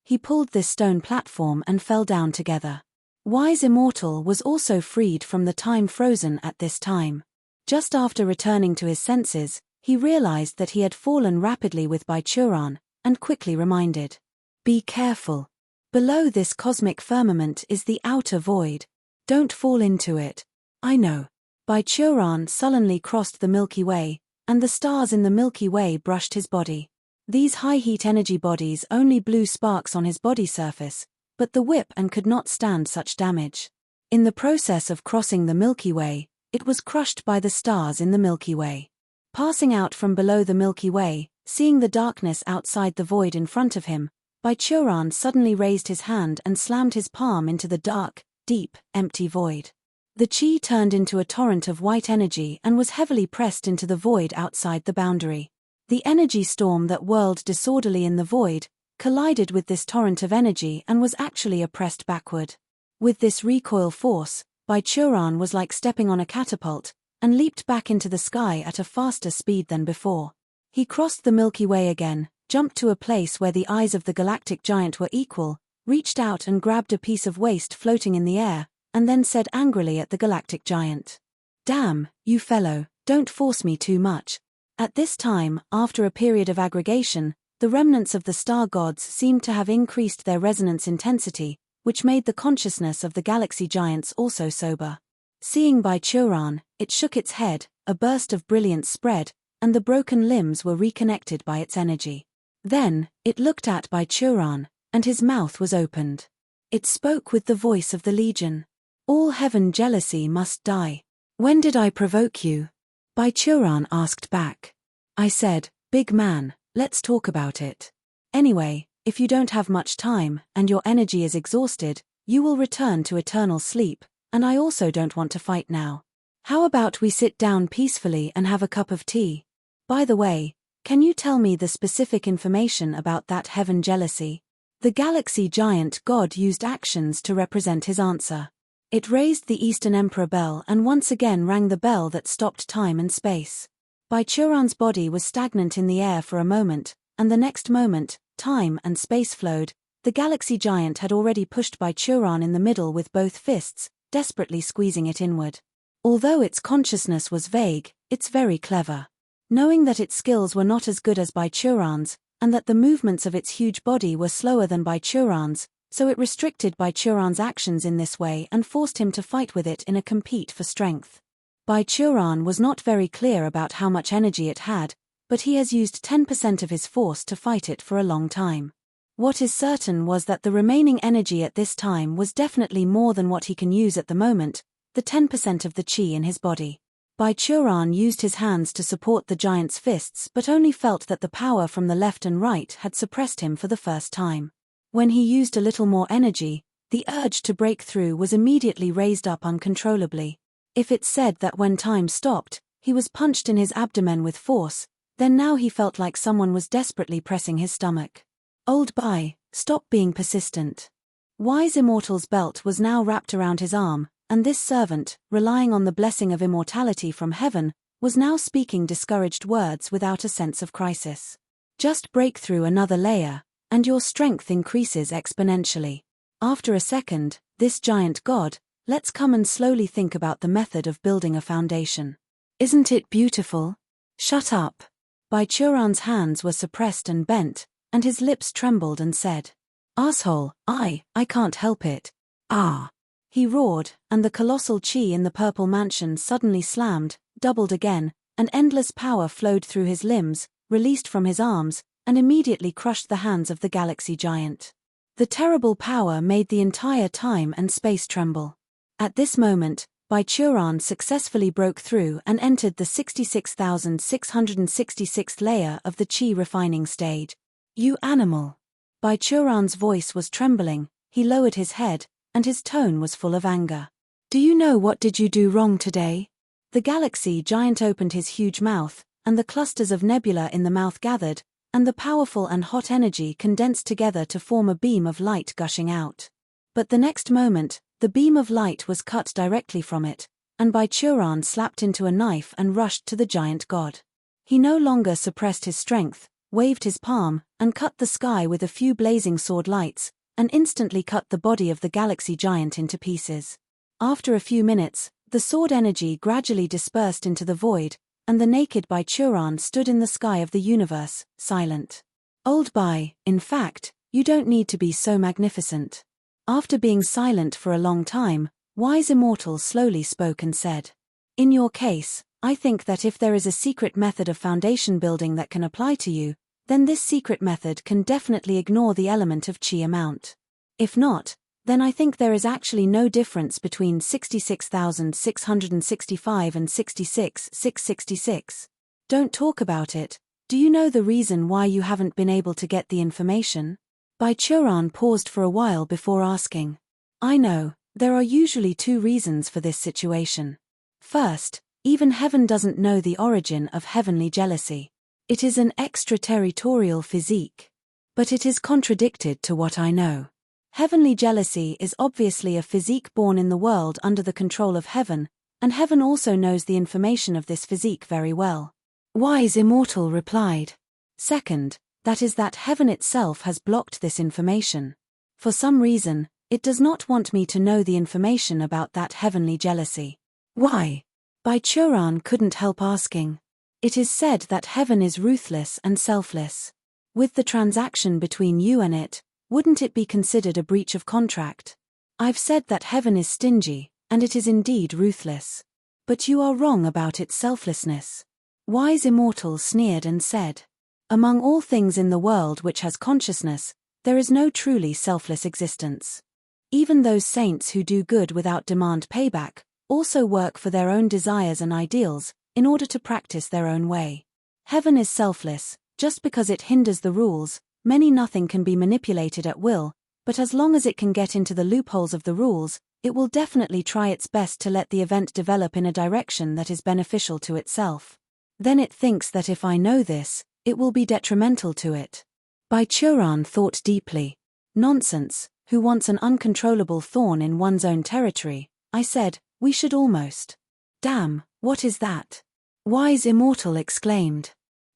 He pulled this stone platform and fell down together. Wise Immortal was also freed from the time frozen at this time. Just after returning to his senses, he realized that he had fallen rapidly with Baichuran, and quickly reminded, "Be careful. Below this cosmic firmament is the outer void. Don't fall into it." "I know." Baichuran sullenly crossed the Milky Way, and the stars in the Milky Way brushed his body. These high-heat energy bodies only blew sparks on his body surface, but the whip and could not stand such damage. In the process of crossing the Milky Way, it was crushed by the stars in the Milky Way. Passing out from below the Milky Way, seeing the darkness outside the void in front of him, Baichuran suddenly raised his hand and slammed his palm into the dark, deep, empty void. The chi turned into a torrent of white energy and was heavily pressed into the void outside the boundary. The energy storm that whirled disorderly in the void collided with this torrent of energy and was actually pressed backward. With this recoil force, Baichuran was like stepping on a catapult, and leaped back into the sky at a faster speed than before. He crossed the Milky Way again, jumped to a place where the eyes of the galactic giant were equal, reached out and grabbed a piece of waste floating in the air, and then said angrily at the galactic giant, Damn, you fellow, don't force me too much. At this time, after a period of aggregation, the remnants of the star gods seemed to have increased their resonance intensity, which made the consciousness of the galaxy giants also sober. Seeing Baichuran, it shook its head, a burst of brilliance spread, and the broken limbs were reconnected by its energy. Then, it looked at Baichuran, and his mouth was opened. It spoke with the voice of the Legion. All heaven jealousy must die. When did I provoke you? Baichuran asked back. I said, big man, let's talk about it. Anyway, if you don't have much time, and your energy is exhausted, you will return to eternal sleep, and I also don't want to fight now. How about we sit down peacefully and have a cup of tea? By the way, can you tell me the specific information about that heaven jealousy? The galaxy giant god used actions to represent his answer. It raised the Eastern Emperor bell and once again rang the bell that stopped time and space. Baichuran's body was stagnant in the air for a moment, and the next moment, time and space flowed. The galaxy giant had already pushed Baichuran in the middle with both fists, desperately squeezing it inward. Although its consciousness was vague, it's very clever. Knowing that its skills were not as good as Baichuran's, and that the movements of its huge body were slower than Baichuran's, so it restricted Baichuran's actions in this way and forced him to fight with it in a compete for strength. Baichuran was not very clear about how much energy it had, but he has used 10% of his force to fight it for a long time. What is certain was that the remaining energy at this time was definitely more than what he can use at the moment, the 10% of the chi in his body. Baichuran used his hands to support the giant's fists but only felt that the power from the left and right had suppressed him for the first time. When he used a little more energy, the urge to break through was immediately raised up uncontrollably. If it's said that when time stopped, he was punched in his abdomen with force, then now he felt like someone was desperately pressing his stomach. Old Bai, stop being persistent. Wise Immortal's belt was now wrapped around his arm, and this servant, relying on the blessing of immortality from heaven, was now speaking discouraged words without a sense of crisis. Just break through another layer, and your strength increases exponentially. After a second, this giant god, let's come and slowly think about the method of building a foundation. Isn't it beautiful? Shut up. Baichuran's hands were suppressed and bent, and his lips trembled and said, Asshole, I can't help it. Ah. He roared, and the colossal chi in the purple mansion suddenly slammed, doubled again, and endless power flowed through his limbs, released from his arms, and immediately crushed the hands of the galaxy giant. The terrible power made the entire time and space tremble. At this moment, Baichuran successfully broke through and entered the 66,666th layer of the chi refining stage. You animal! Baichuran's voice was trembling, he lowered his head, and his tone was full of anger. Do you know what did you do wrong today? The galaxy giant opened his huge mouth, and the clusters of nebula in the mouth gathered, and the powerful and hot energy condensed together to form a beam of light gushing out. But the next moment, the beam of light was cut directly from it, and Baichuran slapped into a knife and rushed to the giant god. He no longer suppressed his strength, waved his palm, and cut the sky with a few blazing sword lights, and instantly cut the body of the galaxy giant into pieces. After a few minutes, the sword energy gradually dispersed into the void, and the naked Baichuran stood in the sky of the universe, silent. Old Bai, in fact, you don't need to be so magnificent. After being silent for a long time, Wise Immortal slowly spoke and said, In your case, I think that if there is a secret method of foundation building that can apply to you, then this secret method can definitely ignore the element of chi amount. If not, then I think there is actually no difference between 66,665 and 66,666. Don't talk about it. Do you know the reason why you haven't been able to get the information? Baichuran paused for a while before asking. I know, there are usually two reasons for this situation. First, even heaven doesn't know the origin of heavenly jealousy. It is an extraterritorial physique. But it is contradicted to what I know. Heavenly jealousy is obviously a physique born in the world under the control of heaven, and heaven also knows the information of this physique very well. Wise Immortal replied. Second, that is that heaven itself has blocked this information. For some reason, it does not want me to know the information about that heavenly jealousy. Why? Baichuran couldn't help asking. It is said that heaven is ruthless and selfless. With the transaction between you and it, wouldn't it be considered a breach of contract? I've said that heaven is stingy, and it is indeed ruthless. But you are wrong about its selflessness. Wise Immortal sneered and said, among all things in the world which has consciousness, there is no truly selfless existence. Even those saints who do good without demand payback, also work for their own desires and ideals, in order to practice their own way. Heaven is selfless, just because it hinders the rules, nothing can be manipulated at will, but as long as it can get into the loopholes of the rules, it will definitely try its best to let the event develop in a direction that is beneficial to itself. Then it thinks that if I know this, it will be detrimental to it. Baichuran thought deeply. Nonsense, who wants an uncontrollable thorn in one's own territory? I said, we should almost. Damn, what is that? Wise Immortal exclaimed.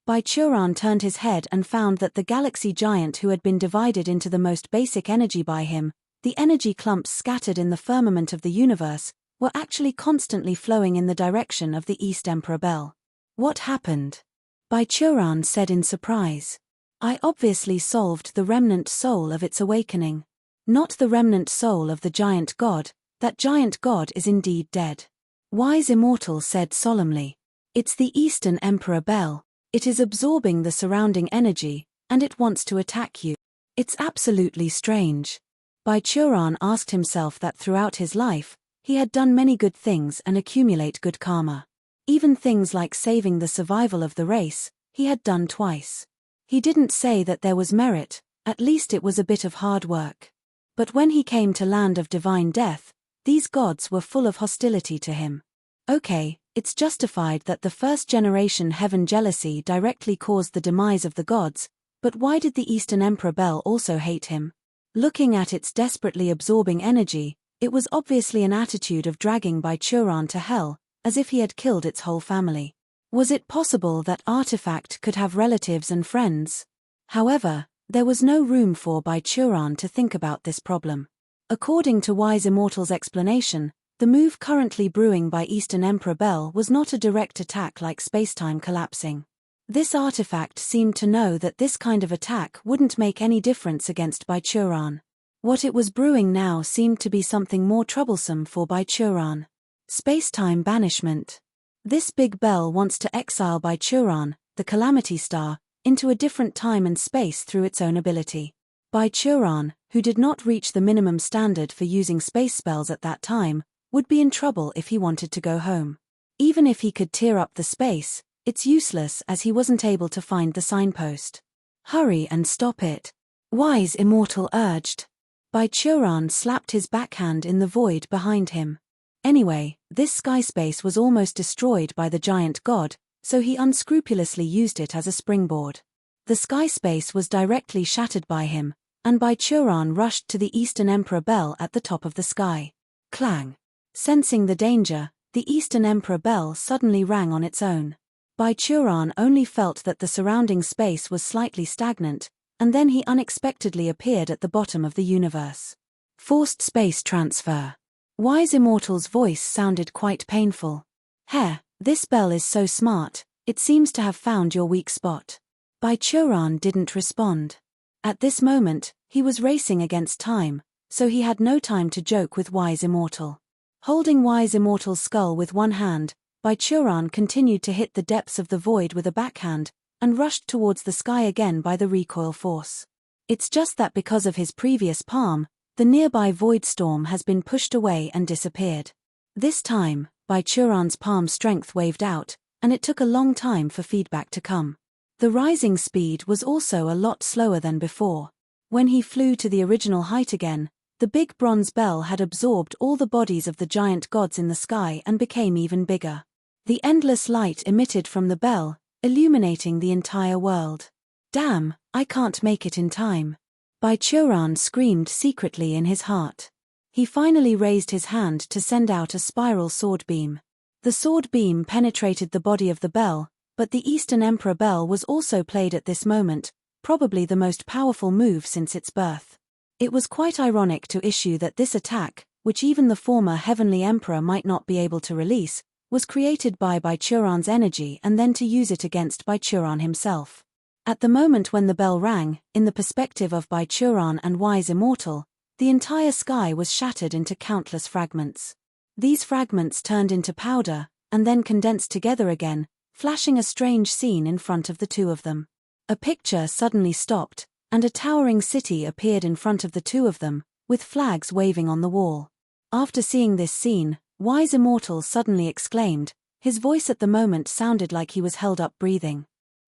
Baichuran turned his head and found that the galaxy giant who had been divided into the most basic energy by him, the energy clumps scattered in the firmament of the universe, were actually constantly flowing in the direction of the East Emperor Bell. What happened? Baichuran said in surprise. I obviously solved the remnant soul of its awakening. Not the remnant soul of the giant god, that giant god is indeed dead. Wise Immortal said solemnly. It's the Eastern Emperor Bell. It is absorbing the surrounding energy, and it wants to attack you. It's absolutely strange. Baichuran asked himself that throughout his life, he had done many good things and accumulate good karma. Even things like saving the survival of the race, he had done twice. He didn't say that there was merit, at least it was a bit of hard work. But when he came to land of divine death, these gods were full of hostility to him. Okay, it's justified that the first generation heaven jealousy directly caused the demise of the gods, but why did the Eastern Emperor Bell also hate him? Looking at its desperately absorbing energy, it was obviously an attitude of dragging Baichuran to hell, as if he had killed its whole family. Was it possible that Artifact could have relatives and friends? However, there was no room for Baichuran to think about this problem. According to Wise Immortal's explanation, the move currently brewing by Eastern Emperor Bell was not a direct attack like spacetime collapsing. This artifact seemed to know that this kind of attack wouldn't make any difference against Baichuran. What it was brewing now seemed to be something more troublesome for Baichuran. Spacetime banishment. This big bell wants to exile Baichuran, the Calamity Star, into a different time and space through its own ability. Baichuran, who did not reach the minimum standard for using space spells at that time, would be in trouble if he wanted to go home. Even if he could tear up the space, it's useless as he wasn't able to find the signpost. Hurry and stop it. Wise Immortal urged. Baichuran slapped his backhand in the void behind him. Anyway, this sky space was almost destroyed by the giant god, so he unscrupulously used it as a springboard. The sky space was directly shattered by him, and Baichuran rushed to the Eastern Emperor Bell at the top of the sky. Clang. Sensing the danger, the Eastern Emperor Bell suddenly rang on its own. Baichuran only felt that the surrounding space was slightly stagnant, and then he unexpectedly appeared at the bottom of the universe. Forced space transfer. Wise Immortal's voice sounded quite painful. Heh, this bell is so smart, it seems to have found your weak spot. Baichuran didn't respond. At this moment, he was racing against time, so he had no time to joke with Wise Immortal. Holding Wise Immortal's skull with one hand, Baichuran continued to hit the depths of the void with a backhand, and rushed towards the sky again by the recoil force. It's just that because of his previous palm, the nearby void storm has been pushed away and disappeared. This time, Baichuran's palm strength waved out, and it took a long time for feedback to come. The rising speed was also a lot slower than before. When he flew to the original height again, the big bronze bell had absorbed all the bodies of the giant gods in the sky and became even bigger. The endless light emitted from the bell, illuminating the entire world. Damn, I can't make it in time. Baichuran screamed secretly in his heart. He finally raised his hand to send out a spiral sword beam. The sword beam penetrated the body of the bell, but the Eastern Emperor Bell was also played at this moment, probably the most powerful move since its birth. It was quite ironic to issue that this attack, which even the former Heavenly Emperor might not be able to release, was created by Baichuran's energy and then to use it against Baichuran himself. At the moment when the bell rang, in the perspective of Baichuran and Wise Immortal, the entire sky was shattered into countless fragments. These fragments turned into powder, and then condensed together again, flashing a strange scene in front of the two of them. A picture suddenly stopped, and a towering city appeared in front of the two of them, with flags waving on the wall. After seeing this scene, Wise Immortal suddenly exclaimed, his voice at the moment sounded like he was held up breathing.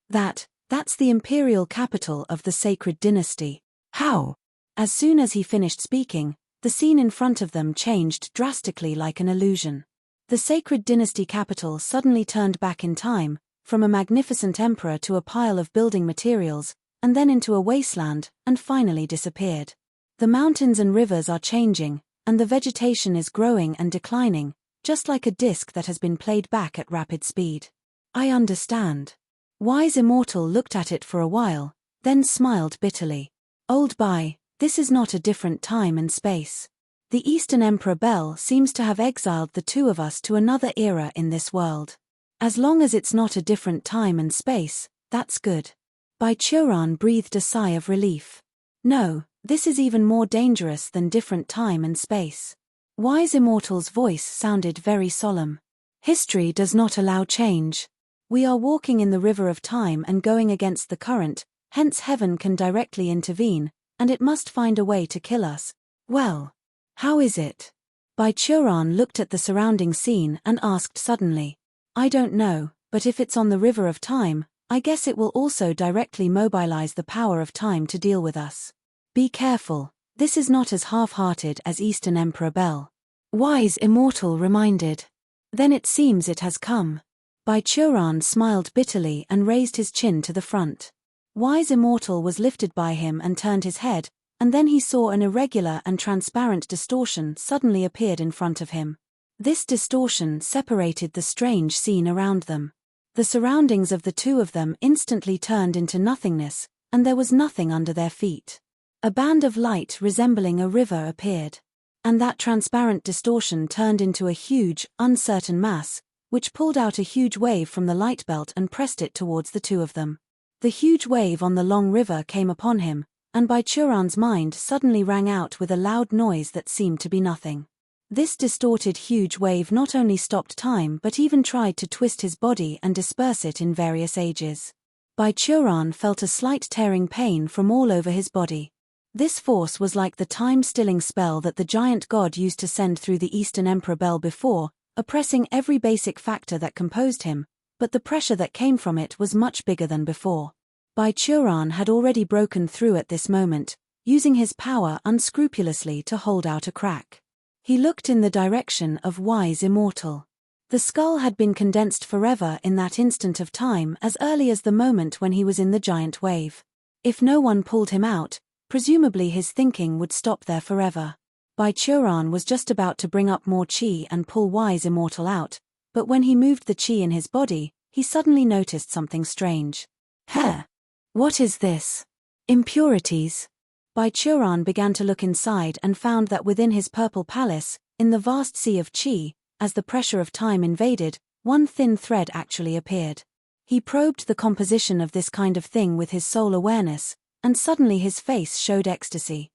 That's the imperial capital of the sacred dynasty. How? As soon as he finished speaking, the scene in front of them changed drastically like an illusion. The sacred dynasty capital suddenly turned back in time, from a magnificent emperor to a pile of building materials, and then into a wasteland, and finally disappeared. The mountains and rivers are changing, and the vegetation is growing and declining, just like a disc that has been played back at rapid speed. I understand. Wise Immortal looked at it for a while, then smiled bitterly. Old Bai, this is not a different time and space. The Eastern Emperor Bel seems to have exiled the two of us to another era in this world. As long as it's not a different time and space, that's good. Baichuran breathed a sigh of relief. No, this is even more dangerous than different time and space. Wise Immortal's voice sounded very solemn. History does not allow change. We are walking in the river of time and going against the current, hence heaven can directly intervene, and it must find a way to kill us. Well, how is it? Baichuran looked at the surrounding scene and asked suddenly. I don't know, but if it's on the river of time, I guess it will also directly mobilize the power of time to deal with us. Be careful, this is not as half-hearted as Eastern Emperor Bel. Wise Immortal reminded. Then it seems it has come. Baichuran smiled bitterly and raised his chin to the front. Wise Immortal was lifted by him and turned his head, and then he saw an irregular and transparent distortion suddenly appeared in front of him. This distortion separated the strange scene around them. The surroundings of the two of them instantly turned into nothingness, and there was nothing under their feet. A band of light resembling a river appeared. And that transparent distortion turned into a huge, uncertain mass, which pulled out a huge wave from the light belt and pressed it towards the two of them. The huge wave on the long river came upon him, and Baichuran's mind suddenly rang out with a loud noise that seemed to be nothing. This distorted huge wave not only stopped time but even tried to twist his body and disperse it in various ages. Baichuran felt a slight tearing pain from all over his body. This force was like the time-stilling spell that the giant god used to send through the Eastern Emperor Bel before, oppressing every basic factor that composed him, but the pressure that came from it was much bigger than before. Baichuran had already broken through at this moment, using his power unscrupulously to hold out a crack. He looked in the direction of Wise Immortal. The skull had been condensed forever in that instant of time as early as the moment when he was in the giant wave. If no one pulled him out, presumably his thinking would stop there forever. Baichuran was just about to bring up more chi and pull Wise Immortal out, but when he moved the chi in his body, he suddenly noticed something strange. What is this? Impurities. Baichuran began to look inside and found that within his purple palace, in the vast sea of chi, as the pressure of time invaded, one thin thread actually appeared. He probed the composition of this kind of thing with his soul awareness, and suddenly his face showed ecstasy.